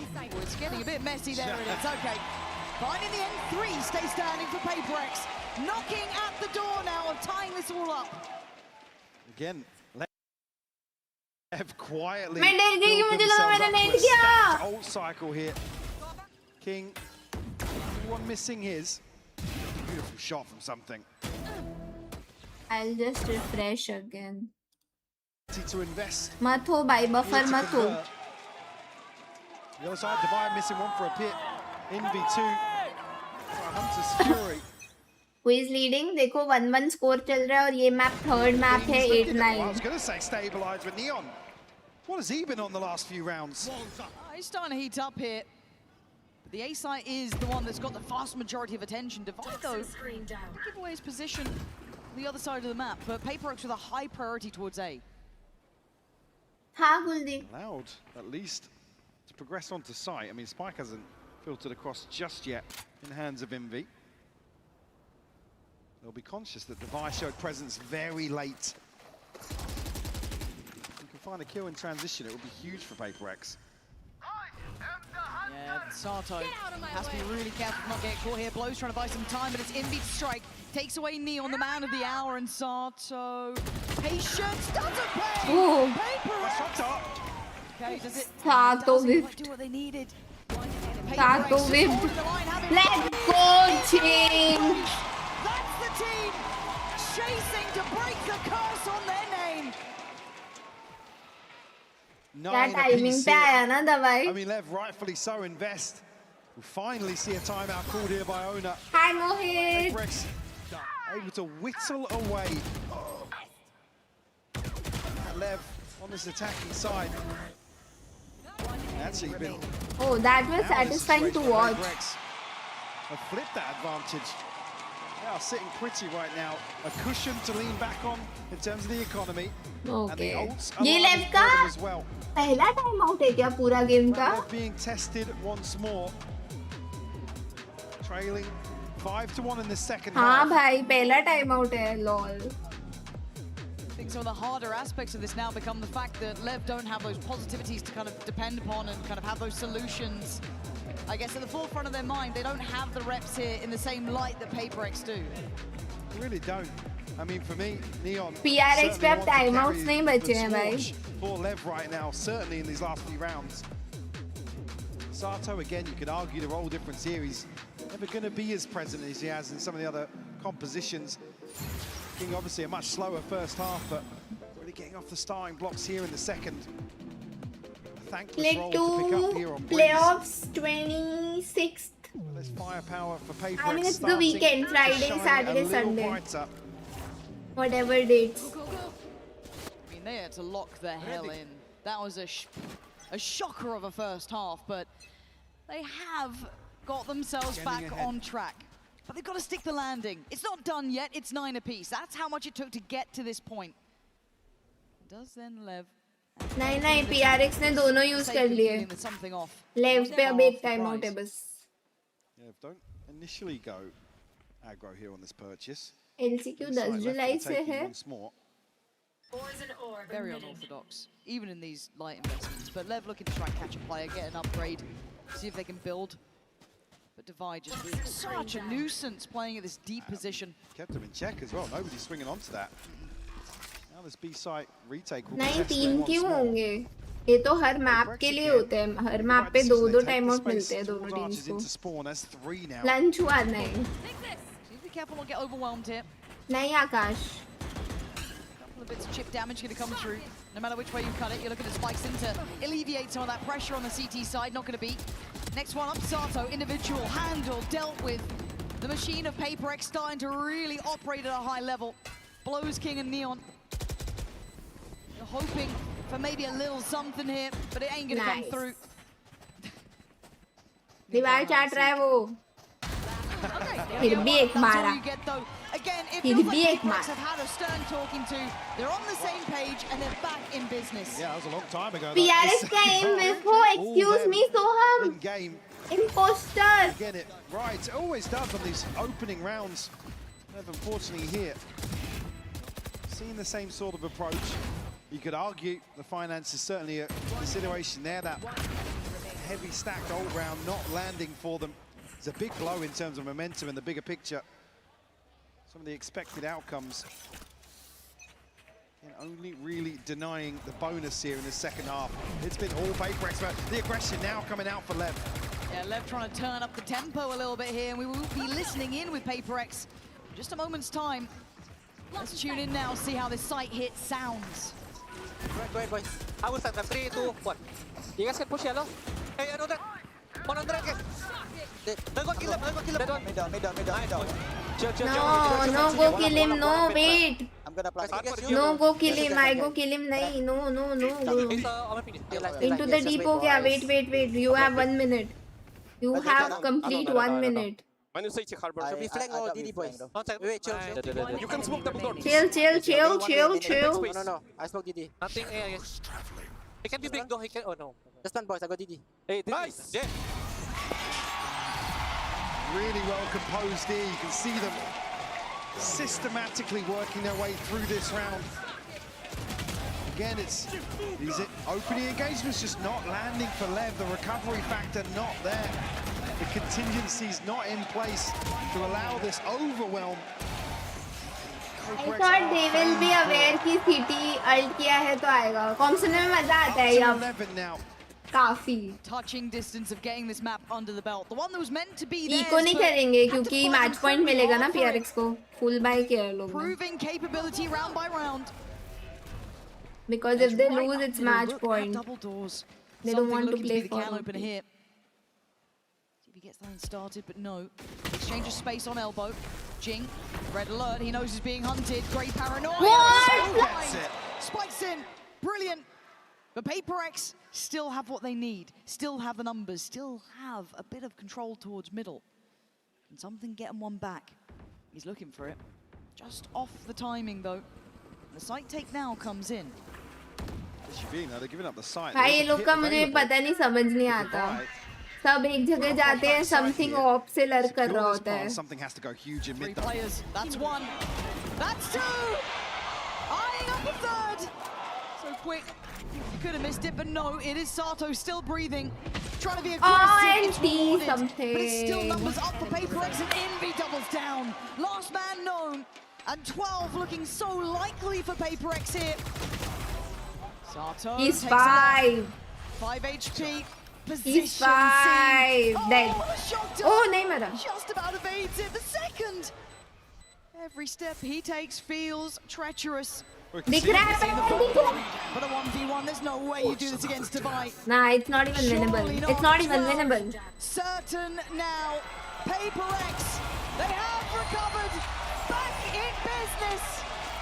it's getting a bit messy there. It is okay. Finding the N3 stay standing for PRX. Knocking at the door now of tying this all up. Again, LEV quietly मैं डर गई कि मुझे लगा मैंने net किया. ult cycle here. King, one missing his. Beautiful shot from something. I'll just refresh again. To invest. मत हो भाई buffer मत हो. The other side, Divide missing one for a pit. NV2. Hunter's Fury. Who is leading? देखो 1-1 score चल रहा है और ये map third map है 8-9. I was going to say stabilize with Neon. What has he been on the last few rounds? He's starting to heat up here. The A site is the one that's got the vast majority of attention. Divide, though, give away his position on the other side of the map, but PRX with a high priority towards A. हाँ गुलदीप. Allowed, at least, to progress onto site. I mean, Spike hasn't filtered across just yet in the hands of Envy. They'll be conscious that Divide showed presence very late. If you can find a kill in transition, it would be huge for PRX. Yeah, Sato has to be really careful not get caught here. Blows trying to buy some time, but it's Envy to strike. Takes away Neon, the man of the hour, and Sato. Patience doesn't pay! Oh. Okay, does it? Sato whipped. Do what they needed. Sato whipped. Let's go, team! That's the team chasing to break the curse on their name. क्या timing पे आया ना दवाई? I mean, LEV rightfully so invest. We'll finally see a timeout called here by Ona. Hi, Mohit. PRX able to whittle away. LEV on this attacking side. Actually been. Oh, that was satisfying to watch. Have flipped that advantage. They are sitting pretty right now. A cushion to lean back on in terms of the economy. Okay. And the ults ये aligning लेव for का them as well. पहला time out है क्या पूरा game का? LEV being tested once more. Trailing 5-1 in the second हाँ half. भाई पहला टाइम आउट है lol. I think some of the harder aspects of this now become the fact that LEV don't have those positivities to kind of depend upon and kind of have those solutions. I guess at the forefront of their mind, they don't have the reps here in the same light that PRX do. They really don't. I mean, for me, Neon. PRX पे अब timeouts नहीं बचे हैं भाई. For LEV right now, certainly in these last few rounds. Sato, again, you could argue the role difference here. He's never going to be as present as he has in some of the other compositions. King, obviously, a much slower first half, but really getting off the starting blocks here in the second. A thankless role to pick up here on playoffs 26th. There's firepower for PRX. I mean, it's the weekend, Friday, Saturday, Sunday. Brighter. Whatever dates. I mean, they had to lock the hell in. That was a shocker of a first half, but they have got themselves back on track. But they've got to stick the landing. It's not done yet, it's 9 apiece. That's how much it took to get to this point. Does then LEV? नहीं PRX ने दोनों use कर लिए. LEV पे अब एक time out है बस. Yeah, don't initially go aggro here on this purchase. LCQ 10 जुलाई से है. Very unorthodox, even in these light investments. But LEV looking to try and catch a player, get an upgrade, see if they can build. But Divide just being such a nuisance playing at this deep position. Kept him in check as well. Nobody's swinging onto that. Now this B site retake will be नहीं tested 3 once क्यों more. होंगे? ये तो हर map के लिए होते हैं. हर map पे 2-2 टाइम आउट मिलते हैं दोनों टीम्स को. लंच हुआ नहीं. Be careful not get overwhelmed here. नहीं आकाश. Couple of bits of chip damage going to come through. No matter which way you cut it, you're looking at spikes in to alleviate some of that pressure on the CT side. Not going to be. Next one up, Sato, individual, handle, dealt with. The machine of PRX starting to really operate at a high level. Blows King and Neon. You're hoping for maybe a little something here, but it ain't going to come through. दीवार चाट रहा है वो. फिर भी एक मारा. Again, it फिर feels भी like एक PRX मारा. have had a stern talking to. They're on the same page and they're back in business. Yeah, that was a long time ago. PRX का aim with हो. Excuse me, Soham. In game. Imposter. Get it right. It always does on these opening rounds. LEV, unfortunately, here. Seeing the same sort of approach. You could argue the finance is certainly a consideration there. That heavy stacked old round not landing for them. It's a big blow in terms of momentum in the bigger picture. Some of the expected outcomes. And only really denying the bonus here in the second half. It's been all PRX, but the aggression now coming out for LEV. Yeah, LEV trying to turn up the tempo a little bit here, and we will be listening in with PRX in just a moment's time. Let's tune in now, see how this site hit sounds. Go ahead, boys. I will set them. 3, 2, 1. You guys can push yellow. Hey, another. 100. No, go kill them. Dead one. Mid down. Chill. No, go kill him. No, wait. I'm gonna plant. No, go kill him. I go kill him. Nahi, no. Into the depot kya? Wait. You have 1 minute. You have complete 1 minute. We flank all DD boys. Wait, chill. You can smoke double door. Chill. No. I smoke DD. Nothing A, I guess. He can be big though. He can. Oh no. Just stand boys. I got DD. Hey, nice. Yeah. Really well composed here. You can see them systematically working their way through this round. Again, these opening engagements just not landing for LEV. The recovery factor not there. The contingencies not in place to allow this overwhelm. I thought they will be aware कि CT ult किया है तो आएगा. कॉम्सन में मजा आता है यार. काफी. Touching distance of getting this map under the belt. The one that was meant to be there. Eco नहीं करेंगे क्योंकि match point मिलेगा ना PRX को. Full buy किया लोग. Proving capability round by round. Because if they lose, it's match point. Double doors. They don't want to play the for can opener here. See if he gets that started, but no. Exchange of space on elbow. Jing, red alert. He knows he's being hunted. Great paranoia. What? That's it. Spikes in. Brilliant. But PRX still have what they need. Still have the numbers. Still have a bit of control towards middle. Can something get him one back? He's looking for it. Just off the timing though. The site take now comes in. They're giving up the site. भाई ये लोग का मुझे पता नहीं समझ नहीं आता. सब एक जगह जाते हैं, something off से लड़ कर रहा होता है. Something has to go huge in mid. 3 players. That's 1. That's 2. Eyeing up a 3rd. So quick. You could have missed it, but no. It is Sato still breathing, trying to be aggressive. It's rewarded, but it's still numbers up for PRX and Envy doubles down. Last man known, and 12 looking so likely for PRX here. Sato. He's takes 5. 5 HP. He's 5. Dead. Oh, नहीं मरा. Just about evades it. The second. Every step he takes feels treacherous. दिख रहा है. But a 1v1, there's no way you do this against Dubai. Nah, it's not even winnable. It's not even winnable. Certain now. PRX, they have recovered. Back in business.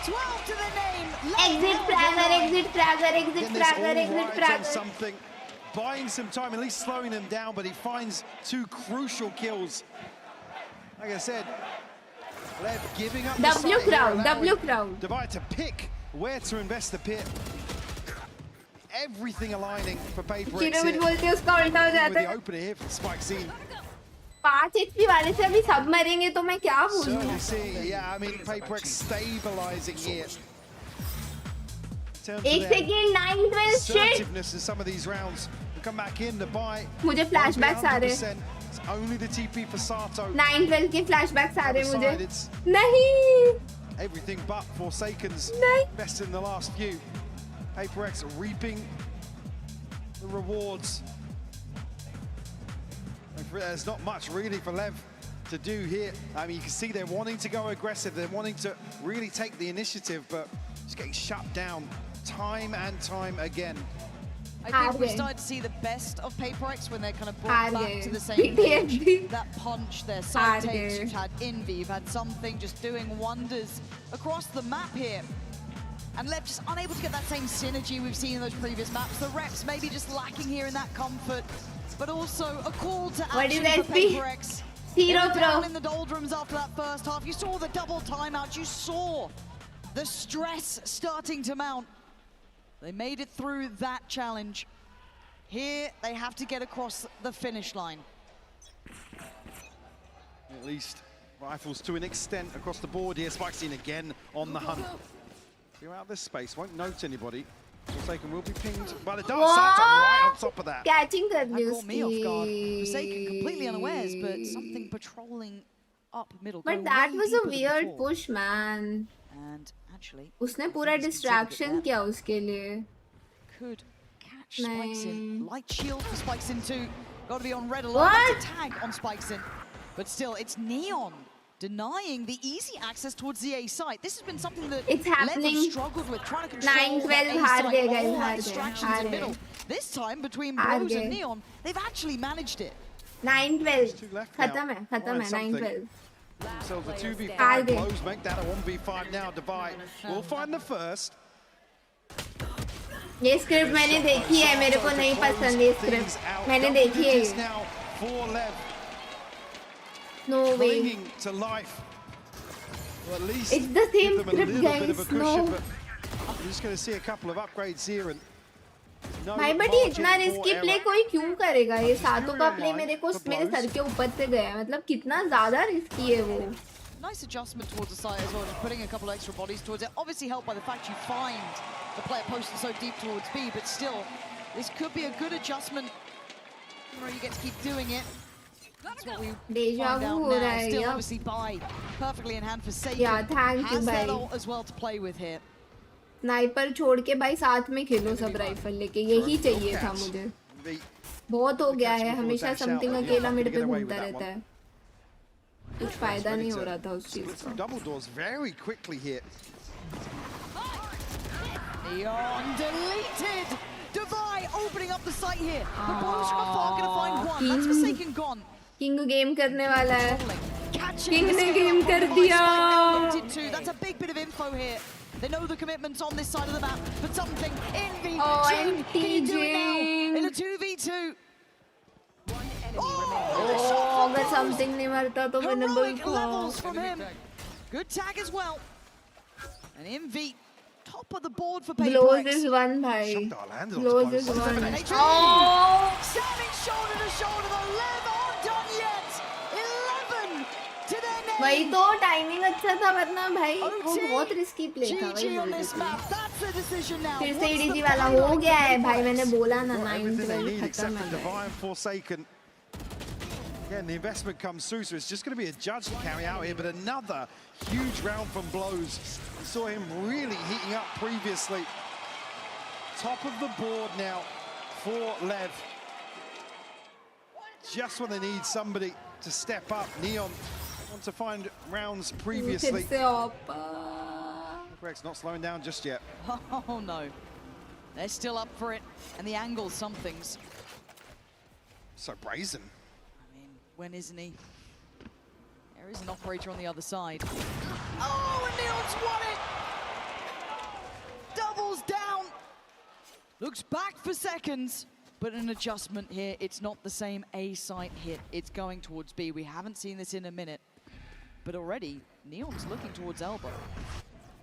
12 to the name. Exit fragger. Something, buying some time, at least slowing them down, but he finds 2 crucial kills. Like I said, LEV giving up the site. W crowd. Divide to pick where to invest the pit. Everything aligning for PRX here. With the opener here from Spike Scene. 5 HP वाले से अभी सब मरेंगे तो मैं क्या बोलूं? Yeah, I mean PRX stabilizing here. 1 second, 9-12 shit. Assertiveness in some of these rounds. We come back in to buy. मुझे flashbacks आ रहे हैं. It's only the TP for Sato. 9-12 के flashbacks आ रहे हैं मुझे. नहीं. Everything but Forsaken's best in the last few. PRX reaping the rewards. There's not much really for LEV to do here. I mean, you can see they're wanting to go aggressive. They're wanting to really take the initiative, but just getting shut down time and time again. I think we started to see the best of PRX when they're kind of brought back to the same page. That punch, their side takes, you've had Envy, you've had something just doing wonders across the map here. And LEV just unable to get that same synergy we've seen in those previous maps. The reps maybe just lacking here in that comfort, but also a call to action for PRX. Down in the doldrums after that first half. You saw the double timeout, you saw the stress starting to mount. They made it through that challenge. Here, they have to get across the finish line. At least rifles to an extent across the board here. Spike Scene again on the hunt. Clear out this space, won't note anybody. Forsaken will be pinged by the dart. Sato right on top of that. Catching the That caught me off guard. Forsaken completely unawares, but something patrolling up middle. But that was a weird push, man. And actually, उसने पूरा distraction किया उसके लिए. Could catch Spikes in. Light shield for Spikes in too. Got to be on red alert. What? Tag on Spikes in. But still, it's Neon denying the easy access towards the A site. This has been something that It's happening. LEV struggled with, trying to control 9-12 the A हार site, गए guys, all हार that गए, distractions हार in गए. middle. This time between हार Blows and गए. Neon, they've actually managed it. 9-12 खत्म है Find something. 9-12. So the 2v5 हार गए. Blows make that a 1v5 now. Divide will find the first. ये स्क्रिप्ट मैंने देखी है, मेरे को नहीं पसंद ये स्क्रिप्ट, मैंने देखी है ये. Now for LEV. No way. Clinging to life. Well, at least It's the same give them a script, little bit of a guys. cushion, No. but we're just going to see a couple of upgrades here and no भाई but ये इतना margin risky for play error. कोई क्यों करेगा? ये सातों का play online मेरे को for मेरे Blows. सर के ऊपर से गया, मतलब कितना ज्यादा रिस्की है वो. Nice adjustment towards the site as well, just putting a couple extra bodies towards it. Obviously helped by the fact you find the player posted so deep towards B, but still, this could be a good adjustment where you get to keep doing it. That's what we Deja find vu out हो now. रहा है, Still, yup. obviously, by perfectly in hand for Sagan. Yeah, thank you, Has that bhai. ult as well to play with here. Sniper छोड़ के भाई साथ में खेलो सब rifle लेके, यही चाहिए था मुझे. बहुत हो गया है, हमेशा समथिंग अकेला मेरे पे घूमता रहता है. कुछ फायदा नहीं हो रहा था उस चीज का. Double doors very quickly here. Neon deleted! Divide opening up the site here. The Blows from afar going to find one. That's Forsaken gone. King game करने वाला है. Catching किंग the ने scale गेम up कर by दिया. Spike, limited to. That's a big bit of info here. They know the commitments on this side of the map, but something in Oh, June, can you do it now? June. In a 2v2. Oh, अगर something नहीं मरता तो winnable Heroic था. levels from him. Good tag as well. And MV, top of the board for PRX. Blows is one भाई. Blows is one. Oh! Standing shoulder to shoulder, the LEV aren't done yet. 11 to their name. वही तो timing अच्छा था, वरना भाई वो बहुत risky play था. वही GG on बोल this रही map. थी. That's the decision now. फिर से What's the EDG वाला play हो like गया for है भाई, PRX? मैंने बोला ना Got everything they 9-12 need except खत्म for है भाई. Divine Forsaken. Again, the investment comes through, so it's just going to be a judge to carry out here, but another huge round from Blows. We saw him really heating up previously. Top of the board now for LEV. Just when they need somebody to step up. Neon want to find rounds previously. फिर से op. PRX not slowing down just yet. Oh no. They're still up for it. And the angle, some things. So brazen. I mean, when isn't he? There is an operator on the other side. Oh, and Neon's won it! Doubles down! Looks back for seconds, but an adjustment here. It's not the same A site hit. It's going towards B. We haven't seen this in a minute. But already, Neon's looking towards elbow.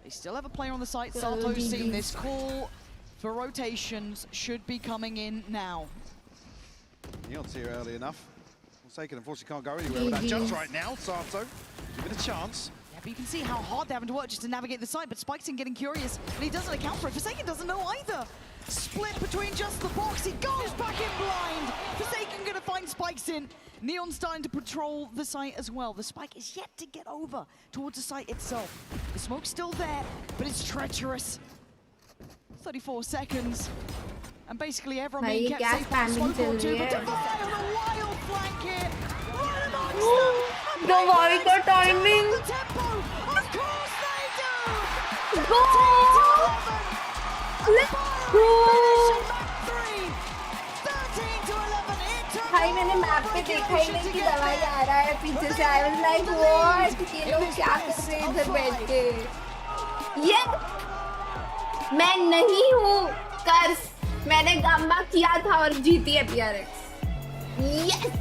They still have a player on the site. Sato's seen this. Call for rotations should be coming in now. Neon's here early enough. Forsaken, unfortunately, can't go anywhere with that jump right now. Sato, give it a chance. Yeah, but you can see how hard they're having to work just to navigate the site, but Spike's in getting curious, but he doesn't account for it. Forsaken doesn't know either. Split between just the box. He goes back in blind. Forsaken gonna find Spike's in. Neon starting to patrol the site as well. The Spike is yet to get over towards the site itself. The smoke's still there, but it's treacherous. 34 seconds. And basically everyone being kept safe by smoke or two, but Divide on a wild flank here. Right amongst them. Divide the timing. The tempo. Of course they do. Go! Let's go! भाई मैंने map पे देखा ही नहीं कि दवाई आ रहा है पीछे से. I was like what? ये लोग क्या कर रहे हैं इधर बैठ के? ये मैं नहीं हूँ कर्स. मैंने गम्बा किया था और जीती है PRX. Yes!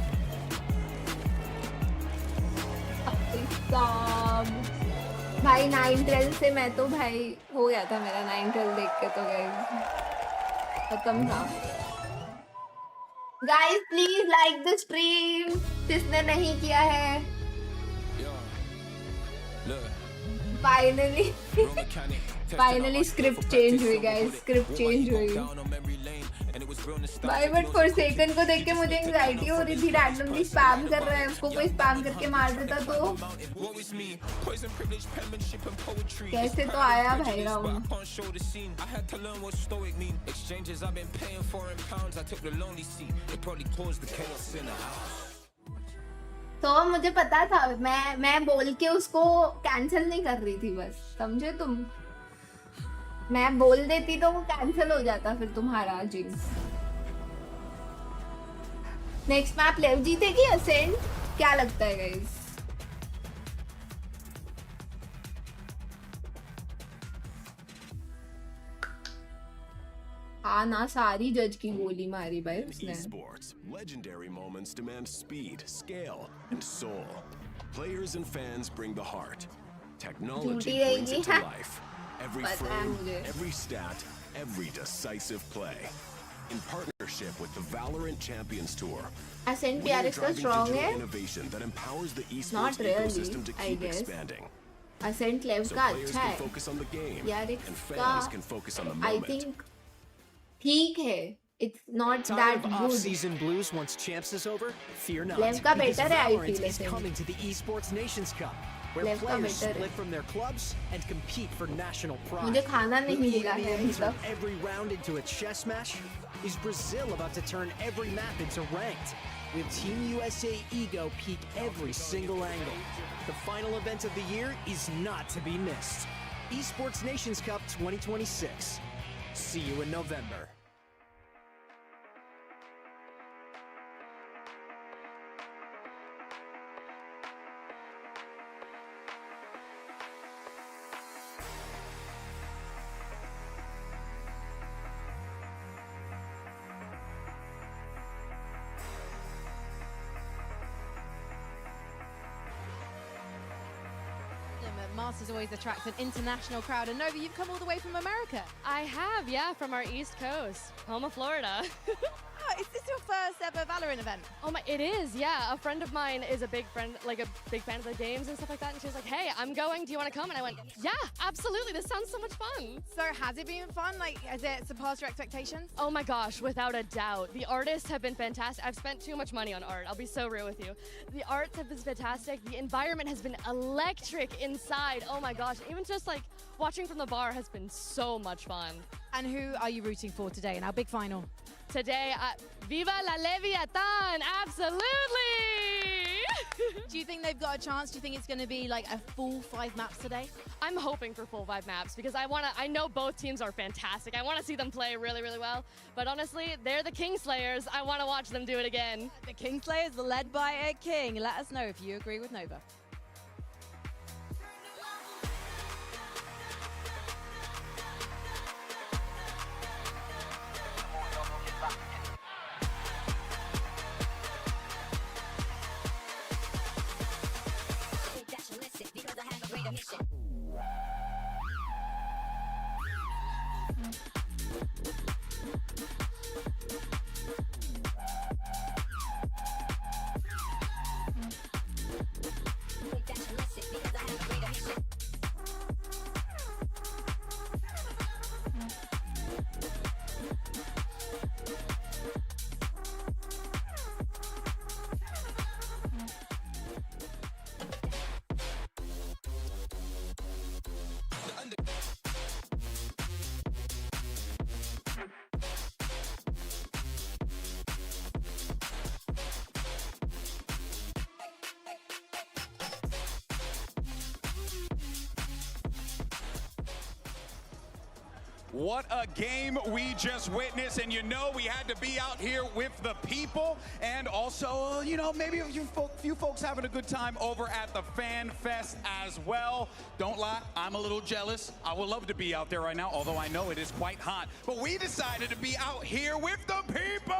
भाई 9-12 से मैं तो भाई हो गया था मेरा 9-12 देख के तो गाइस खत्म था. Guys please like the stream जिसने नहीं किया है. फाइनली स्क्रिप्ट चेंज हुई गाइस. स्क्रिप्ट चेंज हुई भाई. बट फॉरसेकन को देख के मुझे एंजाइटी हो रही थी. रैंडमली स्पैम कर रहा है, उसको कोई स्पैम करके मार देता तो कैसे तो आया भाई राउंड. तो मुझे पता था, मैं बोल के उसको कैंसिल नहीं कर रही थी, बस समझे तुम? मैं बोल देती तो वो कैंसिल हो जाता फिर तुम्हारा जिंक्स। नेक्स्ट मैप लेव जीतेगी असेंट, क्या लगता है गाइस? हाँ ना, सारी जज की गोली मारी भाई उसने। Esports, legendary moments demand speed, scale, and soul. Players and fans bring the heart. Technology brings it to life. Every frame, every stat, every decisive play. In partnership with the VALORANT Champions Tour, Ascent we are PRX का driving strong है? digital innovation that empowers the esports Not really, ecosystem to I keep guess. expanding. Ascent लेव So का players अच्छा can है। focus on the game, PRX and का fans can focus on the I moment. think ठीक है, it's not Tired that of good. off-season blues once champs is over? Fear not, लेव का because better है I Valorant feel is Ascent। coming to the Esports Nations Cup, where लेव का players better split है। from their clubs and compete for national pride. मुझे खाना नहीं Will मिला है अभी EMEA turn तक। every round into a chess match? Is Brazil about to turn every map into ranked? Will Team USA ego peak every single angle? The final event of the year is not to be missed. Esports Nations Cup 2026. See you in November. Masters always attracts an international crowd. And Nova, you've come all the way from America. I have, yeah, from our East Coast, home of Florida. Oh, is this your first ever Valorant event? Oh my, it is, yeah. A friend of mine is a big friend, like a big fan of the games and stuff like that. And she was like, hey, I'm going, do you want to come? And I went, yeah, absolutely, this sounds so much fun. So has it been fun? Like, has it surpassed your expectations? Oh my gosh, without a doubt. The artists have been fantastic. I've spent too much money on art, I'll be so real with you. The arts have been fantastic. The environment has been electric inside. Oh my gosh, even just like watching from the bar has been so much fun. And who are you rooting for today in our big final? Today, Viva la Leviathan! Absolutely! Do you think they've got a chance? Do you think it's going to be like a full 5 maps today? I'm hoping for full 5 maps because I know both teams are fantastic. I want to see them play really, really well. But honestly, they're the Kingslayers. I want to watch them do it again. The Kingslayers led by a king. Let us know if you agree with Nova. What a game we just witnessed, and you know we had to be out here with the people, and also, you know, maybe a few folks having a good time over at the Fan Fest as well. Don't lie, I'm a little jealous. I would love to be out there right now, although I know it is quite hot. But we decided to be out here with the people!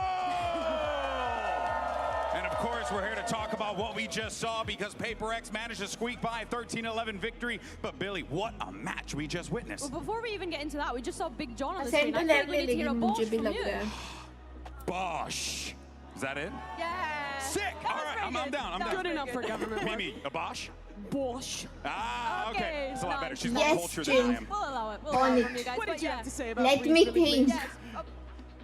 And of course, we're here to talk about what we just saw because PRX managed to squeak by a 13-11 victory. But Billy, what a match we just witnessed. Well, before we even get into that, we just saw Big John on the Ascent screen. I think we need to hear a Bosch from you. Bosch. Is that it? Yeah. Sick. All right, I'm down. I'm down. Good enough for government work. Mimi, a Bosch? Bosch. Ah, okay. It's a lot better. She's Yes, more cultured than I am. We'll allow it. We'll allow it from you guys. What did you have to say about Let Breeze me really think. quick? Yes.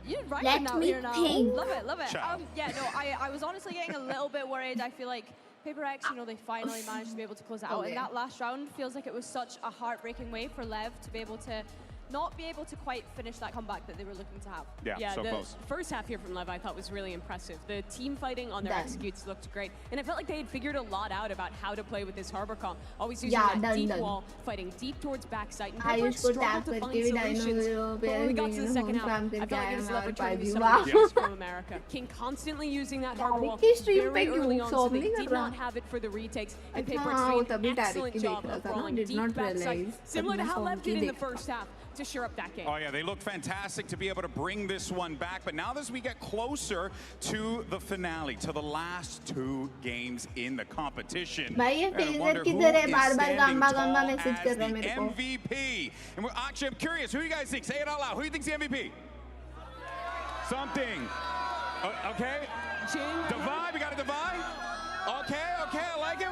You're right Let now, me here now. think. Love it, love it. Ciao. Yeah, no, I was honestly getting a little bit worried. I feel like PRX, you know, they finally managed to be able to close it out. Okay. And that last round feels like it was such a heartbreaking way for LEV to be able to not be able to quite finish that comeback that they were looking to have. Yeah, so the close. first half here from LEV I thought was really impressive. The team fighting on their executes looked great. And I felt like they had figured a lot out about how to play with this harbor comp. Always using that deep wall, fighting deep towards backside. And PRX struggled to find solutions. But when we got to the second half, I felt like it was leveraging to some of the games from America. King constantly using that harbor wall very early on, so they did not have it for the retakes. And PRX did an excellent job of crawling deep backside, similar to how LEV did in the first half, to shore up that game. Oh yeah, they look fantastic to be able to bring this one back. But now as we get closer to the finale, to the last 2 games in the competition, MVP. And actually, I'm curious, who do you guys think? Say it out loud. Who do you think's the MVP? Something. Okay. Divide. We got a divide. Okay, I like it.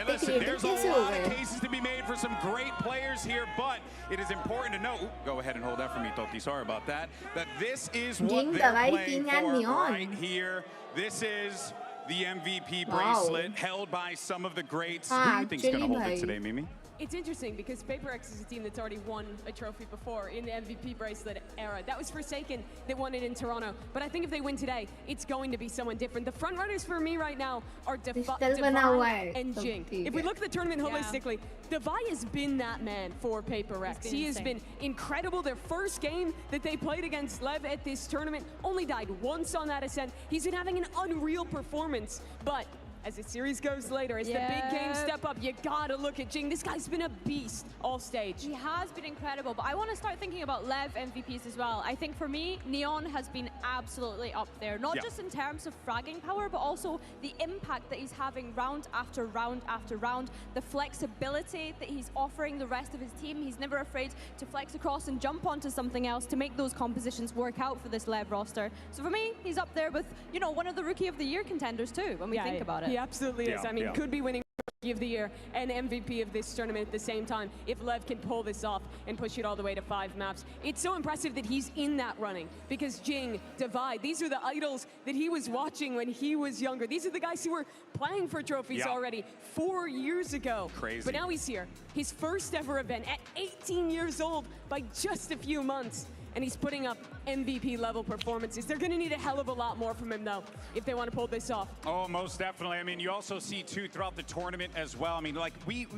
Listen, there's a lot of cases to be made for some great players here, but it is important to note, go ahead and hold that for me, Toti, sorry about that, that this is what they're playing for right here. This is the MVP bracelet held by some of the greats. Who do you think's going to hold it today, Mimi? It's interesting because PRX is a team that's already won a trophy before in the MVP bracelet era. That was Forsaken that won it in Toronto. But I think if they win today, it's going to be someone different. The front runners for me right now are Divide and Jing. If we look at the tournament holistically, Divide has been that man for PRX. He has been incredible. Their first game that they played against LEV at this tournament only died once on that ascent. He's been having an unreal performance, but as the series goes later, as the big games step up, you gotta look at Jing. This guy's been a beast all stage. He has been incredible, but I want to start thinking about LEV MVPs as well. I think for me, Neon has been absolutely up there, not just in terms of fragging power, but also the impact that he's having round after round after round, the flexibility that he's offering the rest of his team. He's never afraid to flex across and jump onto something else to make those compositions work out for this LEV roster. So for me, he's up there with, you know, one of the Rookie of the Year contenders too, when we think about it. He absolutely is. I mean, could be winning Rookie of the Year and MVP of this tournament at the same time if LEV can pull this off and push it all the way to 5 maps. It's so impressive that he's in that running because Jing, Divide, these are the idols that he was watching when he was younger. These are the guys who were playing for trophies already 4 years ago. Crazy. But now he's here. His first ever event at 18 years old by just a few months. And he's putting up MVP level performances. They're gonna need a hell of a lot more from him though, if they want to pull this off. Oh, most definitely. I mean, you also see too throughout the tournament as well. I mean, like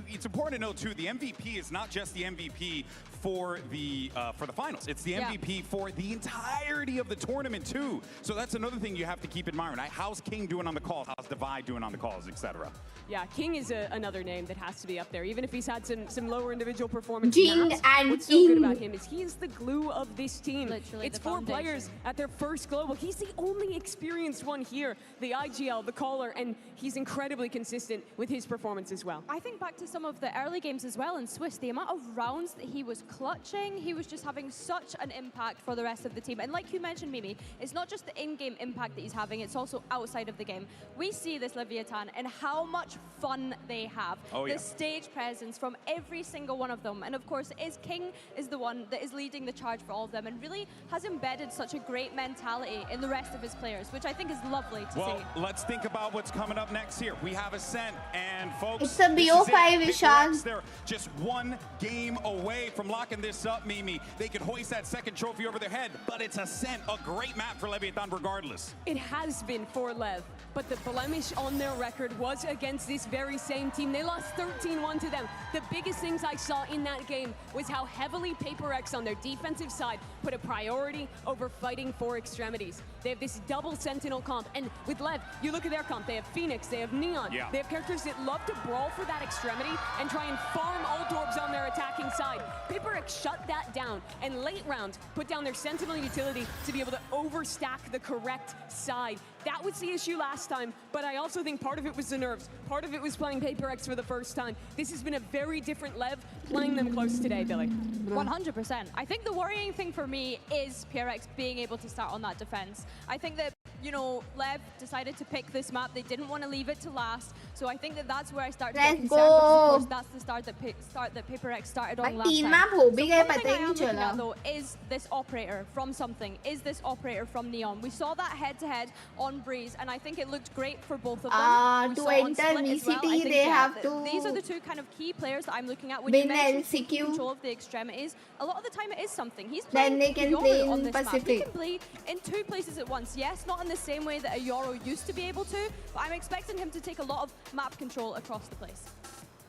it's important to know too, the MVP is not just the MVP for the finals. It's the MVP for the entirety of the tournament too. So that's another thing you have to keep in mind. Right? How's King doing on the calls? How's Divide doing on the calls, etc. Yeah, King is another name that has to be up there, even if he's had some lower individual performance. Jing and what's so good about him is he is the glue of this team. Literally it's 4 players at their first global. He's the only experienced one here, the IGL, the caller, and he's incredibly consistent with his performance as well. I think back to some of the early games as well in Swiss, the amount of rounds that he was clutching, he was just having such an impact for the rest of the team. And like you mentioned, Mimi, it's not just the in-game impact that he's having, it's also outside of the game. We see this Leviathan and how much fun they have. The stage presence from every single one of them. And of course, King is the one that is leading the charge for all of them and really has embedded such a great mentality in the rest of his players, which I think is lovely to see. Well, let's think about what's coming up next here. We have Ascent, and folks, it's a BO5 Vishal. They're just 1 game away from locking this up, Mimi. They could hoist that 2nd trophy over their head, but it's Ascent, a great map for Leviathan regardless. It has been for LEV, but the blemish on their record was against this very same team. They lost 13-1 to them. The biggest things I saw in that game was how heavily PRX on their defensive side put a priority over fighting for extremities. They have this double Sentinel comp, and with LEV, you look at their comp, they have Phoenix, they have Neon, they have characters that love to brawl for that extremity and try and farm ult orbs on their attacking side. PRX shut that down, and late round, put down their Sentinel utility to be able to overstack the correct side. That was the issue last time, but I also think part of it was the nerves. Part of it was playing PRX for the first time. This has been a very different LEV playing them close today, Billy. 100%. I think the worrying thing for me is PRX being able to start on that defense. I think that you know, LEV decided to pick this map. They didn't want to leave it to last. So I think that that's where I start to get concerned. Because of course, that's the start that PRX started on last time. So one thing I am looking at, though, is this operator from something. Is this operator from Neon? We saw that head-to-head on Breeze, and I think it looked great for both of them. We To saw on enter Split as well. I VCT, think, they yeah, have to these are the two kind of key players that I'm looking at. When win you mention taking LCQ. control of the extremities, a lot of the time it is something. He's Then playing they can Yoro play on in this map. He Pacific. can play in two places at once. Yes, not in the same way that a Yoro used to be able to, but I'm expecting him to take a lot of map control across the place.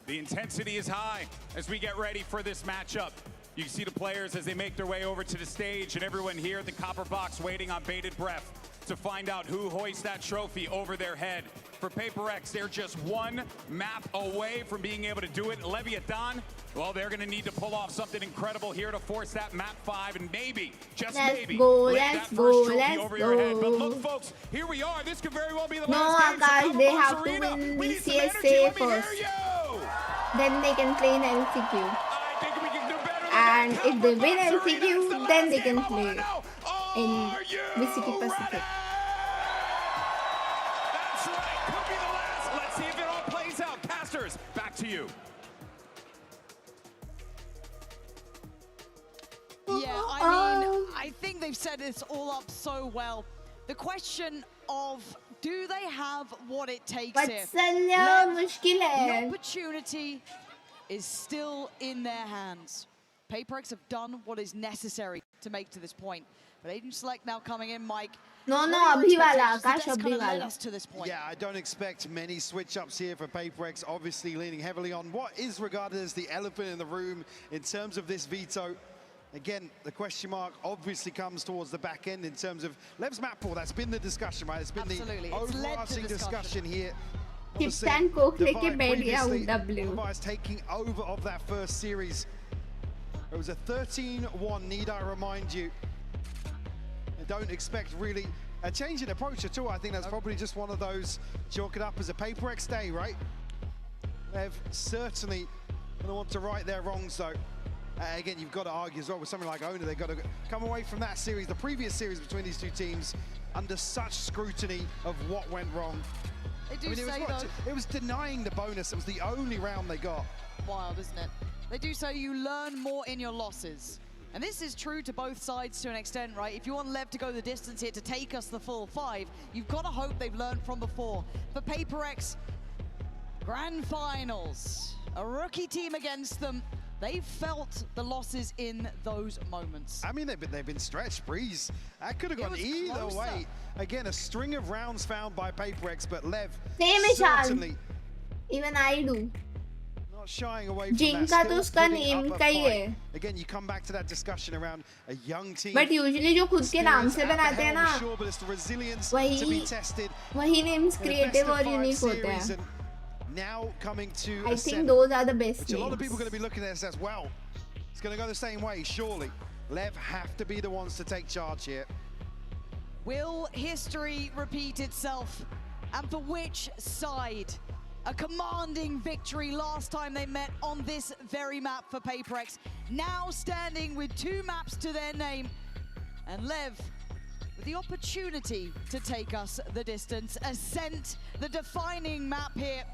The intensity is high as we get ready for this matchup. You can see the players as they make their way over to the stage, and everyone here at the Copper Box waiting on bated breath to find out who hoists that trophy over their head. For PRX, they're just one map away from being able to do it. Leviathan, well, they're going to need to pull off something incredible here to force that map 5 and maybe, just maybe, lift that first trophy over your head. But look, folks, here we are. This could very well be the last game. Guys, they have to win VCSA first. Then they can play in LCQ. And if they win LCQ, then they can play in VCT Pacific. That's right. Could be the last. Let's see if it all plays out. Casters, back to you. Yeah, I mean, I think they've set this all up so well. The question of, do they have what it takes here? The opportunity is still in their hands. PRX have done what is necessary to make to this point. But Agent Select now coming in, Mike. No, abhi wala, Akash abhi wala. To this point. Yeah, I don't expect many switch-ups here for PRX, obviously leaning heavily on what is regarded as the elephant in the room in terms of this veto. Again, the question mark obviously comes towards the back end in terms of LEV's map pool. That's been the discussion, right? It's been the overarching discussion here. Chips and Coke leke baith gaya W. Levi's taking over of that first series. It was a 13-1, need I remind you. I don't expect really a change in approach at all. I think that's probably just one of those chalk it up as a PRX day, right? They've certainly going to want to right their wrongs, though. Again, you've got to argue as well with something like Owner. They've got to come away from that series, the previous series between these two teams, under such scrutiny of what went wrong. They do it was denying the bonus. It was the only round they got. Wild, isn't it? They do say you learn more in your losses. And this is true to both sides to an extent, right? If you want LEV to go the distance here to take us the full 5, you've got to hope they've learned from before. For PRX, grand finals, a rookie team against them. They've felt the losses in those moments. I mean, they've been stretched. Breeze, that could have gone either way. Again, a string of rounds found by PRX, but LEV certainly. Even I do. Not shying away from Jinka that. to uska name ka hi hai. Again, you come back to that discussion around a young team. But usually जो खुद के नाम से बनाते हैं ना, sure, but it's the resilience वही to be tested. वही names creative और unique होते हैं. Now coming to I think those are the best which names. A lot of people are going to be looking at this as well. It's going to go the same way, surely. LEV have to be the ones to take charge here. Will history repeat itself? And for which side? A commanding victory last time they met on this very map for PRX. Now standing with 2 maps to their name. And LEV with the opportunity to take us the distance. Ascent, the defining map here.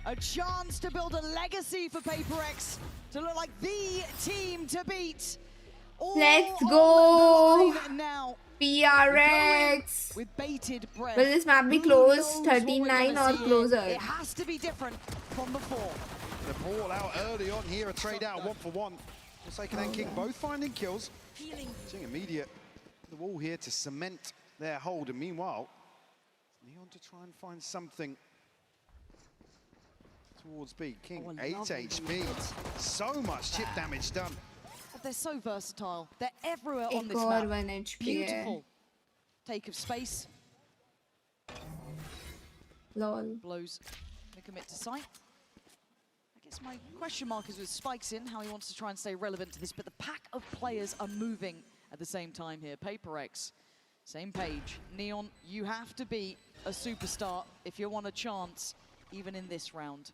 A chance to build a legacy for PRX to look like the team to beat. Let's go! Now. PRX! With bated breath. Will this map be close? 39 or closer? It has to be different from before. The ball out early on here, a trade out 1-for-1. Forsaken and King both finding kills. Seeing immediate the wall here to cement their hold. And meanwhile, Neon to try and find something towards B. King 8 HP. So much chip damage done. They're so versatile. They're everywhere on this map. Beautiful take of space. Lol. Blows the commit to sight. I guess my question mark is with Spikes in, how he wants to try and stay relevant to this, but the pack of players are moving at the same time here. PRX, same page. Neon, you have to be a superstar if you want a chance, even in this round.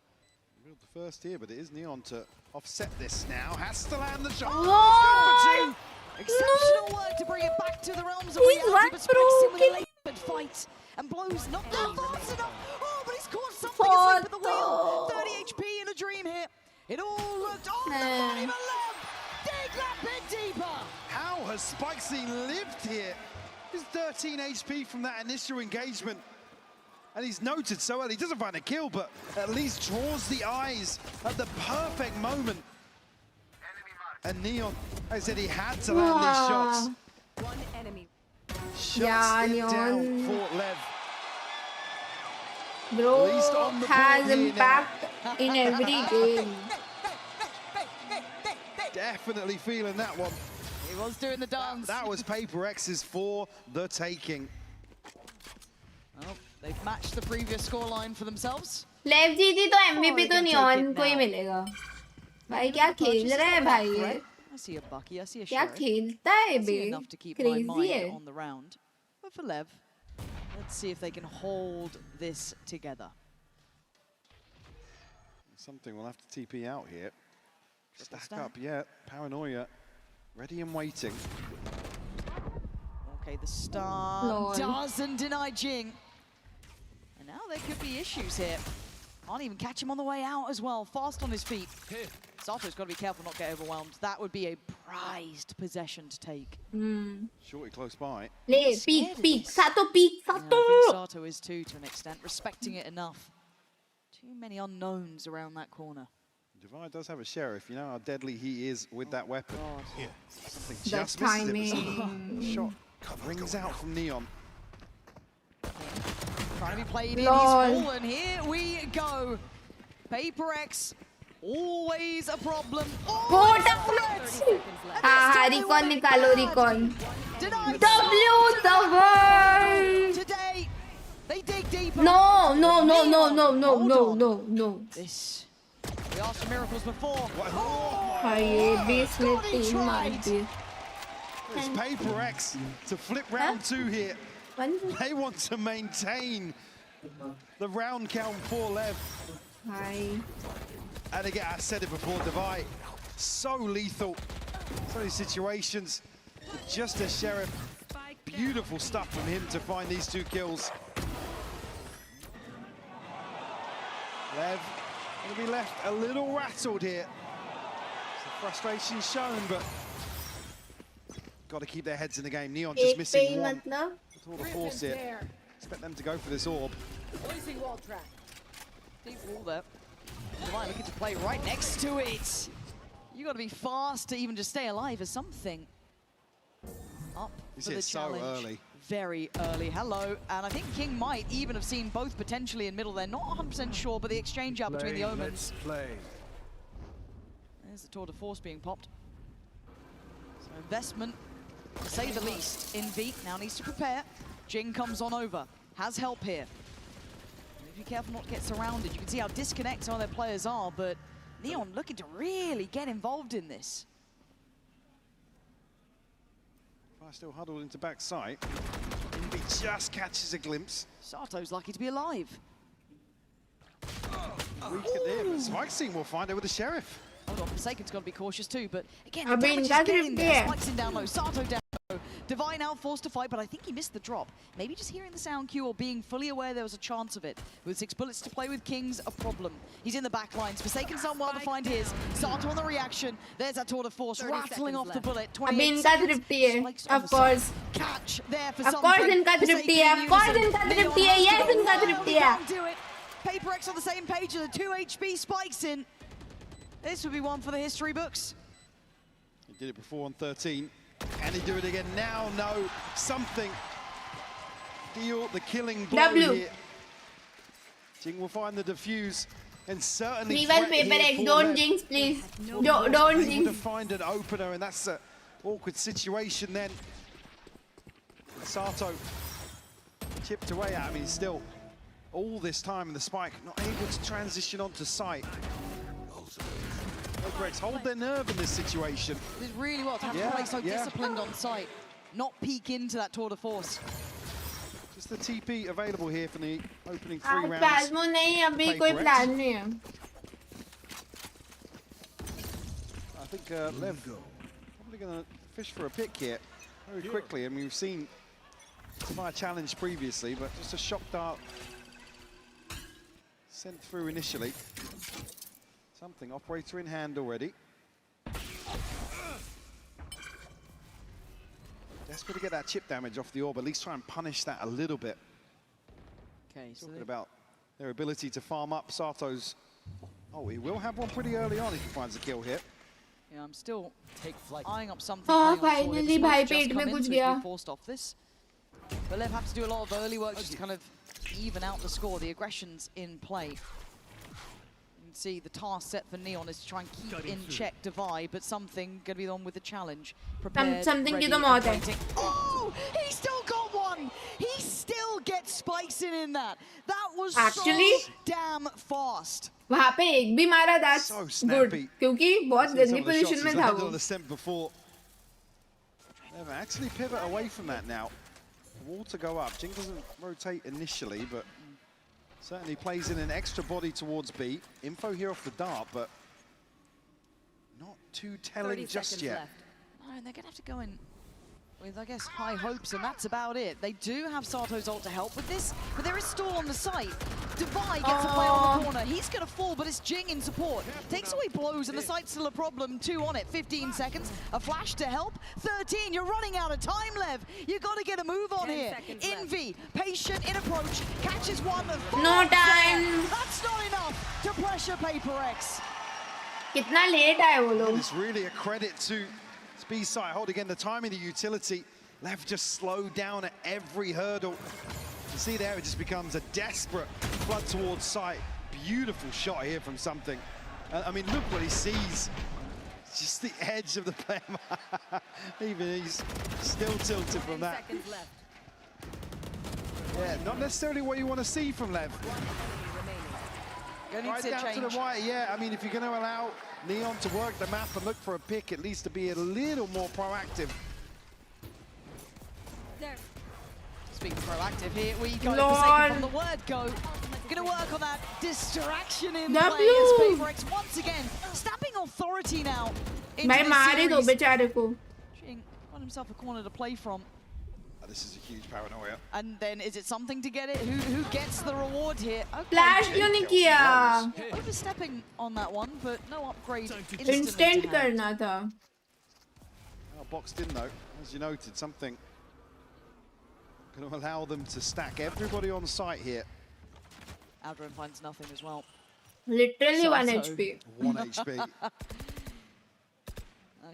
Reeled the first here, but it is Neon to offset this now. Has to land the shot. Oh, exceptional work to bring it back to the realms of reality, but Spikes in with a late fight and blows not fast enough. Oh, but he's caught something asleep at the wheel. 30 HP in a dream here. It all looked on the body, but LEV dig that bit deeper. How has Spikesy lived here? He's 13 HP from that initial engagement. And he's noted so early. He doesn't find a kill, but at least draws the eyes at the perfect moment. And Neon, I said he had to land these shots. One enemy. Shuts it down for LEV. Bro has impact in every game. Definitely feeling that one. He was doing the dance. That was PRX's for the taking. Well, they've matched the previous scoreline for themselves. LEV जीती तो MVP तो Neon को ही मिलेगा. भाई क्या खेल रहा है भाई ये? I see a Bucky, I see a क्या Sheriff. खेलता है बे? Enough to keep my Crazy mind है. on the round. But for LEV, let's see if they can hold this together. Something we'll have to TP out here. Stack up, yeah. Paranoia, ready and waiting. Okay, the star doesn't deny Jing. And now there could be issues here. Can't even catch him on the way out as well. Fast on his feet. Sato's got to be careful not to get overwhelmed. That would be a prized possession to take. Shorty close by. Le, peek. Sato, peek. Sato! I think Sato is too, to an extent, respecting it enough. Too many unknowns around that corner. Divide does have a Sheriff. You know how deadly he is with that weapon. Yeah. Something That's just misses timing. it. Shot rings out from Neon. Trying to be played in, he's fallen. Here we go. PRX, always a problem. Recon nikalo, Recon. W the world! Today, they dig deeper. No. This, we asked for miracles before. Base में team मार दी. It's PRX to flip round 2 here. They want to maintain the round count for LEV. And again, I said it before, Divide, so lethal. So many situations. Just a Sheriff. Beautiful stuff from him to find these 2 kills. LEV will be left a little rattled here. Some frustration shown, but got to keep their heads in the game. Neon just missing one. All the force here. Expect them to go for this orb. Placing wall trap. Deep wall there. Divide looking to play right next to it. You got to be fast to even just stay alive as something. Up for the challenge. So early. Very early. Hello. And I think King might even have seen both potentially in middle. They're not 100% sure, but the exchange out between the Omens. There's the tour de force being popped. So investment, to say the least, in V. Now needs to prepare. Jing comes on over. Has help here. Be careful not to get surrounded. You can see how disconnected some of their players are, but Neon looking to really get involved in this. Fire still huddled into backside. He just catches a glimpse. Sato's lucky to be alive. Weak at him. Spike's team will find it with the Sheriff. Hold on, Forsaken's got to be cautious too, but again, I the mean, damage is getting there. yeah. Spike's in down low, Sato down low. Divine now forced to fight, but I think he missed the drop. Maybe just hearing the sound cue or being fully aware there was a chance of it. With 6 bullets to play with King's a problem. He's in the back lines. Forsaken's done well to find his. Sato on the reaction. There's that tour de force rattling off the bullet. 28 seconds. Of course. Catch there for Of course इनका तृप्ति है. Of course इनका तृप्ति है. Yes इनका तृप्ति है. Do it. PRX on the same page with the 2 HP spikes in. This would be one for the history books. He did it before on 13. Can he do it again now? No. Something. Deal the killing blow here. Jing will find the defuse and certainly PRX, don't jinx, please. Don't jinx. To find an opener, and that's an awkward situation then. And Sato chipped away at him. He's still all this time in the spike, not able to transition onto site. PRX hold their nerve in this situation. This really well to have to play so disciplined on site, not peek into that tour de force. Just the TP available here for the opening 3 rounds. Spasmo नहीं अभी कोई plan नहीं है. I think LEV probably going to fish for a pick here very quickly, and we've seen It's my challenge previously, but just a shock dart sent through initially. Something, operator in hand already. Desperate to get that chip damage off the orb, at least try and punish that a little bit. Okay, so talking about their ability to farm up Sato's. Oh, he will have one pretty early on if he finds a kill here. Yeah, I'm still eyeing up something. Finally, bhai pet mein kuch gaya. Forced off this. But LEV have to do a lot of early work just to kind of even out the score. The aggression's in play. You can see the task set for Neon is to try and keep in check Divide, but something going to be the one with the challenge. Prepared, something ready, ki to maut hai. waiting. Oh, he still got one. He still gets spikes in that. That was Actually so damn fast. वहाँ पे एक भी मारा, that's So good snappy. क्योंकि बहुत गंदी position में था वो. Before. They actually pivot away from that now. Wall to go up. Jing doesn't rotate initially, but certainly plays in an extra body towards B. Info here off the dart, but not too telling just yet. No, and they're going to have to go in with, I guess, high hopes, and that's about it. They do have Sato's ult to help with this, but there is stall on the site. Divide gets a play on the corner. He's going to fall, but it's Jing in support. Takes away blows, and the site's still a problem. 2 on it, 15 seconds. A flash to help. 13, you're running out of time, LEV. You've got to get a move on here. Envy, patient in approach, catches one. No time. That's not enough to pressure PRX. कितना late आए वो लोग. It's really a credit to B-side holding in the timing, the utility. LEV just slowed down at every hurdle. You see there, it just becomes a desperate flood towards sight. Beautiful shot here from something. I mean, look what he sees. Just the edge of the player. Even he's still tilted from that. Yeah, not necessarily what you want to see from LEV. Right down to the wire, yeah. I mean, if you're going to allow Neon to work the map and look for a pick, at least to be a little more proactive. Speaking of proactive, here we go. Forsaken from the word go. Going to work on that distraction in play as PRX once again snapping authority now into this series. Jing got himself a corner to play from. This is a huge paranoia. And then is it something to get it? Who gets the reward here? Okay. Flash क्यों नहीं किया? Overstepping on that one, but no upgrade. Instant करना था. Oh, boxed in though, as you noted, something going to allow them to stack everybody on site here. Aldrin finds nothing as well. Literally 1 HP. 1 HP.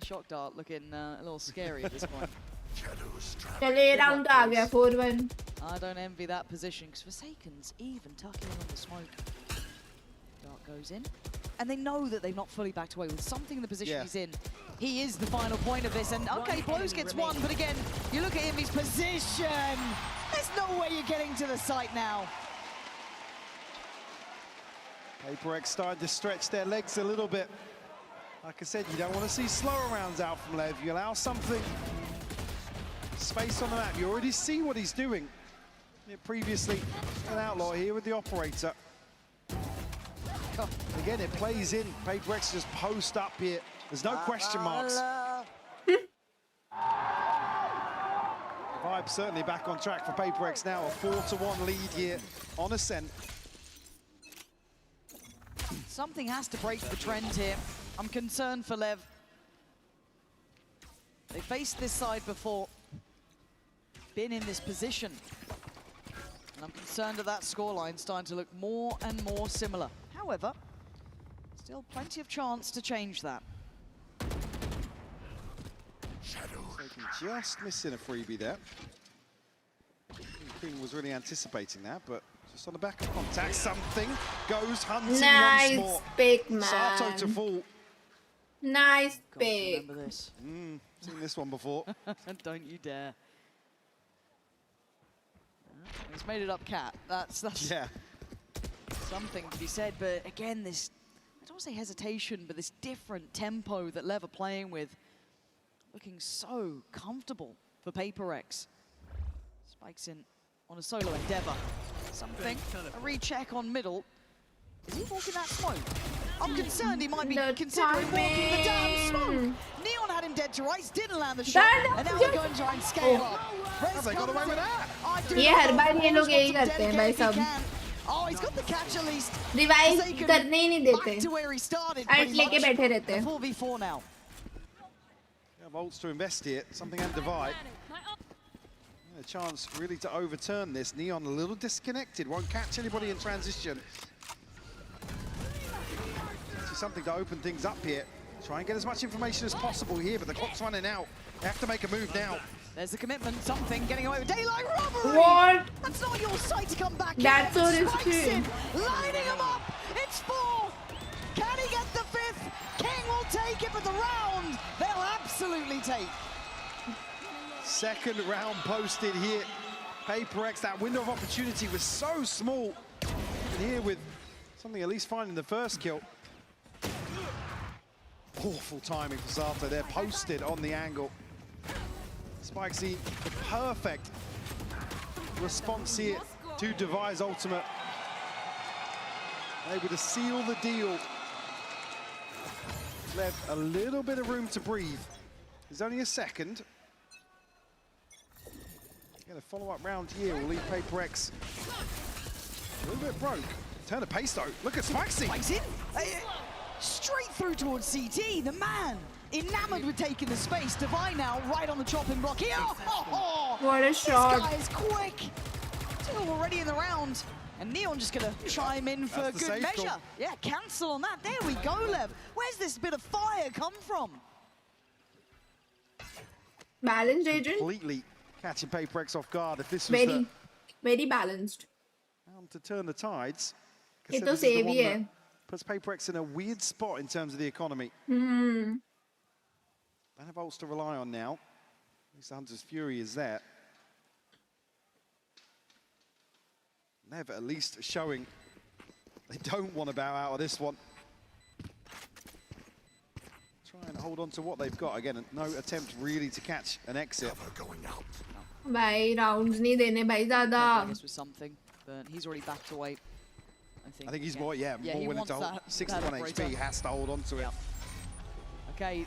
Shock dart looking a little scary at this point. चले round आ गया 4-1. I don't envy that position because Forsaken's even tucking in on the smoke. Dart goes in, and they know that they've not fully backed away with something in the position he's in. He is the final point of this, and okay, Blows gets one, but again, you look at him, his position. There's no way you're getting to the site now. PRX started to stretch their legs a little bit. Like I said, you don't want to see slower rounds out from LEV. You allow something. Space on the map. You already see what he's doing. Previously, an outlaw here with the operator. Again, it plays in. PRX just post up here. There's no question marks. Vibe certainly back on track for PRX now. A 4-1 lead here on Ascent. Something has to break the trend here. I'm concerned for LEV. They faced this side before. Been in this position. And I'm concerned that scoreline starting to look more and more similar. However, still plenty of chance to change that. Just missing a freebie there. Queen was really anticipating that, but just on the back of contact, something goes hunting once more. Pick, man. Sato to fall. Nice pick. Remember this. Seen this one before. Don't you dare. He's made it up, Cat. That's yeah. Something to be said, but again, this, I don't want to say hesitation, but this different tempo that LEV are playing with, looking so comfortable for PRX. Spikes in on a solo endeavor. Something, a recheck on middle. Is he walking that smoke? I'm concerned he might be considering walking the damn smoke. Neon had him dead to rights, didn't land the shot, and now we're going to try and scale up. Have they got away with that? ये हर बार ये लोग यही करते हैं भाई सब. Oh, he's got the catch at least. Revive करने ही नहीं देते. Back to where he started. Alt लेके बैठे रहते हैं. 4v4 now. Yeah, Volts to invest here. Something and divide. A chance really to overturn this. Neon a little disconnected. Won't catch anybody in transition. So something to open things up here. Try and get as much information as possible here, but the clock's running out. They have to make a move now. There's the commitment, something getting away with daylight robbery. What? That's not your sight to come back. That's so risky. Lining him up. It's 4. Can he get the 5th? King will take it, but the round they'll absolutely take. Second round posted here. PRX, that window of opportunity was so small. And here with something at least finding the first kill. Awful timing for Sato. They're posted on the angle. Spikesy, the perfect response here to Devi's ultimate. Able to seal the deal. Left a little bit of room to breathe. There's only a second. Get a follow-up round here will leave PRX a little bit broke. Turn the pace though. Look at Spikesy. Spikes in. Straight through towards CT. The man enamored with taking the space. Devi now right on the chopping block here. Oh, what a shot. This guy is quick. 2 already in the round. And Neon just going to chime in for good measure. Call. Yeah, cancel on that. There we go, Lev. Where's this bit of fire come from? Balanced agent. Completely catching PRX off guard. If this was very balanced. To turn the tides. ये तो save ही है. Puts PRX in a weird spot in terms of the economy. Hmm. Don't have ults to rely on now. At least the Hunter's Fury is there. Never at least showing they don't want to bow out of this one. Try and hold on to what they've got. Again, no attempt really to catch an exit. भाई rounds नहीं देने भाई ज़्यादा. This was something, but he's already backed away. I think he's more, more willing to hold. 61 HP, has to hold on to it. Okay,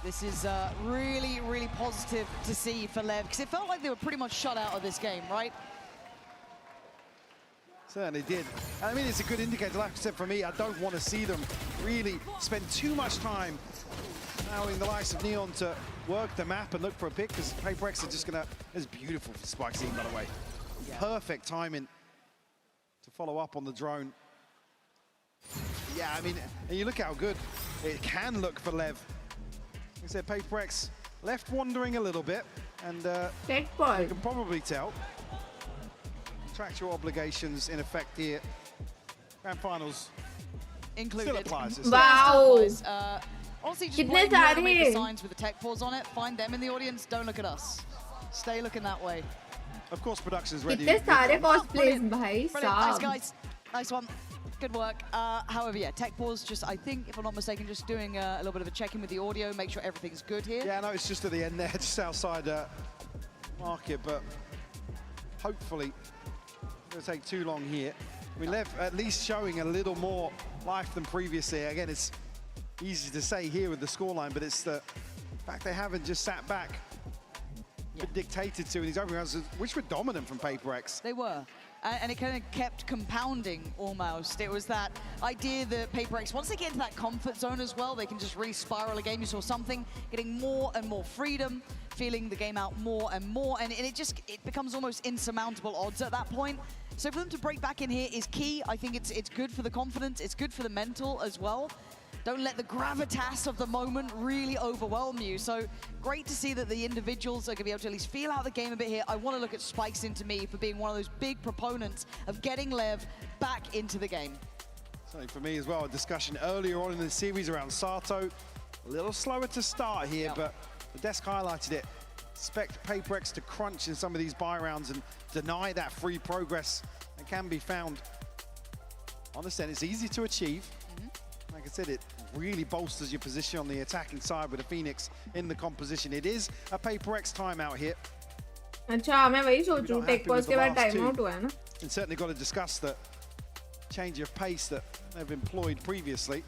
this is really, really positive to see for LEV, because it felt like they were pretty much shut out of this game, right? Certainly did. I mean, it's a good indicator. Like I said, for me, I don't want to see them really spend too much time allowing the likes of Neon to work the map and look for a pick, because PRX are just going to... It's beautiful for Spikesy, by the way. Yeah. Perfect timing to follow up on the drone. Yeah, I mean, and you look how good it can look for LEV. Like I said, PRX left wandering a little bit, and you can probably tell. Contractual obligations in effect here. Grand finals included. Still applies. Wow. Honestly, just wait to make the signs with the tech pause on it. Find them in the audience. Don't look at us. Stay looking that way. Of course, production's ready. कितने सारे cosplays भाई साहब. Nice guys. Nice one. Good work. However, yeah, tech pause. Just, I think, if I'm not mistaken, just doing a little bit of a check-in with the audio, make sure everything's good here. Yeah, no, it's just at the end there, just outside market, but hopefully it won't take too long here. We left at least showing a little more life than previously. Again, it's easy to say here with the scoreline, but it's the fact they haven't just sat back, been dictated to in these opening rounds, which were dominant from PRX. They were. And it kind of kept compounding almost. It was that idea that PRX, once they get into that comfort zone as well, they can just really spiral a game. You saw something getting more and more freedom, feeling the game out more and more, and it becomes almost insurmountable odds at that point. So for them to break back in here is key. I think it's good for the confidence, it's good for the mental as well. Don't let the gravitas of the moment really overwhelm you. So great to see that the individuals are going to be able to at least feel out the game a bit here. I want to look at Spikes into me for being one of those big proponents of getting LEV back into the game. Something for me as well, a discussion earlier on in the series around Sato. A little slower to start here, but the desk highlighted it. Expect PRX to crunch in some of these buy rounds and deny that free progress that can be found. Understand, it's easy to achieve. Like I said, it really bolsters your position on the attacking side with a Phoenix in the composition. It is a PRX timeout here. अच्छा मैं वही सोच रही हूँ take pause के बाद time out हुआ है ना. And certainly got to discuss the change of pace that they've employed previously.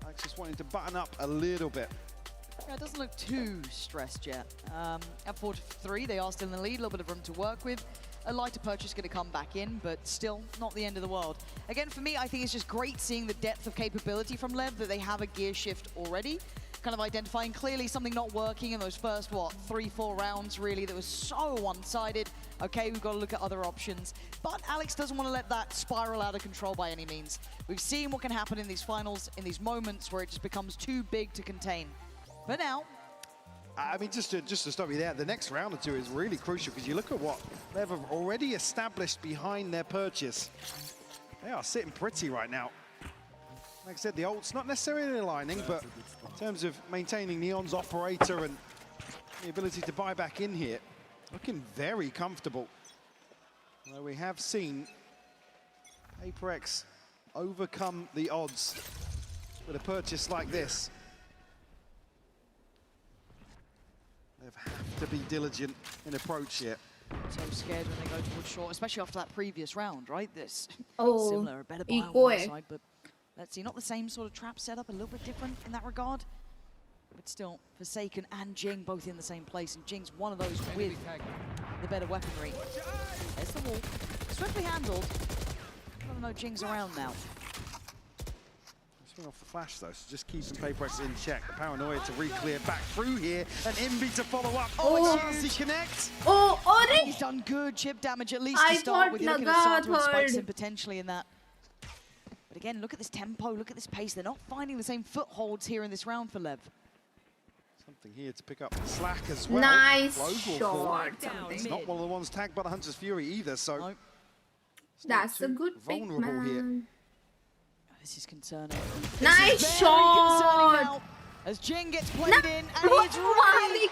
I just wanted to button up a little bit. It doesn't look too stressed yet. At 4-3, they are still in the lead, a little bit of room to work with. A lighter purchase going to come back in, but still not the end of the world. Again, for me, I think it's just great seeing the depth of capability from LEV, that they have a gear shift already. Kind of identifying clearly something not working in those first, 3-4 rounds, really, that was so one-sided. Okay, we've got to look at other options. But Alex doesn't want to let that spiral out of control by any means. We've seen what can happen in these finals, in these moments where it just becomes too big to contain. But now, I mean, just to stop you there, the next round or two is really crucial because you look at what they've already established behind their purchase. They are sitting pretty right now. Like I said, the ult's not necessarily aligning, but in terms of maintaining Neon's operator and the ability to buy back in here, looking very comfortable. Although we have seen PRX overcome the odds with a purchase like this. They have to be diligent in approach here. So scared when they go towards short, especially after that previous round, right? This similar, a better buy on one side, but let's see, not the same sort of trap setup, a little bit different in that regard. But still, Forsaken and Jing both in the same place, and Jing's one of those with the better weaponry. There's the wall, swiftly handled. I don't know, Jing's around now. Swing off the flash though, so just keeping PRX in check. The paranoia to re-clear back through here, and Envy to follow up. Oh, he connects. He's done good chip damage, at least to start with. You're looking at Santa and Spikes in potentially in that. But again, look at this tempo, look at this pace. They're not finding the same footholds here in this round for LEV. Something here to pick up the slack as well. Nice shot. It's not one of the ones tagged by the Hunter's Fury either, so that's a good pick, vulnerable here. This is concerning. Nice shot! As Jing gets played in, and it's really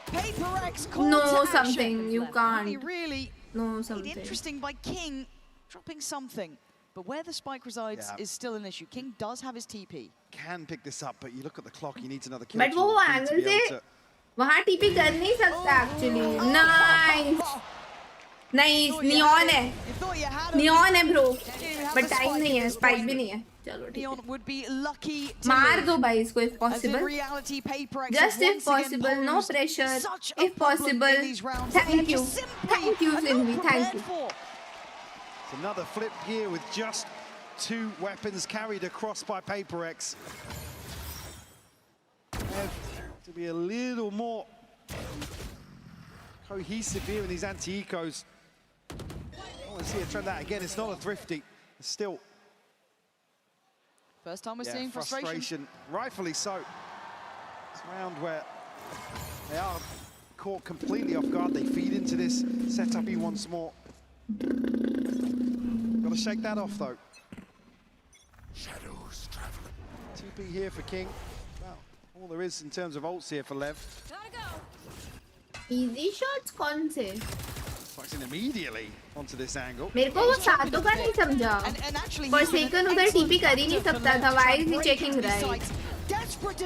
PRX call no to something, action. you can't. Really no something. Interesting by King, dropping something. But where the spike resides is still an issue. King does have his TP. Can pick this up, but you look at the clock, he needs another kill. But वो angle से वहाँ TP कर नहीं सकता actually. Nice. Nice, Neon है. Neon है bro. But time नहीं है, spike भी नहीं है. चलो ठीक है. Would be lucky to मार दो भाई इसको if possible. Just if possible, no pressure. If possible, thank you. Thank you, Cindy. Thank you. It's another flip here with just 2 weapons carried across by PRX. They have to be a little more cohesive here in these anti-ecos. I want to see a trend that again. It's not a thrifty. It's still first time we're seeing frustration. Rightfully so. It's a round where they are caught completely off guard. They feed into this setup once more. Got to shake that off though. Shadows traveling. TP here for King. Well, all there is in terms of ults here for LEV. Easy shots कौन से? Spikes in immediately onto this angle. मेरे को वो सातों का नहीं समझा. Forsaken उधर TP कर ही नहीं सकता था. Why is he checking right?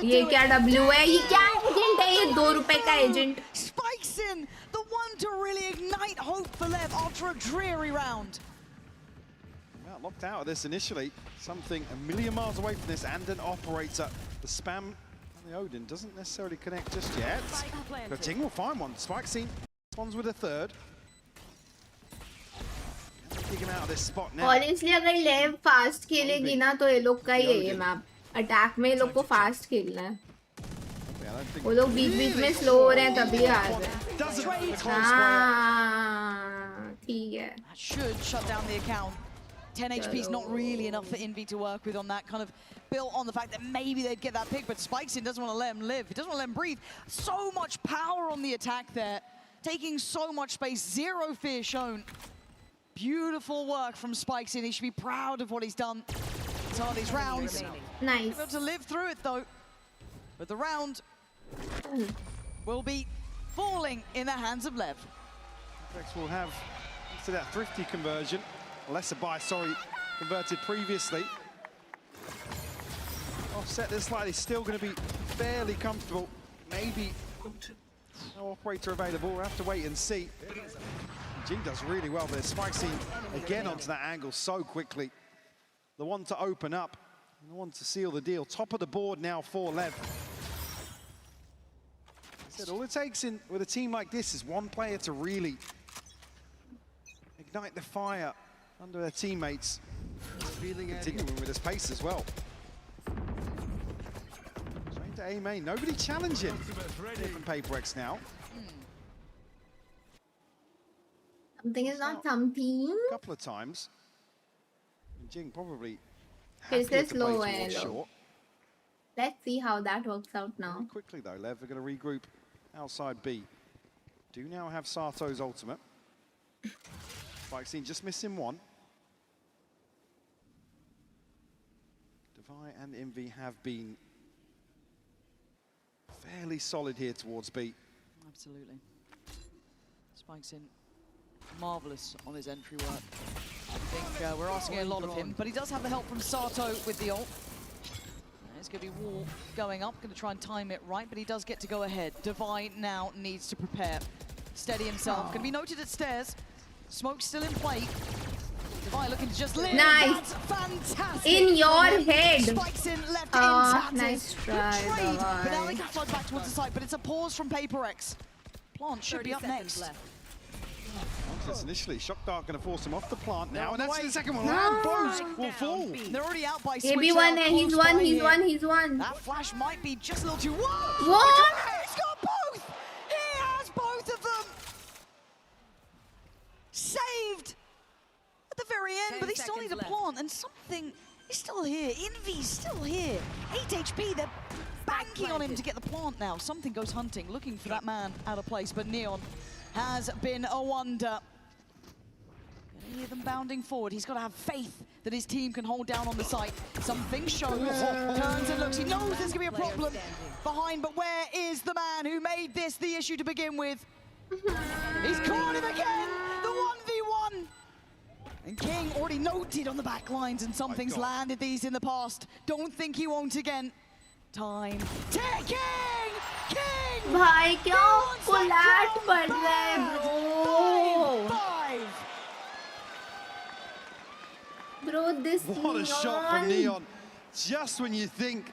ये क्या W है? ये क्या agent है? ये 2 रुपए का agent. Spikes in, the one to really ignite hope for LEV after a dreary round. Well, locked out of this initially. Something a million miles away from this, and an operator. The spam on the Odin doesn't necessarily connect just yet. But Ting will find one. Spike scene responds with a third. Dig him out of this spot now. Honestly, अगर LEV fast खेलेगी ना तो ये लोग का ही है ये map. Attack में ये लोग को fast खेलना है. वो लोग बीच में slow हो रहे हैं तभी आ रहे हैं. हाँ, ठीक है. That should shut down the account. 10 HP is not really enough for Envy to work with on that, kind of built on the fact that maybe they'd get that pick, but Spikesin doesn't want to let him live. He doesn't want to let him breathe. So much power on the attack there, taking so much space, zero fear shown. Beautiful work from Spikesin. He should be proud of what he's done in some of these rounds. Nice. Able to live through it though. But the round will be falling in the hands of LEV. PRX will have, to that thrifty conversion, lesser buy, converted previously. Offset this slightly, still going to be fairly comfortable. Maybe no operator available, we'll have to wait and see. Jing does really well there. Spike scene again onto that angle so quickly. The one to open up, and the one to seal the deal. Top of the board now for LEV. said, all it takes with a team like this is one player to really ignite the fire under their teammates. Continuing with his pace as well. Straight to A main. Nobody challenging from PRX now. Something is not something. A couple of times. And Jing probably It's happier this to play low towards elo. short. Let's see how that works out now. Very quickly though, LEV are going to regroup outside B. Do now have Sato's ultimate. Spike scene just missing one. Devi and Envy have been fairly solid here towards B. Absolutely. Spike's in marvelous on his entry work. I think we're asking a lot of him, but he does have the help from Sato with the ult. There's going to be wall going up, going to try and time it right, but he does get to go ahead. Devi now needs to prepare. Steady himself. Going to be noted at stairs. Smoke still in play. Devi looking to just live. Nice. That's fantastic. In your head. Spikes in, left Oh, intact. nice try, Good trade, Devi. but now they can flood back towards the site, but it's a pause from PRX. Plant should be up next. Initially, Shock Dart going to force him off the plant now, and No that's way. the second one. And both will fall. They're already out by He's switch. one, out, he's close one, by he's here. one, he's one. That flash might be just a little too. Whoa! What? He's got both! He has both of them! Saved! At the very end, but they still need a plant, and something is still here. Envy's still here. 8 HP, they're banking on him to get the plant now. Something goes hunting, looking for that man out of place, but Neon has been a wonder. You hear them bounding forward. He's got to have faith that his team can hold down on the site. Something shows, turns and looks. He knows there's going to be a problem behind, but where is the man who made this the issue to begin with? He's caught him again, the 1v1. And King already noted on the back lines, and something's landed these in the past. Don't think he won't again. Time ticking! King! भाई क्यों कोलैट पड़ रहा है bro? Bro, this What a shot from Neon. Just when you think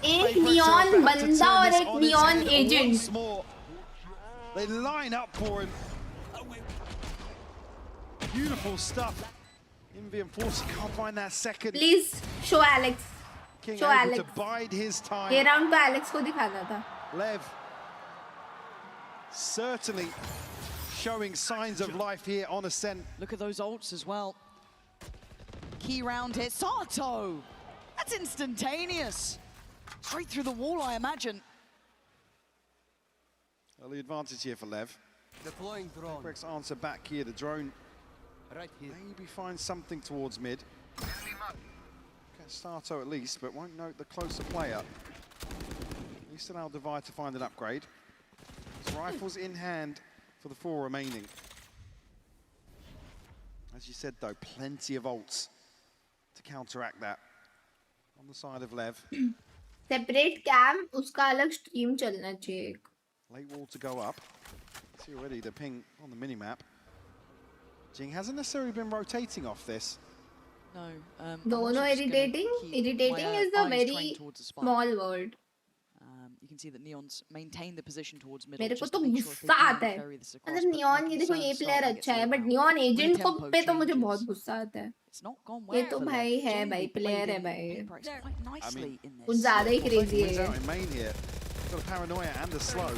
एक PRX neon are about to बंदा turn और this एक on its neon head agent. once more. They line up for him. Beautiful stuff. Envy unfortunately can't find that second. Please show Alex. King Show able Alex. to bide his time. ये round को Alex को दिखाना था. Lev certainly showing signs of life here on Ascent. Look at those ults as well. Key round here. Sato! That's instantaneous. Straight through the wall, I imagine. Early advantage here for Lev. Deploying drone. PRX answer back here. The drone Right here. maybe finds something towards mid. Get Sato at least, but won't note the closer player. At least allow Devi to find an upgrade. His rifles in hand for the 4 remaining. As you said though, plenty of ults to counteract that. On the side of Lev. Separate cam, उसका अलग stream चलना चाहिए. Late wall to go up. See already the ping on the minimap. Jing hasn't necessarily been rotating off this. No. दोनों irritating. Irritating is a very small word. You can see that Neon's maintained the position towards middle. मेरे को just तो to make sure if गुस्सा they आता can है. carry this across, मतलब but neon my ये देखो ये concern player starting अच्छा है, gets but lower. neon agent को Tempo पे तो मुझे changes. बहुत गुस्सा आता है. It's not gone ये well तो for भाई Lev. है Jing, भाई who player played है in भाई. PRX quite nicely in this. कुछ ज़्यादा ही crazy Wins है. out in main here. Got a paranoia and a slow.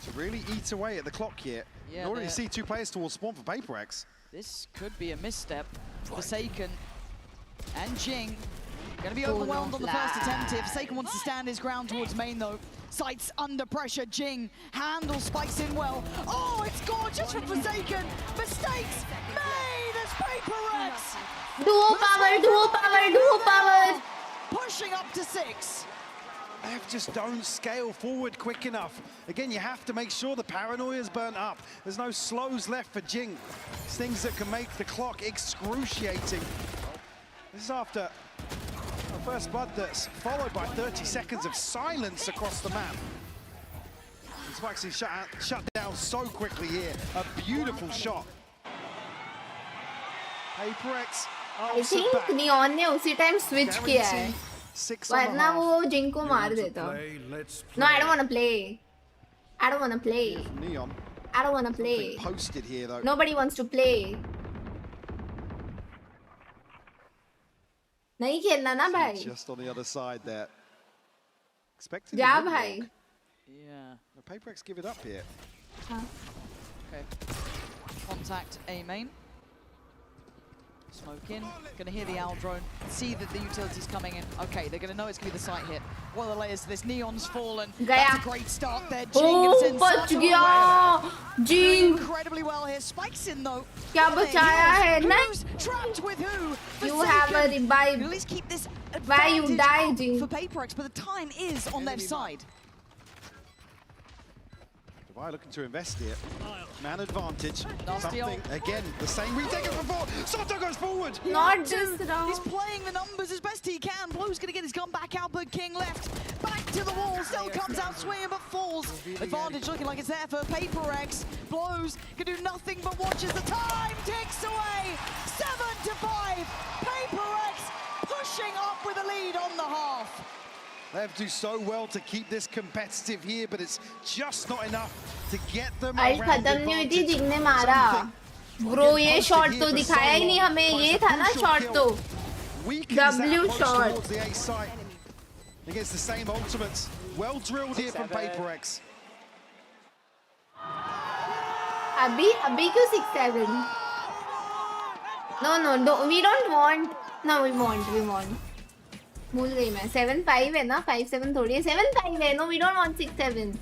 To really eat away at the clock here. Yeah, you already they're- see 2 players towards spawn for PRX. This could be a misstep. Forsaken and Jing going to be Oh, overwhelmed no on the first flash. attempt here. Forsaken wants to stand his ground towards main though. Sights under pressure. Jing handles, spikes in well. Oh, it's gorgeous from Forsaken. Mistakes made as PRX. Duo power, duo power, duo power. Pushing up to 6. Lev just don't scale forward quick enough. Again, you have to make sure the paranoia's burnt up. There's no slows left for Jing. It's things that can make the clock excruciating. This is after a first blood that's followed by 30 seconds of silence across the map. Spike's shut down so quickly here. A beautiful shot. PRX I answered think back. neon ने उसी time switch किया है. Guarantee 6 on the वरना half. वो ginkgo मार देता. No, I don't want to play. I don't want to play. Neon. I don't want to play. Posted here though. Nobody wants to play. नहीं खेलना ना भाई. Just on the other side there. Expecting जा the भाई. Yeah. The PRX give it up here. Okay. Contact A main. Smoke in. Gonna hear the owl drone. See that the utility's coming in. Okay, they're gonna know it's gonna be the site hit. What are the layers to this? Neon's fallen. That's a great start there. Jing gets in. बच गया. Jing. Incredibly well here. Spikes in though. क्या बचाया है ना? Who's trapped with who? You have a revive. At least keep this Why you advantage die, up Jing? for PRX, but the time is on their side. Why looking to invest here? Man advantage. Nasty Something again. The same retake as before. Soto goes forward. Not just round. He's playing the numbers as best he can. Blue's gonna get his gun back out, but King left. Back to the wall. Still comes out swinging, but falls. Advantage looking like it's there for PRX. Blows can do nothing but watch as the time ticks away. 7-5. PRX pushing up with a lead on the half. LEV do so well to keep this competitive here, but it's just not enough to get them ult around खत्म नहीं हुई थी, advantage. जिंग ने मारा. Bro, ये shot तो दिखाया ही नहीं हमें. ये था ना शॉट तो. W shot. The A site against the same ultimates. Well drilled here from PRX. अभी क्यों 6-7? No, we don't want. No, we want. भूल गई मैं. 7-5 है ना? 5-7 थोड़ी है. 7-5 है. No, we don't want 6-7.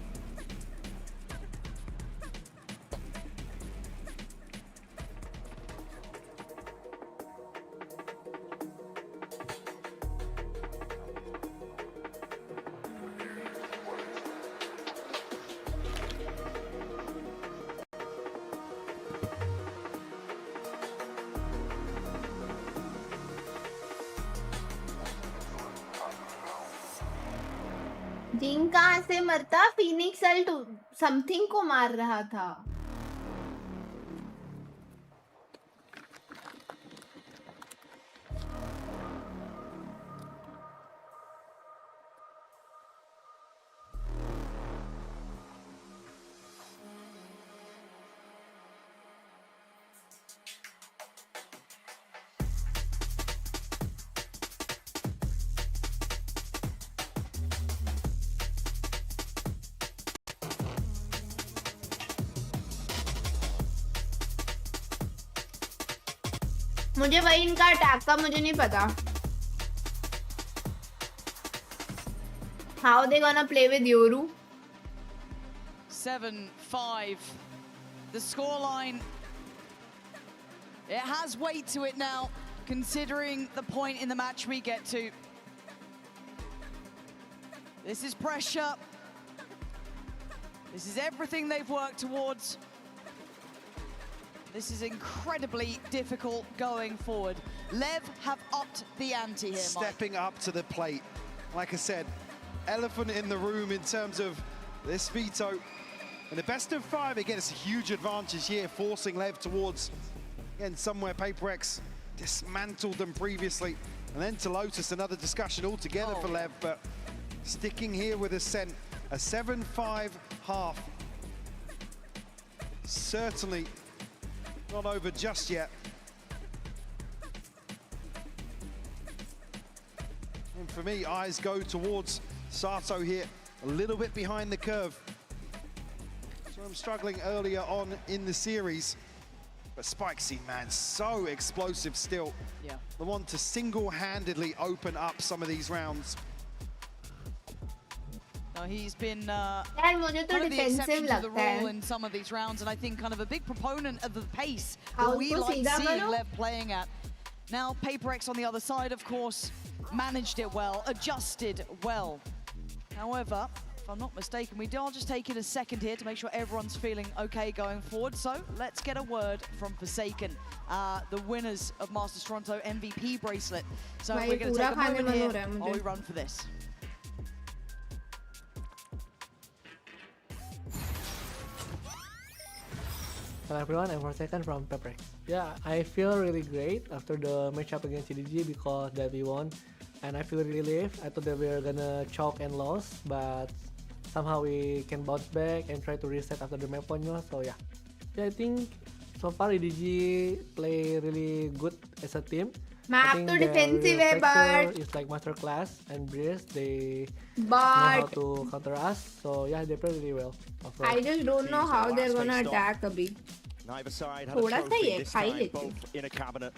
जिंग कहाँ से मरता? फिनिक्स अल्ट समथिंग को मार रहा था. मुझे वही इनका अटैक का मुझे नहीं पता. How they gonna play with Yoru? 7-5. The scoreline, it has weight to it now, considering the point in the match we get to. This is pressure. This is everything they've worked towards. This is incredibly difficult going forward. LEV have upped the ante here, Mike. Stepping up to the plate. Like I said, elephant in the room in terms of this veto. And the best of 5, again, it's a huge advantage here, forcing LEV towards, again, somewhere PRX dismantled them previously. And then to Lotus, another discussion altogether for LEV, but sticking here with Ascent, a 7-5 half. Certainly not over just yet. And for me, eyes go towards Sato here, a little bit behind the curve. So I'm struggling earlier on in the series. But Spikesy, man, so explosive still. Yeah. The one to single-handedly open up some of these rounds. No, he's been यार मुझे तो kind of the defensive exception to the लगता है. rule in some of these rounds, and I think kind of a big proponent of the pace How that we to like see that, seeing Manu? LEV playing at. Now, PRX on the other side, of course, managed it well, adjusted well. However, if I'm not mistaken, we are just taking a second here to make sure everyone's feeling okay going forward. So let's get a word from Forsaken, the winners of Masters Toronto MVP bracelet. So भाई we're going to पूरा take a खाने moment मन here हो रहा है while we मुझे. run for this. Hello everyone, I'm Forsaken from PRX. Yeah, I feel really great after the matchup against CDG because that we won, and I feel relieved. I thought that we were gonna choke and lose, but somehow we can bounce back and try to reset after the map point. So yeah, I think so far EDG play really good as a team. Map to defensive है but it's like masterclass and Breeze they know but how to counter us. So yeah, they play really well. I just don't know how they're gonna attack अभी. Neither side had a थोड़ा सा trophy ही है this खाई time, लेती both in a cabinet.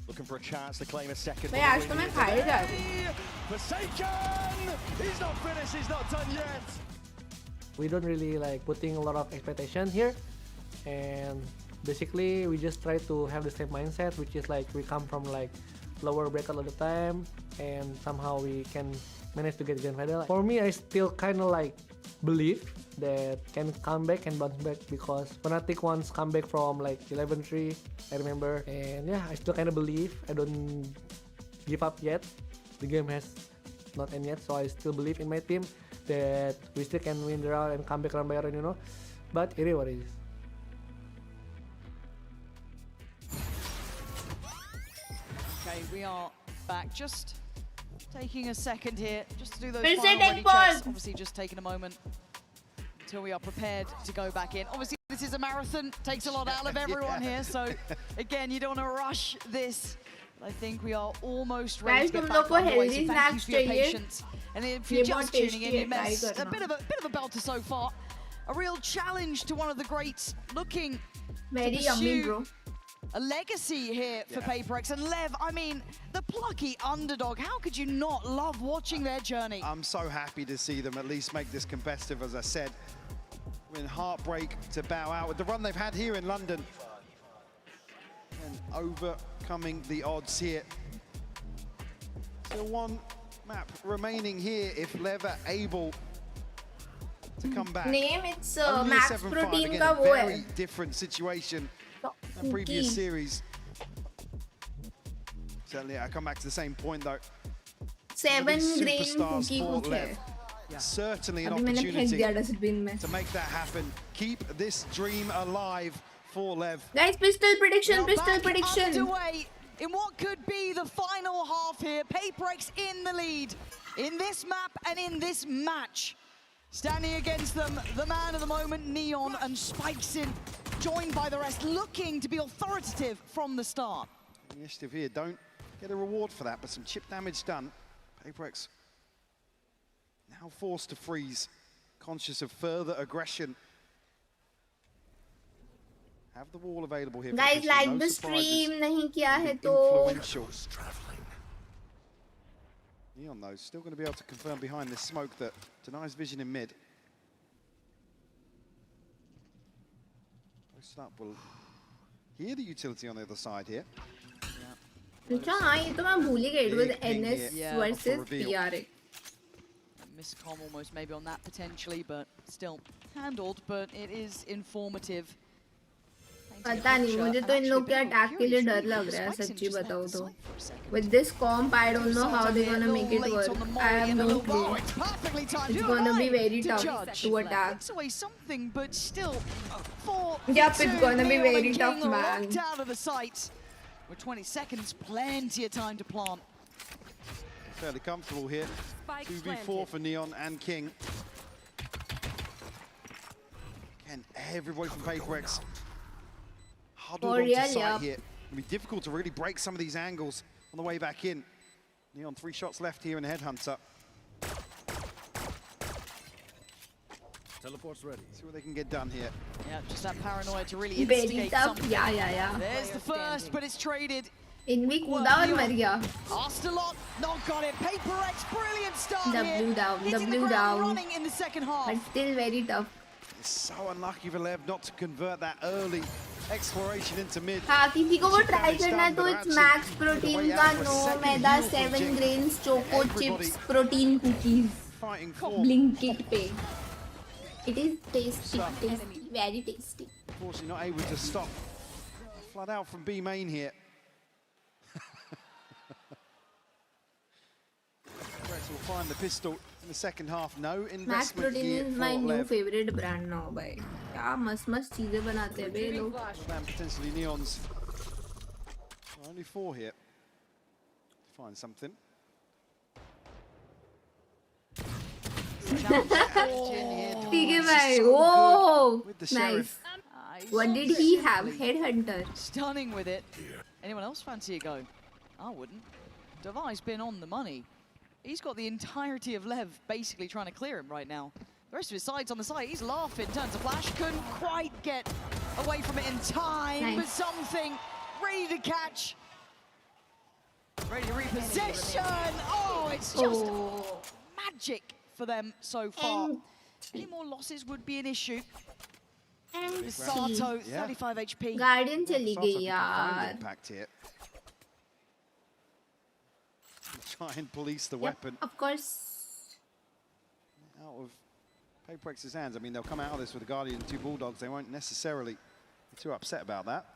Looking for a chance to claim a second. भाई आज तो मैं खाई जा रही हूँ. Forsaken! He's not finished, he's not done yet. We don't really like putting a lot of expectation here, and basically we just try to have the same mindset, which is like we come from like lower bracket all the time, and somehow we can manage to get grand final. For me, I still kind of like believe that can come back and bounce back, because Fnatic once come back from like 11-3, I remember, and yeah, I still kind of believe. I don't give up yet. The game has not end yet, so I still believe in my team that we still can win the round and come back round by round, but it is what it is. Okay, we are back. Just taking a second here, just to do those Fill final set ready and pause. checks. Obviously, just taking a moment until we are prepared to go back in. Obviously, this is a marathon, takes a lot out of everyone here. So again, you don't want to rush this. I think we are almost ready to get back underway. So thank you for your patience. And if you're just tuning in, you missed a bit of a belter so far. A real challenge to one of the greats, looking Very to yummy, pursue bro. a legacy here for PRX. And Lev, I mean, the plucky underdog, how could you not love watching their journey? I'm so happy to see them at least make this competitive, as I said. We're in heartbreak to bow out with the run they've had here in London. And overcoming the odds here. Still one map remaining here if LEV are able to come back. Name it's Only a Max 7-5, Protein again, का a वो very है. different situation than previous series. Certainly, I come back to the same point though. 7 grain Superstars cookie for कुछ LEV. है. Certainly an अभी मैंने फेंक opportunity दिया dustbin में. to make that happen. Keep this dream alive for LEV. Guys, pistol prediction, pistol Back prediction. underway in what could be the final half here. PRX in the lead in this map and in this match. Standing against them, the man of the moment, Neon, and Spikes in, joined by the rest, looking to be authoritative from the start. Initiative here, don't get a reward for that, but some chip damage done. PRX now forced to freeze, conscious of further aggression. Have the wall available here. Guys, potentially, like no the surprises. stream नहीं किया है तो Influential. Neon though, still going to be able to confirm behind this smoke that denies vision in mid. Post up will hear the utility on the other side here. अच्छा हाँ ये तो मैं भूल ही गई. It was Big ping NS here versus for reveal. PRX. Miscom almost maybe on that potentially, but still handled, but it is informative. पता नहीं मुझे तो इन लोग के अटैक के लिए डर लग रहा है सच्ची बताऊँ तो. With this comp, I don't know how they're gonna make it work. I have no clue. It's gonna be very tough to attack. It's always something, but still, 4 Yep, it's gonna be Neon very and tough, King man. locked out of the sight. With 20 seconds, plenty of time to plant. Fairly comfortable here. 2v4 for Neon and King. Again, everybody from PRX huddled onto real, site yep. here. It'll be difficult to really break some of these angles on the way back in. Neon 3 shots left here in Headhunter. Teleport's ready. See what they can get done here. Yeah, just that paranoia to really Very instigate tough. something. Yeah. There's the first, but it's traded. इनमें कूदा और मर गया. Asked a lot, not got it. PRX, brilliant start W here. down, Hitting the W ground down. running in the second half. But still very tough. It's so unlucky for LEV not to convert that early exploration into mid. हाँ किसी को वो try करना है तो it's Max Protein का no maida 7 grains choco chips protein cookies. Fighting for. Blinkit पे. It is tasty, very tasty. Unfortunately not able to stop. Flood out from B main here. PRX will find the pistol in the second half. No Max investment Protein here is for my new LEV. favorite brand now भाई. क्या मस्त चीजें बनाते हैं बे लोग. And potentially Neon's only 4 here. Find something. ठीक है भाई. Oh, nice. What did he have? Headhunter. Stunning with it. Anyone else fancy a go? I wouldn't. Devi's been on the money. He's got the entirety of LEV basically trying to clear him right now. The rest of his side's on the side. He's laughing. Turns to Flash. Couldn't quite get away from it in time. Nice. But something ready to catch. Ready to repossession. Oh, it's just magic for them so far. Any more losses would be an issue. Sato, 35 HP. Guardian चली गई यार. Impact here. Try and police the weapon. Of course. Out of PRX's hands. I mean, they'll come out of this with a Guardian and 2 Bulldogs. They won't necessarily be too upset about that.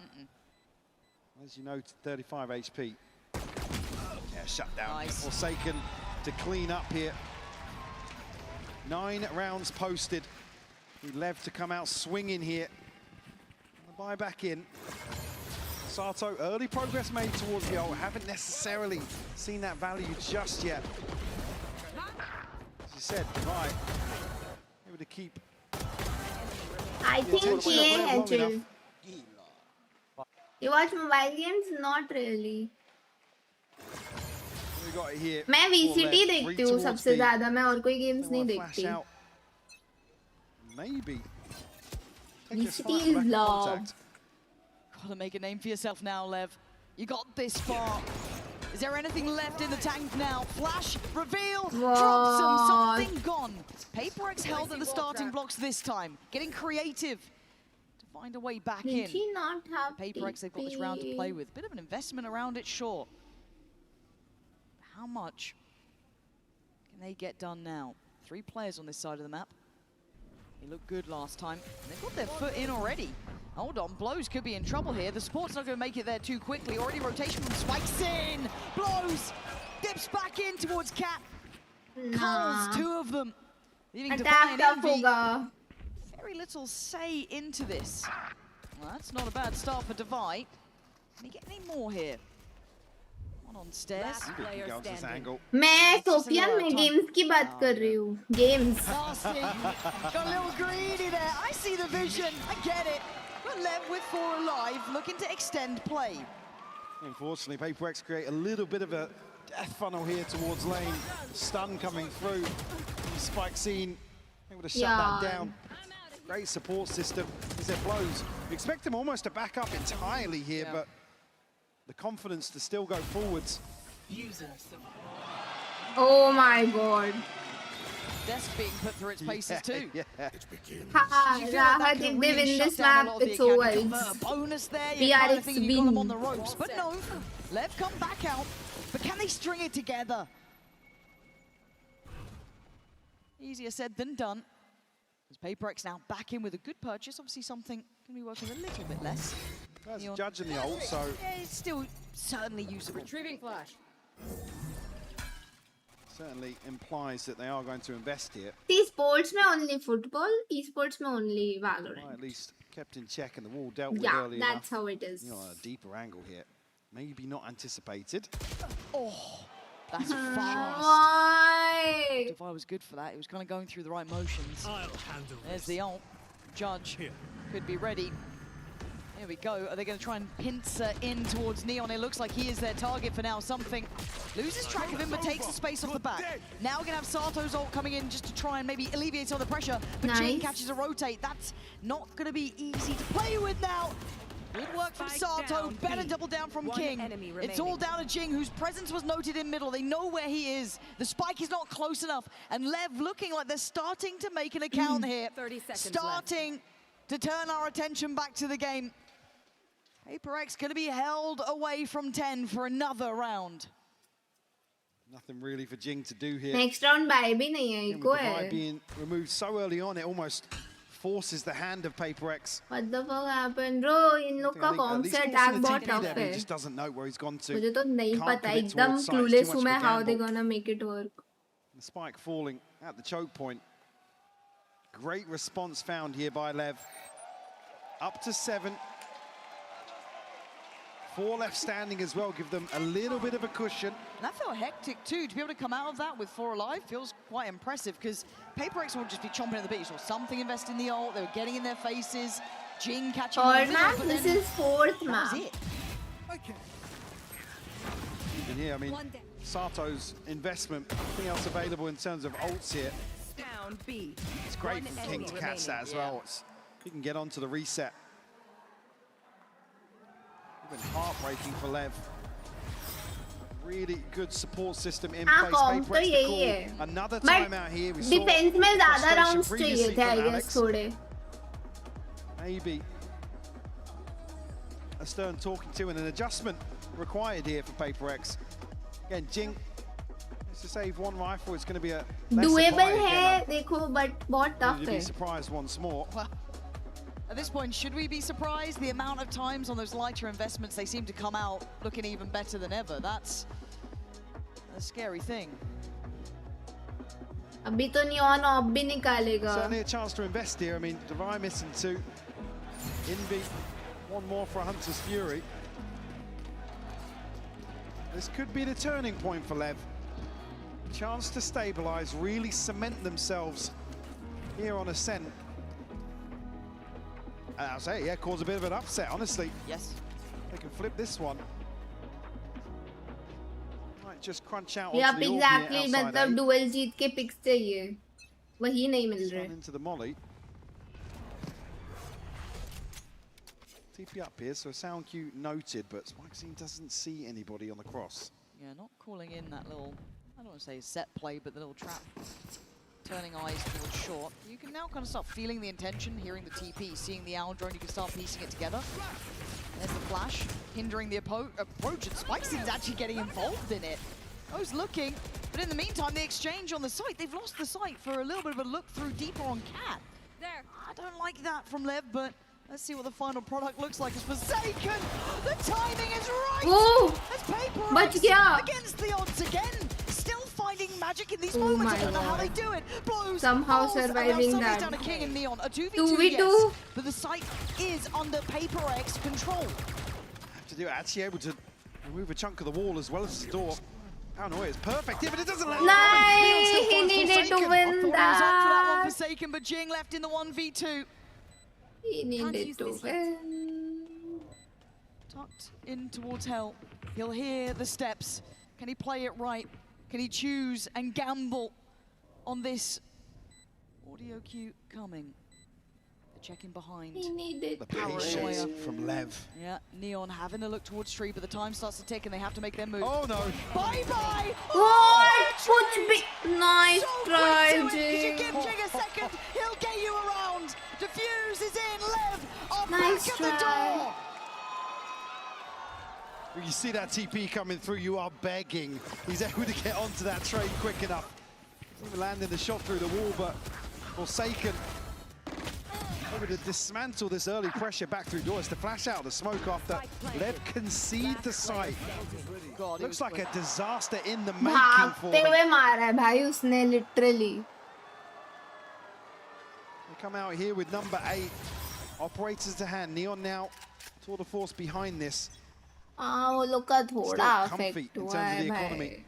As you know, 35 HP. Yeah, shut down. Nice. Forsaken to clean up here. 9 rounds posted. LEV to come out swinging here. And the buy back in. Sato, early progress made towards the ult. Haven't necessarily seen that value just yet. As you said, right. Able to keep. I think ये है chill. You watch mobile games? Not really. We got it here. मैं VCT देखती हूँ सबसे ज़्यादा. मैं और कोई games नहीं देखती. Maybe. VCT is love. Gotta make a name for yourself now, LEV. You got this far. Is there anything left in the tank now? Flash, reveal, drops him, something gone. PRX held at the starting blocks this time, getting creative to find a way back in. Did he not have PRX, they've got this round to play with. Bit of an investment around it, sure. How much can they get done now? 3 players on this side of the map. They looked good last time. They've got their foot in already. Hold on, Blows could be in trouble here. The Sport's not going to make it there too quickly. Already rotation from Spikes in. Blows dips back in towards Cat. Culls 2 of them. Leaving Divine Envy. Very little say into this. Well, that's not a bad start for Divine. Can he get any more here? One on stairs. मैं सोफियन में games की बात कर रही हूँ. Games. Got a little greedy there. I see the vision. I get it. But LEV with 4 alive, looking to extend play. Unfortunately, PRX create a little bit of a death funnel here towards lane. Stun coming through. Spike scene able to shut that down. Great support system as it blows. You expect him almost to back up entirely here, but the confidence to still go forwards. Oh my god. Desk being put through its paces too. Rahat, if they win this map, it's over. Bonus there. PRX win. Them on the ropes, but no. LEV come back out, but can they string it together? Easier said than done. As PRX now back in with a good purchase. Obviously something can be working a little bit less. That's judging the ult, so yeah, it's still certainly usable. Retrieving Flash. Certainly implies that they are going to invest here. Esports में only football, esports में only Valorant. Well, at least kept in check and the wall dealt with Yeah, early that's enough. how it is. You know, a deeper angle here. Maybe not anticipated. Oh, that's fast. Why? If I was good for that, it was kind of going through the right motions. There's the ult. Judge could be ready. Here we go. Are they going to try and pincer in towards Neon? It looks like he is their target for now. Something loses track of him, but takes the space off the back. Now we're going to have Sato's ult coming in just to try and maybe alleviate some of the pressure. But Jing catches a rotate. That's not going to be easy to play with now. Good work from Sato. Better double down from King. It's all down to Jing, whose presence was noted in middle. They know where he is. The spike is not close enough. And LEV looking like they're starting to make an account here. 30 seconds starting to turn our attention back to the game. PRX going to be held away from 10 for another round. Nothing really for Jing to do here. Next round buy भी नहीं है, eco है. Being removed so early on, it almost forces the hand of PRX. What the fuck happened, bro? इन लोग का कौन सा attack बहुत tough है. He just doesn't know where he's gone to. मुझे तो नहीं पता, एकदम clueless हूँ मैं how they gonna make it work. The spike falling at the choke point. Great response found here by LEV. Up to 7. 4 left standing as well, give them a little bit of a cushion. And that felt hectic too. To be able to come out of that with 4 alive feels quite impressive, because PRX will just be chomping at the bit. You saw something invest in the ult, they were getting in their faces. Jing catching Third map, this is 4th map. That was it. Okay. Even here, I mean, Sato's investment, nothing else available in terms of ults here. Down B. It's great for King to catch that as well. He can get onto the reset. Even heartbreaking for Lev. Really good support system in place. Com तो यही है. Another timeout here. We saw defence में ज़्यादा rounds चाहिए थे, I guess, थोड़े. Maybe a stern talking to and an adjustment required here for PRX. Again, Jing has to save 1 rifle. It's going to be a doable है, देखो, but बहुत tough है. है. Be surprised once more. At this point, should we be surprised? The amount of times on those lighter investments, they seem to come out looking even better than ever. That's a scary thing. अभी तो Neon of भी निकालेगा. Certainly a chance to invest here. I mean, Divine missing 2. Envy, 1 more for Hunter's Fury. This could be the turning point for Lev. Chance to stabilize, really cement themselves here on Ascent. And I'll say, yeah, cause a bit of an upset, honestly. Yes. They can flip this one. Might just crunch out Yeah, onto the exactly. outside मतलब duel जीत के picks चाहिए. वही नहीं मिल रहे. Into the molly. TP up here, so sound cue noted, but Spikesy doesn't see anybody on the cross. Yeah, not calling in that little, I don't want to say set play, but the little trap. Turning eyes towards short. You can now kind of start feeling the intention, hearing the TP, seeing the owl drone, you can start piecing it together. There's the flash, hindering the approach, and Spikesy's actually getting involved in it. Goes looking, but in the meantime, the exchange on the site, they've lost the site for a little bit of a look through deeper on Cat. There. I don't like that from Lev, but let's see what the final product looks like. It's Forsaken! The timing is right! Ooh! That's PRX बच गया! against the odds again! Still finding magic in these moments. I don't know how they do it. Blows, Somehow balls, surviving and now that. down a King and Neon. A 2v2, 2v2. yes, but the site is under PRX control. Have to do it, actually able to remove a chunk of the wall as well as the door. How annoying, it's perfect here, but it doesn't land. Nice! He needed to win I thought he was up for that one, that. Forsaken, but Jing left in the 1v2. He needed to win. Tucked in towards hell. He'll hear the steps. Can he play it right? Can he choose and gamble on this audio cue coming? The check-in behind. He needed the patience from Lev. Yeah, Neon having a look towards Tree, but the time starts to tick and they have to make their move. Oh no! Bye-bye! What? Kuch bhi. Nice So try, quick to it. Did you Jing. give Jing a second? He'll get you around. Diffuse is in. Lev are Nice back at the try. door. You see that TP coming through, you are begging. He's able to get onto that trade quick enough. Even landing the shot through the wall, but Forsaken able to dismantle this early pressure back through doors to flash out the smoke after Lev concede the site. God, looks like a disaster in the making for भागते them. हुए मारा है भाई उसने literally. They come out here with number 8. Operators to hand. Neon now tour de force behind this. वो लोग का थोड़ा Still comfy affect in हुआ terms of है the भाई. economy.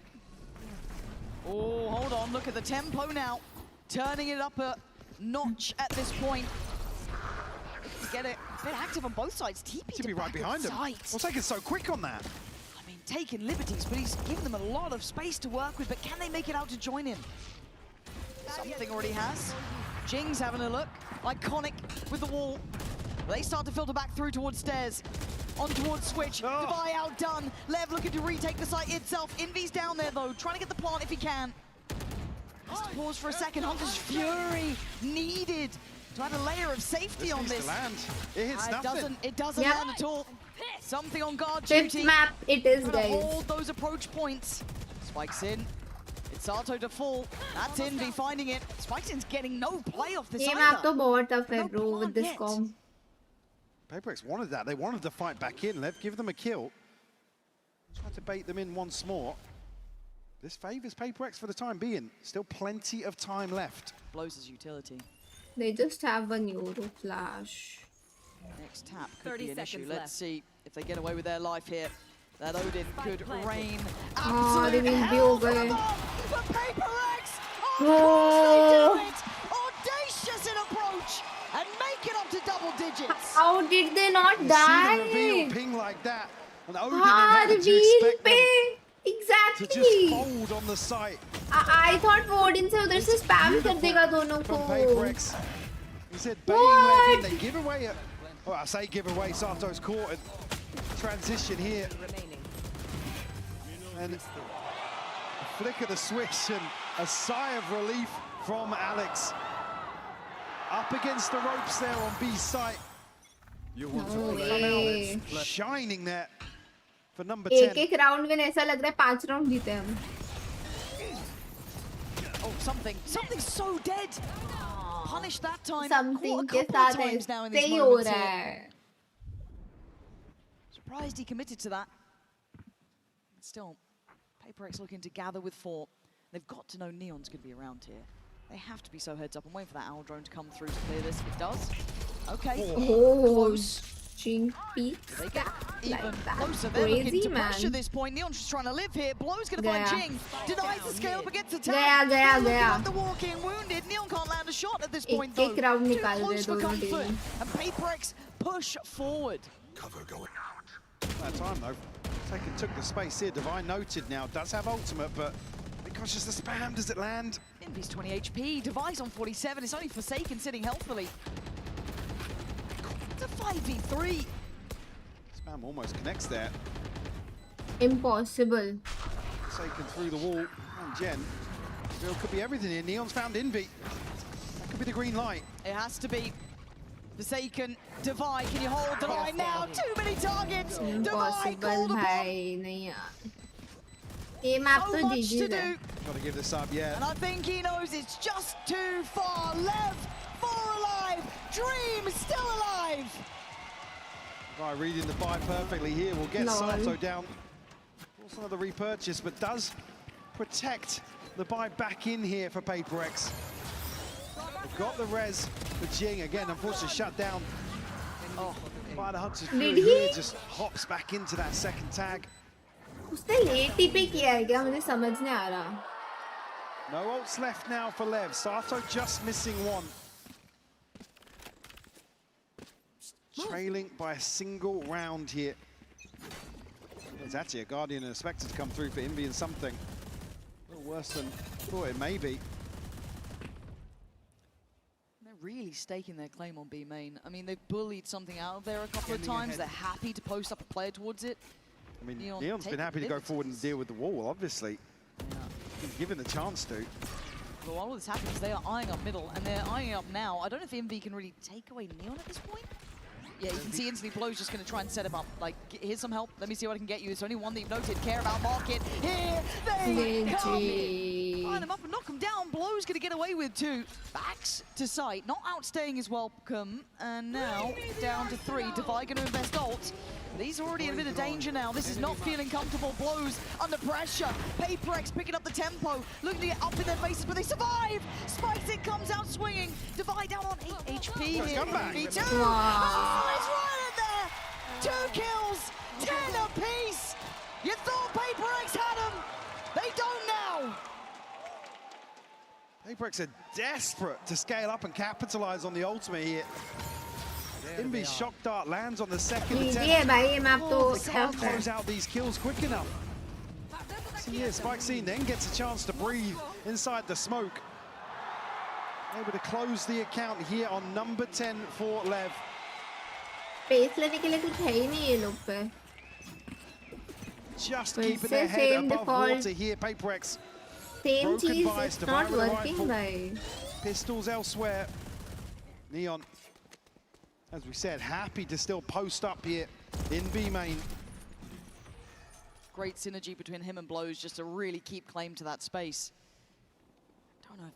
Oh, hold on, look at the tempo now. Turning it up a notch at this point. Get it a bit active on both sides. TP To be right behind him. What's taking so quick on that? I mean, taking liberties, but he's given them a lot of space to work with, but can they make it out to join him? Something already has. Jing's having a look. Iconic with the wall. They start to filter back through towards stairs. On towards Switch. Devi outdone. Lev looking to retake the site itself. Envy's down there though, trying to get the plant if he can. Has to pause for a second. Hunter's Fury needed to add a layer of safety on this. Land. It hits nothing. It doesn't Yep. land at all. Something on guard Fifth duty. map it is, Trying to guys. hold those approach points. Spikes in. It's Sato to fall. That's Envy finding it. Spikes in's getting no play off this ये either. map तो बहुत tough है No bro with plant this yet. comp. PRX wanted that. They wanted to fight back in. Lev, give them a kill. Try to bait them in once more. This favours PRX for the time being. Still plenty of time left. Blows his utility. They just have a Neuro flash. Next tap could be an issue. Let's see if they get away with their life here. That Odin could rain absolute hell from above for PRX. Of course they do it! Audacious in approach and make it up to double digits. How did they not You die? see the reveal ping like that, and Odin in heaven, do you expect them exactly. to just fold on the site? I thought वो Odin से उधर से spam कर देगा दोनों From को. PRX. He said baiting LEV in, they give away it. Well, I say give away, Sato's caught it. Transition here. And a flick of the switch and a sigh of relief from Alex. Up against the ropes there on B site. You want to come out shining there for number 10. एक round में ऐसा लग रहा है 5 round जीते हम. Oh, something so dead. Punished that time. Something के साथ times now in this ऐसे ही हो moment रहा here. है. Surprised he committed to that. Still, PRX looking to gather with 4. They've got to know Neon's going to be around here. They have to be so heads up and waiting for that owl drone to come through to clear this. It does. Okay. Close. Peaks. They get even that. closer. They're looking Crazy, to man. pressure this point. Neon's just trying to live here. Blow's going to find Jing. Denies the scale up against the Gaya. The walking wounded. Neon can't land a shot at this point though. एक round Too निकाल close they for दोनों comfort. team. And PRX push forward. Cover going out. That time though, Taken took the space here. Divine noted now, does have ultimate, but because just the spam, does it land? Invy's 20 HP, Device on 47, it's only Forsaken sitting healthily. It's a 5v3. Spam almost connects there. Impossible. Forsaken through the wall, and Jen. Still could be everything here. Neon's found Envy. That could be the green light. It has to be. Forsaken, Devi, can you hold the line now? Too many targets! Devi called upon! ये map So तो much GG to है. do. Gotta give this up, yeah. And I think he knows it's just too far. Lev, 4 alive. Dream still alive. Guy reading the buy perfectly here. We'll get Sato down. Also another repurchase, but does protect the buy back in here for PRX. They've got the res for Jing again. Unfortunately, shut down. By the Hunter's Fury here, just hops back into that second tag. उसने late TP किया है क्या मुझे समझ नहीं आ रहा. No ults left now for Lev. Sato just missing one. Trailing by a single round here. There's actually a Guardian and a Spectre to come through for Envy and something. A little worse than I thought it may be. They're really staking their claim on B main. I mean, they've bullied something out of there a couple of times. They're happy to post up a player towards it. I mean, Neon's been happy to go forward and deal with the wall, obviously. He's given the chance to. Well, while all this happens, they are eyeing up middle, and they're eyeing up now. I don't know if Envy can really take away Neon at this point. Yeah, you can see instantly Blow's just going to try and set him up. Like, here's some help. Let me see what I can get you. It's only one that you've noted. Care about market. Here they come. Line him up and knock him down. Blow's going to get away with 2. Backs to sight. Not outstaying his welcome. And now down to 3. Devi going to invest ult. He's already in a bit of danger now. This is not feeling comfortable. Blows under pressure. PRX picking up the tempo. Looking to get up in their faces, but they survive. Spikes it, comes out swinging. Devi down on 8 HP here. V2. Oh, it's right in there. 2 kills, 10 apiece. You thought PRX had them. They don't now. PRX are desperate to scale up and capitalize on the ultimate here. Envy's shock dart lands on the second attempt. भाई ये map तो They can't close out these kills quick enough. So yeah, Spike Scene then gets a chance to breathe inside the smoke. Able to close the account here on number 10 for Lev. Pace लेने के लिए कुछ है ही नहीं ये लोग पे. Just keeping their head above water here, PRX. Same cheese, it's not working, भाई. Pistols elsewhere. Neon, as we said, happy to still post up here in B main. Great synergy between him and Blows just to really keep claim to that space. Don't know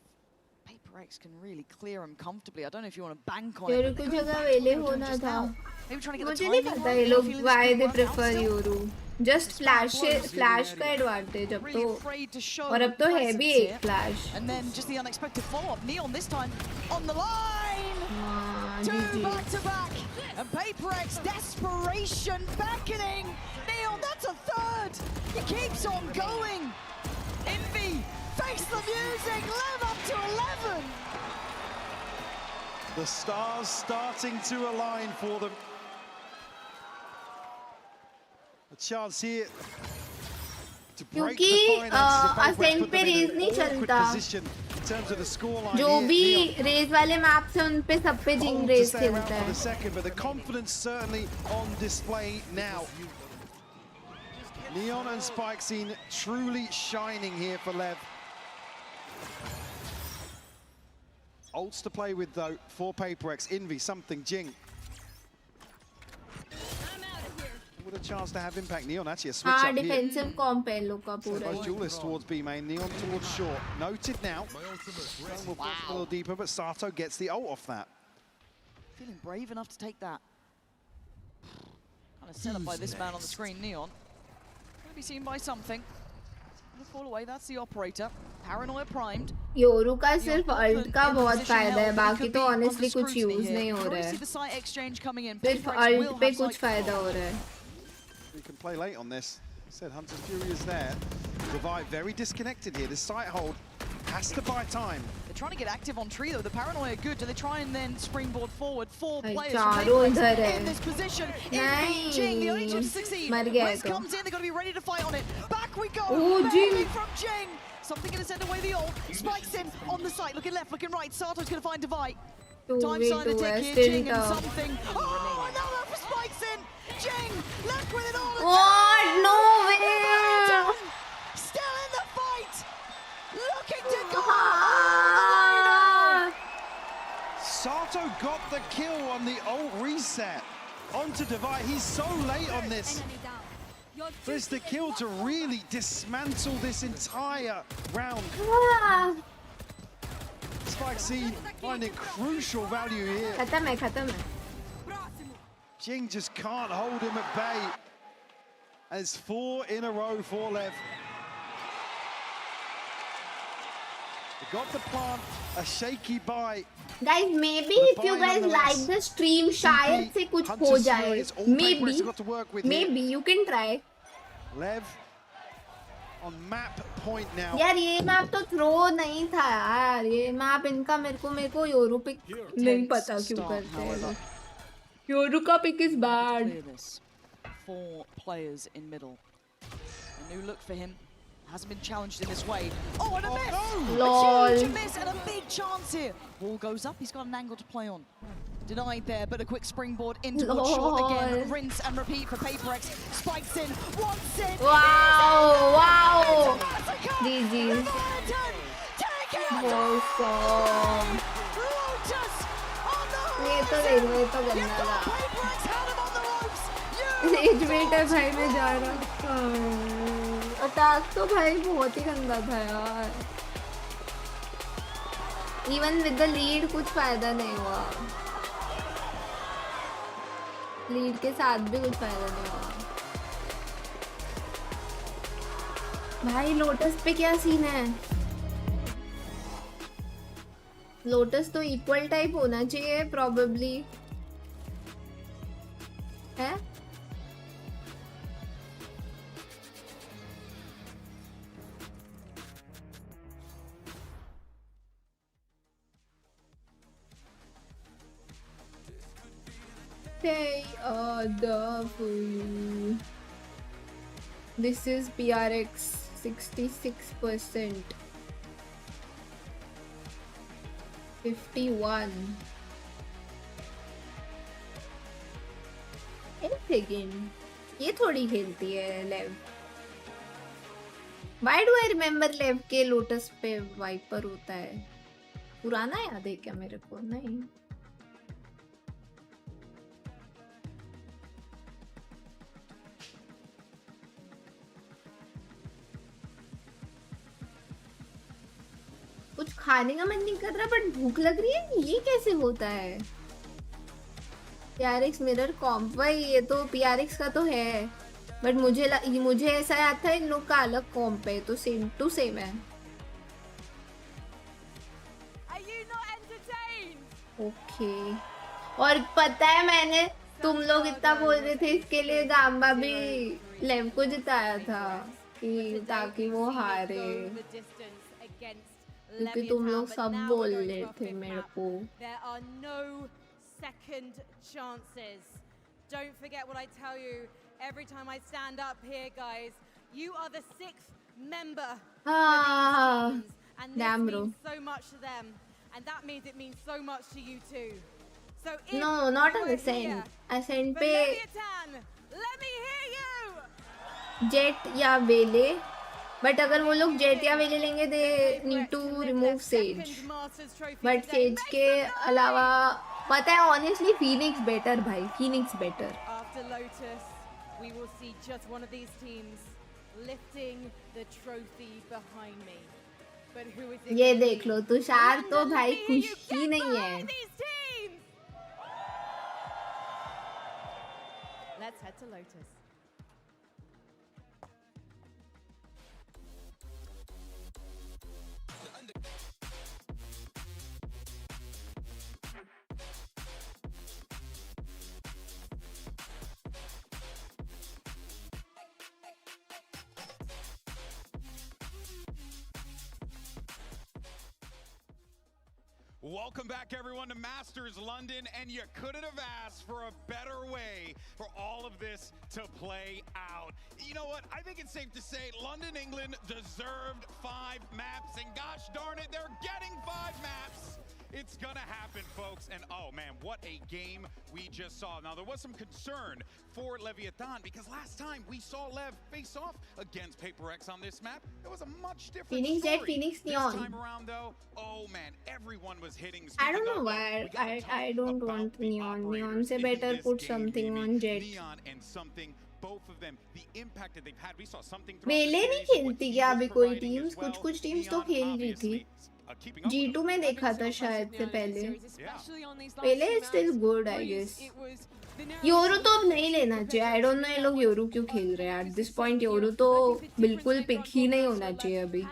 if PRX can really clear him comfortably. I don't know if you want to bank on it. तेरे को जगह वेले होना था. Maybe trying to get the मुझे नहीं timing पता right, ये maybe लोग feeling why this they could work prefer out still. Yoru. Just flash का advantage अब Really तो. afraid to show और अब तो है भी presence एक flash. And then just the unexpected follow-up. Neon this time on the line. 2 back-to-back. And PRX, desperation beckoning. Neon, that's a third. He keeps on going. Envy, face the music, LEV up to 11. The stars starting to align for them. A chance here to break the finances of both, put them in an awkward position in terms of the scoreline जो here. भी Neon race वाले map से उन पे सब पे जिंग to race stay around खेलता for the है. second, but the confidence certainly on display now. Neon and Spike scene truly shining here for LEV. Ults to play with though for PRX. Envy, something, Jing. What a chance to have impact. Neon actually a switch हाँ up here. Defensive कॉम्प है लोग का So पूरा. both duelists towards B main, Neon towards short. Noted now. Zone will push a little deeper, but Sato gets the ult off that. Feeling brave enough to take that. Kind of set up by this man on the screen, Neon. Gonna be seen by something. Gonna fall away, that's the operator. Paranoia primed. Yoru का सिर्फ alt का बहुत फायदा है, बाकी तो honestly कुछ use नहीं हो रहा है. सिर्फ अल्ट पे कुछ फायदा हो रहा है. We can play late on this. I said Hunter's Fury is there. Divide very disconnected here. The site hold has to buy time. They're trying to get active on tree though. The Paranoia are good. Do they try and then springboard forward? 4 players from PRX in this position. Nice. Jing, the only two to succeed. मर गया Riz तो. comes in. They've got to be ready to fight on it. Back we go. Oh, Jing. From Jing. Something going to send away the ult. Spikes in on the site. Looking left, looking right. Sato's going to find Divide. Time sign the tick here. Jing and something. Oh, another for Spikes in. Jing left with it all. What? No way. Still in the fight. Looking to go. Sato got the kill on the ult reset. Onto Divide. He's so late on this. But it's the kill to really dismantle this entire round. Spike C finding crucial value here. खत्म है, खत्म है. Jing just can't hold him at bay. And it's 4 in a row for LEV. They got the plant, a shaky buy. Guys, maybe if you guys like the stream, शायद से कुछ हो जाए. Maybe you can try. LEV on map point now. यार ये map तो throw नहीं था यार. ये मैप इनका मेरे को योरू पिक नहीं पता क्यों करते हैं. योरू का pick is bad. 4 players in middle. A new look for him. Hasn't been challenged in this way. Oh, and a miss! No. A huge miss and a big chance here. Ball goes up. He's got an angle to play on. Denied there, but a quick springboard into the shot again. Rinse and repeat for PRX. Spikes in, wants it. Wow, wow. GG. Awesome. ये तो गंदा था. As wait है भाई मैं जा रहा. Attack तो भाई बहुत ही गंदा था यार. इवन विद द लीड कुछ फायदा नहीं हुआ. लीड के साथ भी कुछ फायदा नहीं हुआ. भाई लोटस पे क्या सीन है? लोटस तो इक्वल टाइप होना चाहिए प्रोबेबली. है? They are the fool. This is PRX 66%. 51. एक सेकेंड, ये थोड़ी खेलती है लेव. Why do I remember लेव के लोटस पे वाइपर होता है? पुराना याद है क्या मेरे को? नहीं. कुछ खाने का मन नहीं कर रहा बट भूख लग रही है. ये कैसे होता है? PRX मिरर कॉम्प. भाई ये तो PRX का तो है बट मुझे ऐसा याद था इन लोग का अलग कॉम्प है तो सेम टू सेम है. ओके. और पता है मैंने तुम लोग इतना बोल रहे थे इसके लिए गाम्बा भी लेव को जिताया था कि ताकि वो हारे, क्योंकि तुम लोग सब बोल रहे थे मेरे को. There are no second chances. Don't forget what I tell you every time I stand up here, guys. You are the 6th member for these teams, and this means so much to them, and that means it means so much to you too. So if No, not on Ascent. Ascent पे let me hear you. Jet या वेले, but अगर वो लोग jet या वेले लेंगे they need to remove Sage, but Sage के अलावा पता है ऑनेस्टली फीनिक्स बेटर भाई, Phoenix better. After Lotus, we will see just one of these teams lifting the trophy behind me. But who is it? ये देख लो तुषार तो भाई खुश ही नहीं है. Let's head to Lotus. Welcome back, everyone, to Masters London, and you couldn't have asked for a better way for all of this to play out. You know what? I think it's safe to say London, England deserved 5 maps, and gosh darn it, they're getting 5 maps. It's gonna happen, folks, and oh man, what a game we just saw. Now, there was some concern for Leviathan because last time we saw Lev face off against PRX on this map, it was a much different Phoenix story. Jet, Phoenix This Neon. time around, though, oh man, everyone was hitting. I don't know why I don't want Neon. Neon से better put something on Jet. Neon and something, both of them, the impact that they've had. We saw something. वेले नहीं खेलती क्या अभी कोई teams? कुछ teams तो खेल रही थी. G2 में देखा था शायद से पहले. वेले is still good, I guess. Yoru तो अब नहीं लेना चाहिए. I don't know ये लोग योरू क्यों खेल रहे हैं. At this point योरू तो बिल्कुल पिक ही नहीं होना चाहिए अभी.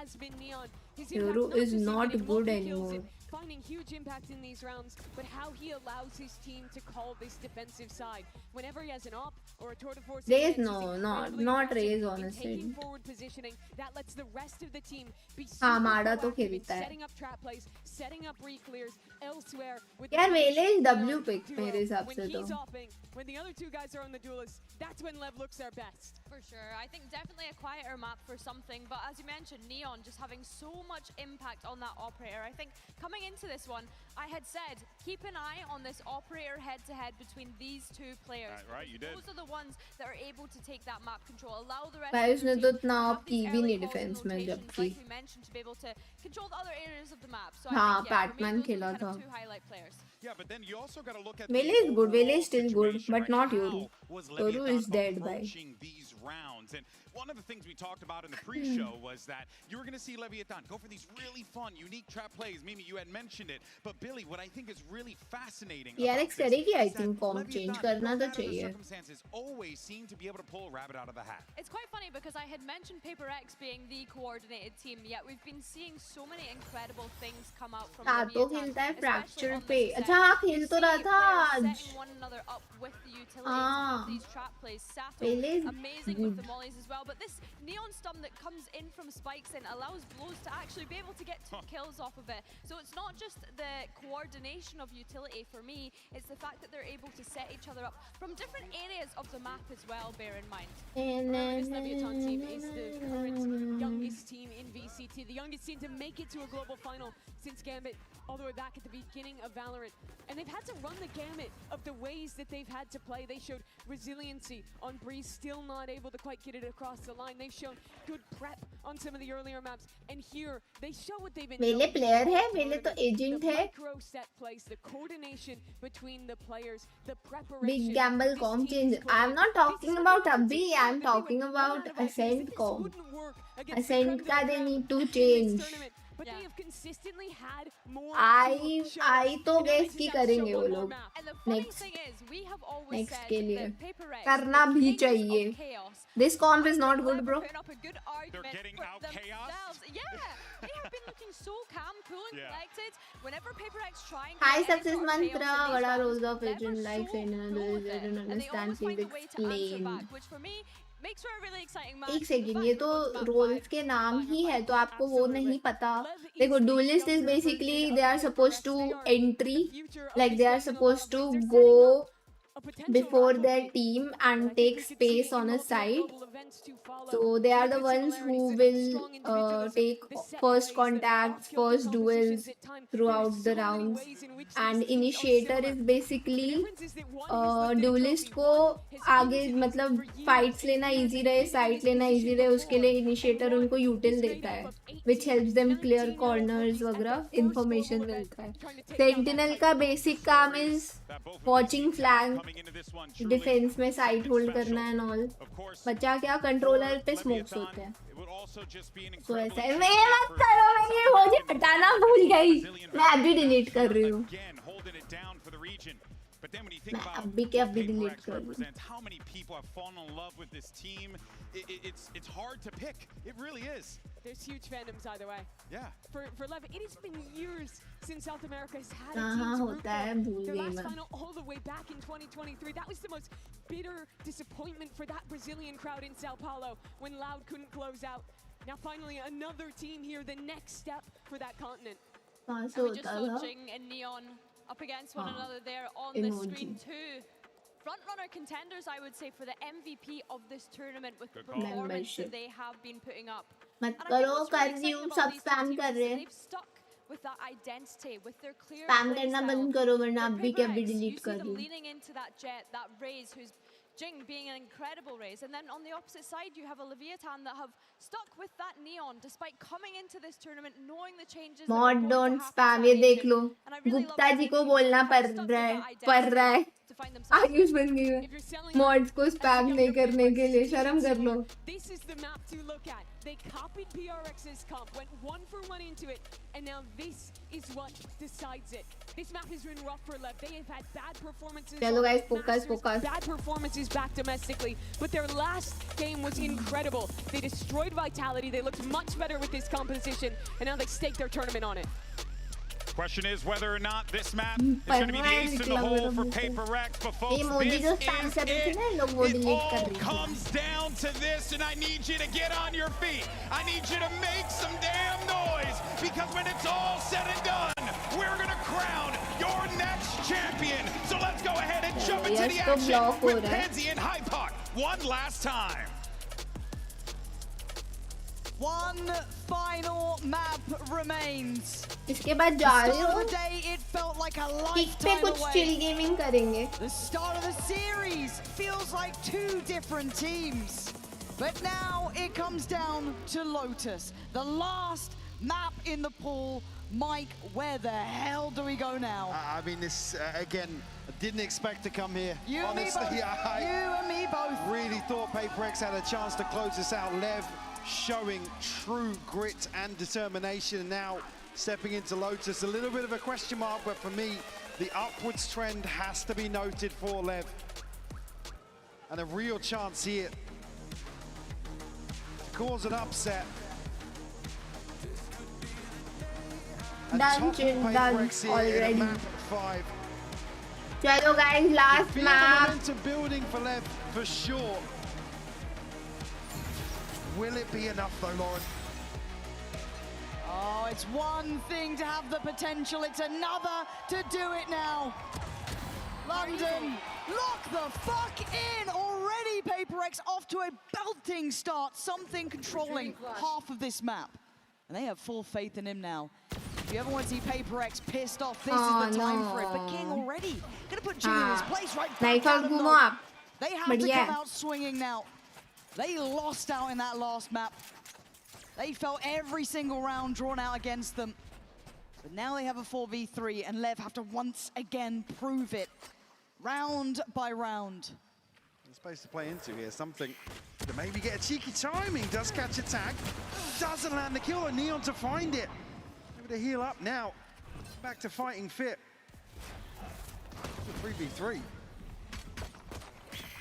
Yoru is not good anymore. Finding huge impact in these rounds, but how he allows his team to call this defensive side. Whenever he has an op or a tour de force, Raze not Raze honestly. Taking forward positioning, that lets the rest of the team be हाँ माड़ा तो खेलता है. setting up trap plays, setting up re-clears elsewhere. यार वेले is W pick मेरे हिसाब से तो. When the other two guys are on the duelist, that's when Lev looks their best. For sure. I think definitely a quieter map for something, but as you mentioned, Neon just having so much impact on that operator. I think coming into this one, I had said, keep an eye on this operator head-to-head between these two players. Right, you did. Those are the ones that are able to take that map control, allow the rest भाई of the उसने team तो to इतना have आप की these भी early नहीं calls and defence में rotations, जबकि. like we mentioned, to be able to control the other areas of the map. So हाँ I think, yeah, for me, Batman those are खेला kind था. of two highlight players. Yeah, but then you also got to look at Vele is good. Vele is still good, but not Yoru. Yoru is dead, bhai. These rounds, and one of the things we talked about in the pre-show was that you were going to see Leviathan go for these really fun, unique trap plays. Mimi, you had mentioned it, but Billy, what I think is really fascinating. PRX करेगी, I think form change करना तो चाहिए. Circumstances always seem to be able to pull a rabbit out of the hat. It's quite funny because I had mentioned PRX being the coordinated team, yet we've been seeing so many incredible things come out from हाँ तो खेलता है fracture पे. अच्छा हाँ खेल तो रहा था आज. one another up with the utilities of these trap plays. Sato, amazing with the mollies as well. But this neon stun that comes in from spikes and allows blows to actually be able to get 2 kills off of it. So it's not just the coordination of utility for me, it's the fact that they're able to set each other up from different areas of the map as well, bear in mind. This Leviathan team is the current youngest team in VCT, the youngest team to make it to a global final since Gambit, all the way back at the beginning of Valorant. And they've had to run the gamut of the ways that they've had to play. They showed resiliency on Breeze, still not able to quite get it across the line. They've shown good prep on some of the earlier maps. And here, they show what they've been Vele player है, Vele तो agent है. Micro set plays, the coordination between the players, the preparation. Big gamble comp change. I'm not talking about Abhi, I'm talking about Ascent comp. Ascent का they need to change. But they have consistently had more. I तो guess की करेंगे वो लोग next के लिए करना भी चाहिए. This comp is not good, bro. They're getting out chaos. Yeah, they have been looking so calm, cool and collected. Whenever PRX try and High create any success sort of chaos mantra, in these vada rounds, rose of Lev agent are like so saying cool with I it, don't and they understand, always please find a way to answer explain. back, which for me makes for a really exciting match. एक second, ये तो roles के नाम ही है, तो आपको वो नहीं पता? देखो, duelist is basically they are supposed to entry, like they are supposed to go before their team and take space on a side. So they are the ones who will take first contacts, first duels throughout the rounds. And initiator is basically duelist को आगे मतलब fights लेना easy रहे, sight लेना easy रहे, उसके लिए initiator उनको util देता है, which helps them clear corners वगैरह, information मिलता है. Sentinel का basic काम is watching flank, defense में sight hold करना and all. बचा क्या, controller पे smokes होते हैं. तो ऐसा है. मैं मत करो, मैं ये मुझे हटाना भूल गई. मैं अभी delete कर रही हूँ. But then when you think about what PRX represents, how many people have fallen in love with this team, it's hard to pick. It really is. There's huge fandoms either way. Yeah. For LEV, it has been years since South America has had a हाँ team to होता है, root भूल for. Their गई last मैं. final all the way back in 2023. That was the most bitter disappointment for that Brazilian crowd in Sao Paulo when Loud couldn't close out. Now finally another team here, the next step for that continent. कहाँ से And we just होता saw था? Jing and Neon up against one हाँ. another there on Emoji. the screen too. Front-runner contenders, I would say, for the MVP of this tournament with the performance Membership. that they have been putting up. मत And I think करो, what's कर really रही exciting हूँ, about सब these two spam teams कर is रहे that हैं. they've stuck with that identity, with their clear Spam play करना style. बंद करो वरना For अभी के अभी PRX, delete you कर see them दूँ. leaning into that Jet, that Raze, who's Jing being an incredible Raze. And then on the opposite side, you have a Leviathan that have stuck with that Neon, despite coming into this tournament, knowing the changes that were Mod going don't to happen spam, to ये that देख region. Low. And I really love Gupta that ji these को teams बोलना have पड़ stuck with रहा है, that पड़ identity रहा है. to find themselves. आयुष बन गई है. Mods को spam नहीं करने के लिए शर्म कर लो. This is the map to look at. They copied PRX's comp, went 1-for-1 into it, and now this is what decides it. This map has been rough for LEV. They have had bad performances. चलो guys, focus, Masters, focus. Bad performances back domestically, but their last game was incredible. They destroyed Vitality. They looked much better with this composition, and now they stake their tournament on it. Question is whether or not this map is going to be the ace in the hole for PRX, but folks, this is it. It all comes down to this, and I need you to get on your feet. I need you to make some damn noise, because when it's all said and done, we're going to crown your next champion. So let's go ahead and jump into the action with Pansy and Hypoc one last time. One final map remains. इसके बाद जा रही हूँ. It felt like a kick पे lifetime कुछ chill away. gaming करेंगे. The start of the series feels like two different teams. But now it comes down to Lotus, the last map in the pool. Mike, where the hell do we go now? I mean, this, again, I didn't expect to come here. You and me Honestly, both. I You and me both. really thought PRX had a chance to close this out. LEV showing true grit and determination. Now stepping into Lotus, a little bit of a question mark, but for me, the upwards trend has to be noted for LEV. And a real chance here to cause an upset. And Dungeon done already. map 5. चलो guys, last Feel the map. momentum building for LEV for sure. Will it be enough though, Lauren? Oh, it's one thing to have the potential, it's another to do it now. London, lock the fuck in! Already PRX off to a belting start, something controlling half of this map. And they have full faith in him now. If you ever want to see PRX pissed off, this is the time for it. But King already gonna put Jing in his place right back at him, though. They have to come out swinging now. They lost out in that last map. They felt every single round drawn out against them. But now they have a 4v3 and LEV have to once again prove it. Round by round. Space to play into here, something to maybe get a cheeky timing. Does catch a tag, doesn't land the kill, and Neon to find it. Able to heal up now. Back to fighting fit. 3v3.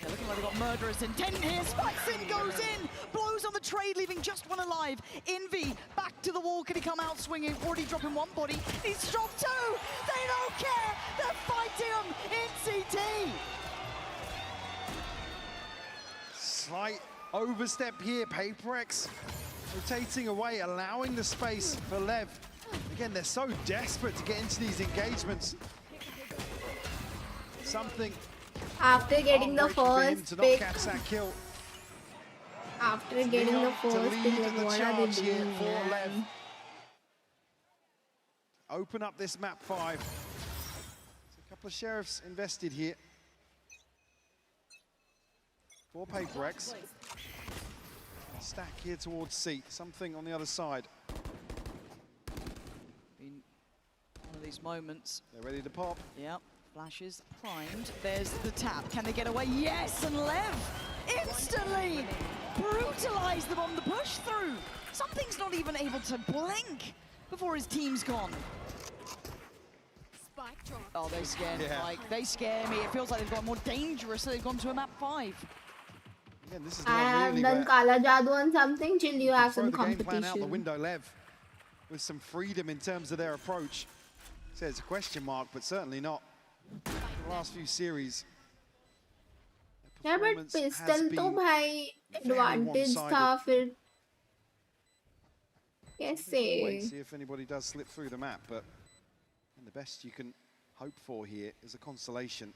Yeah, looking Looking like they've got murderous intent here. Spikesin goes in, blows on the trade, leaving just one alive. Envy back to the wall. Can he come out swinging? Already dropping one body. He's dropped two. They don't care. They're fighting him in CT. Slight overstep here. PRX rotating away, allowing the space for LEV. Again, they're so desperate to get into these engagements. Something after getting the first pick. That kill. After getting the first pick, like what are they doing here? Open up this map 5. There's a couple of sheriffs invested here. For PRX. Stack here towards C. Something on the other side. Been one of these moments. They're ready to pop. Yep. Flashes primed. There's the tap. Can they get away? Yes, and LEV instantly brutalize them on the push through. Something's not even able to blink before his team's gone. Oh, they scare me. Like, they scare me. It feels like they've got more dangerous, so they've gone to a map 5. Again, this is I have done Kala Jadoo on something. Chill, you have some competition. Game plan out the window, LEV, with some freedom in terms of their approach. So it's a question mark, but certainly not. The last few series. Yeah, but pistol तो भाई advantage था फिर कैसे? Wait, see if anybody does slip through the map, but the best you can hope for here is a consolation.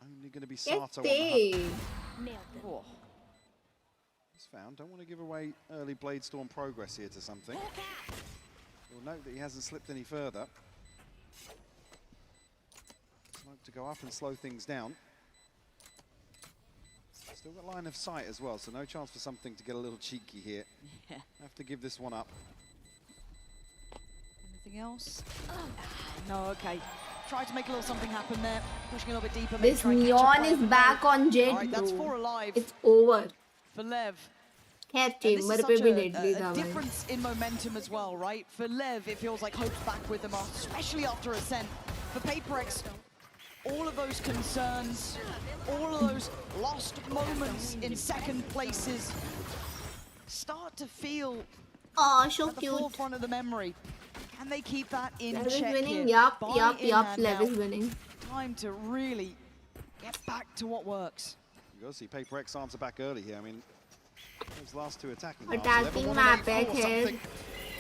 Only going to be Sato on the hunt. Oh. He's found. Don't want to give away early Blade Storm progress here to something. You'll note that he hasn't slipped any further. Smoke to go up and slow things down. Still got line of sight as well, so no chance for something to get a little cheeky here. Yeah. Have to give this one up. Anything else? No, okay. Try to make a little something happen there. Pushing a little bit deeper. This Neon is back on Jet, right, that's 4 alive. It's over. For LEV. खैर chamber पे भी deadly था भाई. Difference in momentum as well, right? For LEV, it feels like hope's back with them, especially after Ascent. For PRX, all of those concerns, all of those lost moments in second places start to feel oh, so at the cute. forefront of the memory. Can they keep that in LEV is check winning. here? Yup, Buy yup, in yup. hand LEV now. is winning. Time to really get back to what works. You got to see PRX answer back early here. I mean, those last two attacking. Attacking map है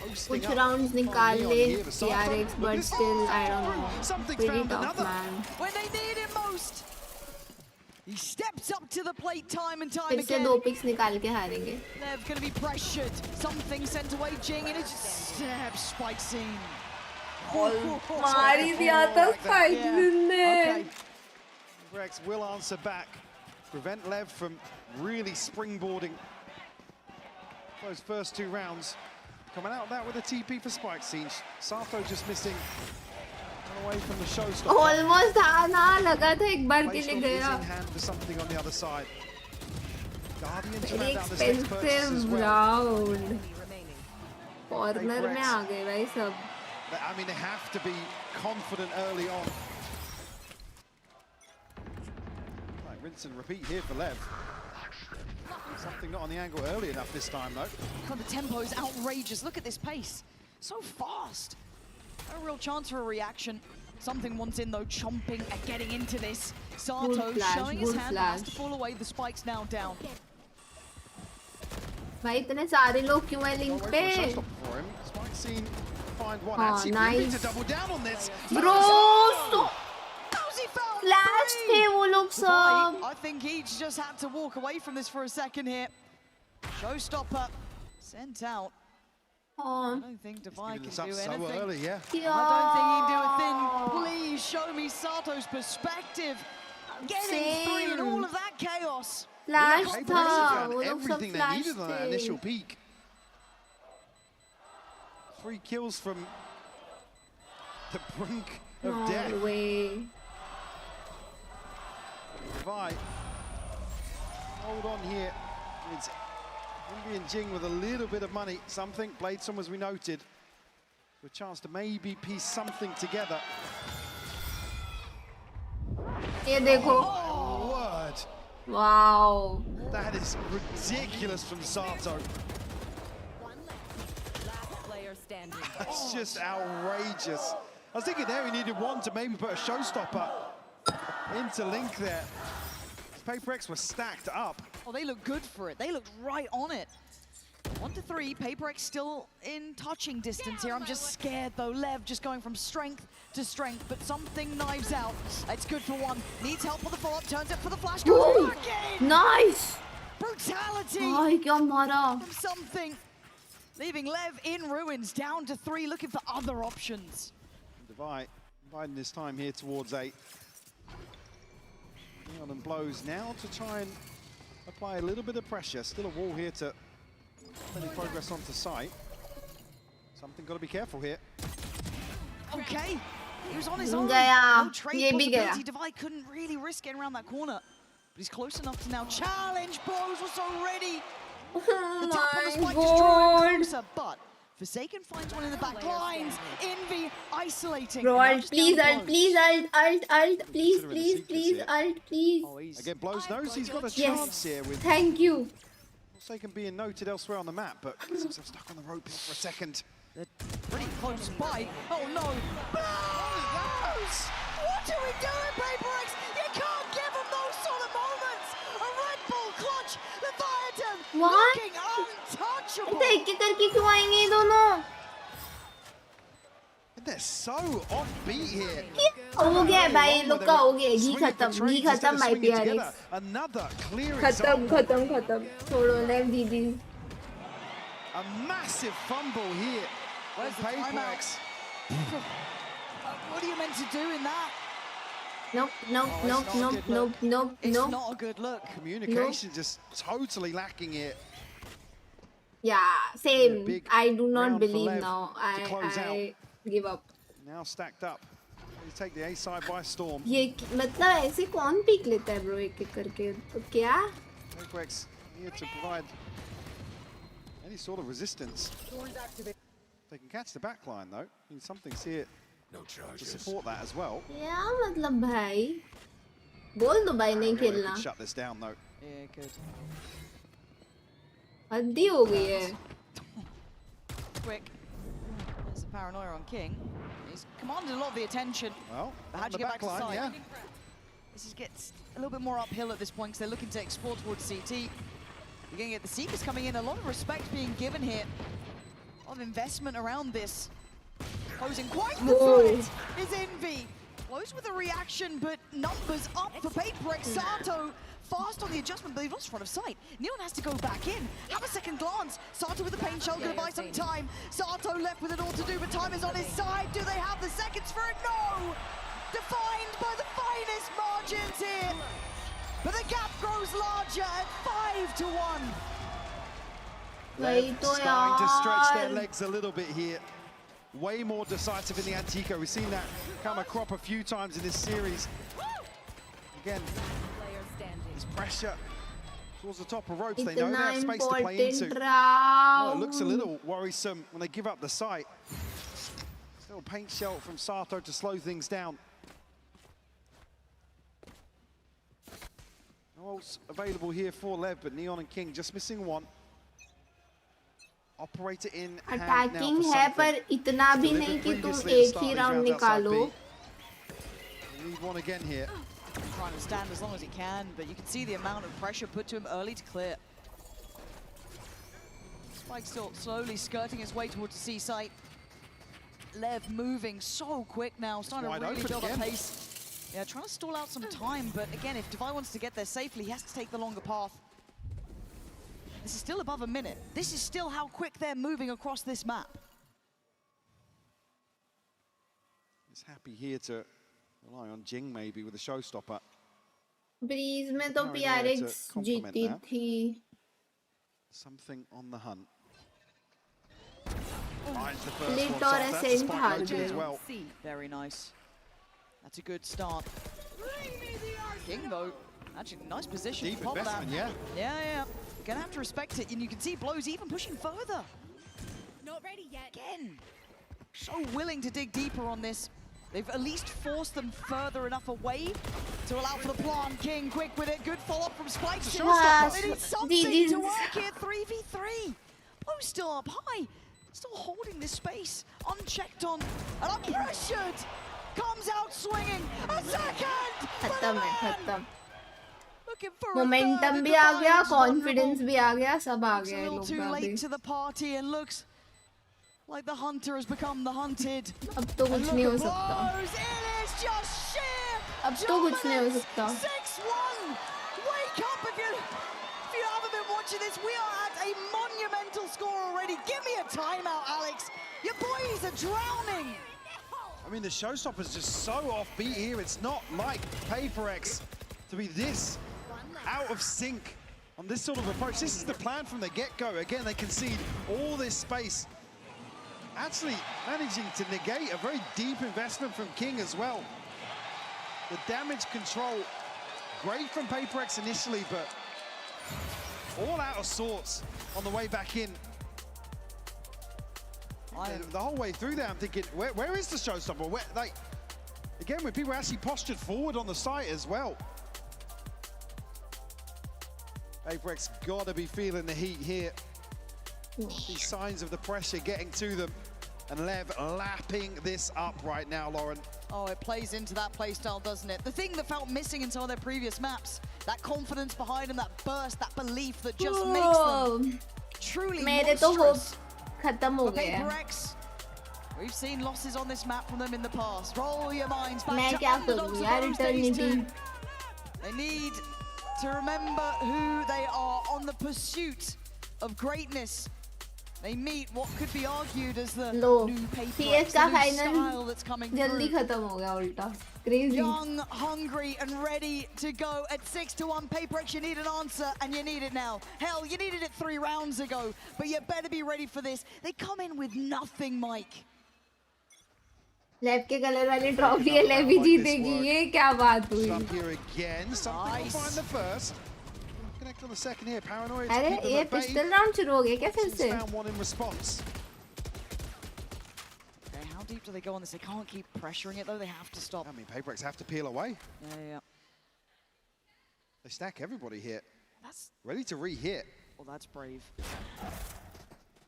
कुछ rounds निकाल ले PRX, but still I don't know. Pretty tough, man. When they need him most, he steps up to the plate time and time फिर से again. 2 picks निकाल के हारेंगे. They're going to be pressured. Something sent away, Jing, and it's just spike scene. मार ही दिया था spike ने. PRX will answer back, prevent LEV from really springboarding those first 2 rounds. Coming out of that with a TP for spike scene. Sato just missing away from the showstopper. Almost था ना, लगा था एक बार के लिए गया. in hand for something on the other side. Guardian to Very round out this next purchase as expensive well. round. Corner में आ गए भाई सब. I mean, they have to be confident early on. Right, rinse and repeat here for LEV. Something not on the angle early enough this time, though. God, the tempo is outrageous. Look at this pace. So fast. No real chance for a reaction. Something wants in, though, chomping and getting into this. Sato showing his hand, has to fall away. The spike's now down. भाई इतने सारे लोग क्यों हैं link पे? Spike scene find one. Oh, Actually, nice. we need to double down on this. Bro, so flash थे वो लोग सब. I think he just had to walk away from this for a second here. Showstopper sent out. I don't think Divine can do so anything. early, yeah. I don't think he can do a thing. Please show me Sato's perspective. Getting 3 in all of that chaos. Flash PRX था, have वो done लोग सब everything they flash needed on that थे. initial peak. 3 kills from the brink of death. No way. Divine, hold on here. It's Envy and Jing with a little bit of money. Something. Bladestorm, as we noted, with a chance to maybe piece something together. ये देखो. Oh, word. Wow. That is ridiculous from Sato. That's just outrageous. I was thinking there he needed one to maybe put a showstopper into Link there. PRX were stacked up. Oh, they look good for it. They looked right on it. 1 to 3, PRX still in touching distance here. I'm just scared though. LEV just going from strength to strength, but something knives out. It's good for one. Needs help with the follow-up, turns it for the flash, goes back in! Nice! Brutality! Ay, kya mara. From something. Leaving LEV in ruins, down to 3, looking for other options. Dividing his time here towards 8. Neon and Blows now to try and apply a little bit of pressure. Still a wall here to any progress onto site. Something got to be careful here. Okay, he was on his own. Gaya. No trade Ye bhi gaya. possibility. Divide couldn't really risk getting around that corner. But he's close enough to now challenge. Blows was so ready. Oh The tap on the my spike just drawing god. closer, but Forsaken finds one in the back lines. Envy isolating. Bro, Now alt, just please, down to alt, Blows. please, alt, please, Considering the please, sequence please, here. alt, please. Again, Blows knows he's got a Yes. chance here with Thank you. Forsaken being noted elsewhere on the map, but gets himself stuck on the rope here for a second. They're pretty close by. Oh no. Blows! What are we doing, PRX? You can't give them those sort of moments. A Red Bull clutch. Leviathan What? looking untouchable. एक एक करके क्यों आएंगे ये दोनों? And they're so offbeat here. हो गया है भाई, लोग का हो गया है, घी खत्म भाई PRX. Another clear खत्म example. खत्म छोड़ो लेव दीदी. A massive fumble here. Where's the PRX? What are you meant to do in that? Nope. It's not a good look. Communication just totally lacking here. Yeah, same. big I do not round for believe Lev now. to close I give up. Now stacked up. They take the A side by storm. ये मतलब ऐसे कौन peak लेता है bro एक एक करके? तो क्या? PRX here to provide any sort of resistance. They can catch the back line though. Need something's here to support that as well. क्या मतलब भाई? बोल दो भाई नहीं They खेलना. could shut this down though. Yeah, good. हद्दी हो गई है. Quick. There's a paranoia on King. He's commanded a lot of the attention. Well, But how'd on you the get back to back line, side? yeah. This gets a little bit more uphill at this point because they're looking to explore towards CT. You're going to get the Seekers coming in. A lot of respect being given here. A lot of investment around this. Posing quite the threat is Envy. Blows with a reaction, but numbers up for PRX. Sato fast on the adjustment, but they've lost front of sight. Neon has to go back in. Have a second glance. Sato with the pain shell, going to buy some time. Sato left with it all to do, but time is on his side. Do they have the seconds for it? No! Defined by the finest margins here. But the gap grows larger at 5-1. वही तो Starting to stretch their यार. legs a little bit here. Way more decisive in the Antico. We've seen that come a crop a few times in this series. Again, there's pressure towards the top of ropes. They know they have इतना space to play into. important Oh, it looks a round. little worrisome when they give up the site. Still paint shell from Sato to slow things down. No ults available here for Lev, but Neon and King just missing one. Operator in hand now attacking for है something. पर इतना भी Delivered नहीं कि तुम previously at the एक start he of these round rounds outside निकालो. B. They need one again here. Trying to stand as long as he can, but you can see the amount of pressure put to him early to clear. Spike still slowly skirting his way towards the C site. Lev moving so quick now, starting Wide to really open build up again. pace. Yeah, trying to stall out some time, but again, if Divide wants to get there safely, he has to take the longer path. This is still above a minute. This is still how quick they're moving across this map. He's happy here to rely on Jing maybe with a showstopper. Breeze में तो Paranoia to PRX complement जीती that. थी. Something on the hunt. Finds the first Lit one. और That's a Ascent spike हार noted as गए. well. Very nice. That's a good start. King though, actually nice position. Deep to pop investment, that. yeah. Yeah. Gonna have to respect it, and you can see Blows even pushing further. Not ready yet. Again, so willing to dig deeper on this. They've at least forced them further enough away to allow for the plant. King quick with it. Good follow-up from Spike. They need something to work here. 3v3. Blue still up high. Still holding this space. Unchecked on and unpressured. Comes out swinging. A second! खत्म Looking for momentum भी आ गया, confidence भी आ गया, सब आ गया है लोग too का late भी. to the party and looks like the hunter has become the hunted. अब तो कुछ नहीं हो सकता. It is just sheer. अब तो कुछ नहीं हो सकता. 6-1. Wake up if you haven't been watching this. We are at a monumental score already. Give me a timeout, Alex. Your boys are drowning. I mean, the showstopper's just so offbeat here. It's not like PRX to be this out of sync on this sort of approach. This is the plan from the get-go. Again, they concede all this space. Actually managing to negate a very deep investment from King as well. The damage control, great from PRX initially, but all out of sorts on the way back in. The whole way through there, I'm thinking, where is the showstopper? Like, again, when people actually postured forward on the site as well. PRX gotta be feeling the heat here. These signs of the pressure getting to them. And LEV lapping this up right now, Lauren. Oh, it plays into that playstyle, doesn't it? The thing that felt missing in some of their previous maps, that confidence behind them, that burst, that belief that just makes them truly monstrous. खत्म हो गया. PRX, we've seen losses on this map from them in the past. Roll your minds back मैं to क्या underdogs करूँ यार, of those days eternity. too. They need to remember who they are on the pursuit of greatness. They meet what could be argued as the new PRX, का the new final style that's coming जल्दी through. खत्म हो गया उल्टा. Crazy. Young, hungry, and ready to go at 6-1. PRX, you need an answer, and you need it now. Hell, you needed it 3 rounds ago, but you better be ready for this. They come in with nothing, Mike. LEV के colour वाली trophy है, LEV ही जीतेगी. ये क्या बात हुई? Up here again, something will find the first. Connect on the second here, Paranoid. अरे ये पिस्टल राउंड शुरू हो गया क्या फिर से? Found one in response. Okay, how deep do they go on this? They can't keep pressuring it though. They have to stop. I mean, PRX have to peel away. Yeah. They stack everybody here. That's ready to re-hit. Well, that's brave.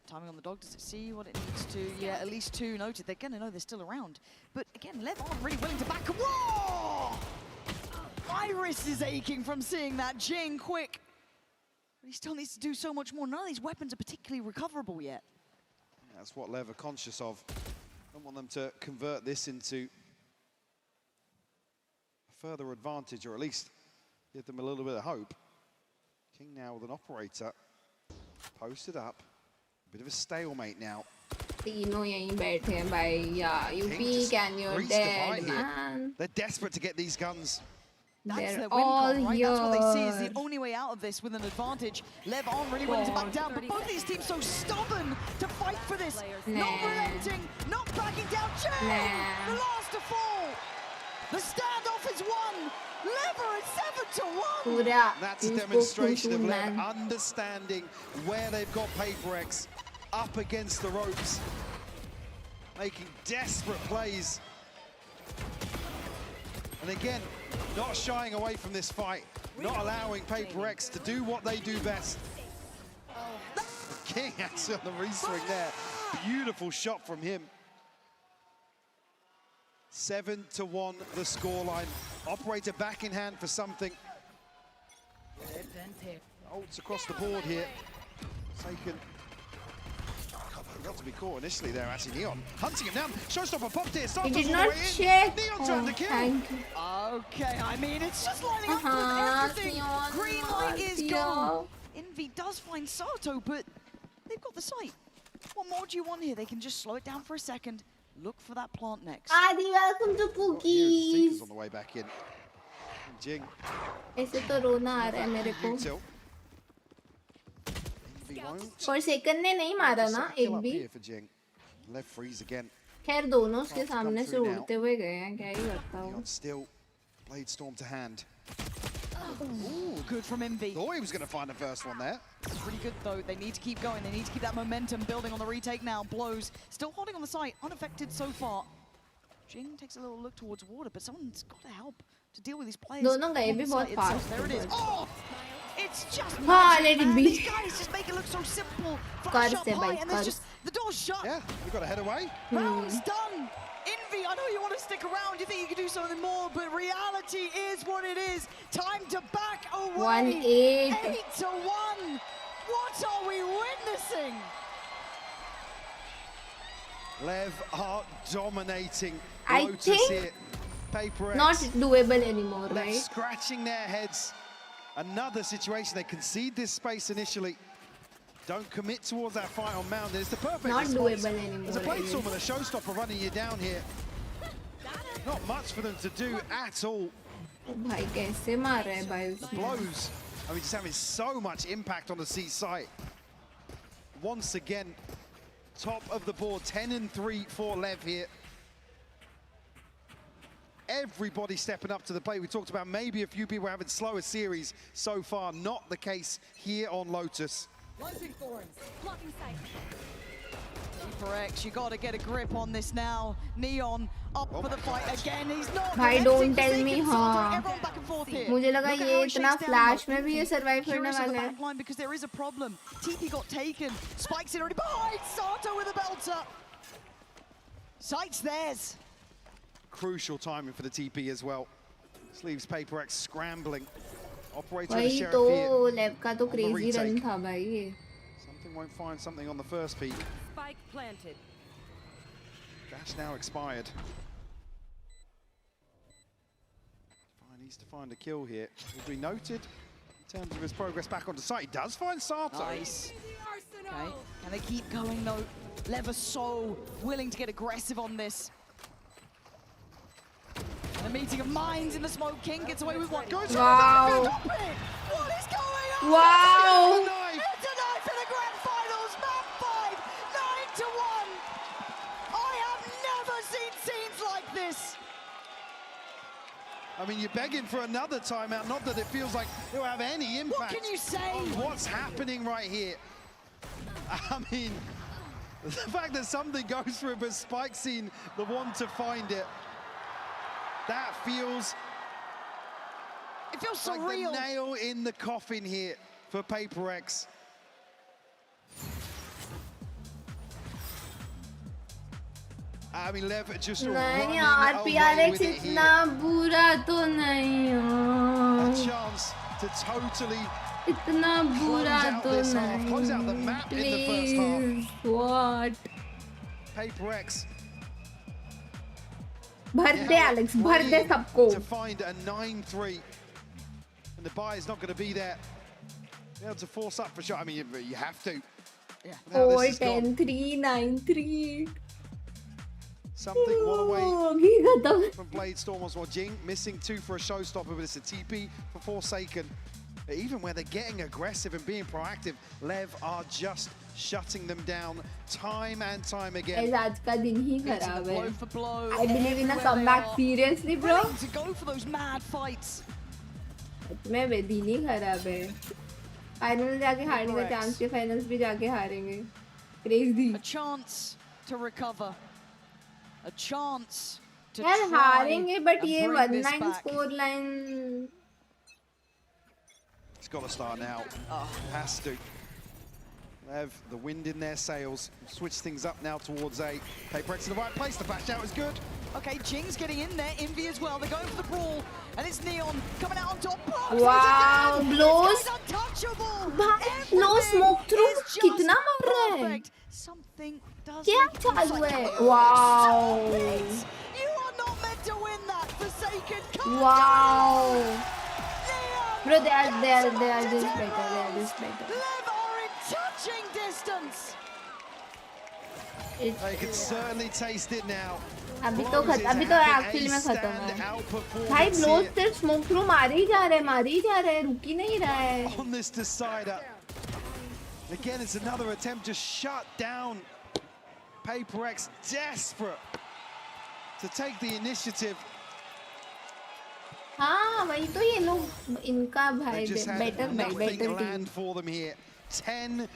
Timing on the dog, does it see what it needs to? Yeah, at least 2 noted. They're gonna know they're still around. But again, LEV aren't really willing to back. Whoa! Iris is aching from seeing that. Jing, quick. But he still needs to do so much more. None of these weapons are particularly recoverable yet. That's what LEV are conscious of. Don't want them to convert this into a further advantage, or at least give them a little bit of hope. King now with an operator. Posted up. A bit of a stalemate now. तीनों यहीं बैठे हैं भाई. Yeah, you peek and you're dead, man. They're desperate to get these guns. That's They're their win all con, right? That's what they see is here. the only way out of this with an advantage. LEV aren't really willing to back down, but both of these teams so stubborn to fight for this. Not relenting, not backing down. Jay, the last to fall. The standoff is won. LEV are at 7-1. That's a demonstration of LEV understanding where they've got PRX up against the ropes, making desperate plays. And again, not shying away from this fight, not allowing PRX to do what they do best. King actually on the re-swing there. Beautiful shot from him. 7-1 the scoreline. Operator back in hand for something. Ults across the board here. Taken. Got to be caught initially there, actually. Neon hunting him down. Showstopper popped here. He did not check. Neon's trying to kill. Thank you. Okay, I mean, it's just lining up with everything. Green light is gone. Envy does find Sato, but they've got the site. What more do you want here? They can just slow it down for a second. Look for that plant next. Adi, welcome to Cookies. On the way back in. And Jing. ऐसे तो रोना आ रहा है मेरे को. और second ने नहीं मारा ना एक भी. LEV freeze again. खैर दोनों उसके सामने से उड़ते हुए गए हैं, क्या ही करता हूँ. Still Blade Storm to hand. Ooh, good from Envy. Thought he was going to find the first one there. It's pretty good though. They need to keep going. They need to keep that momentum building on the retake now. Blows still holding on the site, unaffected so far. Jing takes a little look towards water, but someone's got to help to deal with these players. दोनों गए भी बहुत fast. There it is. Oh! It's just हाँ, magic, let it man. be. These guys just make it look so simple. Flash up high, and there's just the door's shut. Yeah, we got to head away. Round's done. Envy, I know you want to stick around. You think you can do something more, but reality is what it is. Time to back away. 1-8. 8-1. What are we witnessing? LEV are dominating I Lotus think here. PRX not doable anymore, left right? scratching their heads. Another situation, they concede this space initially. Don't commit towards that fight on Mountain. It's the perfect Not response. doable anymore. There's a Bladestorm and a Showstopper running you down here. Not much for them to do at all. भाई कैसे मार रहा है भाई उसने? Blows. I mean, just having so much impact on the C site. Once again, top of the board, 10-3 for LEV here. Everybody stepping up to the plate. We talked about maybe a few people having slower series so far. Not the case here on Lotus. Launching thorns. Blocking sight. PRX, you got to get a grip on this now. Neon up for the fight again. He's not. भाई don't tell me हाँ. Everyone back and forth here. मुझे लगा Look at ये how it इतना shakes down, flash though. में भी ये survive करने Curious on the वाला है. back line because there is a problem. TP got taken. Spikes in already behind. Sato with a belter. Sight's theirs. Crucial timing for the TP as well. This leaves PRX scrambling. Operator and वही Sheriff तो here. LEV का तो on the crazy run retake. था भाई ये. Something won't find something on the first peak. Spike planted. Dash now expired. Needs to find a kill here. Will be noted in terms of his progress back onto site. He does find Sato. Nice. Okay, and they keep going though. LEV are so willing to get aggressive on this. And a meeting of minds in the smoke. King gets away with one. Goes Wow. What is going on? Wow. It's a knife in the grand finals. Map 5, 9-1. I have never seen scenes like this. I mean, you're begging for another timeout. Not that it feels like it'll have any impact. What can you say? On what's happening right here? I mean, the fact that something goes through, but Spike's seen the one to find it. That feels. It feels like surreal. The nail in the coffin here for PRX. I mean, LEV just नहीं running यार away PRX with it इतना here. बुरा तो नहीं A यार. chance to totally इतना बुरा out तो this half, close out the नहीं. map in the first half. Please, what? PRX भर दे Alex, भर दे सबको. to find a 9-3, and the buy is not going to be there. Be able to force up for sure. I mean, you have to. Yeah. 4-10-3, 9-3. Something one away अभी खत्म. from Bladestorm as well. Jing missing 2 for a showstopper, but it's a TP for Forsaken. Even where they're getting aggressive and being proactive, LEV are just shutting them down time and time again. आज का दिन ही खराब है. Blow for blow. I believe in a Everywhere comeback. they are. Seriously, bro. Willing to go for those mad fights. मैं वे दिन ही खराब है. Final जाके हारने का चांस के फाइनल्स भी जाके हारेंगे. Crazy. A chance to recover. A chance to यार try हारेंगे but and ये bring this 1-9 back. score line. It's got to start now. Has to. LEV, the wind in their sails. Switch things up now towards A. PRX in the right place. The bash out is good. Okay, Jing's getting in there. Envy as well. They're going for the brawl. And it's Neon coming out on top. Wow, blows. Untouchable. No smoke through. कितना मार रहा है? Perfect. Something does. क्या चालू है? Wow. You are not meant to win that. Forsaken. Wow. Bro, they are just better. They are just better. LEV are in touching distance. They can certainly taste it now. अभी तो actually में खत्म है. भाई blows सिर्फ smoke through मार ही जा रहे हैं, रुक ही नहीं रहा है. On this decider. Again, it's another attempt to shut down. PRX desperate to take the initiative. हाँ वही तो ये लोग इनका भाई Better team. land for them here. 10-1,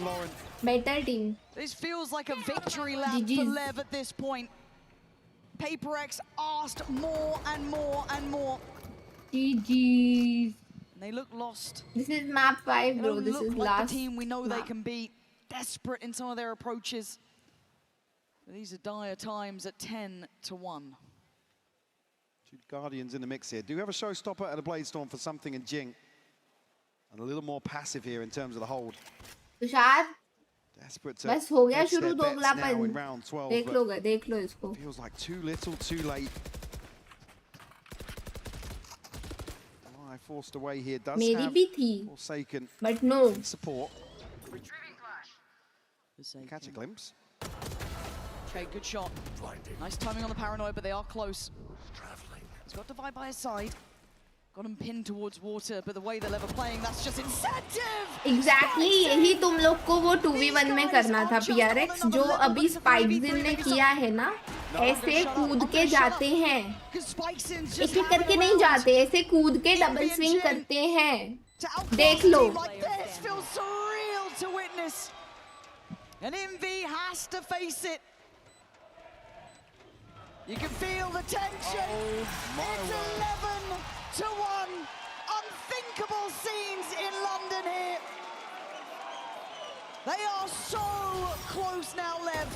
Lauren. Better team. This feels like a victory lap for LEV at this point. PRX asked more and more and more. GG's. They look lost. This is map 5, bro. This is like last the team we know map. they can be. Desperate in some of their approaches. These are dire times at 10-1. Two Guardians in the mix here. Do you have a showstopper and a Bladestorm for something in Jing? And a little more passive here in terms of the hold. Tushar Desperate to बस हो गया hedge शुरू their bets now in दोगलापन round 12. देख लो इसको. Feels like too little, too late. I forced away here. Does मेरी have भी थी, Forsaken but no support. Catch a glimpse. Okay, good shot. Nice timing on the paranoid, but they are close. He's got Divide by his side. Got him pinned towards water, but the way the LEV are playing, that's just incentive! Exactly, यही तुम लोग को वो 2v1 में करना था PRX. जो अभी स्पाइक्स ने किया है ना, ऐसे कूद के जाते हैं. एक एक करके नहीं जाते, ऐसे कूद के डबल स्विंग करते हैं. देख लो. This feels surreal to witness. And Envy has to face it. You can feel the tension. It's 11-1. Unthinkable scenes in London here. They are so close now, LEV.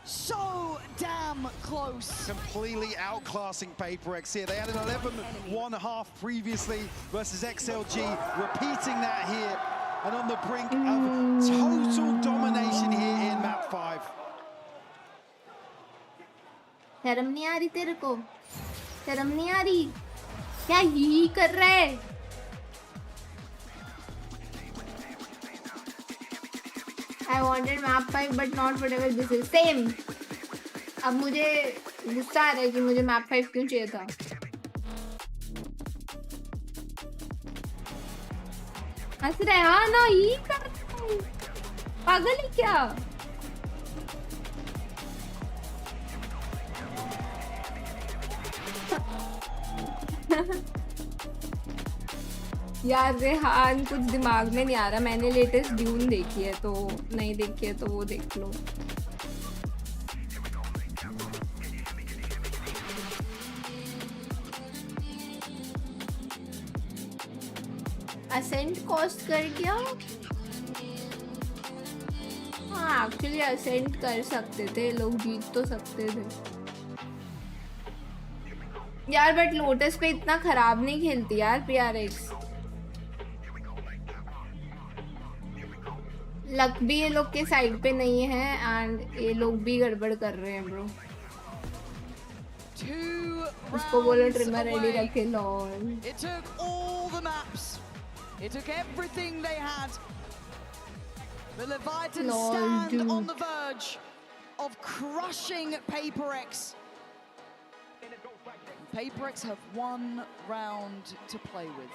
So damn close. Completely outclassing PRX here. They had an 11-1.5 previously versus XLG. Repeating that here. And on the brink of total domination here in map 5. शर्म नहीं आ रही तेरे को? शर्म नहीं आ रही? क्या यही कर रहा है? I wanted map 5 but not whatever this is. Same. अब मुझे गुस्सा आ रहा है कि मुझे map 5 क्यों चाहिए था? हंस रहे हैं? हाँ ना, यही कर रहा हूँ. पागल है क्या? यार रेहान कुछ दिमाग में नहीं आ रहा. मैंने लेटेस्ट ड्यून देखी है, तो नहीं देखी है तो वो देख लो. असेंट कॉस्ट कर क्या? हाँ एक्चुअली असेंट कर सकते थे लोग, जीत तो सकते थे यार. बट लोटस पे इतना खराब नहीं खेलती यार PRX. लक भी ये लोग के साइड पे नहीं है एंड ये लोग भी गड़बड़ कर रहे हैं ब्रो. उसको बोलो ट्रिमर रेडी रखे. Lol. It took all the maps. It took everything they had. The Leviathan stand on the verge of crushing PRX. PRX have one round to play with.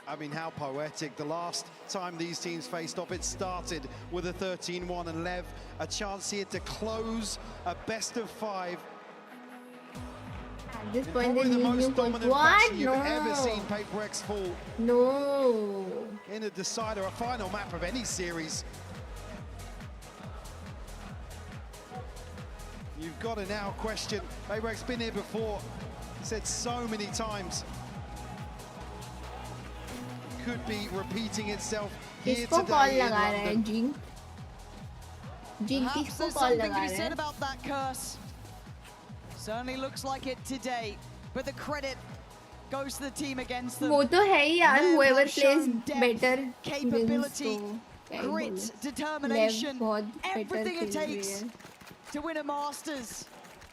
I mean, how poetic. The last time these teams faced off, it started with a 13-1 and LEV a chance here to close a best of 5. At this point, probably the most dominant fashion you've No. ever seen PRX fall. No. In a decider, a final map of any series. You've got to now question. PRX been here before. Said so many times. Could be repeating itself here किसको call today in लगा रहा है London. जिंग? जिंग Perhaps किसको there's call something लगा to be रहा said है? about that curse. Certainly looks like it today, but the credit goes to the team against them. वो तो है ही यार. Lev Whoever have plays shown depth, better capability, wins. तो क्या ही grit, बोले. determination, Lev बहुत better everything it खेल रही takes है. to win a Masters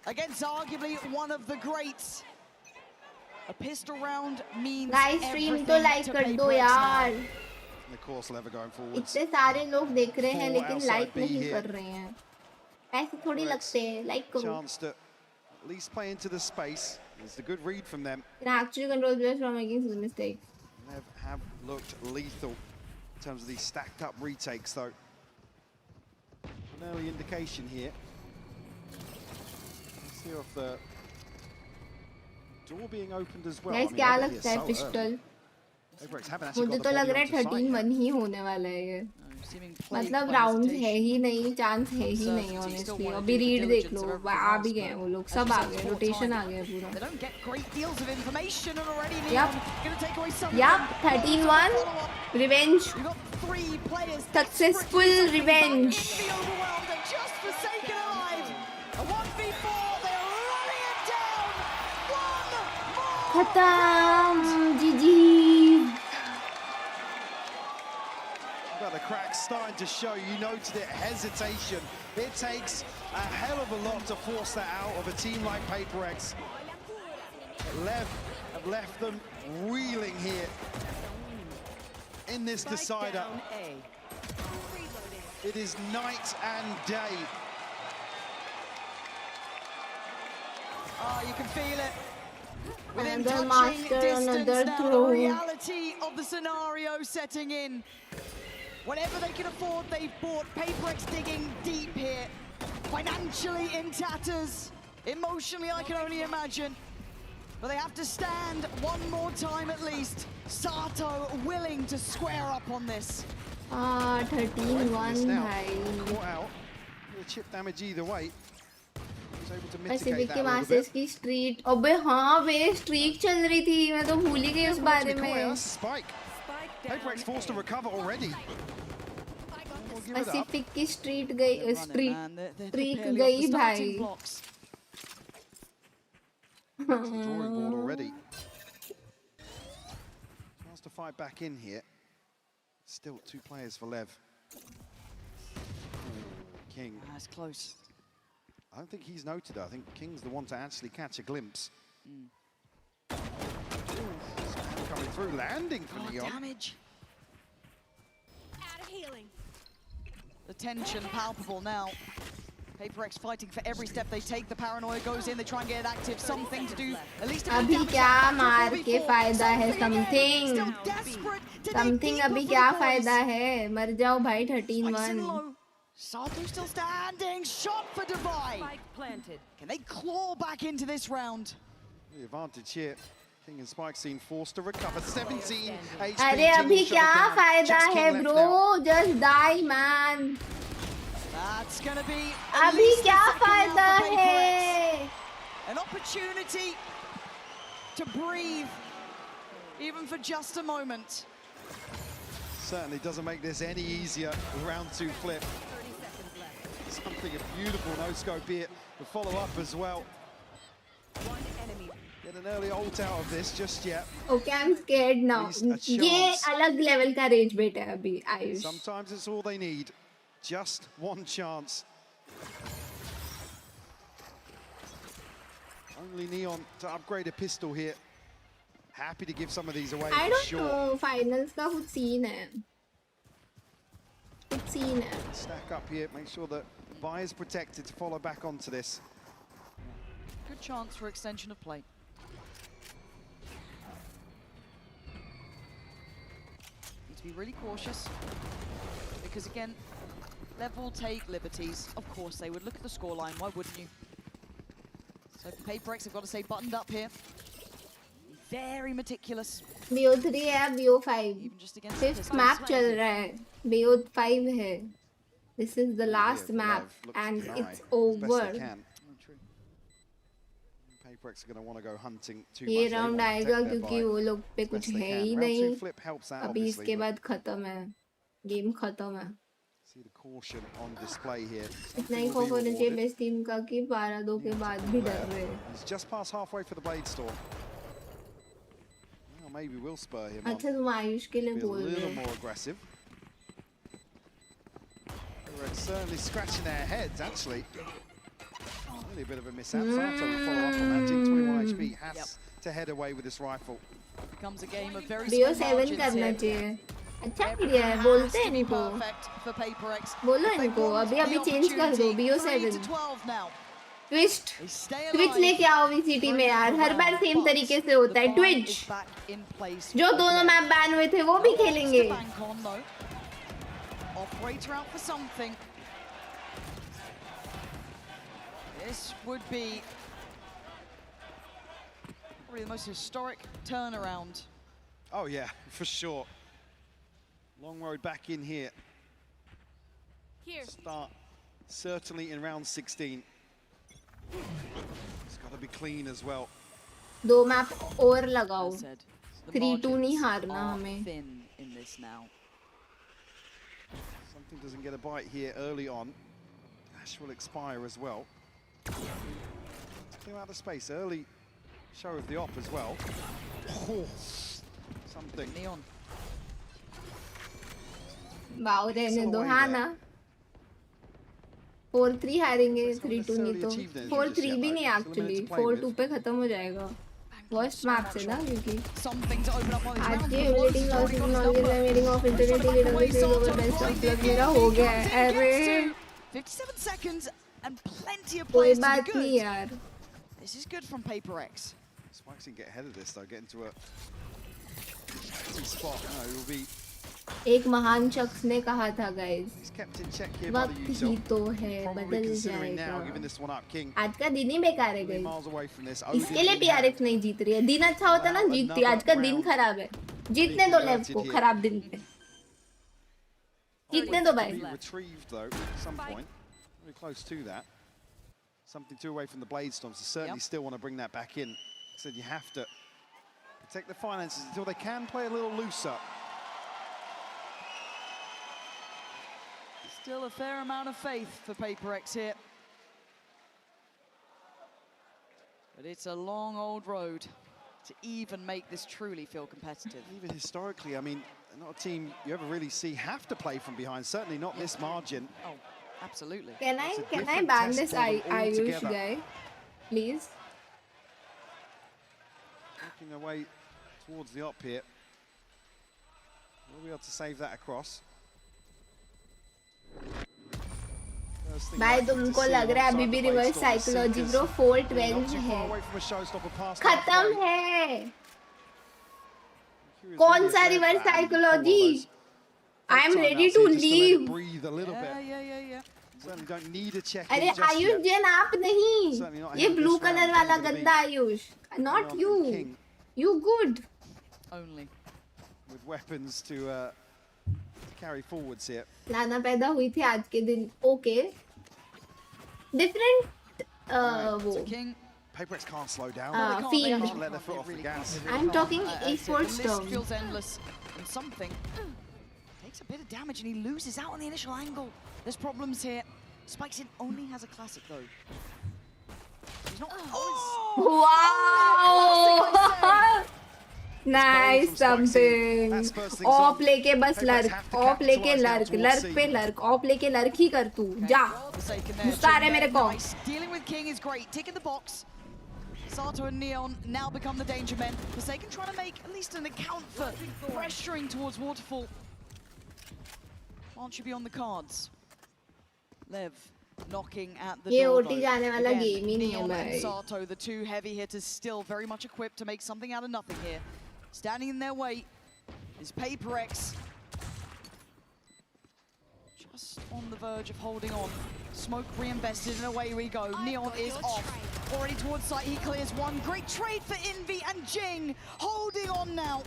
against arguably one of the greats. A pistol round means Guys, stream तो everything like to कर दो PRX यार. now. And of course, Lever going forwards. इतने सारे लोग देख रहे हैं Four लेकिन outside लाइक B नहीं here. कर रहे हैं. ऐसे थोड़ी लगते हैं. लाइक करो. Chance to at least play into the space. It's a good read from them. Can actually control players from making silly mistakes. Lev have looked lethal in terms of these stacked up retakes, though. An early indication here. Let's hear off the door being opened as well. Guys, क्या लगता है pistol? PRX haven't actually मुझे got तो the लग body रहा है onto site 13-1 ही होने वाला है ये. मतलब राउंड है ही नहीं, चांस है ही नहीं ऑनेस्टली। अभी रीड देख लो, आ भी गए वो लोग, सब आ गए, रोटेशन आ गया पूरा। Yup 13-1 revenge, successful revenge. खत्म, GG. But the crack's starting to show. You noted it, hesitation. It takes a hell of a lot to force that out of a team like PRX. LEV have left them reeling here in this decider. It is night and day. Oh, you can feel it. Within Another touching master, distance another now, throw. the reality of the scenario setting in. Whatever they can afford, they've bought. PRX digging deep here. Financially in tatters. Emotionally, I can only imagine. But they have to stand one more time at least. Sato willing to square up on this. 13-1 भाई। Caught out. Chip damage either way. Was able to mitigate Pacific that के a little masters bit. की street, अबे हाँ वे streak चल रही थी, मैं तो भूल ही गई उस बारे में। Spike. PRX forced to recover already. Pacific की स्ट्रीट गई, स्ट्रीक गई भाई। Drawing board already. Wants to fight back in here. Still 2 players for LEV. King. That's close. I don't think he's noted it. I think King's the one to actually catch a glimpse. Coming through, landing for Leon. Damage. The tension palpable now. PRX fighting for every step they take. The paranoia goes in. They try and get it active. Something to do. At least अभी क्या मार के फायदा है? Something अभी क्या फायदा है? मर जाओ भाई। 13-1 Sato still standing. Shot for Divide. Planted. Can they claw back into this round? The advantage here. King and Spike seen forced to recover. 17 HP. अरे अभी क्या फायदा है bro? Just die man. That's gonna be. अभी क्या फायदा है? An opportunity to breathe, even for just a moment. Certainly doesn't make this any easier. Round 2 flip. Something beautiful, no scope here. The follow-up as well. Get an early ult out of this just yet. Okay, I'm scared now. ये अलग level का rage bait है अभी Ayush. Sometimes it's all they need. Just one chance. Only Neon to upgrade a pistol here. Happy to give some of these away. I don't know. Finals का कुछ scene है. Kuch scene hai. Stack up here, make sure that Vi is protected to follow back onto this. Good chance for extension of play. Need to be really cautious, because again, LEV will take liberties. Of course they would. Look at the scoreline, why wouldn't you? So PRX have got to stay buttoned up here. Very meticulous. BO3 है, BO5. 5th map चल रहा है. BO5 है. This is the last map and it's over. PRX are going to want to go hunting too ये much. round आएगा क्योंकि वो लोग पे कुछ है ही नहीं. अभी इसके बाद खत्म है. Game खत्म है. See the caution on display here. इतना ही खौफ होना चाहिए बेस्ट टीम का कि 12-2 के बाद भी डर रहे हैं. He's just past halfway for the Blade Storm. Well, maybe we'll spur him on. अच्छा तुम आयुष के लिए Be a बोल रहे little हो. more aggressive. They're certainly scratching their heads, actually. Really a bit of a mishap. Sato will follow up on that. 21 HP has to head away with this rifle. Becomes a game of very small BO7 करना चाहिए. अच्छा किया है, बोलते हैं इनको. बोलो इनको, अभी चेंज कर दो. BO7. ट्विस्ट लेके आओ VCT में यार. हर बार सेम तरीके से होता है. ट्विच जो दोनों मैप बैन हुए थे वो भी खेलेंगे. Operator out for something. This would be probably the most historic turnaround. Oh yeah, for sure. Long road back in here. start certainly in round 16. It's got to be clean as well. 2 map और लगाओ 3-2 नहीं हारना हमें. Something doesn't get a bite here early on. Dash will expire as well. Clear out of space. Early show of the op as well. Oh, something. Neon. Wow, रहने दो हाँ ना. 4-3 हारेंगे 3-2 नहीं तो 4-3 भी नहीं actually 4-2 पे खत्म हो जाएगा. Worst map से ना क्योंकि आज के humiliating losses knowledge and meeting of internet leader over best of luck मेरा हो गया है. अरे 57 seconds and plenty of कोई players to बात be नहीं good. यार. This is good from PRX. Spikes can get ahead of this though, get into a spot. No, it will be. एक महान शख्स ने कहा था guys. He's kept in check here by the वक्त ही तो है बदल considering now जाएगा. giving this one up. King आज का दिन ही बेकार है guys. miles away from this. इसके लिए PRX नहीं जीत रही है. दिन अच्छा होता ना जीतती. आज का दिन खराब है. जीतने दो लेव को खराब दिन पे. जीतने दो भाई. Retrieved though at some point. Very close to that. Something too away from the blade storms. So certainly still want to bring that back in. Said you have to protect the finances until they can play a little looser. Still a fair amount of faith for PRX here. But it's a long old road to even make this truly feel competitive. Even historically, I mean, not a team you ever really see have to play from behind. Certainly not this margin. Oh, absolutely. Can I ban this Ayush guy, please? Working their way towards the op here. We'll be able to save that across. भाई तुमको लग रहा है अभी भी reverse psychology bro 4-12 है. खत्म है. कौन सा reverse psychology? I am ready to leave. Certainly don't need a check. अरे आयुष जैन आप नहीं. ये ब्लू कलर वाला गंदा Ayush. Not you. You good. Only. With weapons to carry forwards here. लाना पैदा हुई थी आज के दिन. Okay. Different. वो. PRX can't slow down. Field. Can't let their foot off the gas. I'm talking esports The term. list feels endless, and something takes a bit of damage, and he loses out on the initial angle. There's problems here. Spikes in only has a classic though. He's not. Wow! Nice something. Op लेके बस lurk. Op लेके lurk. Lurk पे lurk. Op लेके lurk ही कर तू. जा. गुस्सा आ रहा है मेरे को. Dealing with King is great. Tick in the box. Sato and Neon now become the danger men. Forsaken trying to make at least an account for pressuring towards Waterfall. Can't you be on the cards? Lev knocking at the ये door. OT जाने वाला game ही नहीं है Neon and भाई. Sato, the two heavy hitters, still very much equipped to make something out of nothing here. Standing in their way is PRX. Just on the verge of holding on. Smoke reinvested and away we go. Neon is off. Already towards site, he clears one. Great trade for Envy and Jing. Holding on now.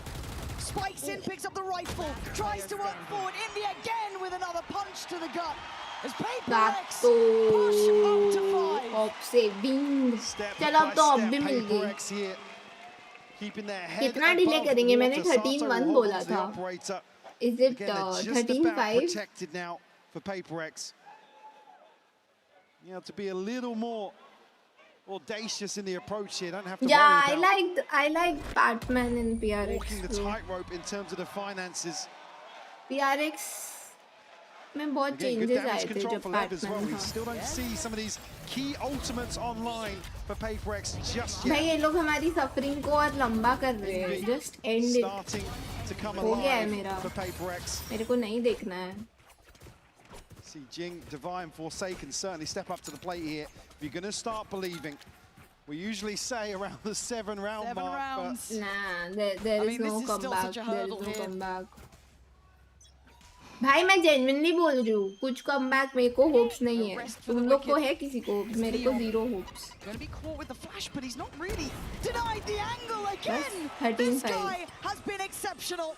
Spikes in, picks up the rifle. Tries to work forward. Envy again with another punch to the gut. As PRX push up to 5. Op से wing. चलो अब तो op भी मिल गई. कितना delay करेंगे? मैंने 13-1 बोला था. Is it 13-5? Protected now for PRX. You know, to be a little more audacious in the approach here. Don't have to Yeah, worry about I like Batman in PRX. walking the tightrope in terms of the finances. PRX में बहुत Again, good changes damage आए थे control जब for Lev as well. Batman We था. still don't see some of these key ultimates online for PRX just भाई yet. ये लोग हमारी सफरिंग को और लंबा कर रहे हैं. Just end it. Starting to come हो गया है alive मेरा. for PRX. मेरे को नहीं देखना है. See Jing, Divine, Forsaken certainly step up to the plate here. If you're going to start believing, we usually say around the 7-round mark. rounds. Nah, there is no this is still comeback. such a There is hurdle no here. comeback. भाई मैं genuinely बोल रही हूँ. कुछ comeback मेरे को hopes नहीं है. तुम लोग को है किसी को? मेरे को zero hopes. Going to be caught with the flash, but he's not really denied the angle again. Bas, 13-5. This guy has been exceptional.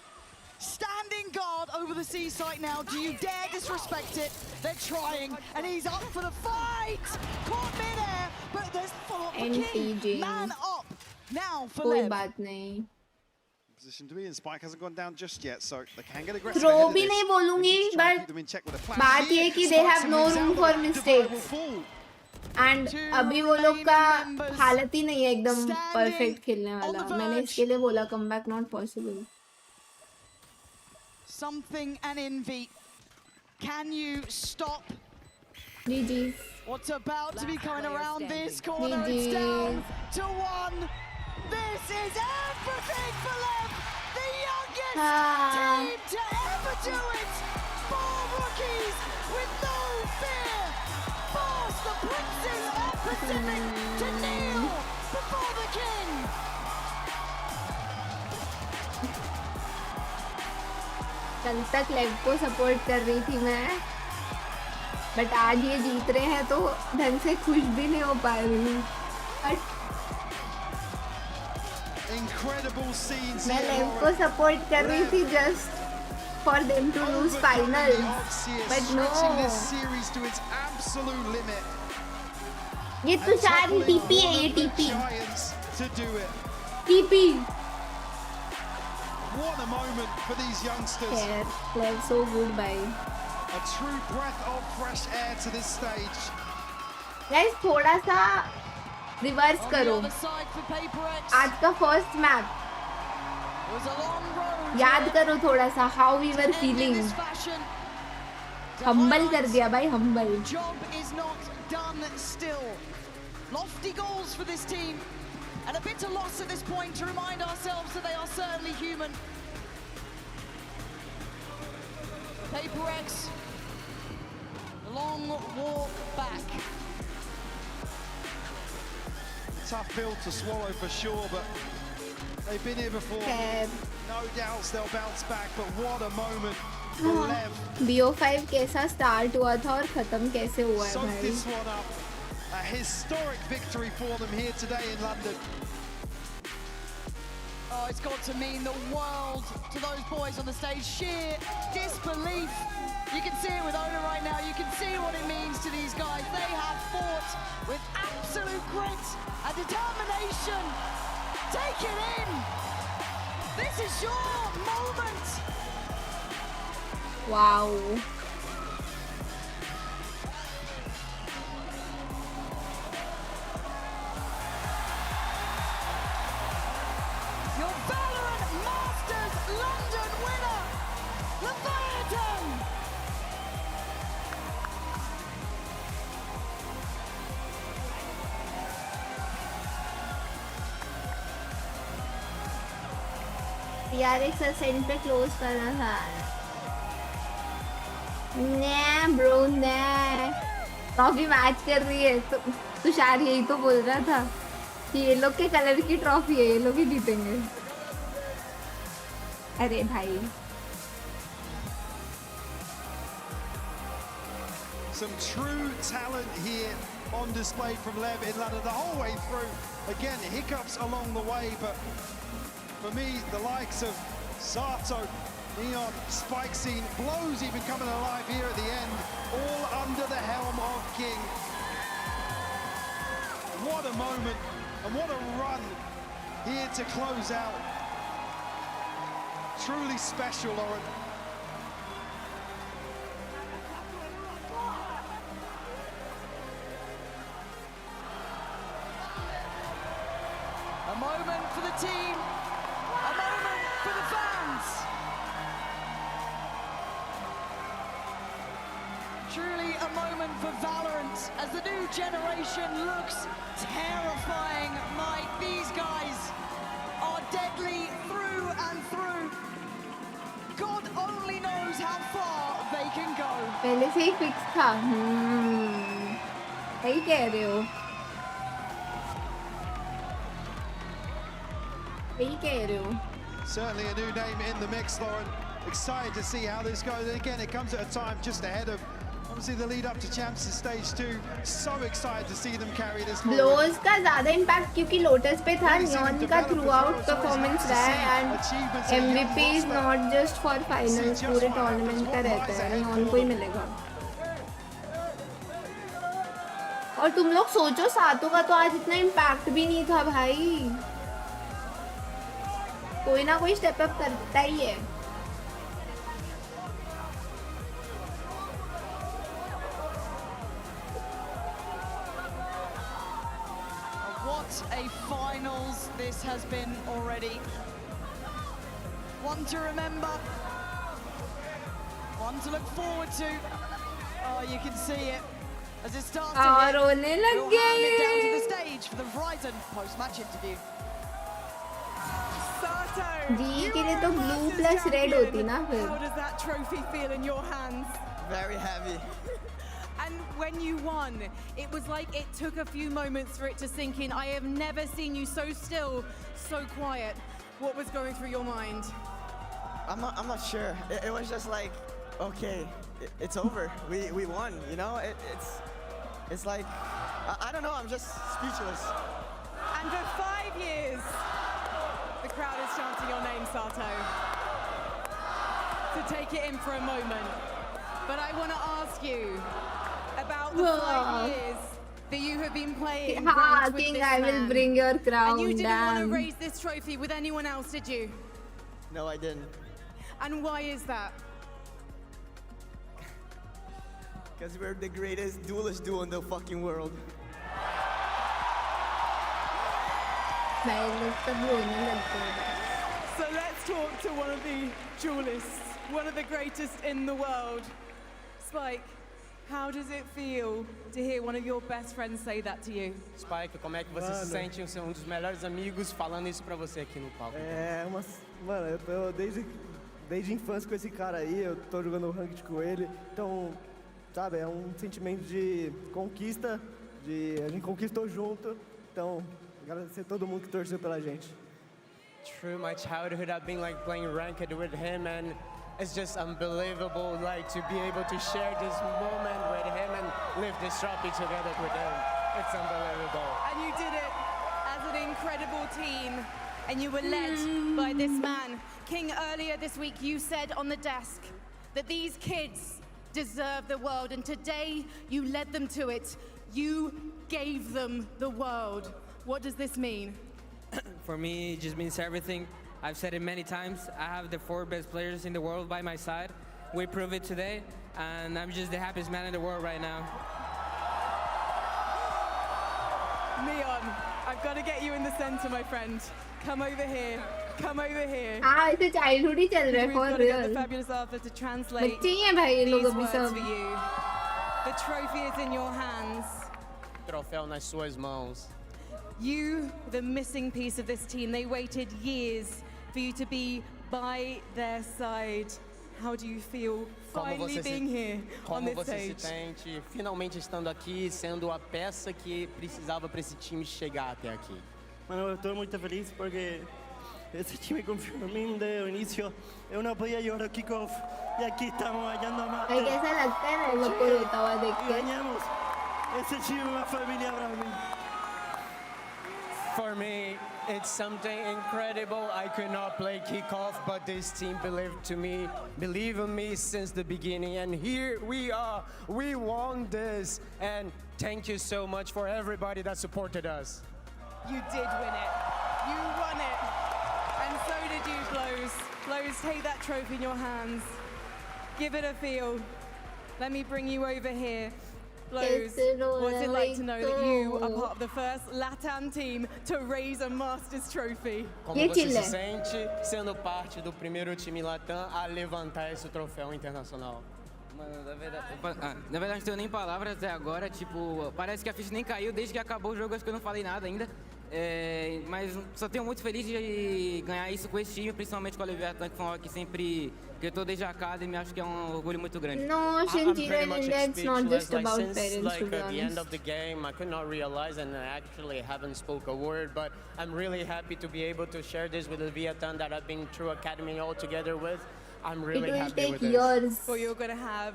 Standing guard over over the C site now. Do you dare disrespect it? They're trying, and he's up for the fight. Caught midair, but there's follow-up for King. Man up now for कोई LEV. बात नहीं. Position to be in. Spike hasn't gone down just yet, so they can get aggressive. Throw भी नहीं बोलूँगी, but बात ये कि they have no room for mistakes. And अभी वो लोग का हालत ही नहीं है एकदम perfect खेलने वाला. मैंने इसके लिए बोला comeback not possible. Something and envy. Can you stop? GG's. What's about to be coming around this corner? It's down to 1. This is everything for LEV. The youngest team to ever do it. 4 rookies with no fear. Force the princes of Pacific to kneel before the king. कल तक लेव को support कर रही थी मैं, but आज ये जीत रहे हैं तो ढंग से खुश भी नहीं हो पा रही हूँ. मैं लेव को सपोर्ट कर रही थी just for them to lose final, but no. ये तुषार TP है, ये TP. TP. What a moment for these youngsters. LEV so good, bye. A true breath of fresh air to this stage. Guys, थोड़ा सा reverse करो. आज का first map याद करो थोड़ा सा. How we were feeling. Humble कर दिया भाई, humble. Job is not done still. Lofty goals for this team. And a bitter loss at this point to remind ourselves that they are certainly human. PRX, long walk back. Tough pill to swallow for sure, but they've been here before. No doubts they'll bounce back, but what a moment for LEV. BO5 कैसा start हुआ था और खत्म कैसे हुआ है भाई. This one up. A historic victory for them here today in London. Oh, it's got to mean the world to those boys on the stage. Sheer disbelief. You can see it with Oda right now. You can see what it means to these guys. They have fought with absolute grit and determination. Take it in. This is your moment. Wow. Your VALORANT Masters London winner, Leviathan! PRX सेंट पे close करना था. Nah bro, nah. Trophy match कर रही है तो तुषार यही तो बोल रहा था कि ये लोग के कलर की ट्रॉफी है, ये लोग ही जीतेंगे. अरे भाई. Some true talent here on display from LEV in London the whole way through. Again, hiccups along the way, but for me, the likes of Sato, Neon, Spike Scene, Blows even coming alive here at the end, all under the helm of King. What a moment and what a run here to close out. Truly special, Lauren. A moment for the team, a moment for the fans. Truly a moment for VALORANT as the new generation looks terrifying. Mike, these guys are deadly through and through. God only knows how far they can go. पहले से ही fix था. सही कह रहे हो. सही कह रहे हो. Certainly a new name in the mix, Lauren. Excited to see how this goes. And again, it comes at a time just ahead of Obviously, the lead up to Champs is stage 2. So excited to see them carry this. Blows का ज़्यादा impact क्योंकि Lotus पे था, Neon का throughout performance रहा है and MVP is not just for finals, पूरे tournament का रहता है, Neon को ही मिलेगा. और तुम लोग सोचो सातों का तो आज इतना impact भी नहीं था भाई. कोई ना कोई step up करता ही है. What a finals this has been already. One to remember, one to look forward to. Oh, you can see it as it starts to hit. We'll hand it down to the stage for the Verizon post-match interview. Sato, जी के लिए तो blue plus red होती ना फिर. How does that trophy feel in your hands? Very heavy. And when you won, it was like it took a few moments for it to sink in. I have never seen you so still, so quiet. What was going through your mind? I'm not sure. It was just like, okay, it's over. We won. You know, it's like I don't know. I'm just speechless. And for 5 years, the crowd is chanting your name, Sato. To take it in for a moment, but I want to ask you about the 5 years that you have been playing with King, this I will man. bring your crown. And you didn't want to Damn. raise this trophy with anyone else, did you? No, I didn't. And why is that? Because we're the greatest duelist duo in the fucking world. So let's talk to one of the duelists, one of the greatest in the world. Spike, how does it feel to hear one of your best friends say that to you? Spike, como é que você se sente em ser um dos melhores amigos falando isso pra você aqui no palco? Mano, eu tô desde a infância com esse cara aí, eu tô jogando ranked com ele, então, sabe, é um sentimento de conquista, a gente conquistou junto, então, agradecer a todo mundo que torceu pela gente. Through my childhood, I've been like playing ranked with him, and it's just unbelievable, like to be able to share this moment with him and live this trophy together with him. It's unbelievable. And you did it as an incredible team, and you were led by this man. King, earlier this week you said on the desk that these kids deserve the world, and today you led them to it. You gave them the world. What does this mean? For me, it just means everything. I've said it many times. I have the 4 best players in the world by my side. We prove it today, and I'm just the happiest man in the world right now. Neon, I've got to get you in the center, my friend. Come over here. Come over here. इसे childhood ही चल रहा है We've for got to get real. the fabulous Arthur to translate बच्चे ही हैं भाई ये लोग these अभी words सब. for you. The trophy is in your hands. Troféu nas suas mãos. You, the missing piece of this team, they waited years for you to be by their side. How do you feel finally being here on Como this você stage? se sente finalmente estando aqui, sendo a peça que precisava para esse time chegar até aqui? Mano, eu tô muito feliz porque esse time confiou em mim desde o início. Eu não podia jogar o kickoff e aqui estamos ganhando a mata. भाई कैसा लगता है ना इन लोग को रोता हुआ देख E के. ganhamos. Esse time é uma família para mim. For me, it's something incredible. I could not play kickoff, but this team believed in me since the beginning. And here we are. We won this. And thank you so much for everybody that supported us. You did win it. You won it. And so did you, Blows. Blows, take that trophy in your hands. Give it a feel. Let me bring you over here. Blows, what's it like to know that you are part of the first LATAM team to raise a Masters trophy? Como você se sente sendo parte do primeiro time Latam a levantar esse troféu internacional? Mano, na verdade não tenho nem palavras até agora, tipo, parece que a ficha nem caiu desde que acabou o jogo, acho que eu não falei nada ainda. Mas só tenho muito feliz de ganhar isso com esse time, principalmente com a LEV, que foi uma que sempre que eu tô desde a academy, acho que é um orgulho muito grande. No, Shinjiro and India, it's not just about parents, Like to be at the end honest. of the game, I could not realize, and I actually haven't spoke a word, but I'm really happy to be able to share this with the Vietnam that I've been through academy all together with. I'm really happy with this. Well, you're going to have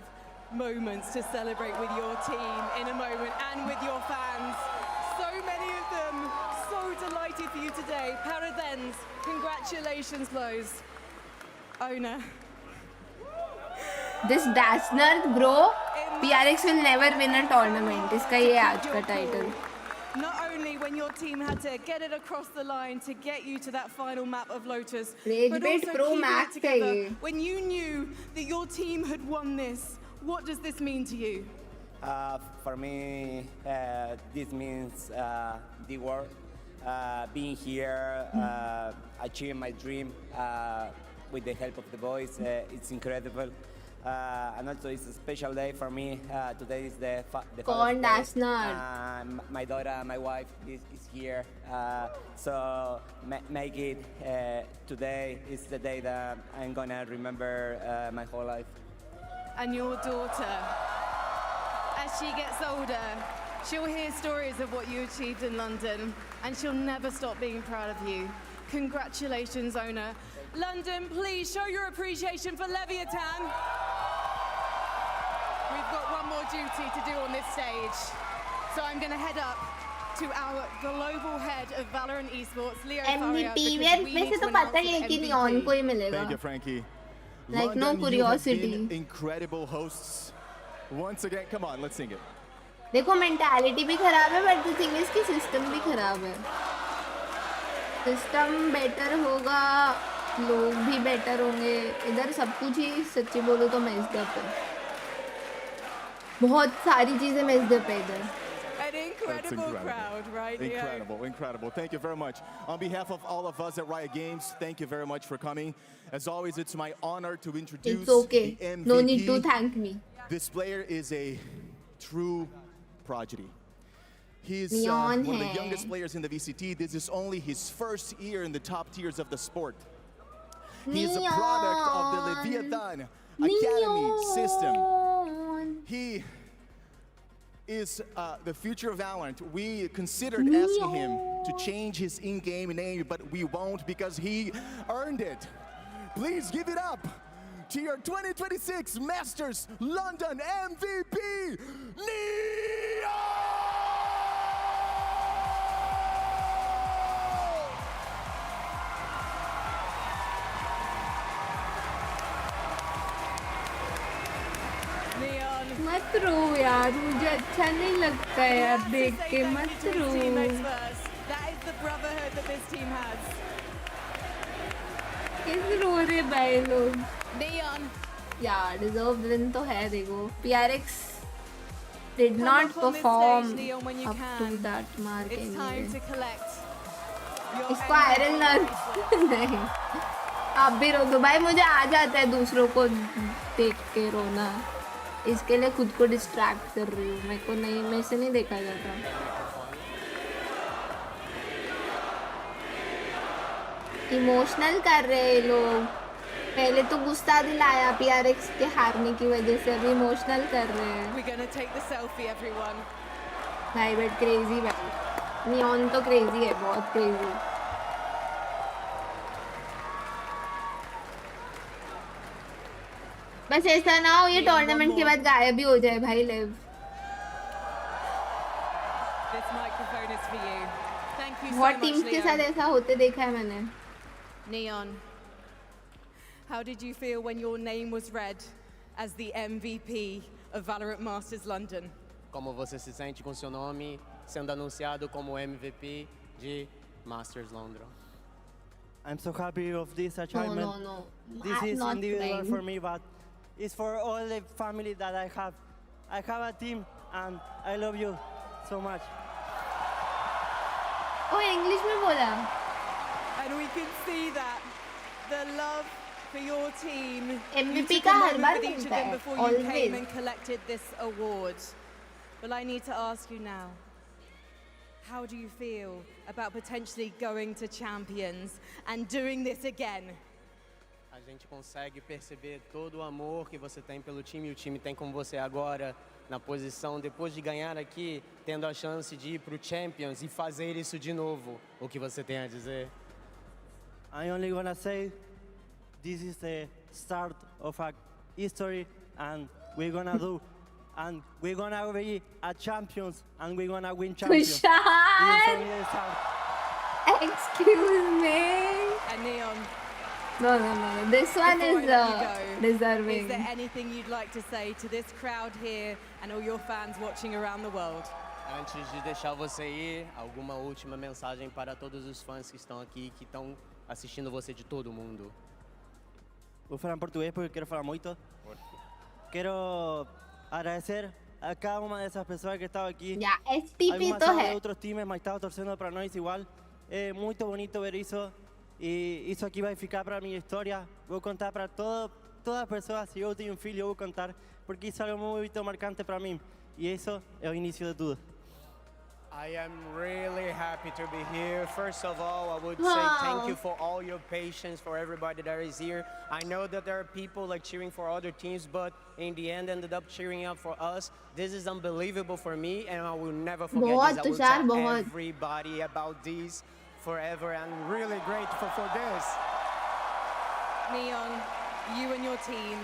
moments to celebrate with your team in a moment and with your fans. So many of them so delighted for you today. Parabéns, congratulations, Lowe's. Owner. This Dasner, bro. PRX will never win a tournament. इसका ये आज का title. Not only when your team had to get it across the line to get you to that final map of Lotus, but also Pro keeping Max it together. When you knew that your team had won this, what does this mean to you? For me, this means the world. Being here, achieving my dream with the help of the boys, it's incredible. And also, it's a special day for me. Today is the Father's Day. My daughter, my wife is here. So make it today is the day that I'm gonna remember my whole life. And your daughter, as she gets older, she'll hear stories of what you achieved in London, and she'll never stop being proud of you. Congratulations, owner. London, please show your appreciation for Leviathan. We've got one more duty to do on this stage. So I'm going to head up to our global head of Valorant Esports, Leo MVP में से तो पता ही है कि neon को ही मिलेगा. Thank you, Frankie. Like London, no curiosity. You have been incredible hosts. Once again, come on, let's sing it. देखो mentality भी खराब है, but the thing is कि system भी खराब है. System better होगा, लोग भी better होंगे. इधर सब कुछ ही सच्ची बोलो तो messed up है. बहुत सारी चीजें messed up है इधर. An incredible crowd, right? Incredible, incredible. Thank you very much. On behalf of all of us at Riot Games, thank you very much for coming. As always, it's my honor to introduce It's okay. the MVP. No need to thank me. This player is a true prodigy. He's Neon one of the hai. youngest players in the VCT. This is only his first year in the top tiers of the sport. He is a product of the Leviathan Academy system. He is the future of Valorant. We considered asking him to change his in-game name, but we won't because he earned it. Please give it up to your 2026 Masters London MVP, Neo! मत रो यार, मुझे अच्छा नहीं लगता है यार देख के, मत रो. That is the brotherhood that this team has. कैसे रो रहे भाई लोग? Neon. यार deserved win तो है देखो. PRX did not perform up to that mark anyway. इसको आयरन नहीं. आप भी रो दो भाई, मुझे आ जाता है दूसरों को देख के रोना. इसके लिए खुद को डिस्ट्रैक्ट कर रही हूँ. मेरे को नहीं, मेरे से नहीं देखा जाता. इमोशनल कर रहे हैं लोग. पहले तो गुस्सा दिलाया PRX के हारने की वजह से, अभी इमोशनल कर रहे हैं. We're gonna take the selfie, everyone. भाई बट क्रेजी भाई. नियॉन तो क्रेजी है, बहुत क्रेजी. बस ऐसा ना हो ये टूर्नामेंट के बाद गायब भी हो जाए भाई लेव. This microphone is for you. Thank you so बहुत much, टीम्स के Leo. साथ ऐसा होते देखा है मैंने. Neon, how did you feel when your name was read as the MVP of Valorant Masters London? Como você se sente com seu nome sendo anunciado como MVP de Masters London? I'm so happy of this achievement. No. This is Not individual playing. for me, but it's for all the family that I have. I have a team, and I love you so much. Oh English में बोला. And we can see that the love for your team. MVP you took का a her moment bar with each of मिलता them है, before you came always. and collected this award. Well, I need to ask you now. How do you feel about potentially going to Champions and doing this again? A gente consegue perceber todo o amor que você tem pelo time e o time tem com você agora na posição, depois de ganhar aqui, tendo a chance de ir para o Champions e fazer isso de novo. O que você tem a dizer? I'm only gonna say this is the start of a history, and we're gonna do. And we're gonna be a champions, and we're gonna win champions. Tushar! Excuse me. And Neon, No. This one before is I let you go, deserving. is there anything you'd like to say to this crowd here and all your fans watching around the world? Antes de deixar você ir, alguma última mensagem para todos os fãs que estão aqui, que estão assistindo você de todo mundo? Vou falar em português porque quero falar muito. Quero agradecer a cada uma dessas pessoas que estão aqui. Ya, es tipito Algumas है. de outros times, mas estavam torcendo para nós igual. É muito bonito ver isso. E isso aqui vai ficar para a minha história. Vou contar para todas as pessoas. Se eu tenho um filho, eu vou contar. Porque isso é muito marcante para mim. E isso é o início de tudo. I am really happy to be here. First of all, I would say thank you for all your patience, for everybody that is here. I know that there are people like cheering for other teams, but in the end ended up cheering up for us. This is unbelievable for me, and I will never forget this. I will tell everybody about this forever. I'm really grateful for this. Neon, you and your team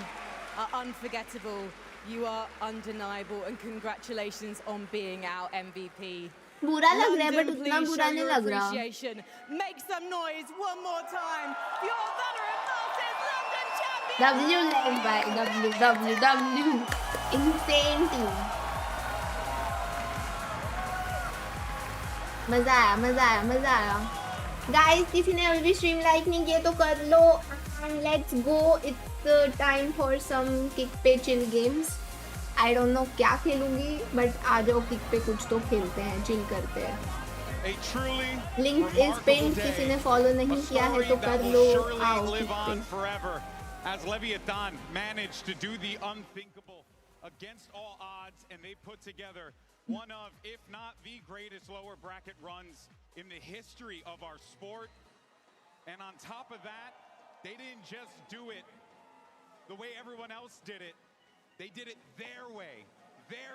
are unforgettable. You are undeniable, and congratulations on being our MVP. बुरा लग रहा है but London, उतना please बुरा show नहीं your लग रहा. appreciation. Make some noise one more time. Your VALORANT Masters London champion. W led by W. Insane team. मजा आया. Guys, किसी ने अभी भी स्ट्रीम लाइक नहीं किया तो कर लो. And let's go. It's time for some kick पे chill games. I don't know क्या खेलूंगी, but आ जाओ किक पे कुछ तो खेलते हैं, चिल करते हैं. Link is pinned. किसी ने follow नहीं किया है तो कर लो. आओ किक पे. As Leviathan managed to do the unthinkable against all odds, and they put together one of, if not the greatest lower bracket runs in the history of our sport. And on top of that, they didn't just do it the way everyone else did it. They did it their way, their